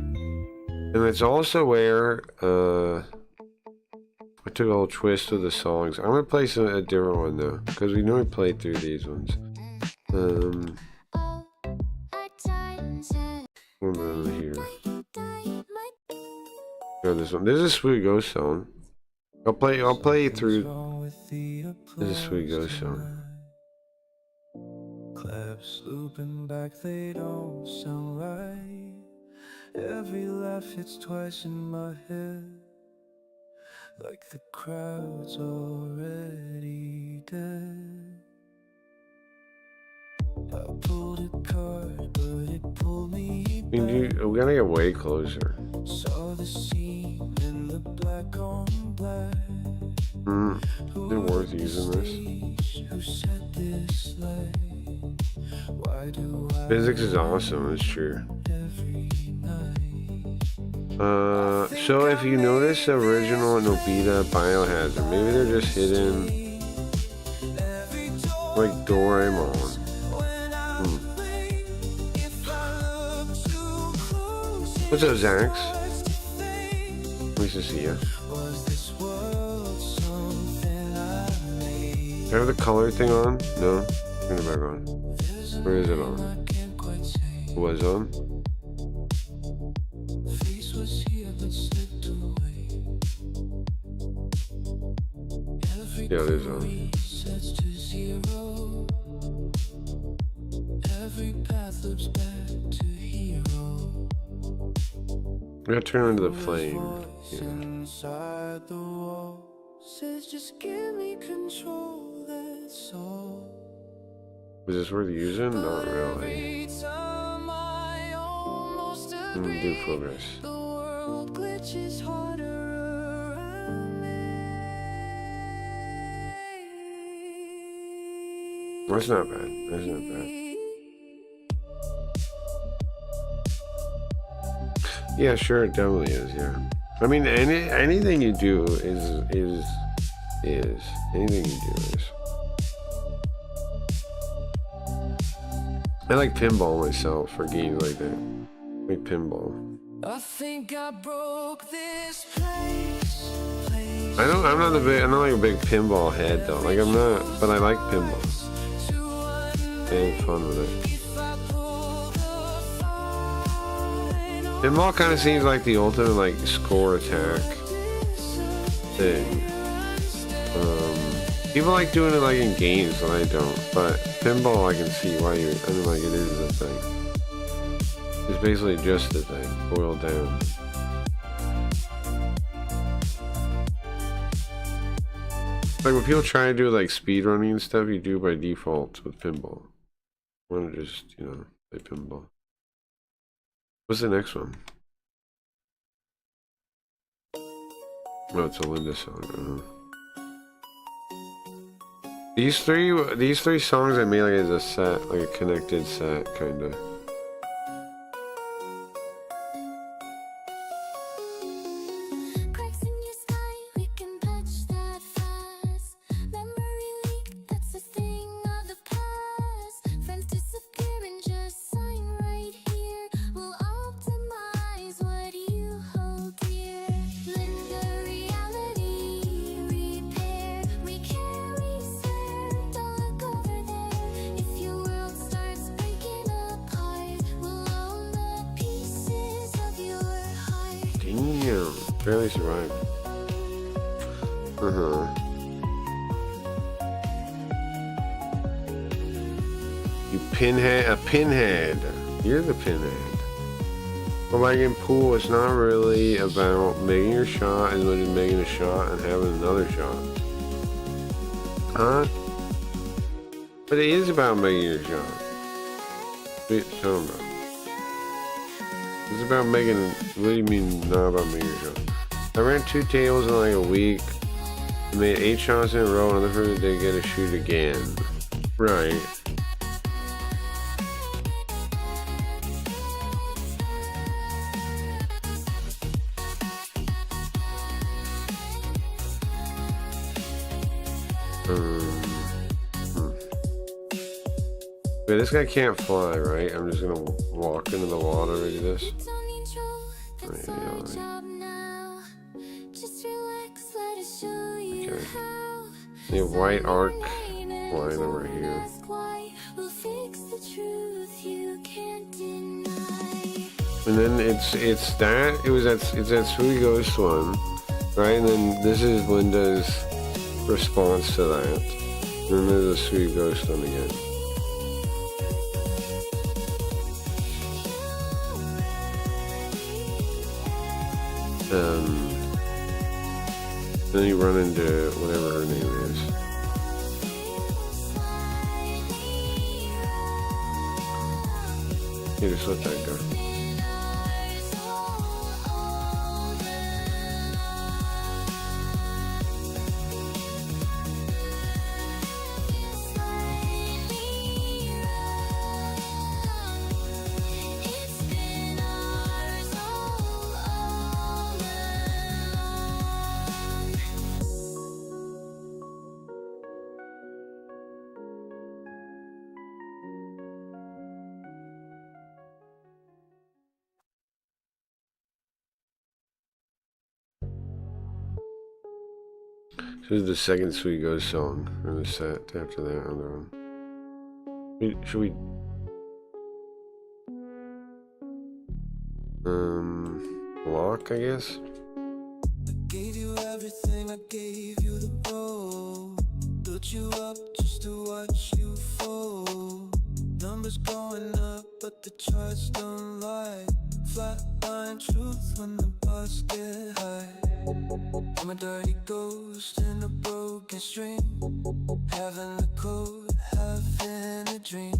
And it's also where, I took a little twist with the songs. I'm gonna play a different one though, because we normally play through these ones. What about here? Oh, this one. This is a Sweet Ghost song. I'll play through. This is a Sweet Ghost song. Claps looping back, they don't sound right. Every laugh hits twice in my head, like the crowd's already dead. I pulled a card, but it pulled me back. We're gonna get way closer. Saw the scene in the black on black. Is it worth using this? Who said this light? Physics is awesome, it's true. So if you notice the original Nobita Biohazard, maybe they're just hidden like Doraemon. What's up, Zax? Nice to see ya. Do I have the color thing on? No? Turn it back on. Where is it on? It was on? Yeah, it is on. I gotta turn into the flame. Yeah. Is this worth using? Not really. Do progress. That's not bad. That's not bad. Yeah, sure, it definitely is, yeah. I mean, anything you do is. Anything you do is. I like pinball myself for games like that. I like pinball. I think I broke this place. I'm not like a big pinball head though. Like I'm not, but I like pinball. I have fun with it. Pinball kind of seems like the ultimate like score attack thing. People like doing it like in games, and I don't. But pinball, I can see why you. I mean, like it is a thing. It's basically just a thing, boiled down. Like when people try to do like speedrunning and stuff, you do by default with pinball. I want to just, you know, play pinball. What's the next one? Oh, it's a Linda song. These three songs I made like as a set, like a connected set, kind of. Cracks in your sky, we can patch that fast. Memory leak, that's a thing of the past. Friends disappear and just sign right here. We'll optimize what you hold dear. Linda reality, repair, recare, reset. Don't look over there. If your world starts breaking apart, we'll own the pieces of your heart. Damn, barely survived. You pinhead, a pinhead. You're the pinhead. Well, like in pool, it's not really about making your shot as much as making a shot and having another shot. Huh? But it is about making your shot. What are you talking about? It's about making. What do you mean not about making your shot? I ran 2 tables in like a week. I made 8 shots in a row. Another person did get a shoot again. Right. Wait, this guy can't fly, right? I'm just gonna walk into the water like this. Don't need truth, that's Right, our yeah, job now. Just relax, let us show you Okay. how. The white arc Line line over here. ask why. We'll fix the truth you can't deny. And then it's that it's that Sweet Ghost one, right? And then this is Linda's response to that. And then there's a Sweet Ghost one again. Then you run into whatever her name is. You just let that go. It's been ours all along. This is the second Sweet Ghost song in the set. After that, on their own. Should we? Block, I guess. Gave you everything, I gave you the road. Built you up just to watch you fold. Numbers going up, but the charts don't lie. Flatline truth when the bars get high. I'm a dirty ghost in a broken stream. Having the code, having a dream.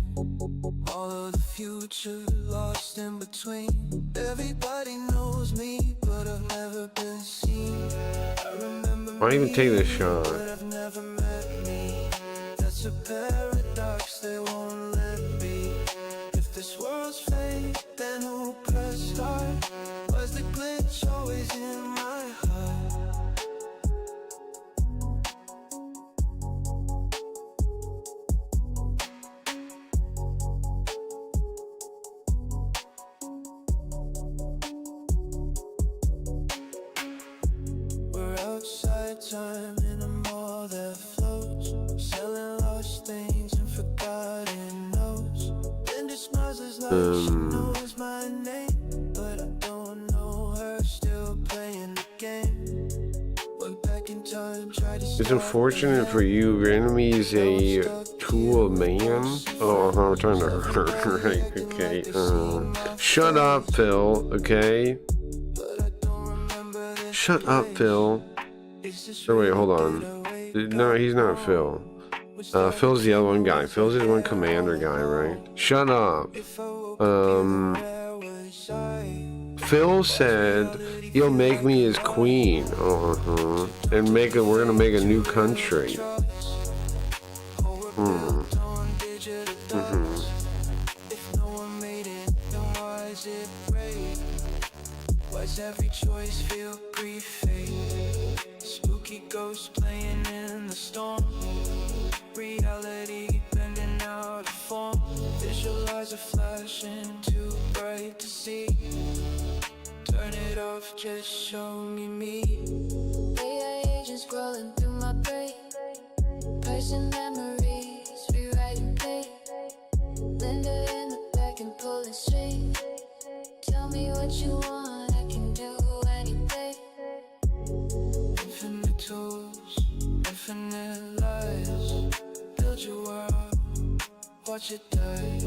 All of the future lost in between. Everybody knows me, but I've never been seen. I remember Why even take this shot? but I've never met me. That's a paradox they won't let be. If this world's fake, then who pressed start? Was the glitch always in my heart? We're outside time in a mall that flows, selling lost things and forgotten notes. Linda smiles as like she knows my name, but I don't know her, still playing the game. Went back in time, tried to It's unfortunate for you. Your enemy is a tool man. Oh, I'm trying to hurt her. Right? Okay. Shut up, Phil. Okay. Shut up, Phil. Oh wait, hold on. No, he's not Phil. Phil's the other one guy. Phil's the one commander guy, right? Shut up. Phil said he'll make me his queen. And we're gonna make a new country. Why's every choice feel grief fade? Spooky ghosts playing in the storm. Reality bending out of form. Visualize a flashing too bright to see. Turn it off, just show me. AI agents scrolling through my brain, pressing memories, rewriting pain. Linda in the back and pulling straight. Tell me what you want, I can do anything. Infinite tools, infinite lies. Build your world, watch it die.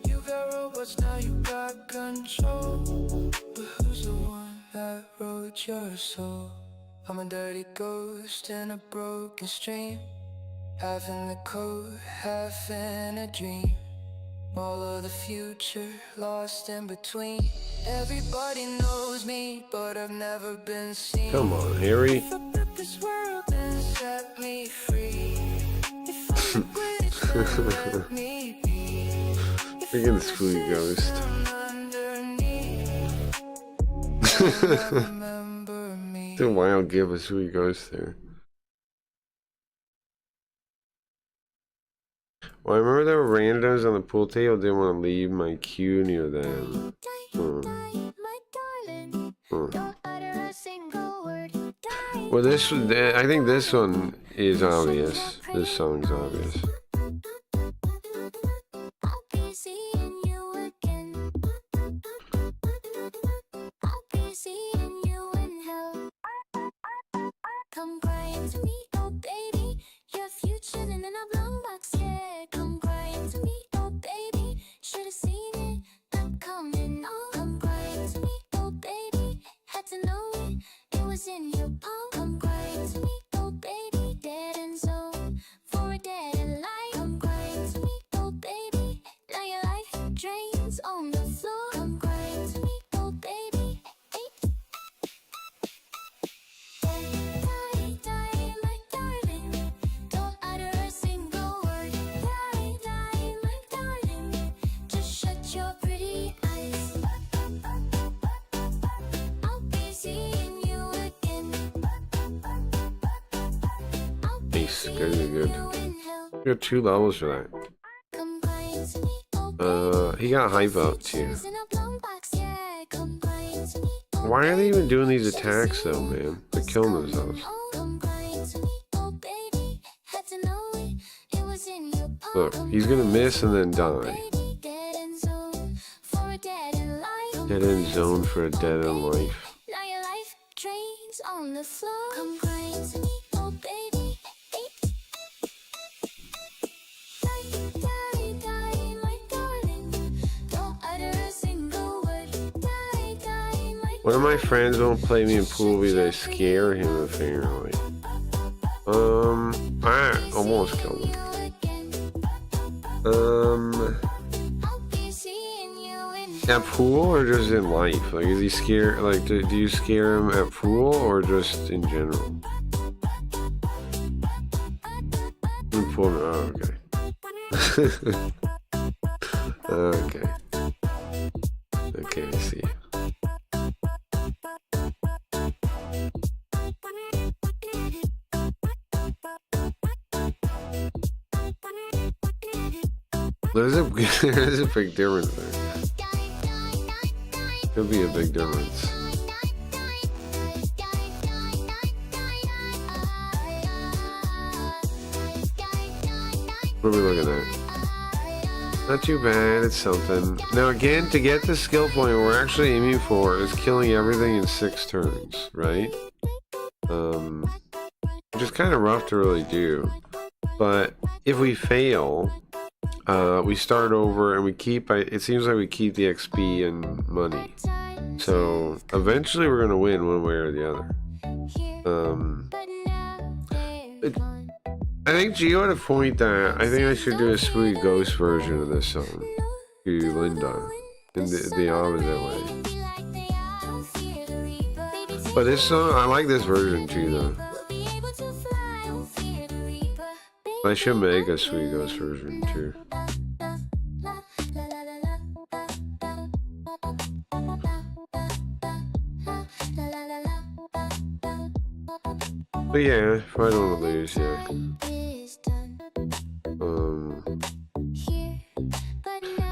You got robots, now you got control. But who's the one that wrote your soul? I'm a dirty ghost in a broken stream, half in the code, half in a dream. All of the future lost in between. Everybody knows me, but I've never been seen. Come on, Harry. If I broke this world and set me free, if I quit it, let me be. Look at the spooky ghost. Remember me. It's a wild give a spooky ghost there. Well, I remember there were randoms on the pool table. Didn't want to leave my cue near them. Well, I think this one is obvious. This song's obvious. Come crying to me, oh baby. Your future in a long box, yeah. Come crying to me, oh baby. Should've seen it, not coming. Oh, come crying to me, oh baby. Had to know it, it was in your palm. Come crying to me, oh baby. Dead end zone for a dead end life. Come crying to me, oh baby. Now your life drains on the floor. Come crying to me, oh baby. Nice, good. We got 2 levels for that. He got hype up too. Why are they even doing these attacks though, man? They're killing themselves. Look, he's gonna miss and then die. Dead end zone for a dead end life. Now your life drains on the floor. Come crying to me, oh baby. Die, my darling. Don't utter a single word. Die, my One of my friends won't play me in pool because I scare him apparently. I almost killed him. At pool or just in life? Like, is he scared? Like, do you scare him at pool or just in general? In pool, oh, okay. Okay. Okay, I see. There's a big difference there. Could be a big difference. What are we looking at? Not too bad, it's something. Now again, to get the skill point we're actually aiming for is killing everything in 6 turns, right? Which is kind of rough to really do. But if we fail, we start over and we keep, it seems like we keep the XP and money. So eventually we're going to win one way or the other. I think Gio had a point that I think I should do a Spooky Ghost version of this song to Linda in the opposite way. But this song, I like this version too though. I should make a Spooky Ghost version too. But yeah, if I don't want to lose, yeah.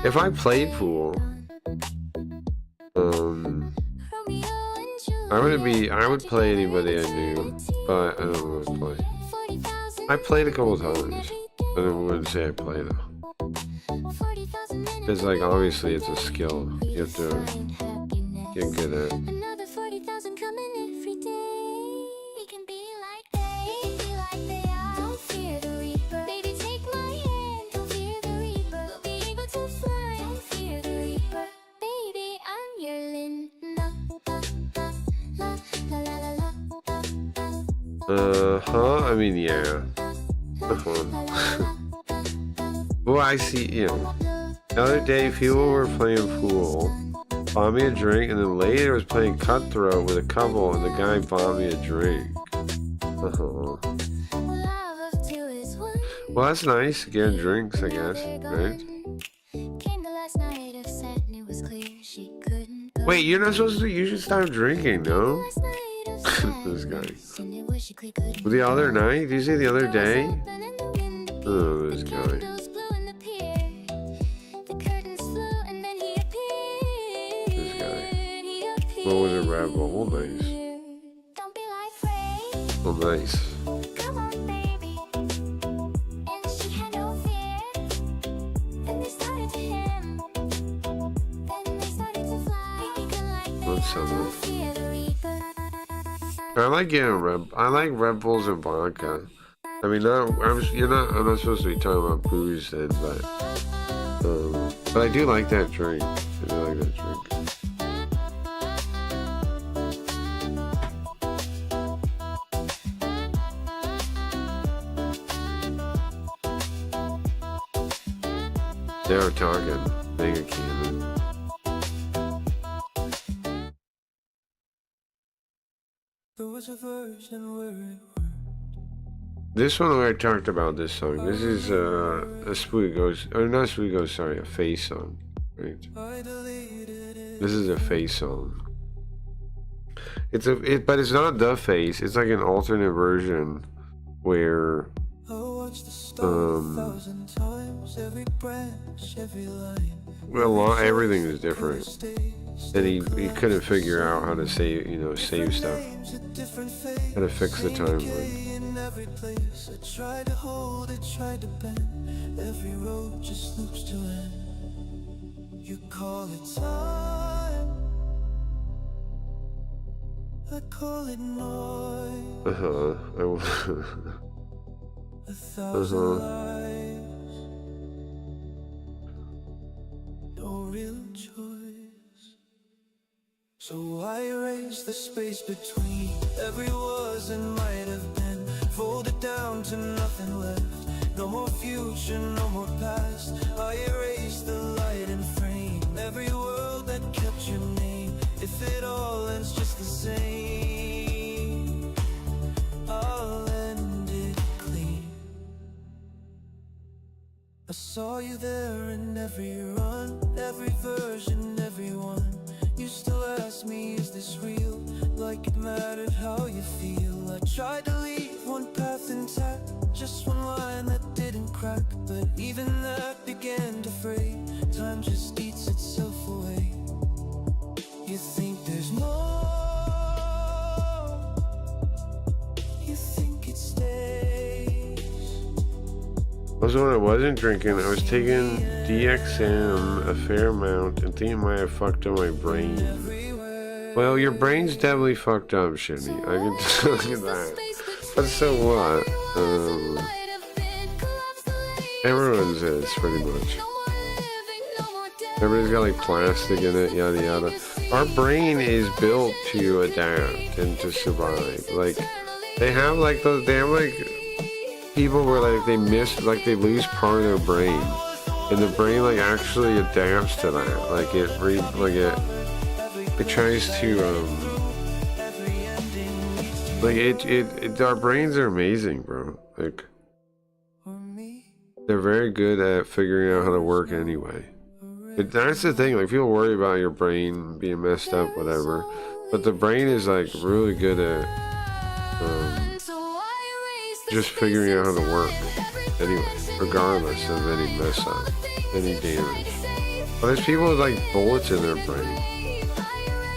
If I played pool, I would play anybody I knew, but I don't want to play. I played a couple times, but I wouldn't say I play though. Because like obviously it's a skill you have to get good at. I mean, yeah. Well, I see, you know. The other day, people were playing pool, bought me a drink, and then later was playing cutthroat with a couple, and the guy bought me a drink. Well, that's nice, getting drinks, I guess, right? Wait, you're not supposed to, you should stop drinking, no? This guy. The other night? Did you say the other day? Oh, this guy. This guy. What was it, Red Bull? Nice. Oh, nice. That's something. I like getting I like Red Bulls and vodka. I mean, I'm not supposed to be talking about booze then, but I do like that drink. I do like that drink. They were talking mega cannon. This one where I talked about this song. This is a Spooky Ghost, or not Spooky Ghost, sorry, a Face song, right? This is a Face song. But it's not the Face. It's like an alternate version where well, everything is different. And he couldn't figure out how to save stuff. How to fix the timeline. Every road just loops to end. You call it time, I call it noise. A thousand lives, no real choice. So I erase the space between every was and might have been, folded down to nothing left. No more future, no more past. I erase the light and frame every world that kept your name. If it all ends just the same, I'll end it clean. I saw you there in every run, every version, everyone. You still ask me, is this real? Like it mattered how you feel. I tried to leave one path intact, just one line that didn't crack, but even that began to fray. Time just eats itself away. You think there's more, you think it stays. I Also, when I wasn't drinking, I was taking DXM a fair amount and thinking it might have fucked up my brain. Well, your brain's definitely fucked up, Shitty. I can tell you that. But so what? Everyone's is, pretty much. Everybody's got like plastic in it, yada yada. Our brain is built to adapt and to survive. Like, they have like those, they have like people where like they lose part of their brain. And the brain like actually adapts to that. Like it tries to our brains are amazing, bro. Like they're very good at figuring out how to work anyway. But that's the thing, like people worry about your brain being messed up, whatever. But the brain is like really good at just figuring out how to work anyway, regardless of any mess up, any damage. But there's people with like bullets in their brain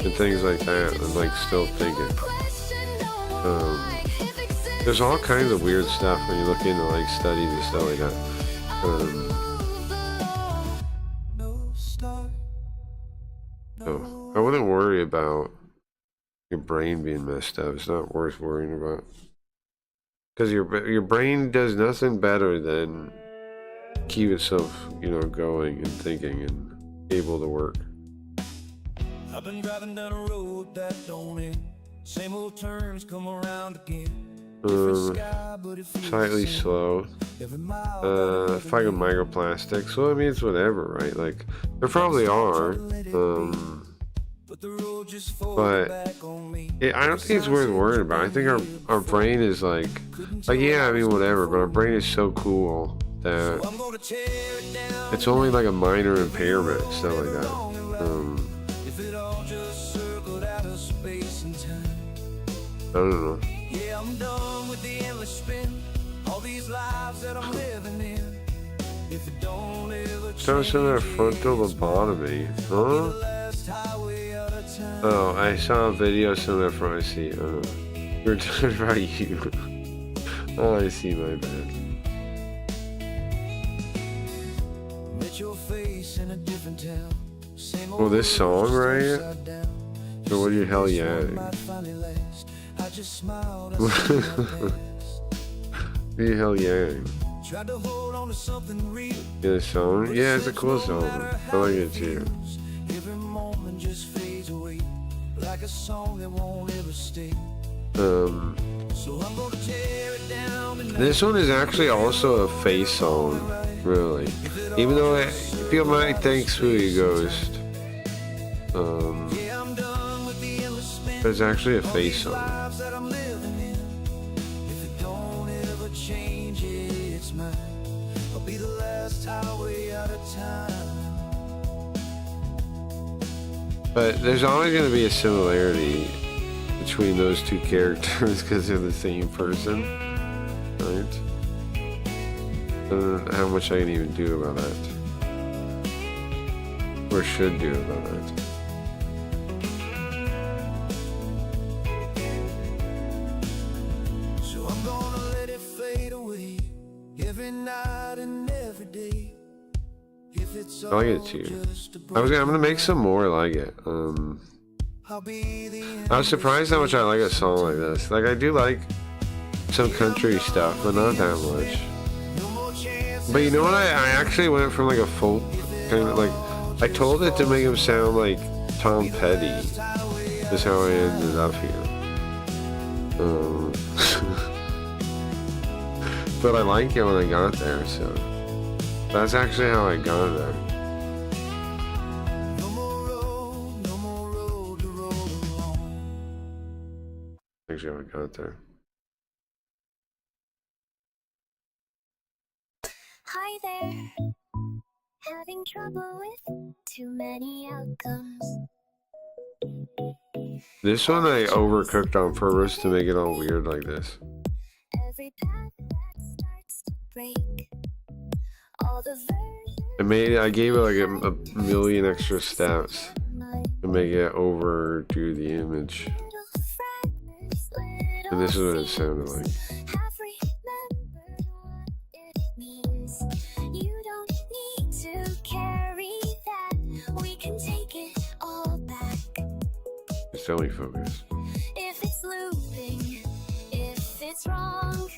and things like that, and like still thinking. There's all kinds of weird stuff when you look into like studies and stuff like that. So I wouldn't worry about your brain being messed up. It's not worth worrying about, because your brain does nothing better than keep itself, you know, going and thinking and able to work. I've been driving down a road that don't end. Same old turns come around again. Slightly slow. Fucking microplastics. Well, I mean, it's whatever, right? Like, there probably are. But I don't think it's worth worrying about. I think our brain is like yeah, I mean, whatever. But our brain is so cool that it's only like a minor impairment, stuff like that. I don't know. Yeah, I'm done with the endless spin. All these lives that I'm living in. If it don't ever Starts in their frontal lobotomy, huh? Oh, I saw a video somewhere from I see. We were talking about you. Oh, I see, my bad. Met your face in a different town. Oh, this song, right? So what the hell, yeah? I just smiled. The hell, yeah? Tried to hold on to something real. Yeah, the song? Yeah, it's a cool song. I like it too. Every moment just fades away, like a song that won't ever stay. So I'm gonna tear it down tonight. This one is actually also a face song, really. Even though people might think Spooky Ghost. Yeah, I'm done with the endless spin. But it's actually a face song. Lives that I'm living in. If it don't ever change, it's mine. I'll be the last highway out of time. But there's always going to be a similarity between those two characters because they're the same person, right? I don't know how much I can even do about that. Or should do about that. So I'm gonna let it fade away every night and every day. If it's I like it too. I'm gonna make some more like it. I'll be the I was surprised how much I like a song like this. Like, I do like some country stuff, but not that much. no more chance. But you know what? I actually went from like a folk kind of like, I told it to make him sound like Tom Petty. Is how I ended up here. But I like it when I got there, so that's actually how I got there. No more road to roll along. Actually, how I got there. Hi there. Having trouble with too many outcomes. This one I overcooked on purpose to make it all weird like this. Every path that starts to break. All the I gave it like a million extra steps to make it overdo the image. And this is what it sounded like. tell me focus. If it's looping, if it's wrong,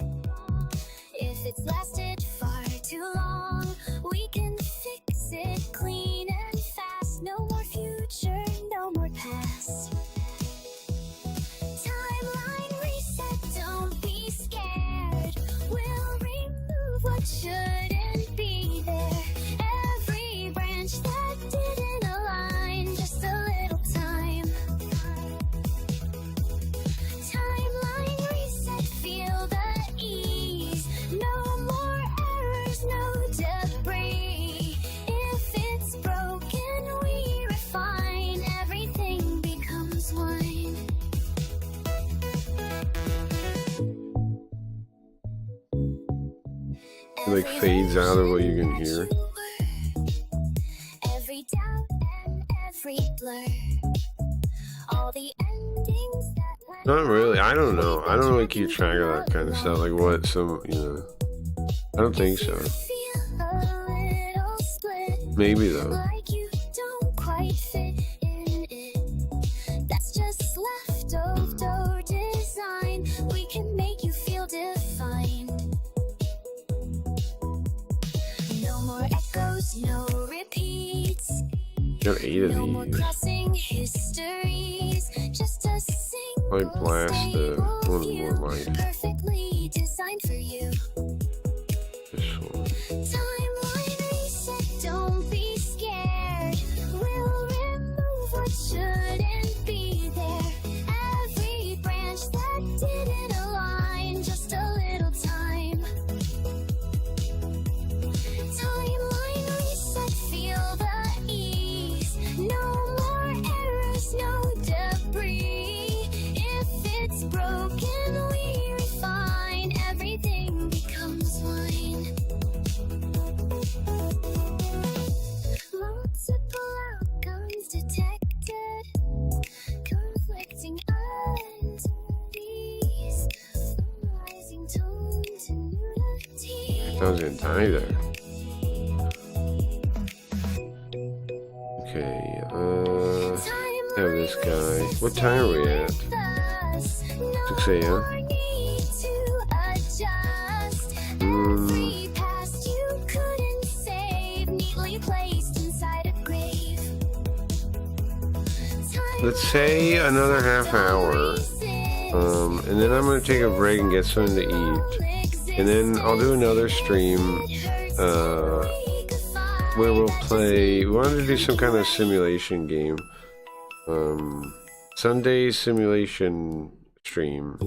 if it's lasted far too long, we can fix it clean and fast. No more future, no more past. Timeline reset, don't be scared. We'll remove what shouldn't be there. Every branch that didn't align, just a little time. Timeline reset, feel the ease. No more errors, no debris. If it's broken, we refine. Everything becomes one. It like fades out of what you can hear. Every doubt and every blur. All the endings that went Not really. I don't know. I don't really keep track of that kind of stuff. Like what some, I don't think so. feel a little split. Maybe though. Like you don't quite fit in it. That's just leftover design. We can make you feel defined. No more echoes, no repeats. Got 8 of No more these. crossing histories. Just a single Probably blast the stable one view. more light. Perfectly designed for you. This one. Timeline reset, don't be scared. We'll remove what shouldn't be there. Every branch that didn't align, just a little time. Timeline reset, feel the ease. No more errors, no debris. If it's broken, we refine. Everything becomes one. Multiple outcomes detected. Conflicting entities. Rising tones and unity. I was gonna die there. Okay, have this guy. What time are we at? 6 a.m. Every past you couldn't save, neatly placed inside a grave. Let's say another half hour. And then I'm gonna take a break and get something to eat. And then I'll do another stream, where we'll play. We wanted to do some kind of simulation game. Sunday simulation stream.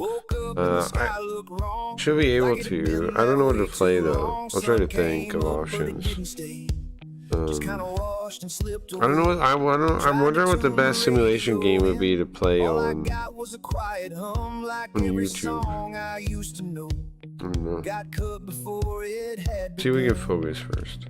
I should be able to. I don't know what to play though. I'll try to think of options. I don't know what I'm wondering what the best simulation game would be to play on YouTube. I don't know. See if we can focus first.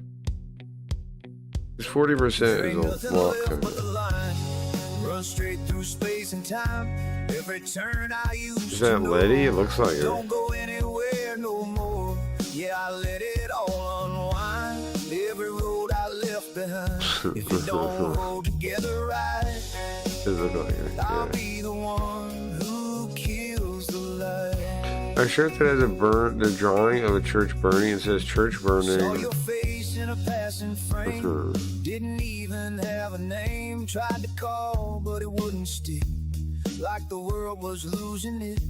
This 40% is a lot kind of. Run straight through space and time. Every turn I use. Is that Letty? It looks like her. Don't go anywhere no more. Yeah, I let it all unwind. Every road I left behind. If it don't hold together right, It looks like her. I'll Yeah. be the one who kills the light. Our shirt that has the drawing of a church burning. It says church Saw burning. your face in a passing frame. Mhm. Didn't even have a name. Tried to call, but it wouldn't stick. Like the world was losing it.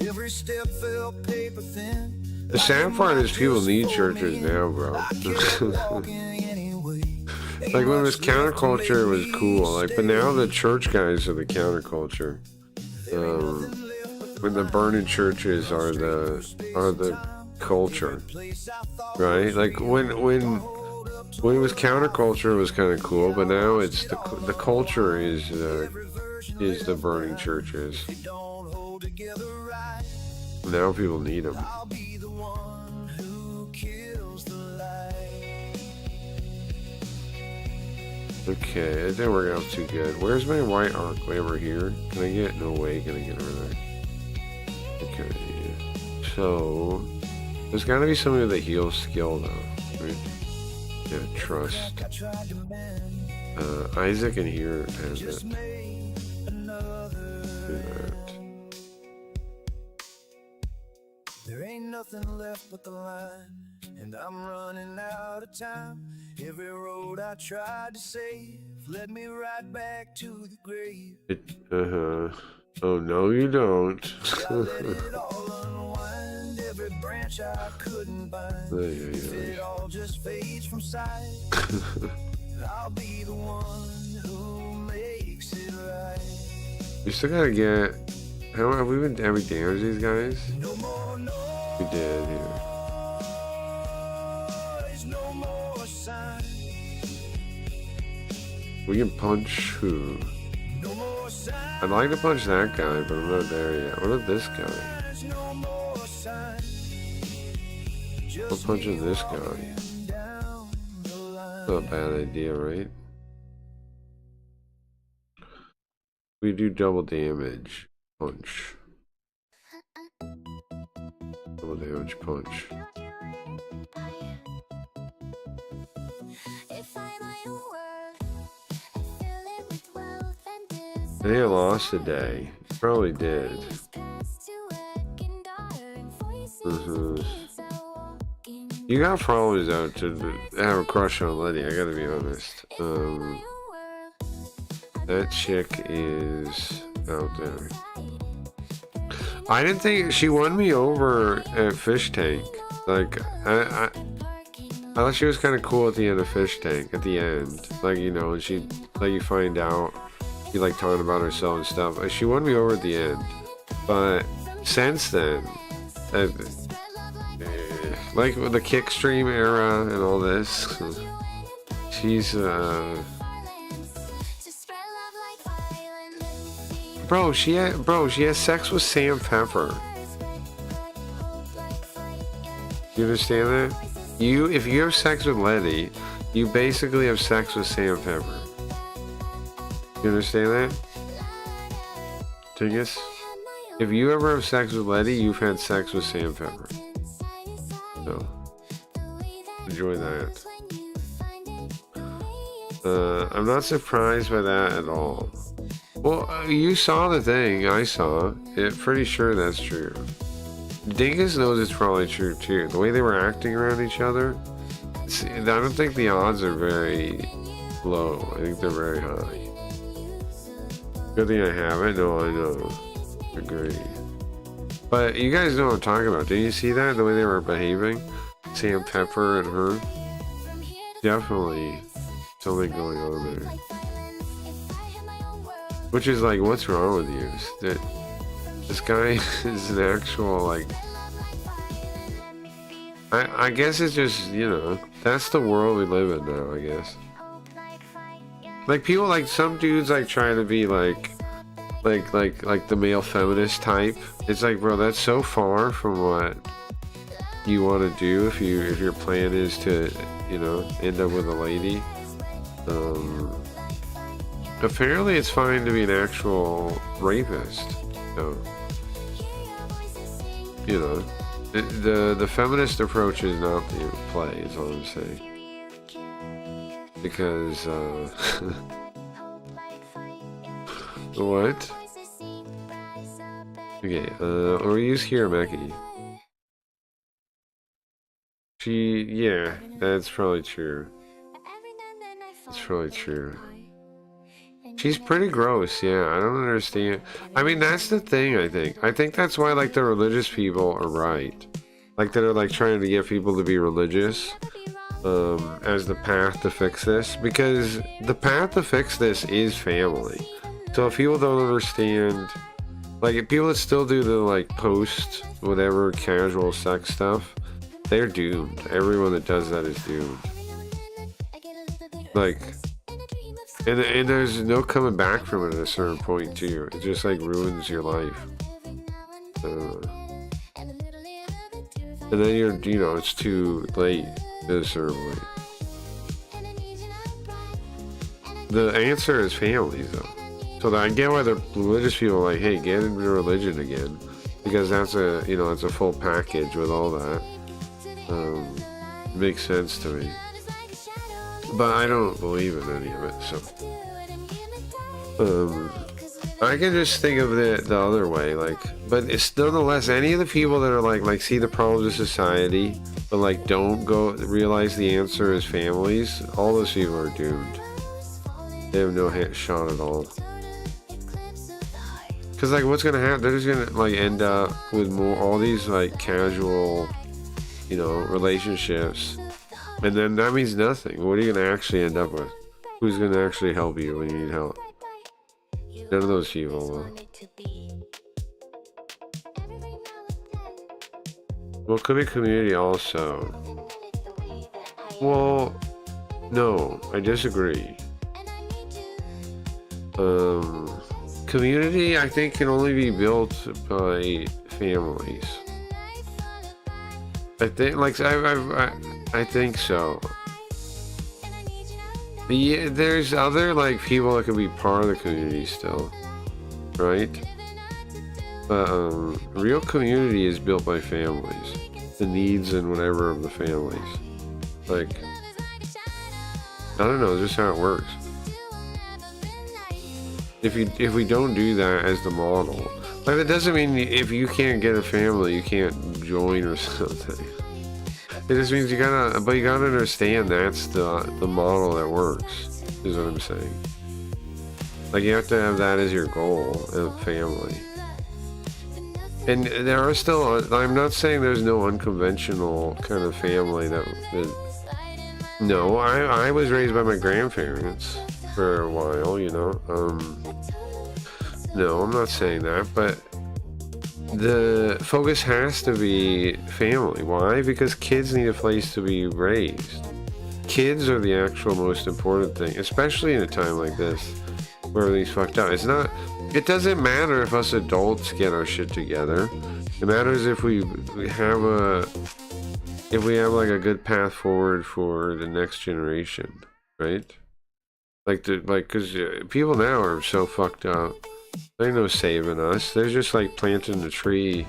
Every step felt paper thin. The sad part is people need churches now, bro. Like when it was counterculture, it was cool. Like, but now the church guys are the counterculture. When the burning churches are the culture, right? Like when it was counterculture, it was kind of cool, but now it's the culture is the burning churches. Now people need them. Okay, it didn't work out too good. Where's my white arc? Way over here? Can I get? No way. Can I get over there? Okay. So there's got to be something with a heal skill though, right? Yeah, trust. Isaac in here has it. nothing left but the line, and I'm running out of time. Every road I tried to save led me right back to the grave. Oh no, you don't. I let it all unwind, every branch I couldn't bind. If it all just fades from sight, I'll be the one who makes it right. We still gotta get. How have we been? Have we damaged these guys? No more noise, We did here. no more sign. We can punch who? No more sign, I'd like to punch that guy, but I'm not there yet. What about this guy? no more sign. I'm Just punching this guy. down the line. Not a bad idea, right? We do double damage. Punch. Double damage punch. If I my own world, I fill it with wealth and I think I lost a day. Probably did. You got problems out to have a crush on Letty, I gotta be honest. That chick is out there. I didn't think she won me over at Fish Tank. Like, I thought she was kind of cool at the end of Fish Tank, at the end. Like, you know, and she, like, you find out, she, like, talking about herself and stuff. She won me over at the end. But since then, like, with the Kickstream era and all this, she's, Bro, she has sex with Sam Pepper. You understand that? If you have sex with Letty, you basically have sex with Sam Pepper. You understand that? Dingus? If you ever have sex with Letty, you've had sex with Sam Pepper. So, enjoy that. I'm not surprised by that at all. Well, you saw the thing I saw. Pretty sure that's true. Dingus knows it's probably true too. The way they were acting around each other, I don't think the odds are very low. I think they're very high. Good thing I haven't. No, I know. Agree. But you guys know what I'm talking about. Did you see that? The way they were behaving? Sam Pepper and her? Definitely something going on there. Which is like, what's wrong with you? This guy is an actual, like... I guess it's just, you know, that's the world we live in now, I guess. Like, people, like, some dudes, like, try to be, like the male feminist type. It's like, bro, that's so far from what you want to do if your plan is to, you know, end up with a lady. Apparently it's fine to be an actual rapist. So, you know, the feminist approach is not the play, is all I'm saying. Because, what? Okay, or use Hirameki. Yeah, that's probably true. That's probably true. She's pretty gross, yeah, I don't understand. I mean, that's the thing, I think. I think that's why, like, the religious people are right. Like, that are, like, trying to get people to be religious, as the path to fix this. Because the path to fix this is family. So if people don't understand, like, if people that still do the, like, post, whatever, casual sex stuff, they're doomed. Everyone that does that is doomed. Like... And there's no coming back from it at a certain point too. It just like ruins your life. And then you know, it's too late at a certain point. The answer is family though. So I get why the religious people are like, hey, get into religion again. Because that's a, you know, it's a full package with all that. It makes sense to me. But I don't believe in any of it, so. I can just think of the other way, like, but it's nonetheless any of the people that are like see the problems of society, but like don't go realize the answer is families. All those people are doomed. They have no shot at all. Cause like, what's gonna happen? They're just gonna like end up with all these like casual, you know, relationships, and then that means nothing. What are you gonna actually end up with? Who's gonna actually help you when you need help? None of those people will. Well, it could be community also. Well, no, I disagree. Community, I think, can only be built by families. I think, like, I think so. Yeah, there's other like people that could be part of the community still, right? But real community is built by families, the needs and whatever of the families. Like, I don't know, just how it works. If we don't do that as the model, like, that doesn't mean if you can't get a family you can't join or something. It just means you gotta understand that's the model that works, is what I'm saying. Like, you have to have that as your goal, a family. And there are still, I'm not saying there's no unconventional kind of family that no, I was raised by my grandparents for a while, you know. No, I'm not saying that, but the focus has to be family. Why? Because kids need a place to be raised. Kids are the actual most important thing, especially in a time like this where everything's fucked up. It doesn't matter if us adults get our shit together. It matters if we have like a good path forward for the next generation, right? Because people now are so fucked up. There's no saving us. They're just like planting a tree.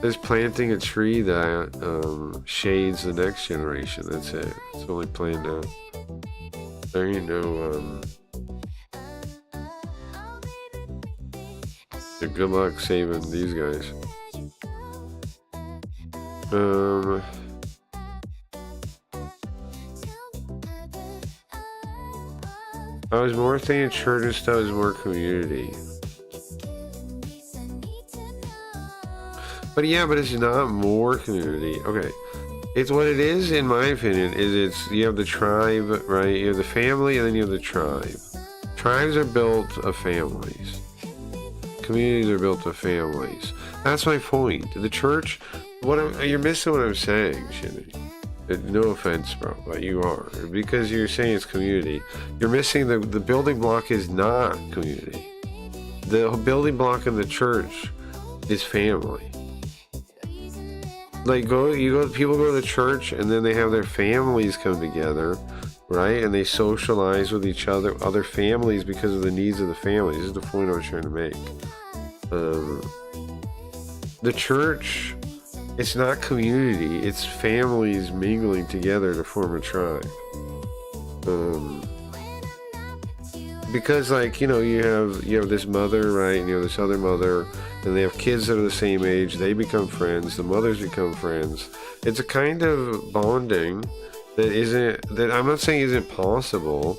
There's planting a tree that shades the next generation. That's it. It's only planned out. There ain't no good luck saving these guys. I was more thinking church and stuff is more community. But yeah, but it's not more community. Okay. It's what it is, in my opinion, you have the tribe, right? You have the family and then you have the tribe. Tribes are built of families. Communities are built of families. That's my point. The church, you're missing what I'm saying, Shinny. No offense, bro, but you are. Because you're saying it's community. You're missing the building block is not community. The building block in the church is family. Like, people go to the church and then they have their families come together, right? And they socialize with each other, other families, because of the needs of the family. This is the point I was trying to make. The church, it's not community, it's families mingling together to form a tribe. Because, like, you know, you have this mother, right, and you have this other mother, and they have kids that are the same age. They become friends. The mothers become friends. It's a kind of bonding that I'm not saying isn't possible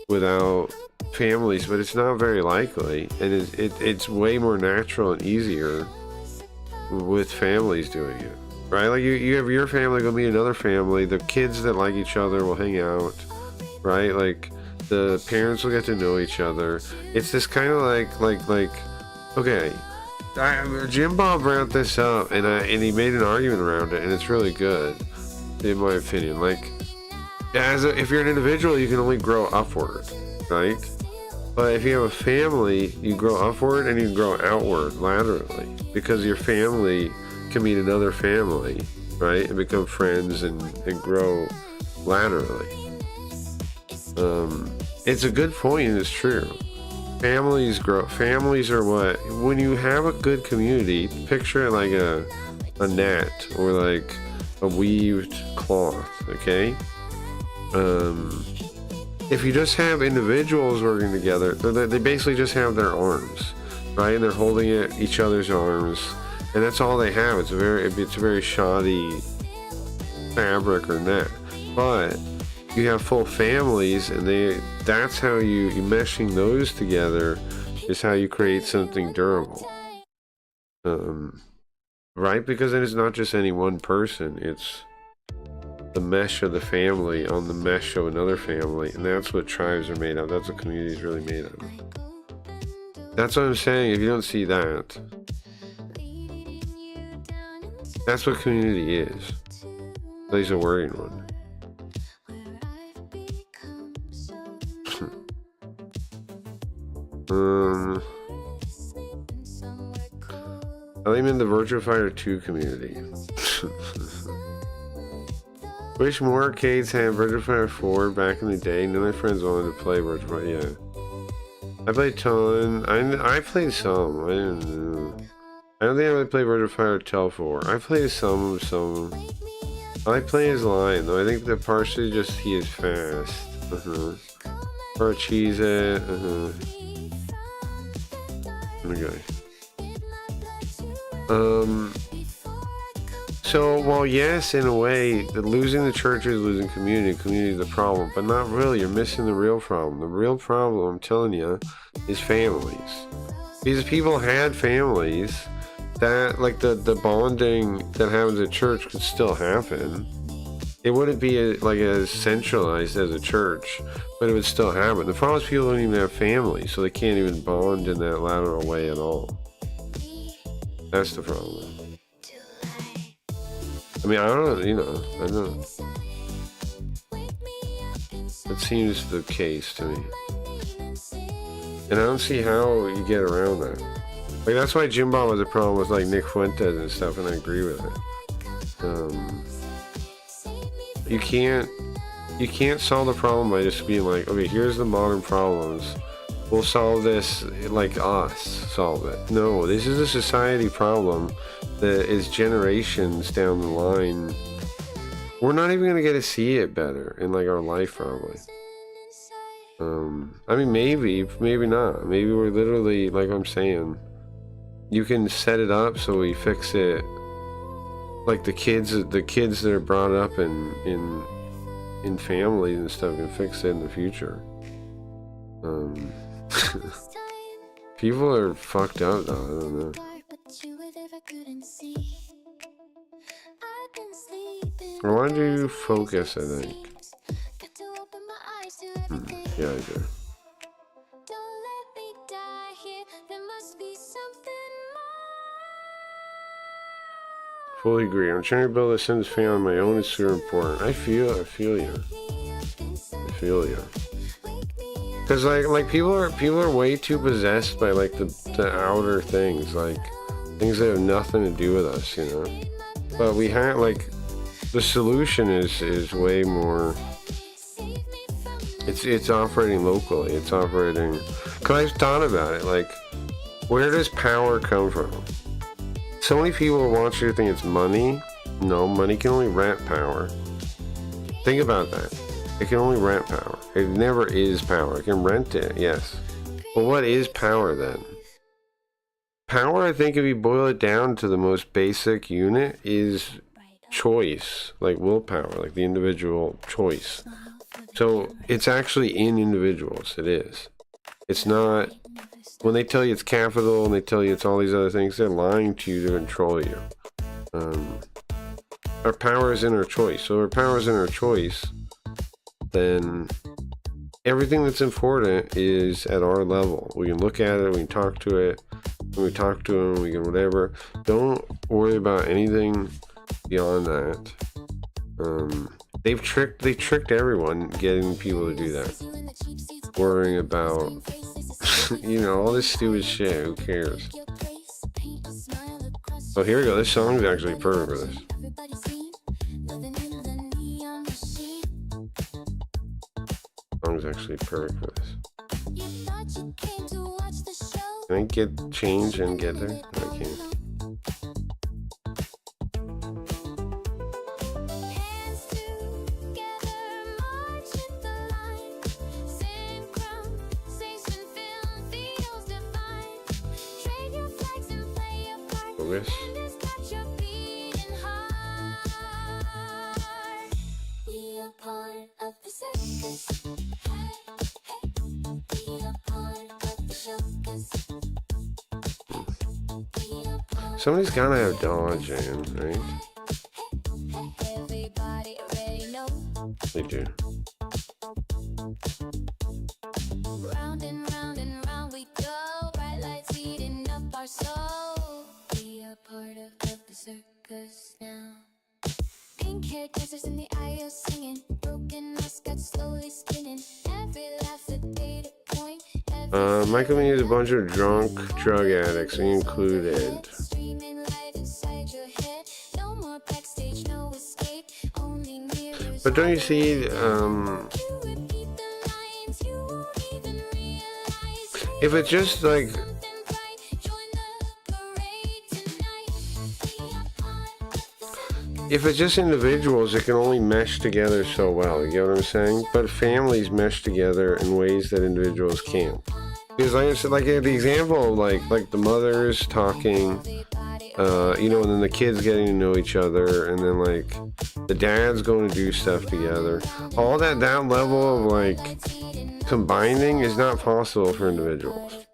without families, but it's not very likely, and it's way more natural and easier with families doing it, right? Like, you have your family go meet another family. The kids that like each other will hang out, right? Like, the parents will get to know each other. It's this kind of like okay, Jim Bob brought this up, and he made an argument around it, and it's really good, in my opinion. Like, if you're an individual, you can only grow upward, right? But if you have a family, you grow upward and you grow outward laterally, because your family can meet another family, right, and become friends and grow laterally. It's a good point, and it's true. Families grow. Families are what, when you have a good community, picture it like a net or like a weaved cloth, okay? if you just have individuals working together, they basically just have their arms, right? And they're holding each other's arms, and that's all they have. It's a very shoddy fabric or net. But you have full families, and that's how you meshing those together is how you create something durable. Right? Because then it's not just any one person, it's the mesh of the family on the mesh of another family, and that's what tribes are made of. That's what community is really made of. That's what I'm saying. If you don't see that, that's what community is. At least a worrying one. I'm in the Virtua Fighter 2 community. Wish more arcades had Virtua Fighter 4 back in the day. None of my friends wanted to play Virtua Fighter. Yeah. I played ton. I played some. I didn't know. I don't think I really played Virtua Fighter till 4. I played some. I like playing his line though. I think that partially just he is fast. Or cheese it. Okay. So, while yes, in a way, losing the church is losing community. Community is the problem, but not really. You're missing the real problem. The real problem, I'm telling you, is families. These people had families that, like, the bonding that happens at church could still happen. It wouldn't be as centralized as a church, but it would still happen. The problem is people don't even have families, so they can't even bond in that lateral way at all. That's the problem. I mean, I don't know, I don't. It seems the case to me. And I don't see how you get around that. Like, that's why Jim Bob was a problem with, like, Nick Fuentes and stuff, and I agree with it. You can't solve the problem by just being like, okay, here's the modern problems. We'll solve this like us solve it. No, this is a society problem that is generations down the line. We're not even gonna get to see it better in like our life probably. I mean, maybe not. Maybe we're literally, like I'm saying, you can set it up so we fix it. Like the kids that are brought up in families and stuff can fix it in the future. People are fucked up though, I don't know. I want to do focus, I think. Yeah, I do. Fully agree. I'm trying to build a Sims fan on my own. It's super important. I feel you. Cause like people are way too possessed by like the outer things, like things that have nothing to do with us, you know. But we have like the solution is way more. It's operating locally. It's operating. Cause I've thought about it. Like, where does power come from? So many people want you to think it's money. No, money can only rent power. Think about that. It can only rent power. It never is power. It can rent it, yes. But what is power then? Power, I think, if you boil it down to the most basic unit, is choice. Like willpower, like the individual choice. So it's actually in individuals. It is. It's not. When they tell you it's capital and they tell you it's all these other things, they're lying to you to control you. Our power is in our choice. So our power is in our choice. Then everything that's important is at our level. We can look at it, we can talk to it, when we talk to them, we can whatever. Don't worry about anything beyond that. They tricked everyone getting people to do that. Worrying about you know, all this stupid shit, who cares? Oh, here we go, this song's actually perfect for this. Song's actually perfect for this. Can I get change and get there? No, I can't. focus. Be a part of the circus. Be a part of the circus. Somebody's gotta have dodging, right? Everybody already know. They do. Round and round we go. Bright lights heating up our soul. Be a part of the circus now. Pink hair dancers in the aisle singing. Broken mascots slowly spinning. Every laugh a data point. My company is a bunch of drunk drug addicts, me included. Streaming light inside your head. No more backstage, no escape. Only mirrors. But don't you see, You repeat the lines you won't even realize. if it's just like, Something bright, join the parade tonight. Be a part of the circus. if it's just individuals, it can only mesh together so well, you get what I'm saying? But families mesh together in ways that individuals can't. Because like I said, like the example of like the mothers talking, you know, and then the kids getting to know each other, and then like the dads going to do stuff together. All that level of like combining is not possible for individuals.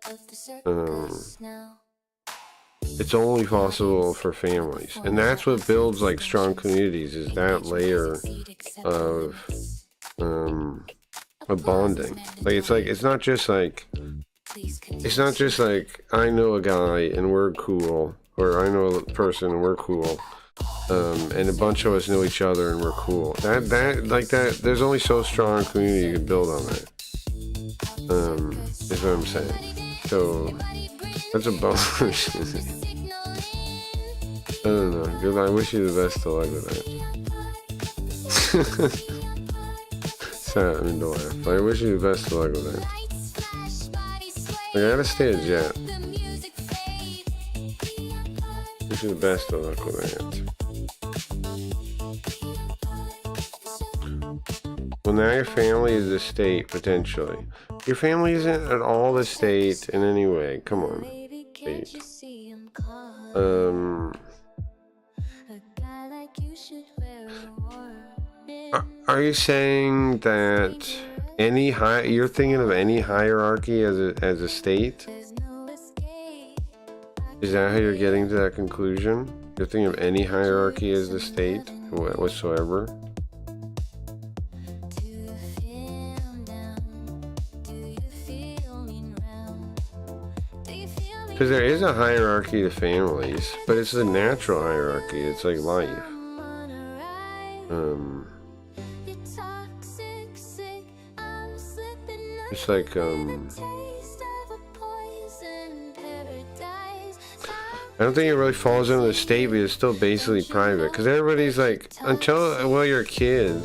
It's only possible for families, and that's what builds like strong communities, is that layer of bonding. Like it's not just like I know a guy and we're cool, or I know a person and we're cool, and a bunch of us know each other and we're cool. That there's only so strong a community you can build on that. Is what I'm saying. So that's a bonus. I don't know. Good. I wish you the best of luck with that. Sorry, I mean to laugh. But I wish you the best of luck with that. I gotta stay a jet. Wish you the best of luck with that. Well, now your family is the state, potentially. Your family isn't at all the state in any way. Come on. State. Are you saying that you're thinking of any hierarchy as a state? Is that how you're getting to that conclusion? You're thinking of any hierarchy as the state whatsoever? Because there is a hierarchy to families, but it's a natural hierarchy. It's like life. It's like I don't think it really falls into the state, but it's still basically private. Because everybody's like, well, you're a kid,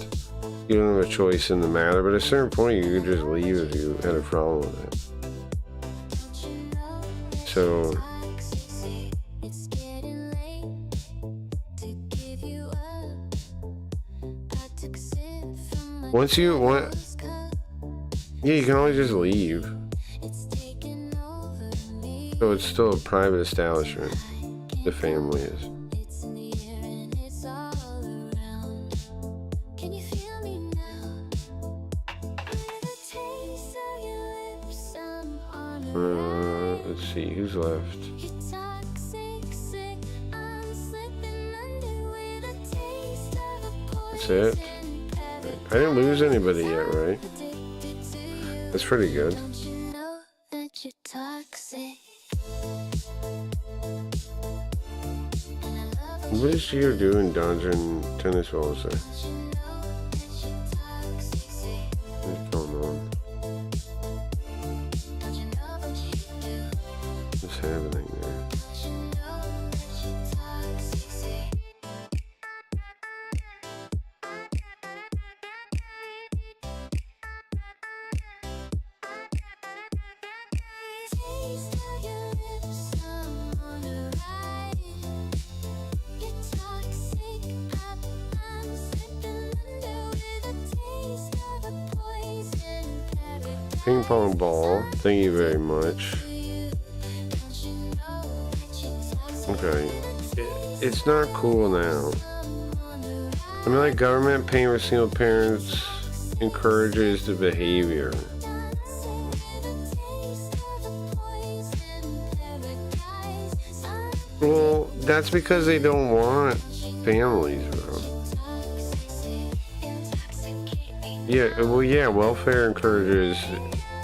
you don't have a choice in the matter. But at a certain point, you could just leave if you had a problem with it. So once you want, yeah, you can always just leave. So it's still a private establishment. The family is. Let's see, who's left? That's it? I didn't lose anybody yet, right? That's pretty good. What is she doing dodging tennis balls there? What's going on? What's happening there? Ping pong ball, thank you very much. Okay. It's not cool now. I mean, like, government paying for single parents encourages the behavior. Well, that's because they don't want families, bro. Yeah, well, yeah, welfare encourages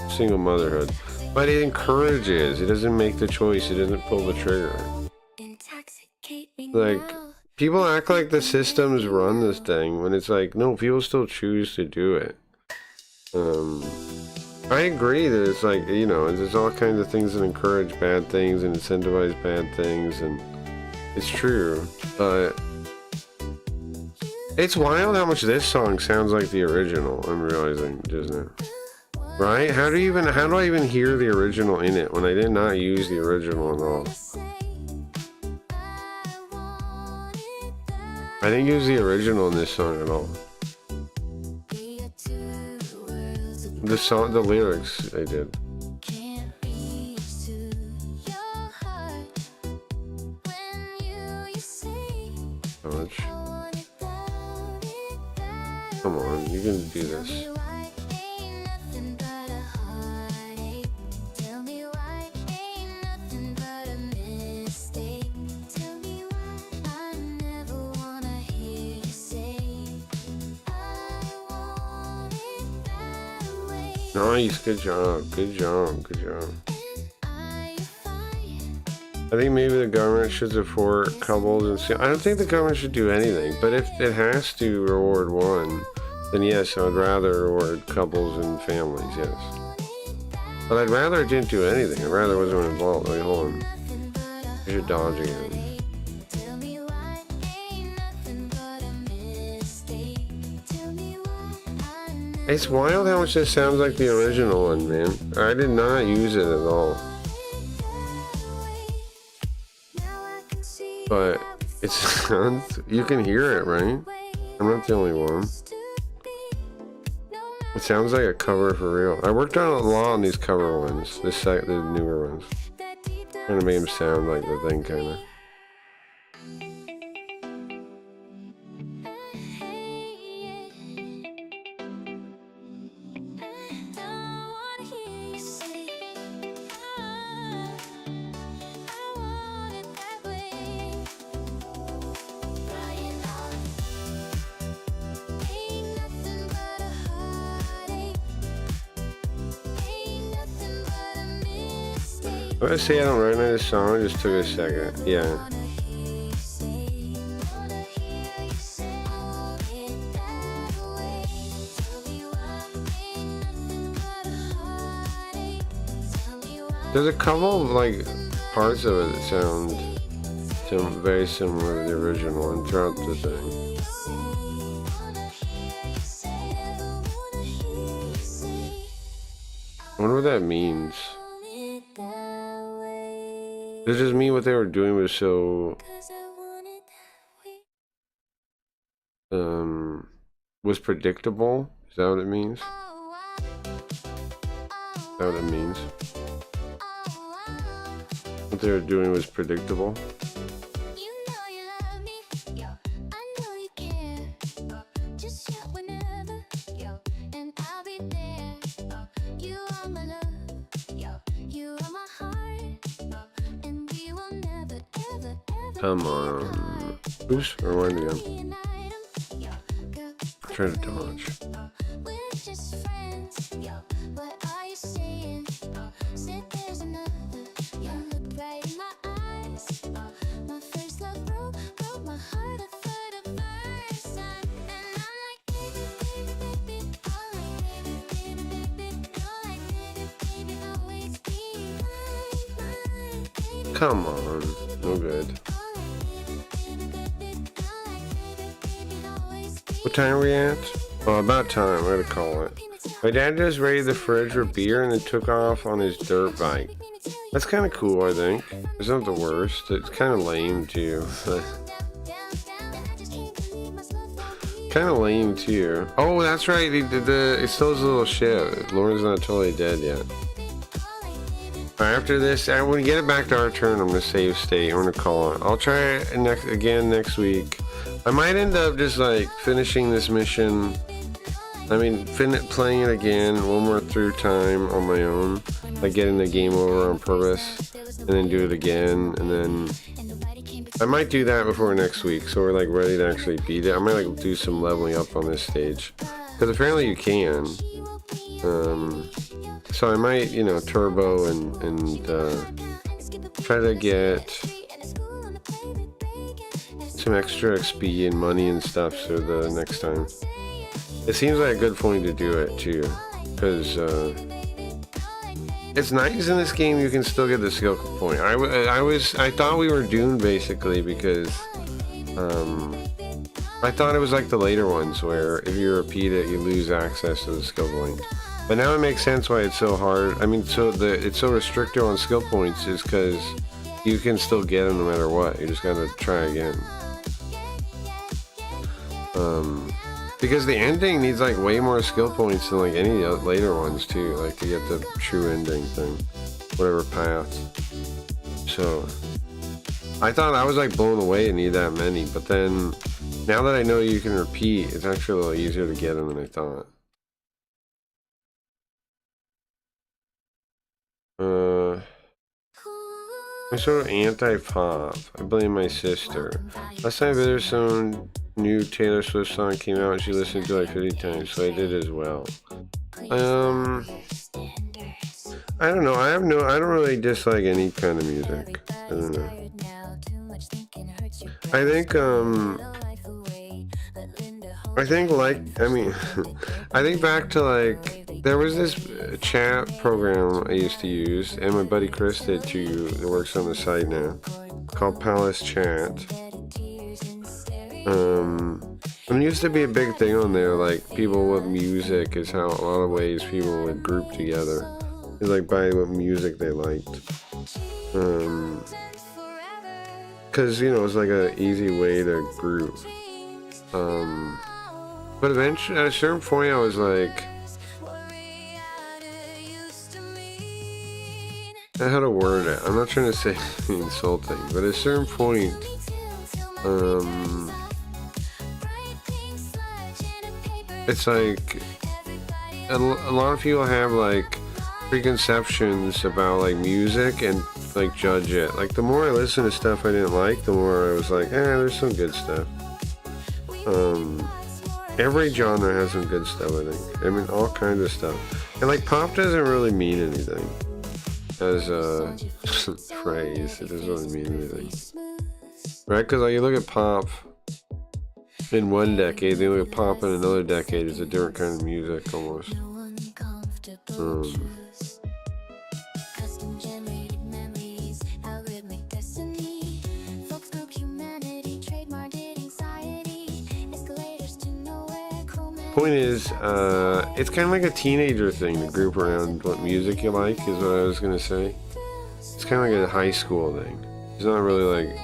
single motherhood. But it encourages. It doesn't make the choice. It doesn't pull the trigger. Like, people act like the systems run this thing when it's like, no, people still choose to do it. I agree that it's like, you know, there's all kinds of things that encourage bad things and incentivize bad things, and it's true, but it's wild how much this song sounds like the original, I'm realizing just now. Right? How do I even hear the original in it when I did not use the original at all? I didn't use the original in this song at all. The song, the lyrics, I did. How much? Come on, you can do this. Nice, good job, good job, good job. I think maybe the government should support couples and I don't think the government should do anything, but if it has to reward one, then yes, I would rather reward couples and families, yes. But I'd rather it didn't do anything. I'd rather it wasn't involved. Wait, hold on. You're dodging it. It's wild how much this sounds like the original one, man. I did not use it at all. But it sounds, you can hear it, right? I'm not the only one. It sounds like a cover for real. I worked on a lot on these cover ones, the newer ones. Trying to make them sound like the thing, kinda. When I say I don't recognize this song, it just took a second. Yeah. There's a couple of like parts of it that sound very similar to the original and throughout the thing. I wonder what that means. Does it just mean what they were doing was so was predictable? Is that what it means? Is that what it means? What they were doing was predictable? Come on. Oops, rewind again. Try to dodge. Come on, no good. What time are we at? Oh, about time, I gotta call it. My dad just raided the fridge for beer and then took off on his dirt bike. That's kind of cool, I think. It's not the worst. It's kind of lame, too. Kind of lame, too. Oh, that's right. It's still his little ship. Lauren's not totally dead yet. After this, when we get it back to our turn, I'm gonna save state. I'm gonna call it. I'll try it again next week. I might end up just like finishing this mission. I mean, playing it again one more through time on my own, like getting the game over on purpose, and then do it again, and then I might do that before next week, so we're like ready to actually beat it. I might like do some leveling up on this stage, because apparently you can. So I might, you know, turbo and try to get some extra XP and money and stuff so the next time. It seems like a good point to do it too, because it's nice in this game you can still get the skill point. I thought we were doomed basically because I thought it was like the later ones where if you repeat it you lose access to the skill point. But now it makes sense why it's so hard. I mean, it's so restricted on skill points is because you can still get them no matter what. You just gotta try again. Because the ending needs like way more skill points than like any later ones too, like to get the true ending thing, whatever path. So I thought I was like blown away to need that many, but then now that I know you can repeat, it's actually a little easier to get them than I thought. I'm sort of anti-pop. I blame my sister. Last time there's some new Taylor Swift song came out and she listened to it like 50 times, so I did as well. I don't know. I don't really dislike any kind of music. I don't know. I think I think back to like, there was this chat program I used to use, and my buddy Chris did too, that works on the site now, called Palace Chat. It used to be a big thing on there, like people with music is how a lot of ways people would group together. It's like by what music they liked. Cause you know, it's like an easy way to group. But eventually, at a certain point, I was like, how to word it? I'm not trying to say insulting, but at a certain point, it's like a lot of people have like preconceptions about like music and like judge it. Like the more I listen to stuff I didn't like, the more I was like, there's some good stuff. Every genre has some good stuff, I think. I mean, all kinds of stuff. And like pop doesn't really mean anything as a phrase. It doesn't really mean anything, right? Because like you look at pop in one decade, then you look at pop in another decade, it's a different kind of music almost. Point is, it's kind of like a teenager thing to group around what music you like, is what I was gonna say. It's kind of like a high school thing. It's not really like,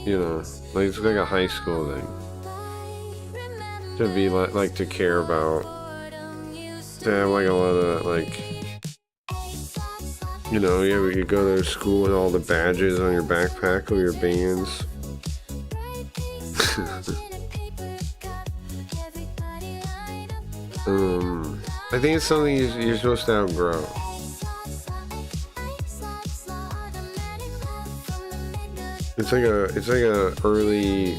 you know, like it's like a high school thing. To be like to care about, to have like a lot of like, you know, you go to school with all the badges on your backpack with your bands. I think it's something you're supposed to outgrow. It's like a early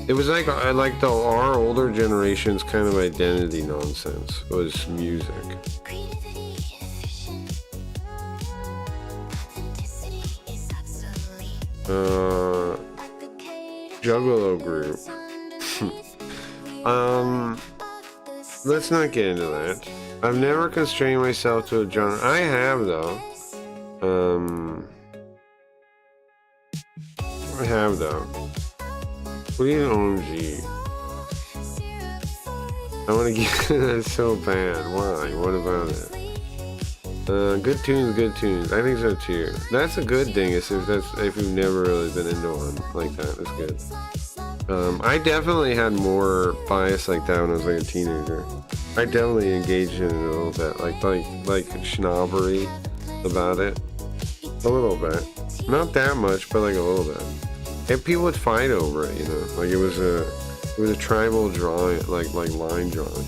it was like our older generation's kind of identity nonsense was music. Juggalo group. Let's not get into that. I've never constrained myself to a genre. I have though. What do you mean OMG? I want to get that so bad. Why? What about it? Good tunes. I think so too. That's a good thing. If you've never really been into one like that, that's good. I definitely had more bias like that when I was like a teenager. I definitely engaged in it a little bit, like snobbery about it, a little bit, not that much, but like a little bit. And people would fight over it, you know, like it was a tribal drawing, like line drawing.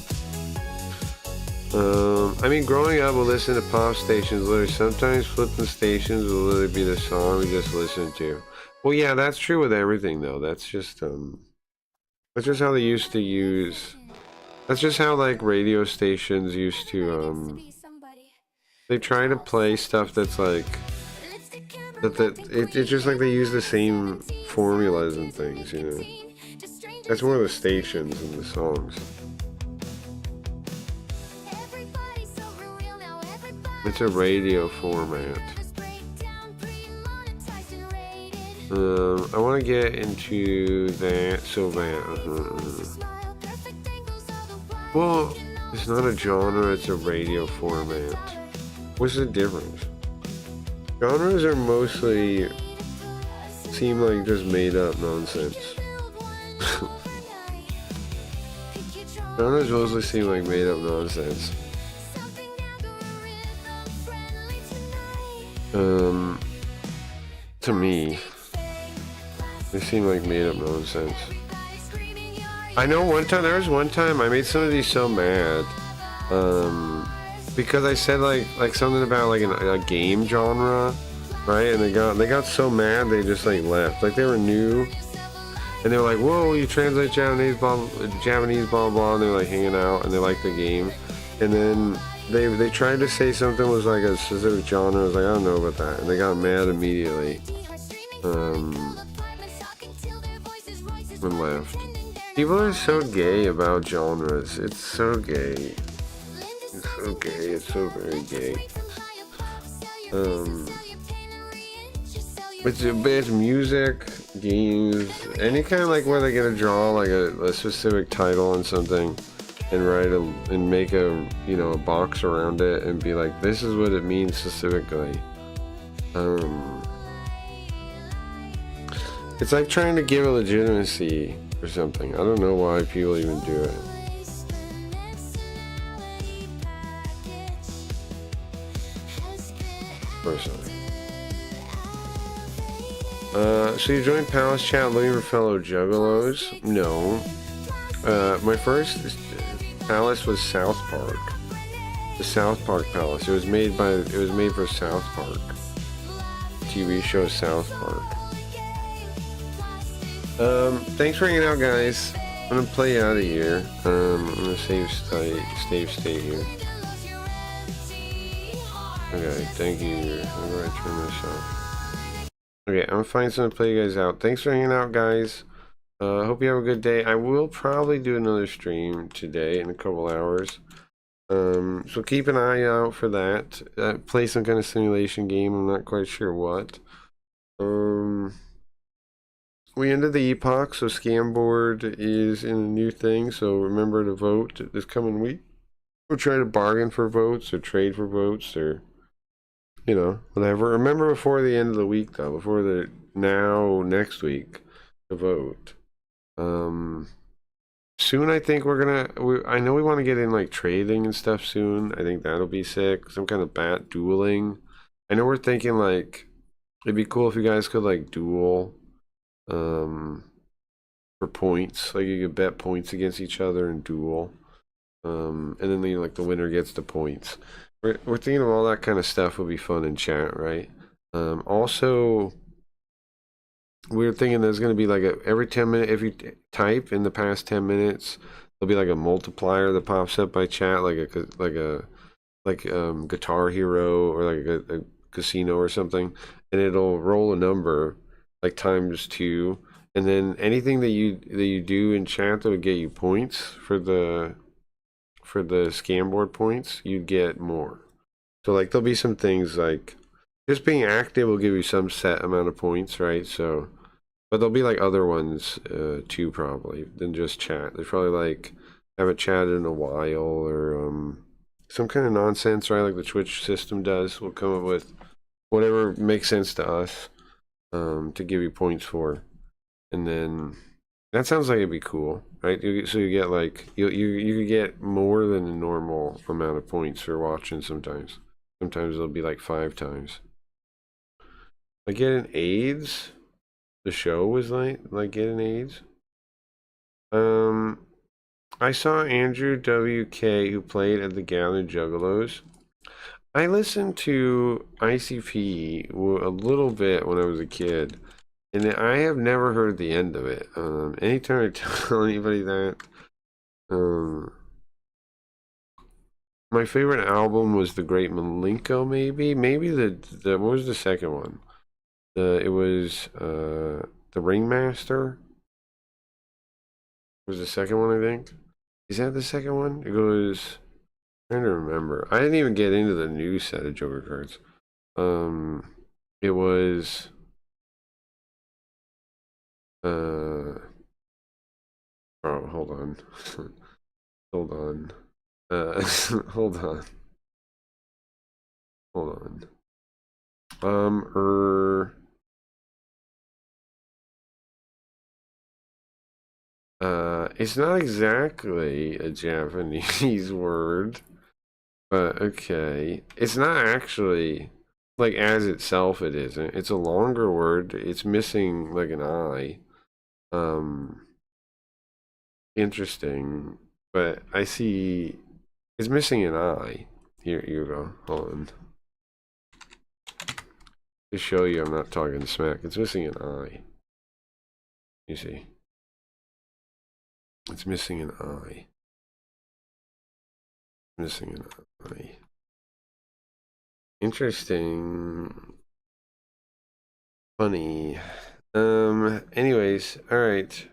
I mean, growing up, we'll listen to pop stations. Literally, sometimes flipping stations will literally be the song we just listen to. Well, yeah, that's true with everything, though. That's just how they used to use. That's just how like radio stations used to they try to play stuff that's like it's just like they use the same formulas and things, you know. That's more of the stations and the songs. It's a radio format. I want to get into that so bad. Well, it's not a genre, it's a radio format. What's the difference? Genres are mostly seem like just made up nonsense. Genres mostly seem like made up nonsense. To me, they seem like made up nonsense. I know there was one time I made somebody so mad, because I said like something about like a game genre, right? And they got so mad they just like left. Like they were new, and they were like, "Whoa, you translate Japanese, blah blah," and they're like hanging out and they liked the game, and then they tried to say something was like a specific genre. I was like, I don't know about that, and they got mad immediately. And left. People are so gay about genres. It's so gay. It's so gay. It's so very gay. It's music, games, any kind of like where they get to draw like a specific title on something and and make a a box around it and be like, this is what it means specifically. It's like trying to give a legitimacy or something. I don't know why people even do it. Personally. So you joined Palace Chat looking for fellow juggalos? No. My first Palace was South Park. The South Park Palace. It was made for South Park. TV show South Park. Thanks for hanging out, guys. I'm gonna play out of here. I'm gonna save state here. Okay, thank you. How do I turn this off? Okay, I'm gonna find something to play you guys out. Thanks for hanging out, guys. Hope you have a good day. I will probably do another stream today in a couple hours. So keep an eye out for that. Play some kind of simulation game. I'm not quite sure what. We ended the epoch, so Scamboard is in a new thing, so remember to vote this coming week. We'll try to bargain for votes or trade for votes or, whatever. Remember before the end of the week, though, before next week, to vote. Soon I think I know we want to get in like trading and stuff soon. I think that'll be sick. Some kind of bat dueling. I know we're thinking like, it'd be cool if you guys could like duel. For points, like you could bet points against each other and duel, and then the winner gets the points. We're thinking of all that kind of stuff would be fun in chat, right? Also, we're thinking there's going to be like every 10 minutes, if you type in the past 10 minutes, there'll be like a multiplier that pops up by chat, like Guitar Hero or like a casino or something, and it'll roll a number like ×2, and then anything that you do in chat that would get you points for the Scamboard points, you'd get more. So like there'll be some things like just being active will give you some set amount of points, right? So, but there'll be like other ones too probably than just chat. They probably like haven't chatted in a while or some kind of nonsense, right? Like the Twitch system does. We'll come up with whatever makes sense to us. To give you points for, and then That sounds like it'd be cool, right? So you get like you could get more than the normal amount of points for watching sometimes. Sometimes it'll be like 5 times. Like getting AIDS. The show was like getting AIDS. I saw Andrew WK who played at the Gathered Juggalos. I listened to ICP a little bit when I was a kid, and I have never heard the end of it. Anytime I tell anybody that, my favorite album was The Great Malenko, maybe the what was the second one? It was The Ringmaster. Was the second one, I think. Is that the second one? It goes. I'm trying to remember. I didn't even get into the new set of Joker cards. It was. Oh, hold on. Hold on. Hold on. Hold on. It's not exactly a Japanese word, but okay. It's not actually, like, as itself it isn't. It's a longer word. It's missing, like, an I. Interesting. But I see it's missing an I. Here you go. Hold on. To show you I'm not talking smack. It's missing an I. You see. It's missing an I. Missing an I. Interesting. Funny. Anyways, alright.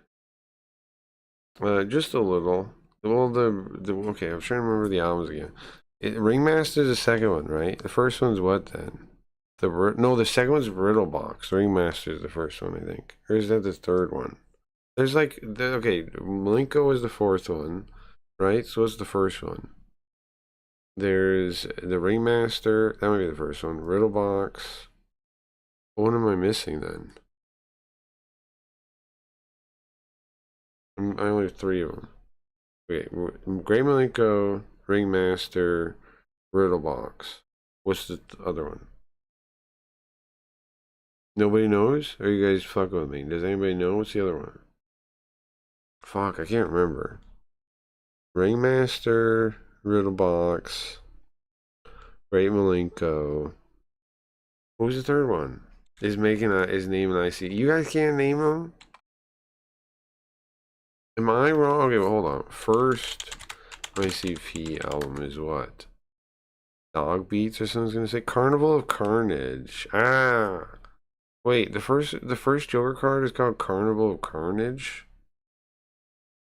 Just a little. Well, okay, I'm trying to remember the albums again. Ringmaster's the second one, right? The first one's what then? The second one's Riddlebox. Ringmaster's the first one, I think. Or is that the third one? There's like, okay, Malenko was the fourth one, right? So what's the first one? There's the Ringmaster. That might be the first one. Riddlebox. What am I missing then? I only have 3 of them. Wait, Grey Malenko, Ringmaster, Riddlebox. What's the other one? Nobody knows? Or are you guys fucking with me? Does anybody know? What's the other one? Fuck, I can't remember. Ringmaster, Riddlebox, Grey Malenko. What was the third one? Is making his name an IC. You guys can't name him? Am I wrong? Okay, well, hold on. First ICP album is what? Dog Beats or something's gonna say? Carnival of Carnage. Ah. Wait, the first Joker card is called Carnival of Carnage?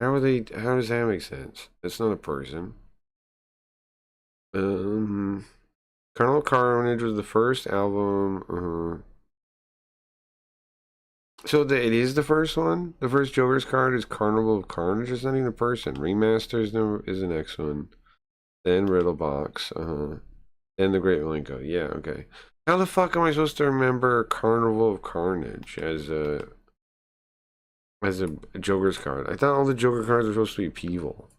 How does that make sense? That's not a person. Carnival of Carnage was the first album. So it is the first one? The first Joker's card is Carnival of Carnage? It's not even a person. Remaster is the next one. Then Riddlebox. Then the Great Malenko. Yeah, okay. How the fuck am I supposed to remember Carnival of Carnage as a Joker's card? I thought all the Joker cards were supposed to be Peevil.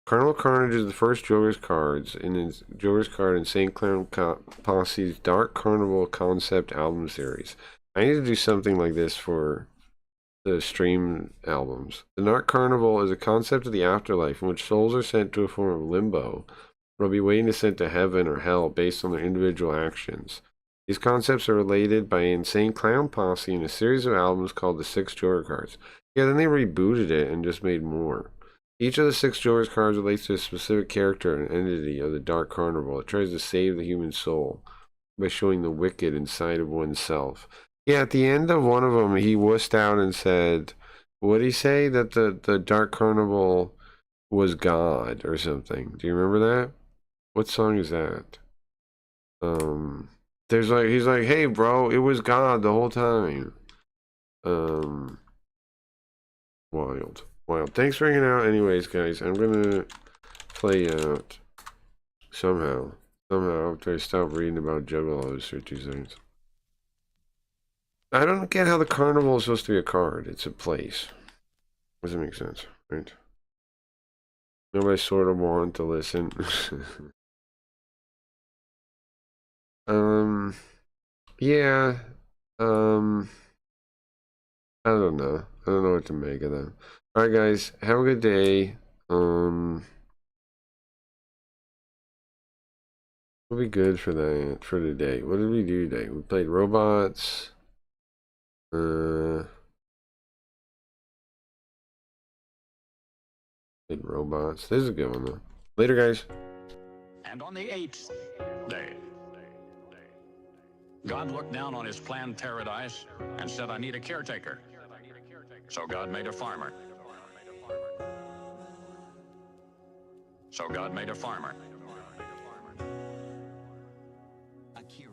Carnival of Carnage is the first Joker's cards in his Joker's card in St. Clown Posse's Dark Carnival concept album series. I need to do something like this for the stream albums. The Dark Carnival is a concept of the afterlife in which souls are sent to a form of limbo, but will be waiting to sent to heaven or hell based on their individual actions. These concepts are related by Insane Clown Posse in a series of albums called the 6 Joker cards. Yeah, then they rebooted it and just made more. Each of the 6 Joker cards relates to a specific character and entity of the Dark Carnival. It tries to save the human soul by showing the wicked inside of oneself. Yeah, at the end of one of them, he wussed out and said, what did he say? That the Dark Carnival was God or something. Do you remember that? What song is that? He's like, hey bro, it was God the whole time. Wild. Thanks for hanging out anyways, guys. I'm gonna play out somehow after I stop reading about juggalos for 2 seconds. I don't get how the carnival is supposed to be a card. It's a place. Doesn't make sense, right? Nobody sort of wanted to listen. Yeah. I don't know. I don't know what to make of that. All right, guys. Have a good day. We'll be good for that for today. What did we do today? We played robots. Played robots. This is a good one though. Later, guys. And on the 8th day, God looked down on his planned paradise and said, I need a caretaker. So God made a farmer. So God made a farmer.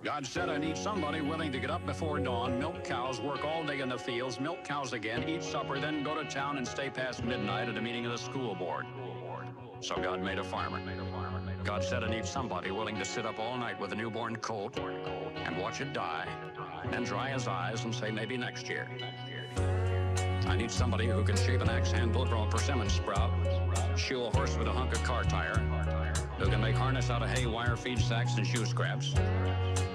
God said, I need somebody willing to get up before dawn, milk cows, work all day in the fields, milk cows again, eat supper, then go to town and stay past midnight at a meeting of the school board. So God made a farmer. God said, I need somebody willing to sit up all night with a newborn colt and watch it die, then dry his eyes and say, maybe next year. I need somebody who can shape an axe handle from a persimmon sprout, shoe a horse with a hunk of car tire, who can make harness out of hay, wire, feed sacks, and shoe scraps,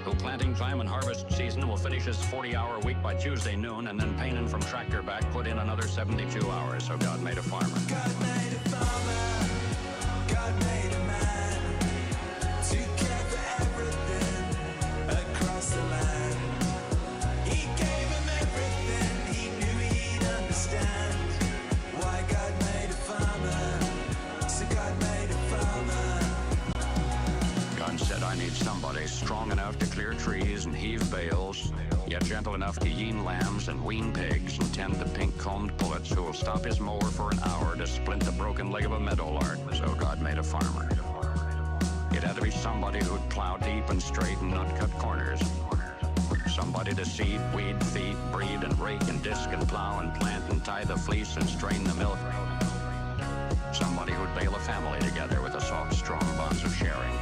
who planting time and harvest season will finish his 40-hour week by Tuesday noon, and then painting from tractor back put in another 72 hours. So God made a farmer. God made a farmer. God made a man to care for everything across the land. He gave him everything he knew he'd understand. Why God made a farmer? So God made a farmer. God said, I need somebody strong enough to clear trees and heave bales, yet gentle enough to yean lambs and wean pigs and tend the pink-combed pullets who will stop his mower for an hour to splint the broken leg of a meadowlark. So God made a farmer. It had to be somebody who'd plow deep and straight and not cut corners. Somebody to seed, weed, feed, breed, and rake and disc and plow and plant and tie the fleece and strain the milk. Somebody who'd bale a family together with the soft, strong bonds of sharing.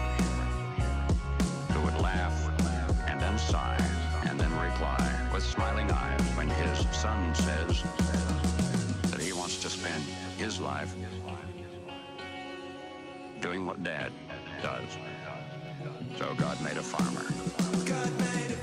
Who would laugh and then sigh and then reply with smiling eyes when his son says that he wants to spend his life doing what Dad does. So God made a farmer. God made a